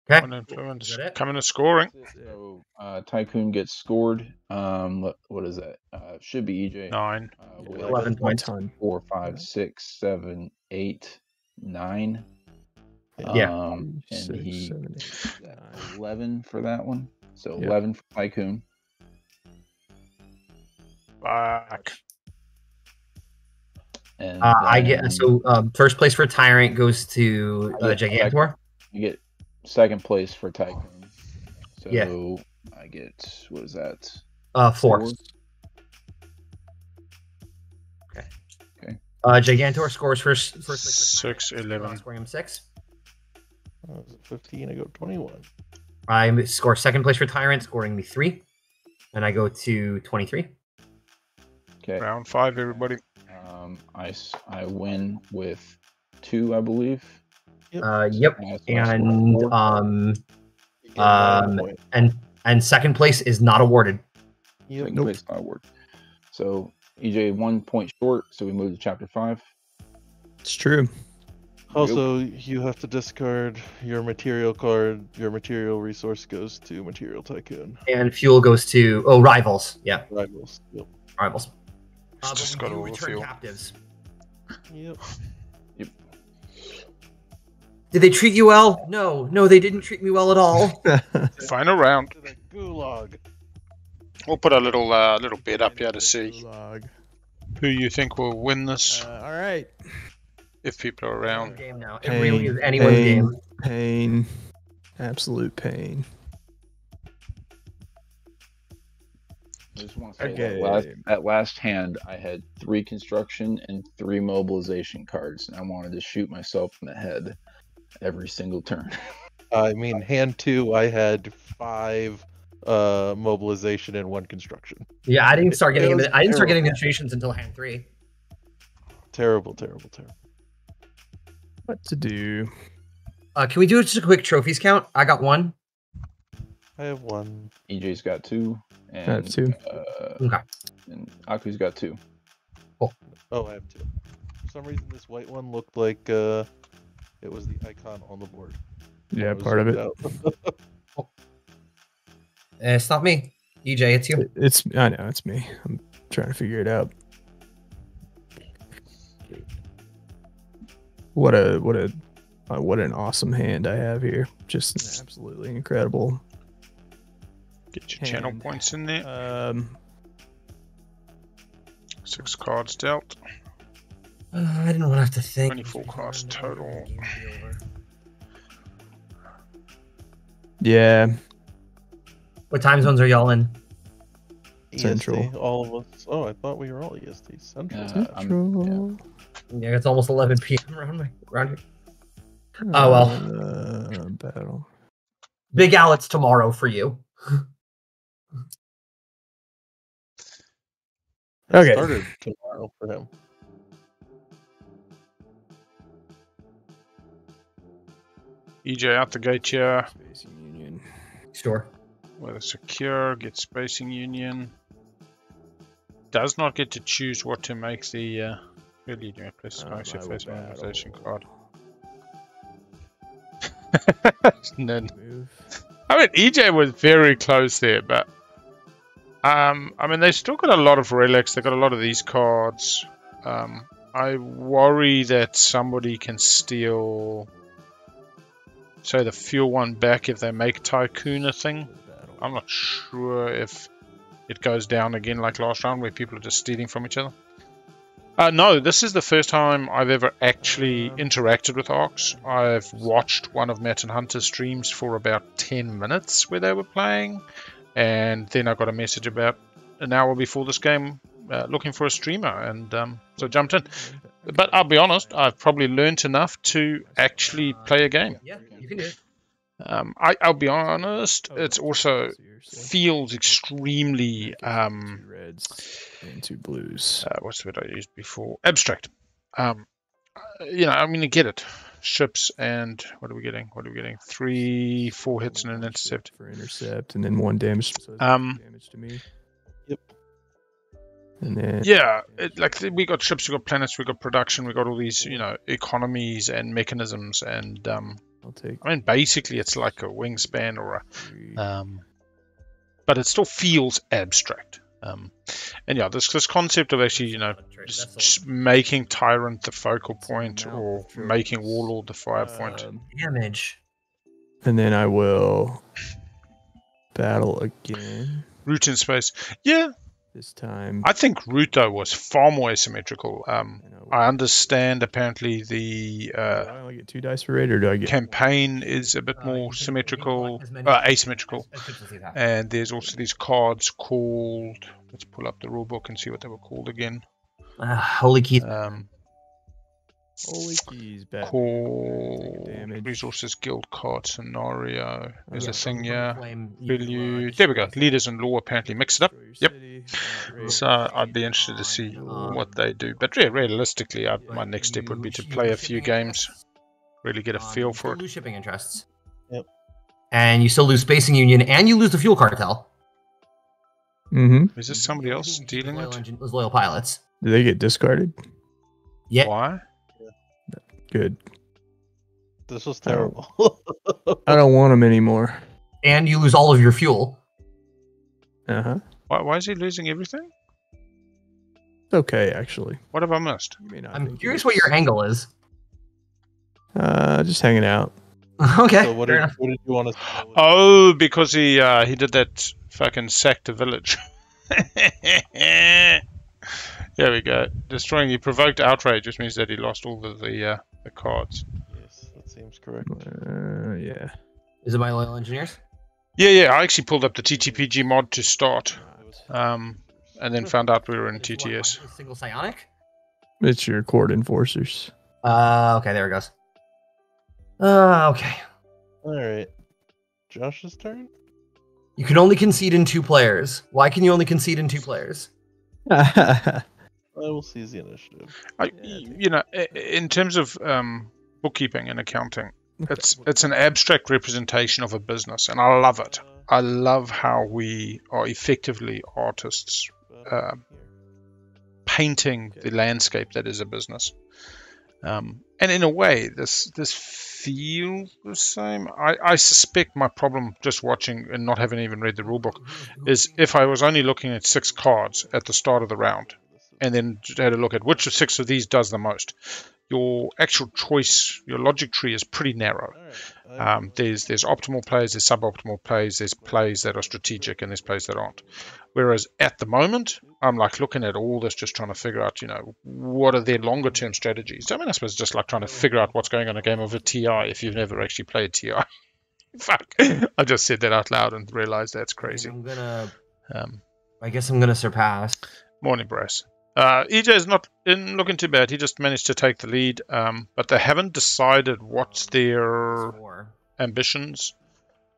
Speaker 2: One influence. Coming to scoring.
Speaker 1: So Tycoon gets scored. What is that? Should be EJ.
Speaker 2: 9.
Speaker 3: 11 points.
Speaker 1: 4, 5, 6, 7, 8, 9.
Speaker 3: Yeah.
Speaker 1: And he 11 for that one. So 11 for Tycoon.
Speaker 2: Back.
Speaker 1: And
Speaker 3: I get first place for Tyrant goes to Gigantor.
Speaker 1: You get second place for Tycoon. So I get, what is that?
Speaker 3: 4. Okay. Gigantor scores first place for
Speaker 2: 6, 11.
Speaker 3: Scoring him 6.
Speaker 4: 15. I go 21.
Speaker 3: I score second place for Tyrant, scoring me 3, and I go to 23.
Speaker 1: Okay.
Speaker 2: Round 5, everybody.
Speaker 1: I win with 2, I believe.
Speaker 3: Yep. And second place is not awarded.
Speaker 1: Second place not awarded. So EJ 1 point short, so we move to chapter 5.
Speaker 5: It's true.
Speaker 4: Also, you have to discard your material card. Your material resource goes to Material Tycoon.
Speaker 3: And fuel goes to Rivals. Yeah.
Speaker 4: Rivals. Yep.
Speaker 3: Rivals.
Speaker 2: Just got all the fuel.
Speaker 3: Captives.
Speaker 4: Yep.
Speaker 3: Did they treat you well? No, they didn't treat me well at all.
Speaker 2: Final round.
Speaker 4: Gulag.
Speaker 2: We'll put a little bit up here to see who you think will win this.
Speaker 5: All right.
Speaker 2: If people are around.
Speaker 3: Game now. It really is anyone's game.
Speaker 5: Pain. Absolute pain.
Speaker 1: I just want to say that last hand, I had 3 construction and 3 mobilization cards, and I wanted to shoot myself in the head every single turn.
Speaker 4: I mean, hand 2, I had 5 mobilization and 1 construction.
Speaker 3: Yeah, I didn't start getting negotiations until hand 3.
Speaker 4: Terrible.
Speaker 5: What to do?
Speaker 3: Can we do just a quick trophies count? I got 1.
Speaker 4: I have 1.
Speaker 1: EJ's got 2. And,
Speaker 5: I have 2.
Speaker 3: Okay.
Speaker 1: And Aku's got 2.
Speaker 3: Cool.
Speaker 4: Oh, I have 2. For some reason, this white one looked like it was the icon on the board.
Speaker 5: Yeah, part of it.
Speaker 3: It's not me. EJ, it's you.
Speaker 5: I know, it's me. I'm trying to figure it out. What an awesome hand I have here. Just an absolutely incredible.
Speaker 2: Get your channel points in there. 6 cards dealt.
Speaker 3: I didn't want to have to think.
Speaker 2: 24 cards total.
Speaker 5: Yeah.
Speaker 3: What time zones are y'all in?
Speaker 5: Central.
Speaker 4: EST, all of us. Oh, I thought we were all EST. Central.
Speaker 5: Central.
Speaker 3: Yeah, it's almost 11 p.m. around here. Oh well.
Speaker 5: Battle.
Speaker 3: Big Al, it's tomorrow for you.
Speaker 4: Okay. Started tomorrow for him.
Speaker 2: EJ out the gate here.
Speaker 5: Spacing Union.
Speaker 3: Sure.
Speaker 2: Weather secure. Get Spacing Union. Does not get to choose what to make the really do place spicy face organization card. None. I mean, EJ was very close there, but I mean, they still got a lot of relics. They got a lot of these cards. I worry that somebody can steal, say, the fuel one back if they make Tycoon a thing. I'm not sure if it goes down again like last round where people are just stealing from each other. No, this is the first time I've ever actually interacted with Arcs. I've watched one of Matt and Hunter's streams for about 10 minutes where they were playing, and then I got a message about an hour before this game looking for a streamer, and so I jumped in. But I'll be honest, I've probably learned enough to actually play a game.
Speaker 3: Yeah, you can do it.
Speaker 2: I'll be honest, it's also feels extremely
Speaker 5: two reds and two blues.
Speaker 2: What's the word I used before? Abstract. You know, I'm going to get it. Ships and what are we getting? 3, 4 hits and an intercept.
Speaker 5: For intercept, and then 1 damage. So damage to me.
Speaker 4: Yep.
Speaker 5: And then
Speaker 2: yeah, we got ships, we got planets, we got production, we got all these, you know, economies and mechanisms, and
Speaker 5: I'll take.
Speaker 2: I mean, basically, it's like a wingspan or a, but it still feels abstract. And yeah, this concept of actually, you know, just making Tyrant the focal point or making Warlord the fire point.
Speaker 3: Damage.
Speaker 5: And then I will battle again.
Speaker 2: Root in space. Yeah.
Speaker 5: This time.
Speaker 2: I think Root, though, was far more asymmetrical. I understand, apparently, the
Speaker 5: do I only get 2 dice for raid, or do I get
Speaker 2: campaign is a bit more symmetrical, asymmetrical. And there's also these cards called, let's pull up the rulebook and see what they were called again.
Speaker 3: Holy Keys.
Speaker 5: Holy Keys.
Speaker 2: Called Resources Guild card scenario. There's a thing here. There we go. Leaders and law apparently mix it up. Yep. So I'd be interested to see what they do. But realistically, my next step would be to play a few games, really get a feel for it.
Speaker 3: Lose shipping interests.
Speaker 4: Yep.
Speaker 3: And you still lose Spacing Union, and you lose the Fuel Cartel.
Speaker 5: Mm-hmm.
Speaker 2: Is this somebody else stealing it?
Speaker 3: Those loyal pilots.
Speaker 5: Do they get discarded?
Speaker 3: Yeah.
Speaker 2: Why?
Speaker 5: Good.
Speaker 4: This was terrible.
Speaker 5: I don't want them anymore.
Speaker 3: And you lose all of your fuel.
Speaker 5: Uh-huh.
Speaker 2: Why is he losing everything?
Speaker 5: It's okay, actually.
Speaker 2: What have I missed?
Speaker 3: I'm curious what your angle is.
Speaker 5: Just hanging out.
Speaker 3: Okay.
Speaker 4: So what did you want to say?
Speaker 2: Oh, because he did that fucking sack the village. There we go. Destroying. He provoked outrage, which means that he lost all the cards.
Speaker 4: Yes, that seems correct.
Speaker 5: Yeah.
Speaker 3: Is it my loyal engineers?
Speaker 2: Yeah. I actually pulled up the TTPG mod to start, and then found out we were in TTS.
Speaker 3: Single psionic?
Speaker 5: It's your court enforcers.
Speaker 3: Okay, there it goes. Okay.
Speaker 4: All right. Josh's turn?
Speaker 3: You can only concede in 2 players. Why can you only concede in 2 players?
Speaker 4: I will seize the initiative.
Speaker 2: You know, in terms of bookkeeping and accounting, it's an abstract representation of a business, and I love it. I love how we are effectively artists painting the landscape that is a business. And in a way, this feels the same. I suspect my problem just watching and not having even read the rulebook is if I was only looking at 6 cards at the start of the round and then had a look at which of 6 of these does the most, your actual choice, your logic tree is pretty narrow. There's optimal plays, there's suboptimal plays, there's plays that are strategic and there's plays that aren't. Whereas at the moment, I'm like looking at all this, just trying to figure out, you know, what are their longer term strategies. I mean, I suppose just like trying to figure out what's going on in a game of a TI if you've never actually played TI. Fuck. I just said that out loud and realized that's crazy.
Speaker 3: I guess I'm gonna surpass.
Speaker 2: Morning, Brass. EJ is not looking too bad. He just managed to take the lead, but they haven't decided what's their ambitions,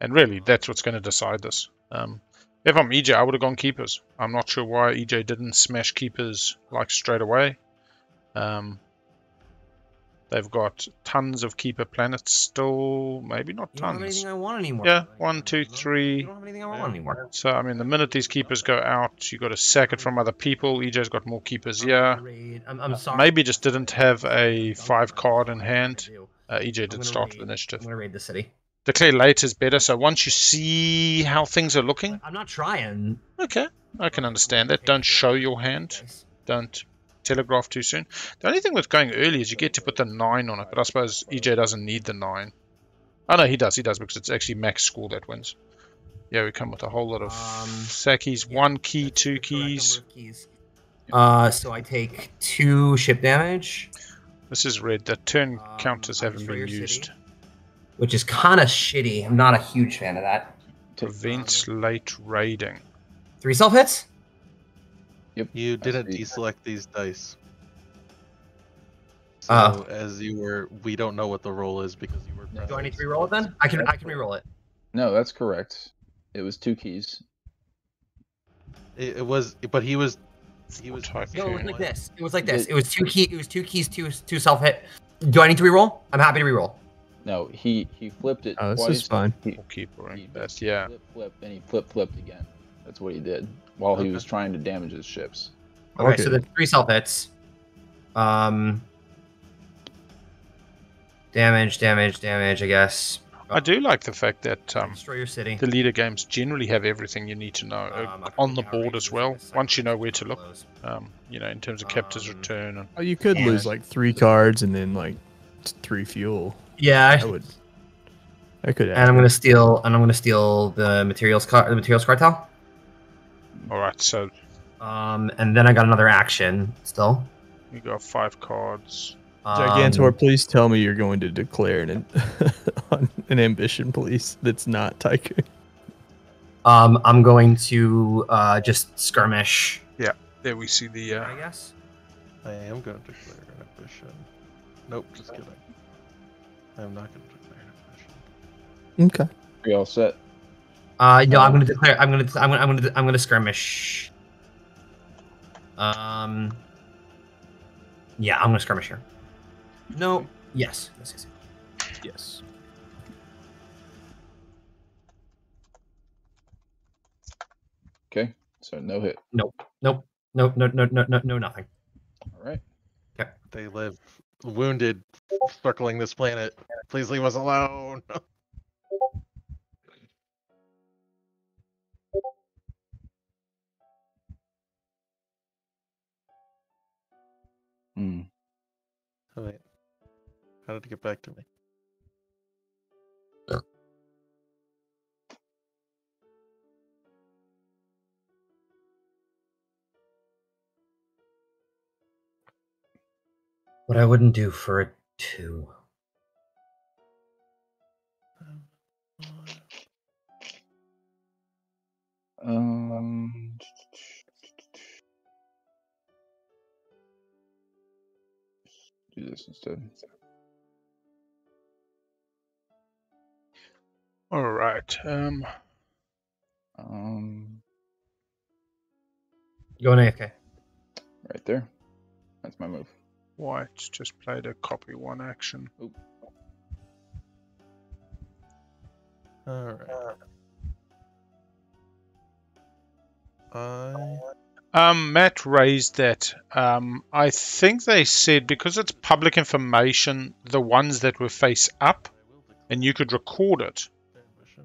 Speaker 2: and really, that's what's going to decide this. If I'm EJ, I would have gone keepers. I'm not sure why EJ didn't smash keepers like straight away. They've got tons of keeper planets still, maybe not tons.
Speaker 3: You don't have anything I want anymore.
Speaker 2: Yeah, 1, 2, 3.
Speaker 3: You don't have anything I want anymore.
Speaker 2: So, I mean, the minute these keepers go out, you got to sack it from other people. EJ's got more keepers here.
Speaker 3: I'm sorry.
Speaker 2: Maybe just didn't have a 5 card in hand. EJ did start with initiative.
Speaker 3: I'm going to raid the city.
Speaker 2: Declare late is better, so once you see how things are looking...
Speaker 3: I'm not trying.
Speaker 2: Okay, I can understand that. Don't show your hand. Don't telegraph too soon. The only thing with going early is you get to put the 9 on it, but I suppose EJ doesn't need the 9. Oh no, he does, because it's actually max score that wins. Yeah, we come with a whole lot of sackies. 1 key, 2 keys.
Speaker 3: So I take 2 ship damage.
Speaker 2: This is red. The turn counters haven't been used.
Speaker 3: Which is kind of shitty. I'm not a huge fan of that.
Speaker 2: Prevents late raiding.
Speaker 3: 3 self-hits?
Speaker 4: Yep. You didn't deselect these dice. So as you were, we don't know what the roll is because you were.
Speaker 3: Do I need to re-roll it then? I can re-roll it.
Speaker 1: No, that's correct. It was 2 keys.
Speaker 4: It was, but he was.
Speaker 3: No, it was like this. It was like this. It was 2 keys. It was 2 keys. 2 self-hit. Do I need to re-roll? I'm happy to re-roll.
Speaker 1: No, he flipped it.
Speaker 5: Oh, this
Speaker 1: twice.
Speaker 5: is fine.
Speaker 1: He
Speaker 2: That's yeah.
Speaker 1: Flipped, and he flipped again. That's what he did while he was trying to damage his ships.
Speaker 3: Okay, so the 3 self-hits. Damage, I guess.
Speaker 2: I do like the fact that
Speaker 3: destroy your city.
Speaker 2: The leader games generally have everything you need to know on the board as well. Once you know where to look, you know, in terms of captain's return. And,
Speaker 5: oh, you could lose like 3 cards and then like 3 fuel.
Speaker 3: Yeah,
Speaker 5: that would. That could.
Speaker 3: And I'm gonna steal. The materials cartel.
Speaker 2: All right, so.
Speaker 3: And then I got another action still.
Speaker 2: You got 5 cards.
Speaker 5: Gigantor, please tell me you're going to declare an ambition, please. That's not Tycoon.
Speaker 3: I'm going to just skirmish.
Speaker 2: Yeah, there we see the.
Speaker 3: I guess.
Speaker 4: I am going to declare an ambition. Nope, just kidding. I'm not going to declare an ambition.
Speaker 5: Okay.
Speaker 1: Are you all set?
Speaker 3: No, I'm going to declare. I'm going to skirmish. Yeah, I'm going to skirmish here. No. Yes.
Speaker 5: Yes.
Speaker 1: Okay. So no hit.
Speaker 3: Nope. No, nothing.
Speaker 1: All right.
Speaker 3: Okay.
Speaker 4: They live wounded, circling this planet. Please leave us alone. Oh, wait. How did it get back to me?
Speaker 3: What I wouldn't do for a 2.
Speaker 1: Do this instead.
Speaker 2: All right.
Speaker 3: Going AFK.
Speaker 1: Right there. That's my move.
Speaker 2: White just played a copy 1 action.
Speaker 1: Oop.
Speaker 4: All right.
Speaker 2: Matt raised that. I think they said because it's public information, the ones that were face up, and you could record it,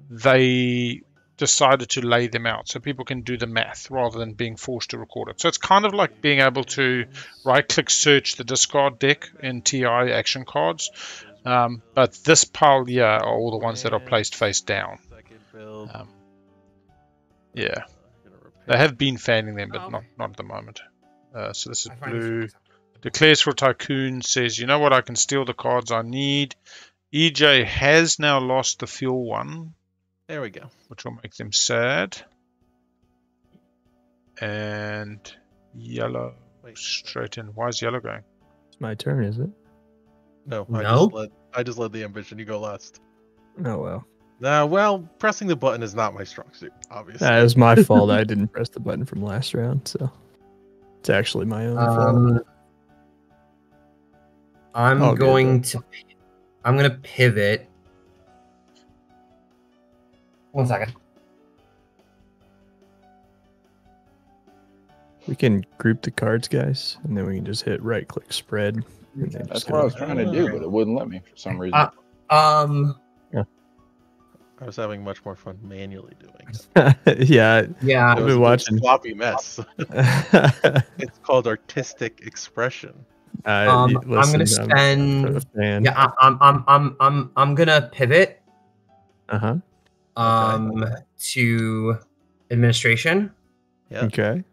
Speaker 2: they decided to lay them out so people can do the math rather than being forced to record it. So it's kind of like being able to right-click search the discard deck in TI action cards. But this pile, yeah, are all the ones that are placed face down. Yeah. They have been fanning them, but not at the moment. So this is blue. Declares for Tycoon, says, you know what, I can steal the cards I need. EJ has now lost the fuel one.
Speaker 4: There we go.
Speaker 2: Which will make them sad. And yellow
Speaker 4: Wait,
Speaker 2: Straight in. Why is yellow going?
Speaker 5: It's my turn, is it?
Speaker 4: no,
Speaker 3: No?
Speaker 4: I just led the ambition. You go last.
Speaker 5: Oh well.
Speaker 4: Well, pressing the button is not my strong suit, obviously.
Speaker 5: That was my fault. I didn't press the button from last round, so it's actually my own fault.
Speaker 3: I'm going to pivot. 1 second.
Speaker 5: We can group the cards, guys, and then we can just hit right-click spread.
Speaker 1: That's what I was trying to do, but it wouldn't let me for some reason.
Speaker 4: I was having much more fun manually doing it.
Speaker 5: Yeah.
Speaker 3: I've
Speaker 5: been watching.
Speaker 4: A sloppy mess. It's called artistic expression.
Speaker 3: I'm gonna spend. Yeah, I'm gonna pivot. To administration.
Speaker 4: Yeah.
Speaker 5: Okay.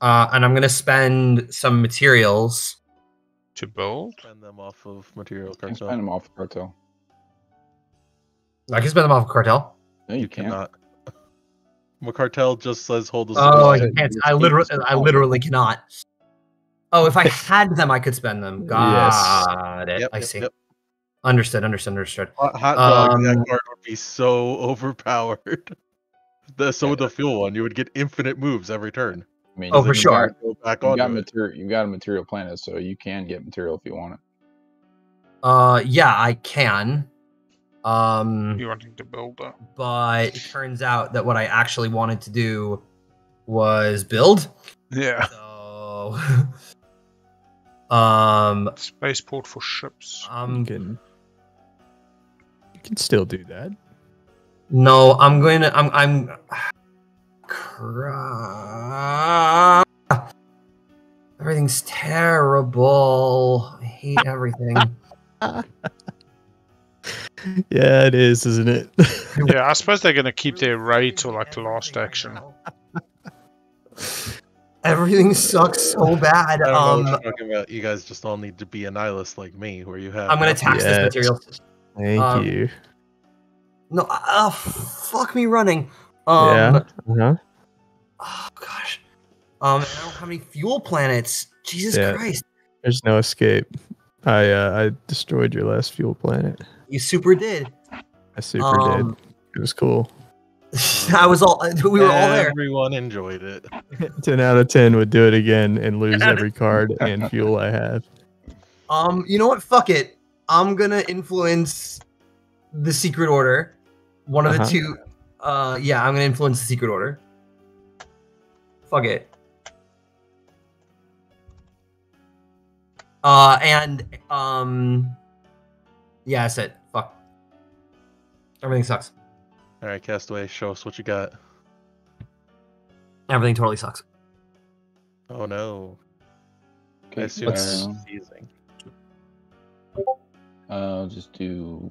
Speaker 3: And I'm gonna spend some materials
Speaker 2: to build.
Speaker 4: Spend them off of material
Speaker 1: You can
Speaker 4: cartel.
Speaker 1: spend them off cartel.
Speaker 3: I can spend them off of cartel.
Speaker 1: No, you can't.
Speaker 4: cannot. My cartel just says hold the.
Speaker 3: Oh, I can't. I literally cannot. Oh, if I had them, I could spend them. Got it. I see. Understood.
Speaker 4: Hot dog, that card would be so overpowered. So with the fuel one, you would get infinite moves every turn.
Speaker 1: I mean,
Speaker 3: for sure.
Speaker 1: You got a material planet, so you can get material if you want it.
Speaker 3: Yeah, I can.
Speaker 2: You wanting to build that?
Speaker 3: But it turns out that what I actually wanted to do was build.
Speaker 2: Yeah.
Speaker 3: So,
Speaker 2: spaceport for ships.
Speaker 5: You can still do that.
Speaker 3: No, I'm going to. Everything's terrible. I hate everything.
Speaker 5: Yeah, it is, isn't it?
Speaker 2: Yeah, I suppose they're going to keep their rate or like last action.
Speaker 3: Everything sucks so bad.
Speaker 4: I don't know what you're talking about. You guys just all need to be a nihilist like me, where you have.
Speaker 3: I'm going to tax this material.
Speaker 5: Thank you.
Speaker 3: No, fuck me running.
Speaker 5: Yeah.
Speaker 3: Oh gosh. I don't have any fuel planets. Jesus Christ.
Speaker 5: There's no escape. I destroyed your last fuel planet.
Speaker 3: You super did.
Speaker 5: I super did. It was cool.
Speaker 3: We were all there.
Speaker 4: Everyone enjoyed it.
Speaker 5: 10 out of 10 would do it again and lose every card and fuel I have.
Speaker 3: You know what? Fuck it. I'm gonna influence the Secret Order. One of the two. Yeah, I'm gonna influence the Secret Order. Fuck it. Yeah, that's it. Fuck. Everything sucks.
Speaker 4: All right, Castaway, show us what you got.
Speaker 3: Everything totally sucks.
Speaker 4: Oh no.
Speaker 1: Okay,
Speaker 4: I assume it's seizing.
Speaker 1: I'll just do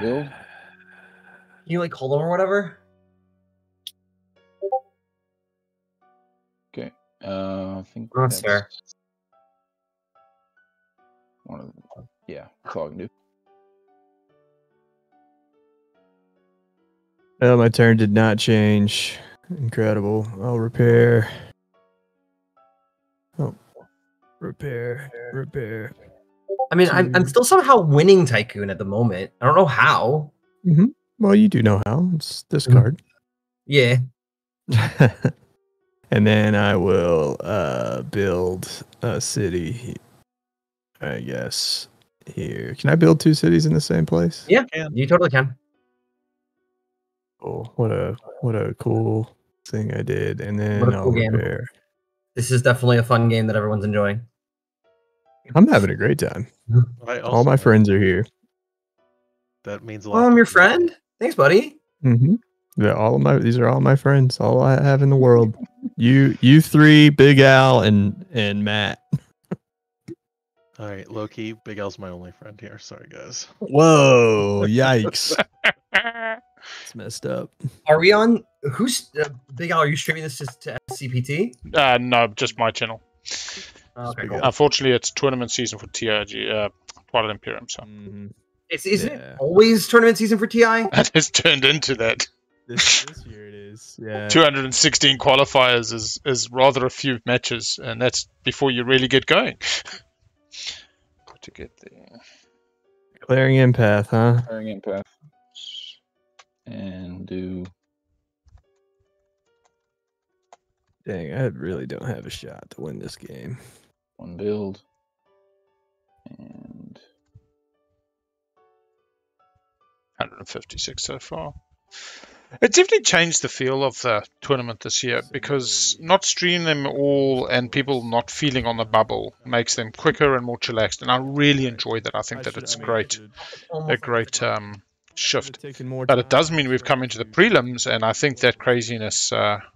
Speaker 1: build.
Speaker 3: Can you like hold them or whatever?
Speaker 1: Okay. I think
Speaker 3: that's fair.
Speaker 1: Yeah, that's all I can do.
Speaker 5: Well, my turn did not change. Incredible. I'll repair. Oh, repair.
Speaker 3: I mean, I'm still somehow winning Tycoon at the moment. I don't know how.
Speaker 5: Mm-hmm. Well, you do know how. It's this card.
Speaker 3: Yeah.
Speaker 5: And then I will build a city, I guess, here. Can I build 2 cities in the same place?
Speaker 3: Yeah, you totally can.
Speaker 5: Cool. What a cool thing I did. And then
Speaker 3: What a cool
Speaker 5: I'll repair.
Speaker 3: game. This is definitely a fun game that everyone's enjoying.
Speaker 5: I'm having a great time. All my friends are here.
Speaker 4: That means a lot.
Speaker 3: Oh, I'm your friend? Thanks, buddy.
Speaker 5: Mm-hmm. Yeah, these are all my friends. All I have in the world. You 3, Big Al, and Matt.
Speaker 4: All right, low-key, Big Al's my only friend here. Sorry, guys.
Speaker 5: Whoa! Yikes! It's messed up.
Speaker 3: Are we on? Who's Big Al? Are you streaming this to CPT?
Speaker 2: No, just my channel.
Speaker 3: Okay, cool.
Speaker 2: Unfortunately, it's tournament season for TIG, Twilight Imperium. So
Speaker 3: isn't it always tournament season for TI?
Speaker 2: It has turned into that.
Speaker 5: This year it is. Yeah.
Speaker 2: 216 qualifiers is rather a few matches, and that's before you really get going. Got to get there.
Speaker 5: Clearing empath, huh?
Speaker 1: Clearing empath. And do.
Speaker 5: Dang, I really don't have a shot to win this game.
Speaker 1: One build. And
Speaker 2: 156 so far. It's definitely changed the feel of the tournament this year, because not streaming them all and people not feeling on the bubble makes them quicker and more chillaxed, and I really enjoy that. I think that it's a great shift. But it does mean we've come into the prelims, and I think that craziness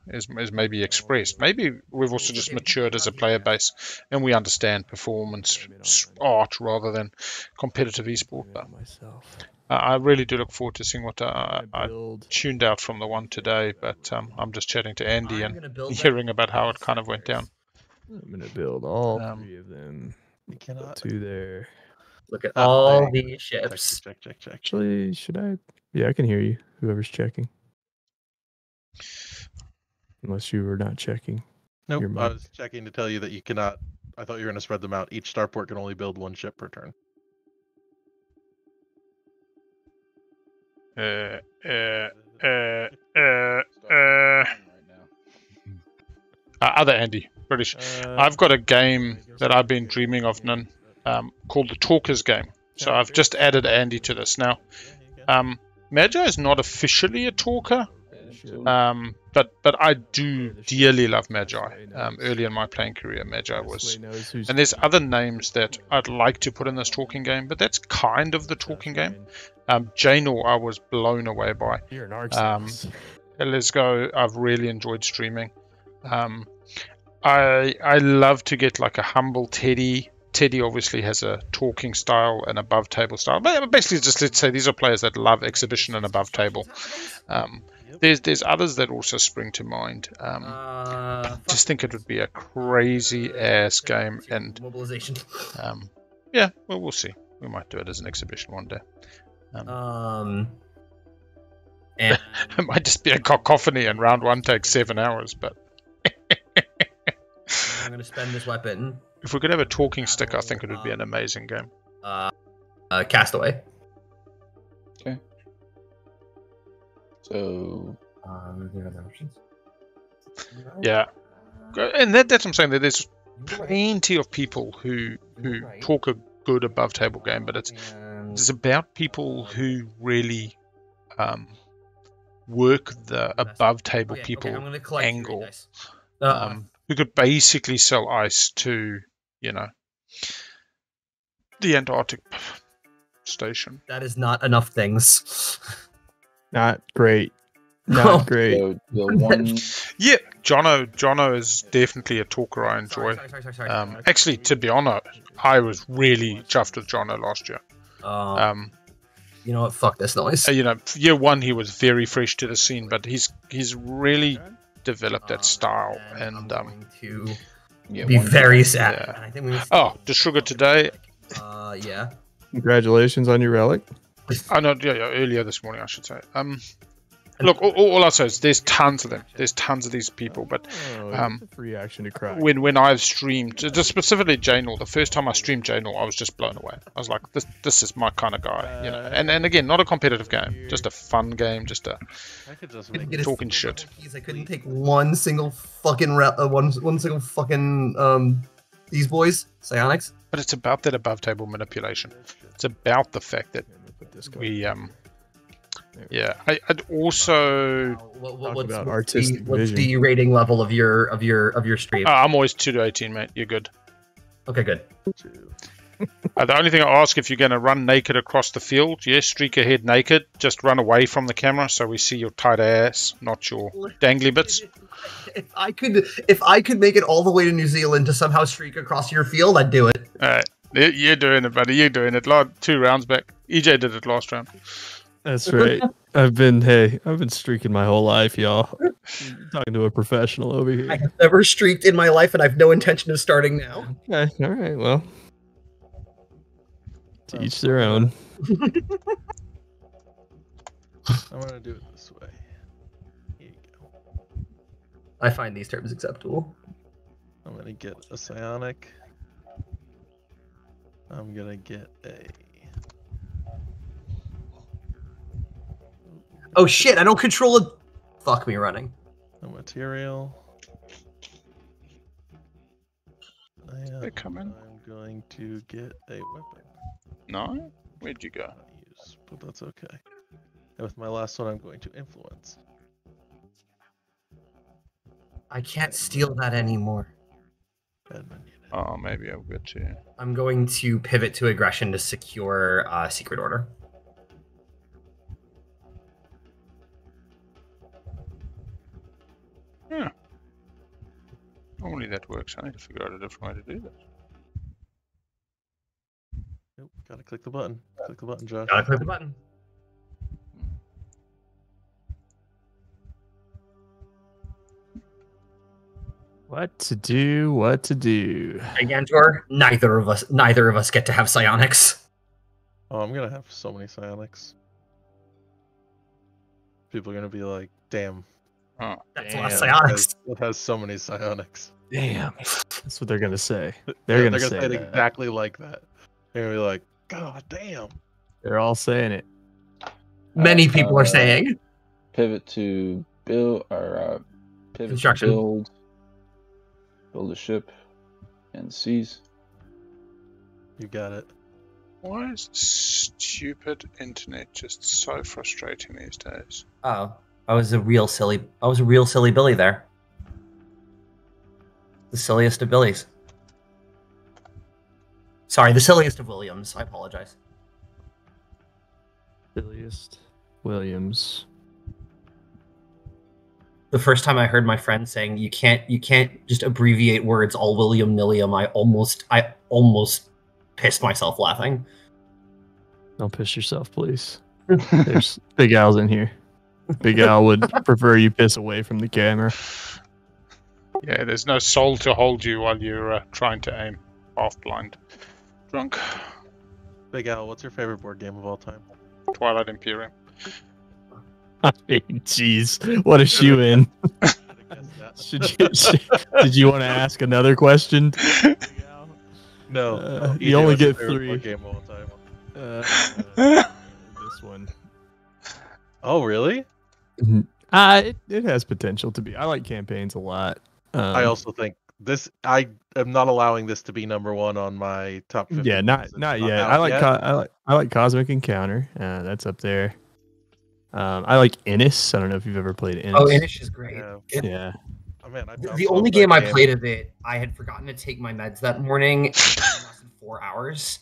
Speaker 2: is maybe expressed. Maybe we've also just matured as a player base, and we understand performance art rather than competitive esport. But I really do look forward to seeing what I tuned out from the one today, but I'm just chatting to Andy and hearing about how it kind of went down.
Speaker 5: I'm going to build all 3 of them. Two there.
Speaker 3: Look at all these ships.
Speaker 4: Check.
Speaker 5: Actually, should I? Yeah, I can hear you. Whoever's checking. Unless you were not checking.
Speaker 4: Nope, I was checking to tell you that you cannot. I thought you were going to spread them out. Each starport can only build 1 ship per turn.
Speaker 2: Other Andy, British. I've got a game that I've been dreaming of, Nun, called the Talkers game. So I've just added Andy to this now. Magi is not officially a talker, but I do dearly love Magi. Early in my playing career, Magi was, and there's other names that I'd like to put in this talking game, but that's kind of the talking game. Janor, I was blown away by. Let's go. I've really enjoyed streaming. I love to get like a humble Teddy. Teddy obviously has a talking style and above table style. But basically, just let's say these are players that love exhibition and above table. There's others that also spring to mind. Just think it would be a crazy ass game, and
Speaker 3: mobilization.
Speaker 2: Yeah, well, we'll see. We might do it as an exhibition one day.
Speaker 3: And
Speaker 2: it might just be a cacophony, and round 1 takes 7 hours. But
Speaker 3: I'm going to spend this weapon.
Speaker 2: If we could have a talking stick, I think it would be an amazing game.
Speaker 3: Castaway.
Speaker 1: Okay. So,
Speaker 2: yeah, and that's what I'm saying. That there's plenty of people who talk a good above table game, but it's about people who really work the above table people angle. Who could basically sell ice to, the Antarctic station.
Speaker 3: That is not enough things.
Speaker 5: Not great. Not great.
Speaker 1: So the one...
Speaker 2: Yeah, Jono is definitely a talker I enjoy.
Speaker 3: Sorry.
Speaker 2: Actually, to be honest, I was really chuffed with Jono last year.
Speaker 3: You know what? Fuck this noise.
Speaker 2: Year 1 he was very fresh to the scene, but he's really developed that style, and
Speaker 3: to be very sad.
Speaker 2: Yeah.
Speaker 3: I think
Speaker 2: the sugar today.
Speaker 3: Yeah.
Speaker 5: Congratulations on your relic.
Speaker 2: I know. Yeah, earlier this morning, I should say. Look, all I'll say is there's tons of them. There's tons of these people, but
Speaker 5: free action to cry.
Speaker 2: When I've streamed, just specifically Janor, the first time I streamed Janor, I was just blown away. I was like, this is my kind of guy, And again, not a competitive game, just a fun game, just a talking shit.
Speaker 3: I couldn't take one single fucking these boys, psionics.
Speaker 2: But it's about that above table manipulation. It's about the fact that we I'd also
Speaker 3: what's
Speaker 5: about artistic vision.
Speaker 3: The rating level of your stream?
Speaker 2: I'm always 2 to 18, mate. You're good.
Speaker 3: Okay, good.
Speaker 2: The only thing I ask, if you're going to run naked across the field, streak ahead naked. Just run away from the camera so we see your tight ass, not your dangly bits.
Speaker 3: If I could make it all the way to New Zealand to somehow streak across your field, I'd do it.
Speaker 2: All right, you're doing it, buddy. You're doing it. 2 rounds back. EJ did it last round.
Speaker 5: That's right. I've been streaking my whole life, y'all. Talking to a professional over here.
Speaker 3: I have never streaked in my life, and I have no intention of starting now.
Speaker 5: Okay, all right, well. To each their own.
Speaker 4: I'm gonna do it this way. Here you go.
Speaker 3: I find these terms acceptable.
Speaker 4: I'm gonna get a psionic. I'm gonna get a...
Speaker 3: Oh shit, I don't control it. Fuck me running.
Speaker 4: A material.
Speaker 2: They come in.
Speaker 4: I'm going to get a weapon.
Speaker 2: No? Where'd you go?
Speaker 4: Use, but that's okay. And with my last one, I'm going to influence.
Speaker 3: I can't steal that anymore.
Speaker 2: Oh, maybe I'll get to.
Speaker 3: I'm going to pivot to aggression to secure secret order.
Speaker 2: Yeah. Normally that works. I need to figure out a different way to do this.
Speaker 4: Nope, gotta click the button. Click the button, Josh.
Speaker 3: Gotta click the button.
Speaker 5: What to do? What to do?
Speaker 3: Gigantor, neither of us get to have psionics.
Speaker 4: Oh, I'm gonna have so many psionics. People are gonna be like, "Damn,
Speaker 3: that's a lot of psionics."
Speaker 4: It has so many psionics.
Speaker 5: Damn, that's what they're gonna say. They're gonna say
Speaker 4: it
Speaker 5: that.
Speaker 4: exactly like that. They're gonna be like, "God damn."
Speaker 5: They're all saying it.
Speaker 3: Many people are saying.
Speaker 1: Pivot to build or pivot
Speaker 3: Construction.
Speaker 1: to build a ship and seize.
Speaker 4: You got it.
Speaker 2: Why is stupid internet just so frustrating these days?
Speaker 3: Oh, I was a real silly Billy there. The silliest of Billies. Sorry, the silliest of Williams. I apologize.
Speaker 5: Silliest Williams.
Speaker 3: The first time I heard my friend saying you can't just abbreviate words all William Nilliam, I almost pissed myself laughing.
Speaker 5: Don't piss yourself, please. There's Big Al's in here. Big Al would prefer you piss away from the camera.
Speaker 2: Yeah, there's no soul to hold you while you're trying to aim. Half blind. Drunk.
Speaker 4: Big Al, what's your favorite board game of all time?
Speaker 2: Twilight Imperium.
Speaker 5: I mean, jeez, what a shoe in. Did you want to ask another question?
Speaker 4: No.
Speaker 5: You only get 3.
Speaker 4: Board game of all time.
Speaker 5: This one.
Speaker 4: Oh, really?
Speaker 5: It has potential to be. I like campaigns a lot.
Speaker 4: I also think this. I am not allowing this to be number 1 on my top 50.
Speaker 5: Yeah, not yet. I like Cosmic Encounter. That's up there. I like Innis. I don't know if you've ever played Innis.
Speaker 3: Oh, Innis is great.
Speaker 5: Yeah.
Speaker 4: Oh, man,
Speaker 3: the only game I played of it, I had forgotten to take my meds that morning. It lasted 4 hours.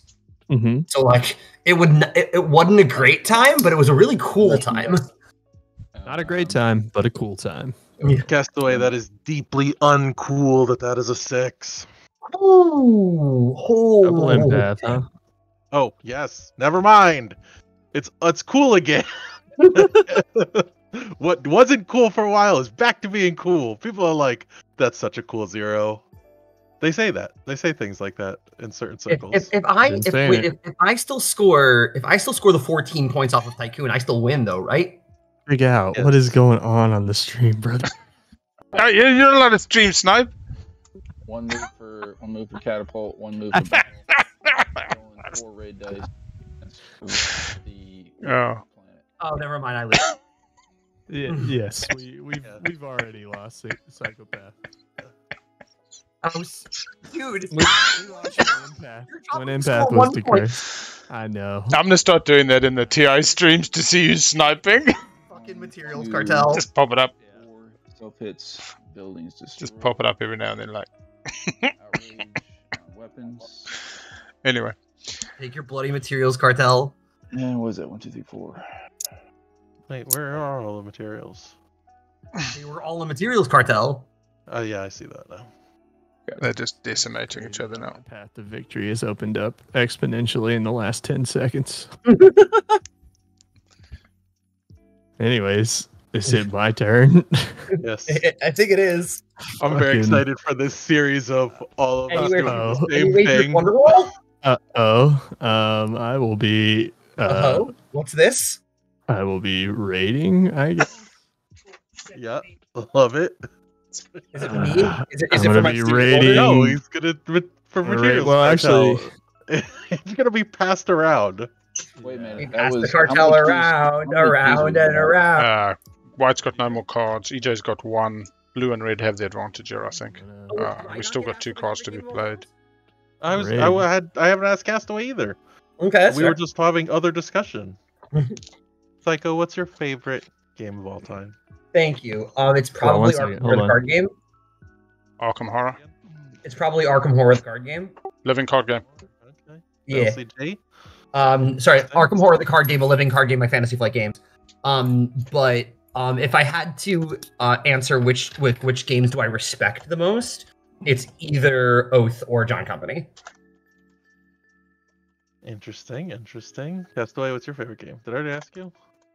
Speaker 5: Mm-hmm.
Speaker 3: So like it wasn't a great time, but it was a really cool time.
Speaker 5: Not a great time, but a cool time.
Speaker 4: Castaway, that is deeply uncool that is a 6.
Speaker 3: Ooh,
Speaker 5: Double empath, huh?
Speaker 4: Oh, yes. Never mind. It's cool again. What wasn't cool for a while is back to being cool. People are like, that's such a cool 0. They say that. They say things like that in certain circles.
Speaker 3: If I still score the 14 points off of Tycoon, I still win though, right?
Speaker 5: Figure out what is going on the stream, brother.
Speaker 2: You're not allowed to stream Snipe.
Speaker 1: One move for catapult, 1 move for battle. 4 raid dice. That's the planet.
Speaker 3: Oh, never mind. I lose.
Speaker 5: Yes, we've already lost Psychopath.
Speaker 3: Dude,
Speaker 5: we lost when Empath was declared. I know.
Speaker 2: I'm gonna start doing that in the TI streams to see you sniping.
Speaker 3: Fucking materials cartel.
Speaker 2: Just pop it up.
Speaker 1: Self hits, buildings destroyed.
Speaker 2: Just pop it up every now and then, like.
Speaker 1: Outrage, weapons.
Speaker 2: Anyway.
Speaker 3: Take your bloody materials cartel.
Speaker 1: And what is that? 1, 2, 3, 4.
Speaker 4: Wait, where are all the materials?
Speaker 3: They were all a materials cartel.
Speaker 4: Oh yeah, I see that now.
Speaker 2: They're just decimating each other now.
Speaker 5: Path to victory has opened up exponentially in the last 10 seconds. Anyways, is it my turn?
Speaker 4: Yes.
Speaker 3: I think it is.
Speaker 4: I'm very excited for this series of all of us doing the same thing.
Speaker 5: I will be...
Speaker 3: What's this?
Speaker 5: I will be raiding, I guess.
Speaker 4: Yeah, love it.
Speaker 3: Is it me? Is it
Speaker 5: I'm
Speaker 3: for my
Speaker 5: rating?
Speaker 4: No, he's gonna for materials.
Speaker 5: Well, actually,
Speaker 4: it's gonna be passed around.
Speaker 1: Wait a minute.
Speaker 3: We
Speaker 1: That
Speaker 3: passed the
Speaker 1: was
Speaker 3: cartel
Speaker 1: how many keys-
Speaker 3: around,
Speaker 1: how many keys
Speaker 3: around,
Speaker 1: was
Speaker 3: and
Speaker 1: that?
Speaker 3: around.
Speaker 2: White's got no more cards. EJ's got one. Blue and red have the advantage here, I think. We still got 2 cards to be played.
Speaker 4: I haven't asked Castaway either.
Speaker 3: Okay,
Speaker 4: we were just having other discussion. Psycho, what's your favorite game of all time?
Speaker 3: Thank you. It's probably Arkham Horror, the card game.
Speaker 2: Arkham Horror?
Speaker 3: It's probably Arkham Horror, the card game.
Speaker 2: Living card game.
Speaker 4: Okay.
Speaker 3: Yeah.
Speaker 4: LCG?
Speaker 3: Sorry, Arkham Horror, the card game, a living card game, my Fantasy Flight games. But if I had to answer which games do I respect the most, it's either Oath or John Company.
Speaker 4: Interesting. Castaway, what's your favorite game? Did I already ask you?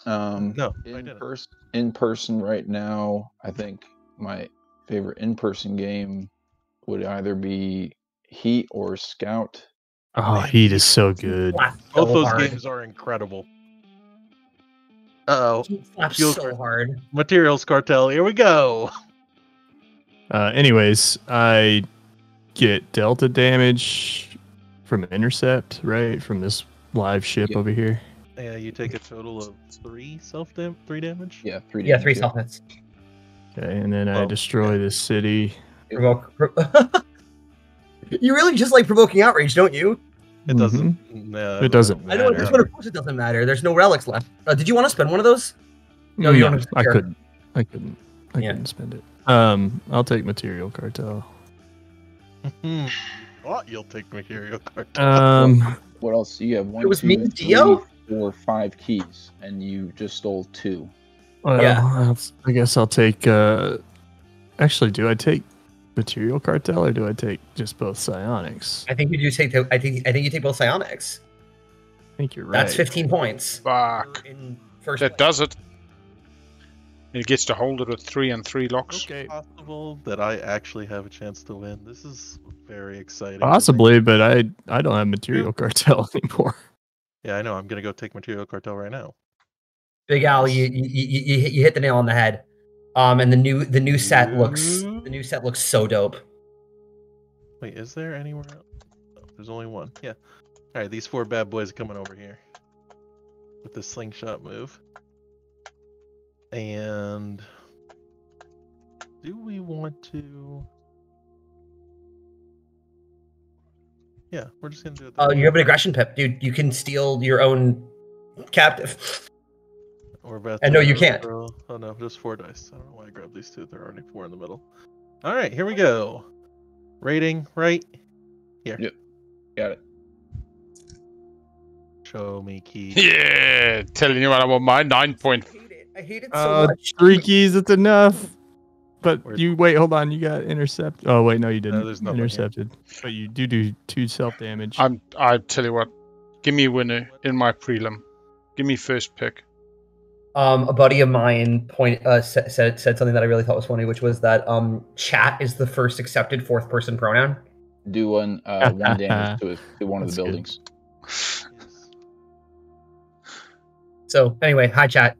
Speaker 4: No,
Speaker 1: in person right now, I think my favorite in-person game would either be Heat or Scout.
Speaker 5: Oh, Heat is so good.
Speaker 4: Both those games are incredible. Uh-oh.
Speaker 3: So hard.
Speaker 4: Materials Cartel, here we go.
Speaker 5: Anyways, I get Delta damage from Intercept, right? From this live ship over here.
Speaker 4: Yeah, you take a total of 3 damage?
Speaker 1: Yeah, 3 damage.
Speaker 3: Yeah, 3 self hits.
Speaker 5: Okay, and then I destroy this city.
Speaker 3: You really just like provoking outrage, don't you?
Speaker 4: It doesn't.
Speaker 5: It doesn't matter.
Speaker 3: I know this one, of course it doesn't matter. There's no relics left. Did you want to spend one of those?
Speaker 5: No, I couldn't. I couldn't spend it. I'll take Material Cartel.
Speaker 4: What? You'll take Material Cartel.
Speaker 1: What else? You have 1,
Speaker 3: it was
Speaker 1: 2,
Speaker 3: me,
Speaker 1: 3,
Speaker 3: Dio?
Speaker 1: 4, 5 keys, and you just stole 2.
Speaker 5: Well,
Speaker 3: yeah.
Speaker 5: I guess I'll take. Actually, do I take Material Cartel or do I take just both psionics?
Speaker 3: I think you do take. I think you take both psionics.
Speaker 5: I think you're right.
Speaker 3: That's 15 points.
Speaker 2: Fuck.
Speaker 3: In first
Speaker 2: that
Speaker 3: place.
Speaker 2: does it. It gets to hold it with 3 and 3 locks.
Speaker 4: Okay. It's possible that I actually have a chance to win. This is very exciting.
Speaker 5: Possibly, but I don't have Material Cartel anymore.
Speaker 4: Yeah, I know. I'm gonna go take Material Cartel right now.
Speaker 3: Big Al, you hit the nail on the head. And the new set looks so dope.
Speaker 4: Wait, is there anywhere else? Oh, there's only one. Yeah. All right, these 4 bad boys are coming over here with the slingshot move. And do we want to? Yeah, we're just gonna do it.
Speaker 3: Oh, you have an aggression pip, dude. You can steal your own captive.
Speaker 4: We're about
Speaker 3: and no, you can't.
Speaker 4: Oh no, just 4 dice. I don't know why I grabbed these 2. There are already 4 in the middle. All right, here we go. Rating right here.
Speaker 1: Yep, got it.
Speaker 4: Show me key.
Speaker 2: Yeah, telling you what I want my 9 point.
Speaker 3: I hate it so much.
Speaker 5: 3 keys, it's enough. But you wait, hold on. You got intercept. Oh wait, no, you didn't.
Speaker 4: No, there's nothing
Speaker 5: intercepted.
Speaker 4: here.
Speaker 5: But you do 2 self damage.
Speaker 2: I tell you what, give me a winner in my prelim. Give me first pick.
Speaker 3: A buddy of mine said something that I really thought was funny, which was that chat is the first accepted 4th person pronoun.
Speaker 1: Do one damage to one of the buildings.
Speaker 3: So anyway, hi chat.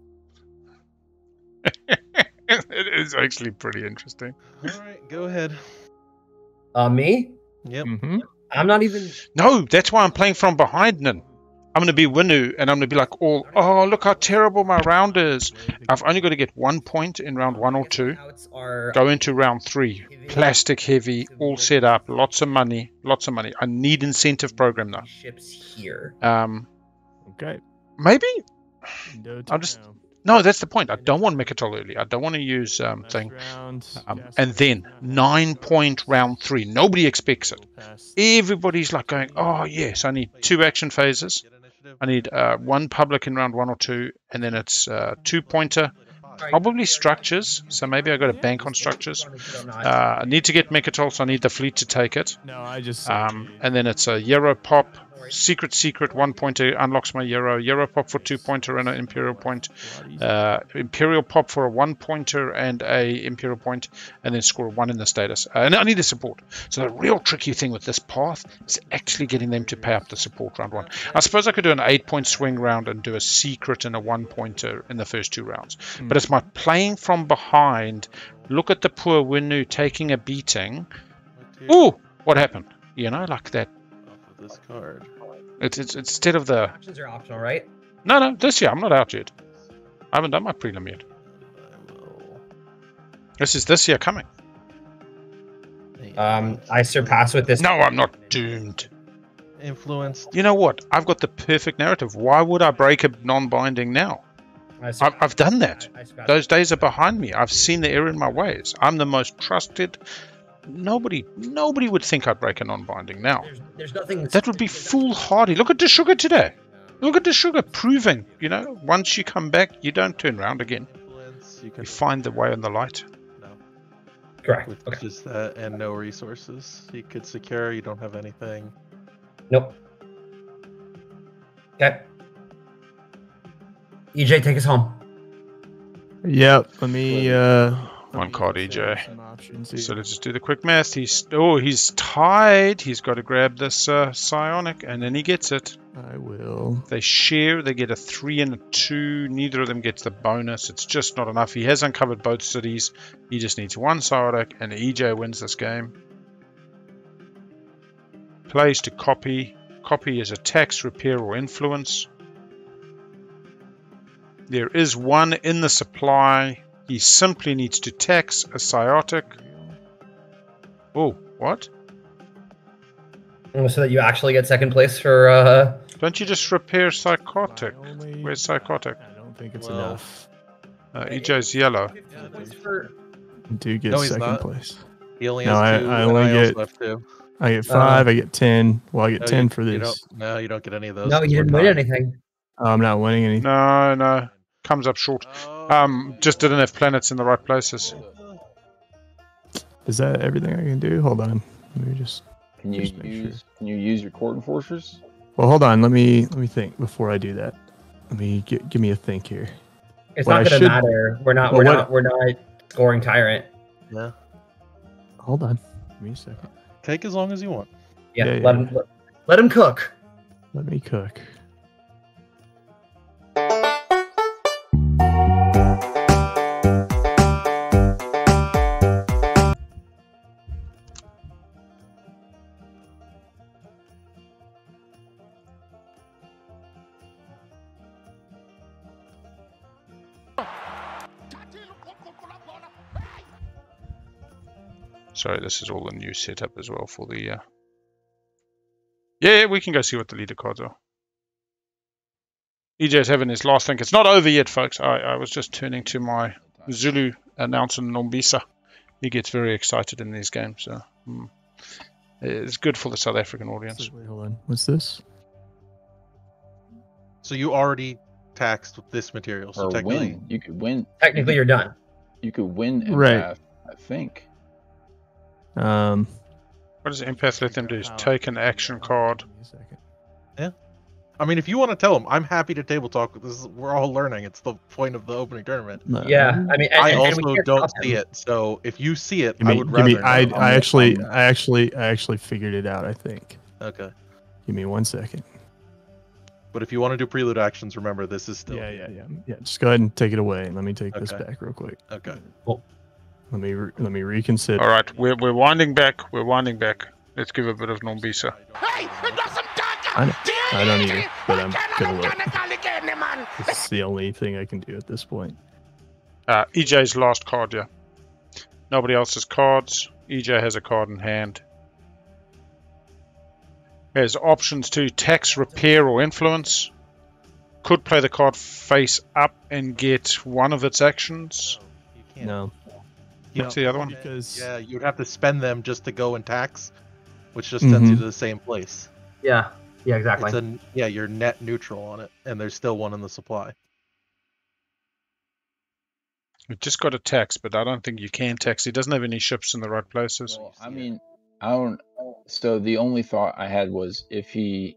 Speaker 2: It is actually pretty interesting.
Speaker 4: All right, go ahead.
Speaker 3: Me?
Speaker 4: Yep.
Speaker 5: Mm-hmm.
Speaker 3: I'm not even.
Speaker 2: No, that's why I'm playing from behind, Nin. I'm going to be Winu, and I'm going to be like, oh, look how terrible my round is. I've only got to get 1 point in round 1 or 2. Go into round 3. Plastic heavy, all set up, lots of money. I need incentive program now.
Speaker 3: Ships here.
Speaker 5: Okay.
Speaker 2: Maybe? No, that's the point. I don't want Mechatol early. I don't want to use thing. And then 9 point round 3. Nobody expects it. Everybody's like going, oh yes, I need 2 action phases. I need 1 public in round 1 or 2, and then it's 2 pointer. Probably structures, so maybe I got to bank on structures. I need to get Mechatol, so I need the fleet to take it.
Speaker 5: No, I just.
Speaker 2: And then it's a Euro pop. Secret 1 pointer unlocks my Euro pop for 2 pointer and an Imperial point, Imperial pop for a 1 pointer and a Imperial point, and then score 1 in the status. And I need a support. So the real tricky thing with this path is actually getting them to pay up the support round 1. I suppose I could do an 8 point swing round and do a secret and a 1 pointer in the first 2 rounds. But it's my playing from behind Look at the poor Winu taking a beating. Ooh, what happened? You know, like that.
Speaker 4: Off of this card.
Speaker 2: It's instead of the
Speaker 3: Options are optional, right?
Speaker 2: No, this year I'm not out yet. I haven't done my prelim yet.
Speaker 4: I will.
Speaker 2: This is this year coming.
Speaker 3: I surpass with this.
Speaker 2: No, I'm not doomed.
Speaker 4: Influenced.
Speaker 2: You know what? I've got the perfect narrative. Why would I break a non-binding now? I've done that. Those days are behind me. I've seen the error in my ways. I'm the most trusted. Nobody would think I'd break a non-binding now.
Speaker 3: There's nothing.
Speaker 2: That would be foolhardy. Look at the sugar today. Look at the sugar proving, you know, once you come back, you don't turn around again. You find the way in the light.
Speaker 4: No.
Speaker 3: Correct.
Speaker 4: With
Speaker 3: Okay.
Speaker 4: just that and no resources. You could secure, you don't have anything.
Speaker 3: Nope. Okay. EJ, take us home.
Speaker 5: Yep. Let me
Speaker 2: One card, EJ.
Speaker 5: some options here.
Speaker 2: So let's just do the quick math. He's tied. He's got to grab this psionic, and then he gets it.
Speaker 5: I will.
Speaker 2: They share. They get a 3 and a 2. Neither of them gets the bonus. It's just not enough. He has uncovered both cities. He just needs one psionic, and EJ wins this game. Plays to copy. Copy is a tax, repair, or influence. There is one in the supply. He simply needs to tax a psiotic. Oh, what?
Speaker 3: So that you actually get second place for.
Speaker 2: Don't you just repair psychotic? Where's psychotic?
Speaker 5: I don't think it's
Speaker 4: Well,
Speaker 5: enough.
Speaker 2: EJ's yellow.
Speaker 5: I do get
Speaker 4: No, he's
Speaker 5: second
Speaker 4: not.
Speaker 5: place.
Speaker 4: He only
Speaker 5: No,
Speaker 4: has 2.
Speaker 5: I
Speaker 4: and
Speaker 5: only
Speaker 4: I also
Speaker 5: get-
Speaker 4: have 2.
Speaker 5: I get 5. I get 10. Well, I get
Speaker 4: No,
Speaker 5: 10
Speaker 4: you-
Speaker 5: for
Speaker 4: you
Speaker 5: this.
Speaker 4: No, you don't get any of those.
Speaker 3: No, you didn't win anything.
Speaker 5: I'm not winning anything.
Speaker 2: No. Comes up short. Just didn't have planets in the right places.
Speaker 5: Is that everything I can do? Hold on. Let me just.
Speaker 1: Can you
Speaker 5: Just make
Speaker 1: use your court enforcers?
Speaker 5: Well, hold on. Let me think before I do that. Let me give me a think here.
Speaker 3: It's
Speaker 5: What
Speaker 3: not
Speaker 5: I
Speaker 3: going to
Speaker 5: should-
Speaker 3: matter. We're not.
Speaker 5: Well,
Speaker 3: We're not scoring tyrant.
Speaker 4: Yeah.
Speaker 5: Hold on. Give me a second.
Speaker 4: Take as long as you want.
Speaker 3: Yeah.
Speaker 5: Yeah,
Speaker 3: Let him cook.
Speaker 5: Let me cook.
Speaker 2: Sorry, this is all the new setup as well for the... Yeah, we can go see what the leader cards are. EJ's having his last think. It's not over yet, folks. I was just turning to my Zulu announcer, Nombisa. He gets very excited in these games. So it's good for the South African audience.
Speaker 5: Wait, hold on. What's this?
Speaker 4: So you already taxed with this material. So
Speaker 1: Or
Speaker 4: technically,
Speaker 1: win? You could win.
Speaker 3: Technically, you're done.
Speaker 1: You could win
Speaker 5: Right.
Speaker 1: empath, I think.
Speaker 2: What does Empath let them do? Is take an action card.
Speaker 5: Give me a second.
Speaker 4: I mean, if you want to tell them, I'm happy to table talk. We're all learning. It's the point of the opening tournament.
Speaker 5: No.
Speaker 3: Yeah. I mean,
Speaker 4: I
Speaker 3: and we
Speaker 4: also
Speaker 3: can't
Speaker 4: don't
Speaker 3: stop
Speaker 4: see
Speaker 3: him.
Speaker 4: it. So if you see it,
Speaker 5: Give me,
Speaker 4: I would
Speaker 5: give
Speaker 4: rather.
Speaker 5: me,
Speaker 4: know.
Speaker 5: I actually figured it out, I think.
Speaker 4: Okay.
Speaker 5: Give me 1 second.
Speaker 4: But if you want to do prelude actions, remember this is still.
Speaker 5: Yeah. Just go ahead and take it away. And let me take this
Speaker 4: Okay.
Speaker 5: back real quick.
Speaker 4: Okay.
Speaker 5: Let me reconsider.
Speaker 2: All right, we're winding back. We're winding back. Let's give a bit of Nombisa.
Speaker 5: I don't either, but I'm gonna look. This is the only thing I can do at this point.
Speaker 2: EJ's last card, yeah. Nobody else's cards. EJ has a card in hand. There's options to tax, repair, or influence. Could play the card face up and get one of its actions.
Speaker 4: You can't.
Speaker 5: No.
Speaker 2: What's the other one?
Speaker 5: Because
Speaker 4: Yeah, you'd have to spend them just to go and tax, which just sends you to the same place.
Speaker 3: Yeah. Yeah. Exactly.
Speaker 4: You're net neutral on it, and there's still one in the supply.
Speaker 2: We just got a tax, but I don't think you can tax. He doesn't have any ships in the right places.
Speaker 1: Well, I mean, I don't. So the only thought I had was if he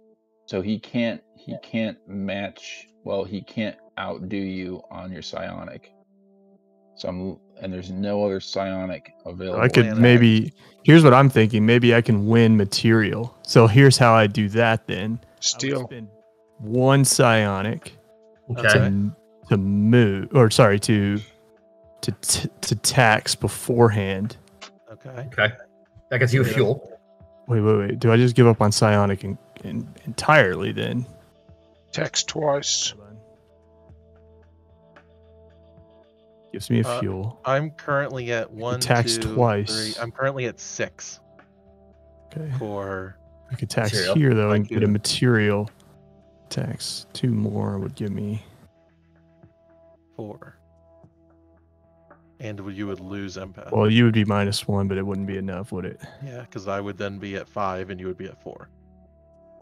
Speaker 1: can't match. Well, he can't outdo you on your psionic. And there's no other psionic available.
Speaker 5: I could maybe. Here's what I'm thinking. Maybe I can win material. So here's how I do that then. I would
Speaker 2: Steal.
Speaker 5: spend 1 psionic
Speaker 3: Okay.
Speaker 5: to move, or sorry, to to tax beforehand.
Speaker 4: Okay.
Speaker 3: That gets you fuel.
Speaker 5: Wait. Do I just give up on psionic entirely then?
Speaker 2: Tax twice.
Speaker 5: Gives me a fuel.
Speaker 4: I'm currently at 1,
Speaker 5: tax
Speaker 4: 2,
Speaker 5: twice.
Speaker 4: 3. I'm currently at 6.
Speaker 5: Okay.
Speaker 4: For
Speaker 5: I could tax
Speaker 3: material.
Speaker 5: here though and get a material. Tax 2 more would give me
Speaker 4: 4. And you would lose empath.
Speaker 5: Well, you would be -1, but it wouldn't be enough, would it?
Speaker 4: Yeah, because I would then be at 5 and you would be at 4.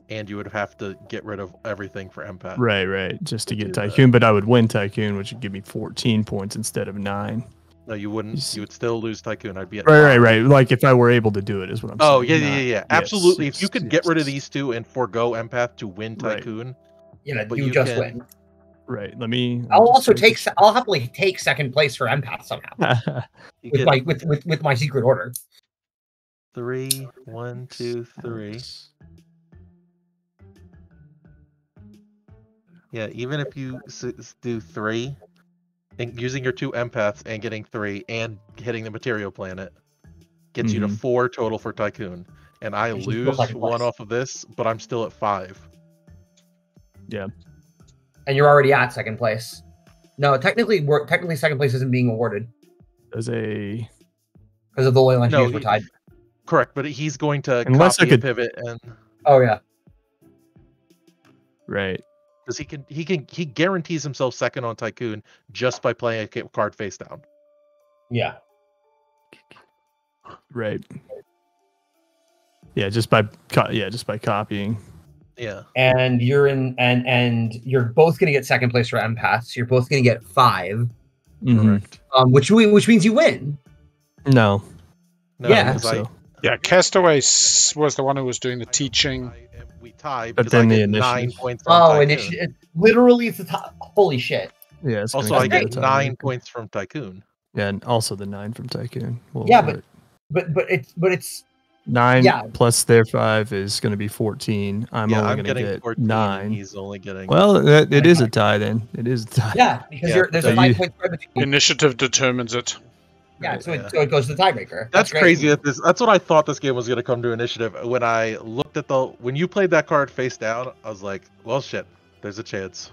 Speaker 4: And you would have to get rid of everything for empath.
Speaker 5: Right. Just to get Tycoon, but I would win Tycoon, which would give me 14 points instead of 9.
Speaker 4: No, you wouldn't. You would still lose Tycoon. I'd be at
Speaker 5: right. Like if I were able to do it, is what I'm saying.
Speaker 4: Oh, yeah. Absolutely. If you could get rid of these two and forego empath to win Tycoon,
Speaker 3: but you just win.
Speaker 5: Right.
Speaker 3: I'll happily take second place for empath somehow. with my secret order.
Speaker 4: 3, 1, 2, 3. Yeah, even if you do 3, and using your 2 empaths and getting 3 and hitting the material planet gets you to 4 total for Tycoon. And I lose 1 off of this, but I'm still at 5.
Speaker 5: Yeah.
Speaker 3: And you're already at second place. No, technically second place isn't being awarded.
Speaker 5: Because of
Speaker 3: the loyal engineers were tied.
Speaker 4: Correct, but he's going to copy a pivot and.
Speaker 3: Oh yeah.
Speaker 5: Right.
Speaker 4: Because he guarantees himself second on Tycoon just by playing a card face down.
Speaker 3: Yeah.
Speaker 5: Right. Yeah, just by copying.
Speaker 4: Yeah.
Speaker 3: And you're and you're both gonna get second place for empaths. You're both gonna get 5.
Speaker 4: Correct.
Speaker 3: Which means you win.
Speaker 5: No.
Speaker 3: Yeah.
Speaker 2: Yeah, Castaway was the one who was doing the teaching.
Speaker 4: We tie,
Speaker 5: but then the
Speaker 4: 9 points.
Speaker 3: Initiative! Literally, it's the top. Holy shit!
Speaker 5: Yeah.
Speaker 4: Also, I get 9 points from Tycoon.
Speaker 5: Yeah, and also the 9 from Tycoon.
Speaker 3: But it's
Speaker 5: 9 plus their 5 is going to be 14. I'm only going to get 14, 9.
Speaker 4: He's only getting.
Speaker 5: Well, it is a tie then. It is a tie.
Speaker 3: Yeah, because there's a 5 point spread between.
Speaker 2: Initiative determines it.
Speaker 3: Yeah, so it goes to the tiebreaker.
Speaker 4: That's crazy. That's what I thought this game was going to come to initiative. When I looked at when you played that card face down, I was like, well, shit, there's a chance.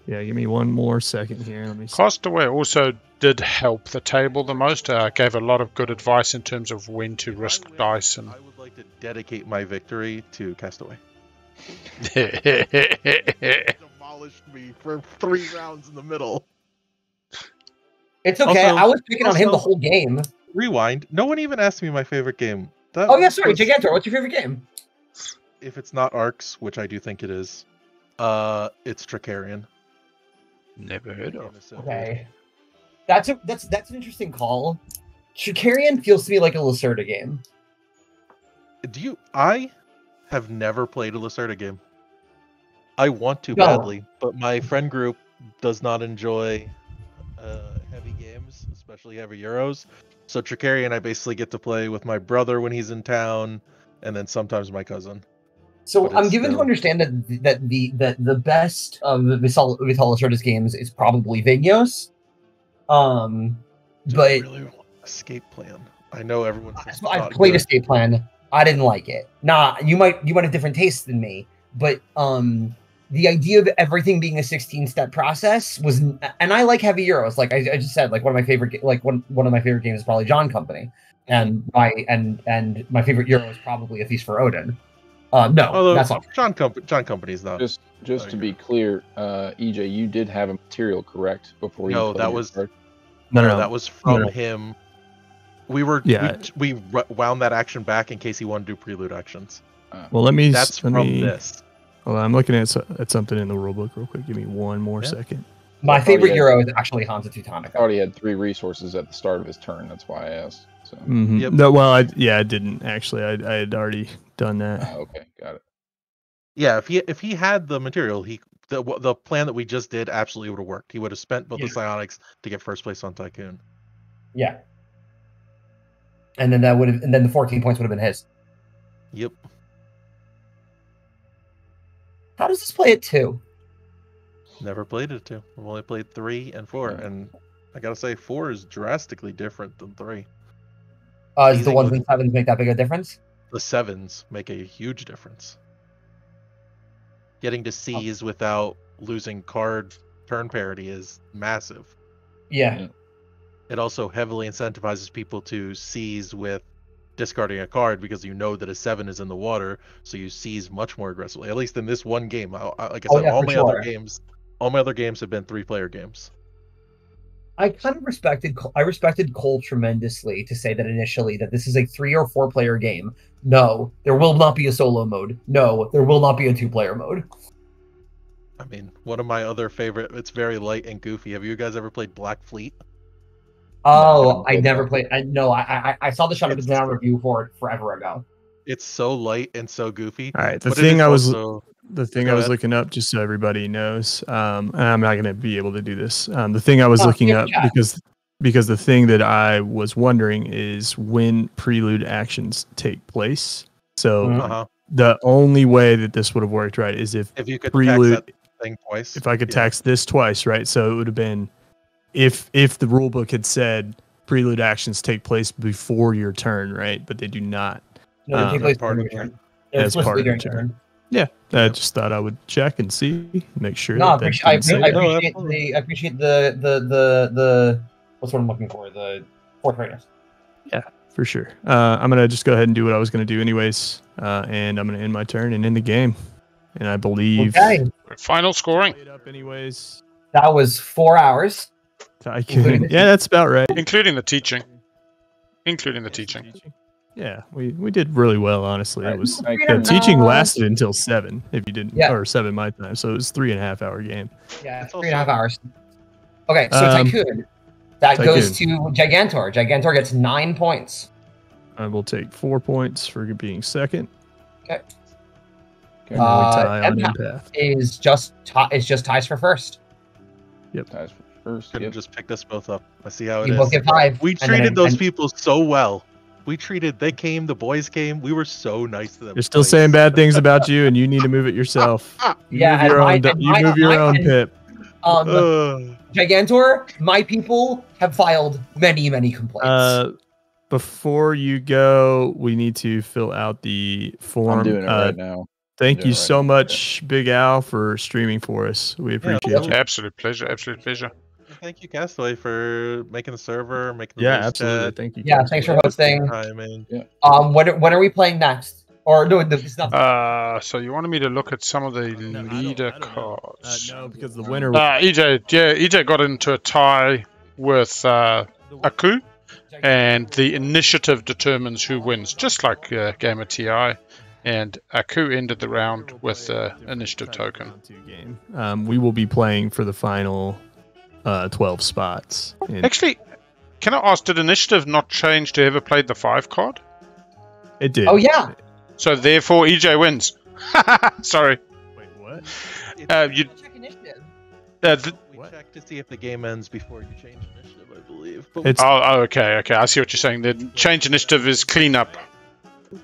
Speaker 5: Yeah, give me one more second here. Let me see.
Speaker 2: Castaway also did help the table the most. Gave a lot of good advice in terms of when to risk dice. And
Speaker 4: I would like to dedicate my victory to Castaway. Demolished me for 3 rounds in the middle.
Speaker 3: It's okay. I was picking on him the whole game.
Speaker 4: Rewind. No one even asked me my favorite game.
Speaker 3: Sorry, Gigantor. What's your favorite game?
Speaker 4: If it's not Arcs, which I do think it is, it's Tricarion.
Speaker 2: Never heard of.
Speaker 3: Okay, that's an interesting call. Tricarion feels to me like a Lacerda game.
Speaker 4: I have never played a Lacerda game. I want to badly, but my friend group does not enjoy heavy games, especially heavy Euros. So Tricarion I basically get to play with my brother when he's in town, and then sometimes my cousin.
Speaker 3: So I'm given to understand that the best of Vital Lacerda's games is probably Vignos. But
Speaker 4: I really want Escape Plan. I know everyone says
Speaker 3: I've played Escape Plan. I didn't like it. Nah, you might have different tastes than me, but the idea of everything being a 16-step process was, and I like heavy Euros. Like I just said, like one of my favorite games is probably John Company, and my favorite Euro is probably A Feast for Odin. That's not
Speaker 4: John Company's not.
Speaker 1: Just to be clear, EJ, you did have a material correct before you.
Speaker 4: No, that was
Speaker 1: card.
Speaker 4: no, that was from him. We wound that action back in case he wanted to do prelude actions.
Speaker 5: Well, let me.
Speaker 4: That's from this.
Speaker 5: Well, I'm looking at something in the rulebook real quick. Give me one more second.
Speaker 3: My favorite Euro is actually Hansa Teutonica.
Speaker 1: I already had 3 resources at the start of his turn. That's why I asked. So.
Speaker 5: Yep. No, well, I didn't actually. I had already done that.
Speaker 1: Okay, got it.
Speaker 4: Yeah, if he had the material, the plan that we just did absolutely would have worked. He would have spent both the psionics to get first place on Tycoon.
Speaker 3: Yeah. And then the 14 points would have been his.
Speaker 4: Yep.
Speaker 3: How does this play at 2?
Speaker 4: Never played it at 2. I've only played 3 and 4, and I gotta say, 4 is drastically different than 3.
Speaker 3: Is the 1s and 7s make that big a difference?
Speaker 4: The 7s make a huge difference. Getting to seize without losing card turn parity is massive.
Speaker 3: Yeah.
Speaker 4: It also heavily incentivizes people to seize with discarding a card because you know that a 7 is in the water, so you seize much more aggressively. At least in this one game, like I said, all my other games have been 3-player games.
Speaker 3: I kind of respected Cole tremendously to say that initially that this is a 3 or 4 player game. No, there will not be a solo mode. No, there will not be a 2-player mode.
Speaker 4: I mean, one of my other favorite, it's very light and goofy. Have you guys ever played Black Fleet?
Speaker 3: Oh, I never played. I saw the Shut Up and Down review for it forever ago.
Speaker 4: It's so light and so goofy.
Speaker 5: All right, the thing I was looking up, just so everybody knows, and I'm not going to be able to do this. The thing I was looking up because the thing that I was wondering is when prelude actions take place. So the only way that this would have worked right is if
Speaker 4: you could
Speaker 5: prelude
Speaker 4: tax that thing twice.
Speaker 5: If I could tax this twice, right? So it would have been if the rule book had said prelude actions take place before your turn, right? But they do not.
Speaker 3: No, they take place part of your turn.
Speaker 5: As part of your turn. Yeah, I just thought I would check and see, make sure.
Speaker 3: No, I appreciate the what's what I'm looking for, the forthrightness.
Speaker 5: Yeah, for sure. I'm gonna just go ahead and do what I was gonna do anyways, and I'm gonna end my turn and end the game. And I believe
Speaker 2: final scoring.
Speaker 5: Up anyways.
Speaker 3: That was 4 hours.
Speaker 5: Tycoon. Yeah, that's about right.
Speaker 2: Including the teaching.
Speaker 5: Yeah, we did really well, honestly. It was the teaching lasted until 7 if you didn't, or 7 my time, so it was 3.5 hour game.
Speaker 3: Yeah, 3.5 hours. Okay, so Tycoon. That goes to Gigantor. Gigantor gets 9 points.
Speaker 5: I will take 4 points for being second.
Speaker 3: Okay.
Speaker 5: Empath
Speaker 3: is just ties for first.
Speaker 5: Yep.
Speaker 1: Ties for first.
Speaker 4: Could have just picked us both up. I see how it
Speaker 3: you
Speaker 4: is.
Speaker 3: Both get 5.
Speaker 4: We treated those people so well. They came, the boys came. We were so nice to them.
Speaker 5: They're still saying bad things about you, and you need to move it yourself. You move your own pip.
Speaker 3: Gigantor, my people have filed many complaints.
Speaker 5: Before you go, we need to fill out the form.
Speaker 1: I'm doing it right now.
Speaker 5: Thank you so much, Big Al, for streaming for us. We appreciate it.
Speaker 2: Absolute pleasure.
Speaker 4: Thank you, Castaway, for making the server, making the
Speaker 5: absolutely. Thank you.
Speaker 3: Yeah, thanks for hosting.
Speaker 4: Yeah.
Speaker 3: When are we playing next? Or no, it's not.
Speaker 2: So you wanted me to look at some of the leader cards?
Speaker 5: No, because the winner.
Speaker 2: EJ got into a tie with Aku, and the initiative determines who wins, just like Game of TI. And Aku ended the round with the initiative token.
Speaker 5: We will be playing for the final 12 spots.
Speaker 2: Actually, can I ask, did initiative not change to ever played the 5 card?
Speaker 5: It did.
Speaker 3: Oh, yeah.
Speaker 2: So therefore, EJ wins. Sorry.
Speaker 5: Wait, what?
Speaker 2: You
Speaker 3: check initiative.
Speaker 4: We check to see if the game ends before you change initiative, I believe.
Speaker 2: Okay. I see what you're saying. The change initiative is cleanup.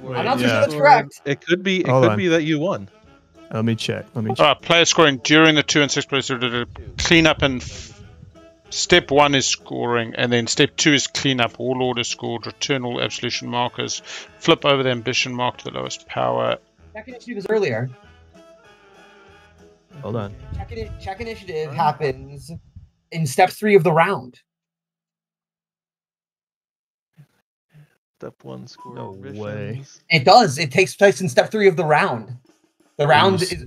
Speaker 3: I'm not sure that's correct.
Speaker 4: It could be. It could be that you won.
Speaker 5: Let me check.
Speaker 2: Player scoring during the 2 and 6 players. Cleanup and step 1 is scoring, and then step 2 is cleanup. All orders scored. Return all absolution markers. Flip over the ambition mark to the lowest power.
Speaker 3: Check initiative was earlier.
Speaker 5: Hold on.
Speaker 3: Check initiative happens in step 3 of the round.
Speaker 4: Step 1 score.
Speaker 5: No way.
Speaker 3: It does. It takes place in step 3 of the round. The round is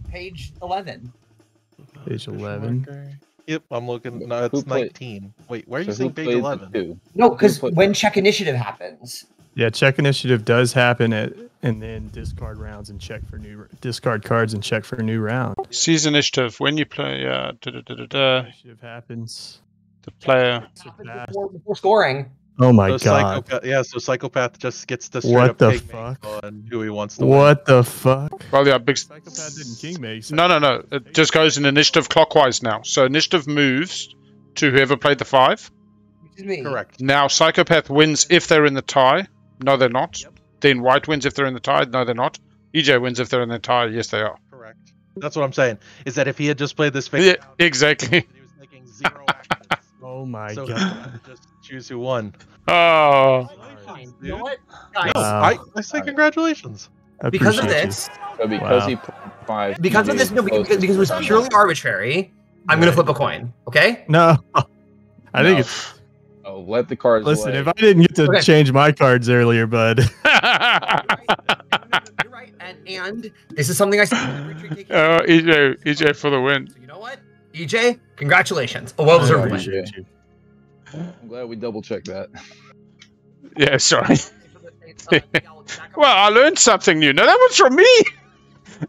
Speaker 3: page 11.
Speaker 5: Page 11.
Speaker 4: Yep, I'm looking. No, it's 19. Wait, why are you saying page 11?
Speaker 3: No, because when check initiative happens.
Speaker 5: Yeah, check initiative does happen and then discard rounds and check for discard cards and check for a new round.
Speaker 2: Seize initiative when you play.
Speaker 5: Initiative happens.
Speaker 2: The player
Speaker 3: before scoring.
Speaker 5: Oh my god!
Speaker 4: So Psychopath just gets to straight up take on who he wants to win.
Speaker 5: What the fuck?
Speaker 2: Well, yeah, big.
Speaker 5: Psychopath didn't king make.
Speaker 2: No. It just goes in initiative clockwise now. So initiative moves to whoever played the 5.
Speaker 3: Which is me.
Speaker 4: Correct.
Speaker 2: Now Psychopath wins if they're in the tie. No, they're not. Yep. Then White wins if they're in the tie. No, they're not. EJ wins if they're in the tie. Yes, they are.
Speaker 4: Correct. That's what I'm saying. Is that if he had just played this
Speaker 2: exactly.
Speaker 4: He was making 0 actions.
Speaker 5: Oh my
Speaker 4: so
Speaker 5: god!
Speaker 4: Just choose who won.
Speaker 2: Oh,
Speaker 3: You know what? Guys,
Speaker 5: Wow.
Speaker 4: I say congratulations.
Speaker 3: because of
Speaker 5: Appreciate
Speaker 3: this,
Speaker 1: So because
Speaker 5: Wow.
Speaker 1: he played 5.
Speaker 3: because of this, no, because it was purely arbitrary. I'm gonna flip a coin. Okay.
Speaker 5: you. No, I think it's.
Speaker 1: Oh, let the cards
Speaker 5: Listen,
Speaker 1: lay.
Speaker 5: if I didn't get to
Speaker 3: Okay.
Speaker 5: change my cards earlier, bud.
Speaker 3: You're right. And this is something I said.
Speaker 2: EJ for the win.
Speaker 3: So you know what, EJ, congratulations. A well-deserved win.
Speaker 5: Appreciate you.
Speaker 1: I'm glad we double checked that.
Speaker 2: Yeah, sorry. Well, I learned something new. No, that was from me.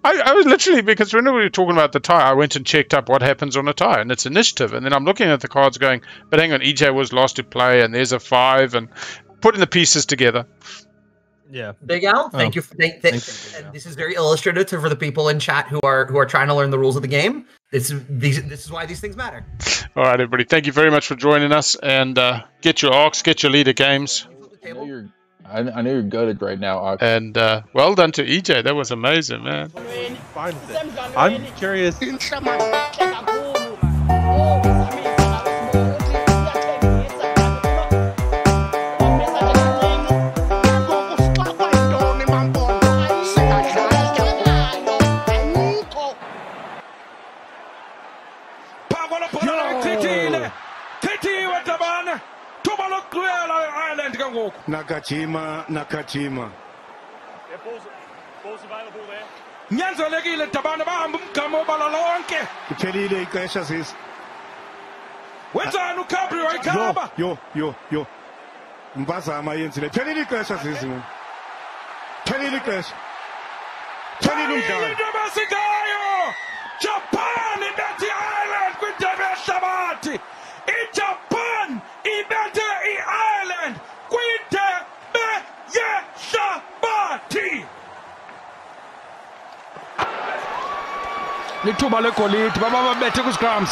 Speaker 2: I was literally, because when we were talking about the tie, I went and checked up what happens on a tie, and it's initiative. And then I'm looking at the cards going, but hang on, EJ was last to play, and there's a 5, and putting the pieces together.
Speaker 5: Yeah.
Speaker 3: Big Al, thank you. And this is very illustrative for the people in chat who are trying to learn the rules of the game. This is why these things matter.
Speaker 2: All right, everybody. Thank you very much for joining us, and get your ARCs, get your leader games.
Speaker 1: I know you're gutted right now, Ox.
Speaker 2: And well done to EJ. That was amazing, man.
Speaker 4: Fine with it. I'm curious.
Speaker 6: Nakajima. Balls available there. Nyanzelekile Tabana bahamba umgama obalala wonke. Iphelile ixesha sisi. Wenzani uCaprio ayikhaba? Yo. Impazama yenzile. Iphelile ixesha sisi. Iphelile ixesha. Iphelile umdlalo. Into abasikayo. Japan ibethe iIreland kwindebe yehlabathi. iJapan ibethe iIreland kwindebe yehlabathi. Lithuba legolide baba babethe ku scrums.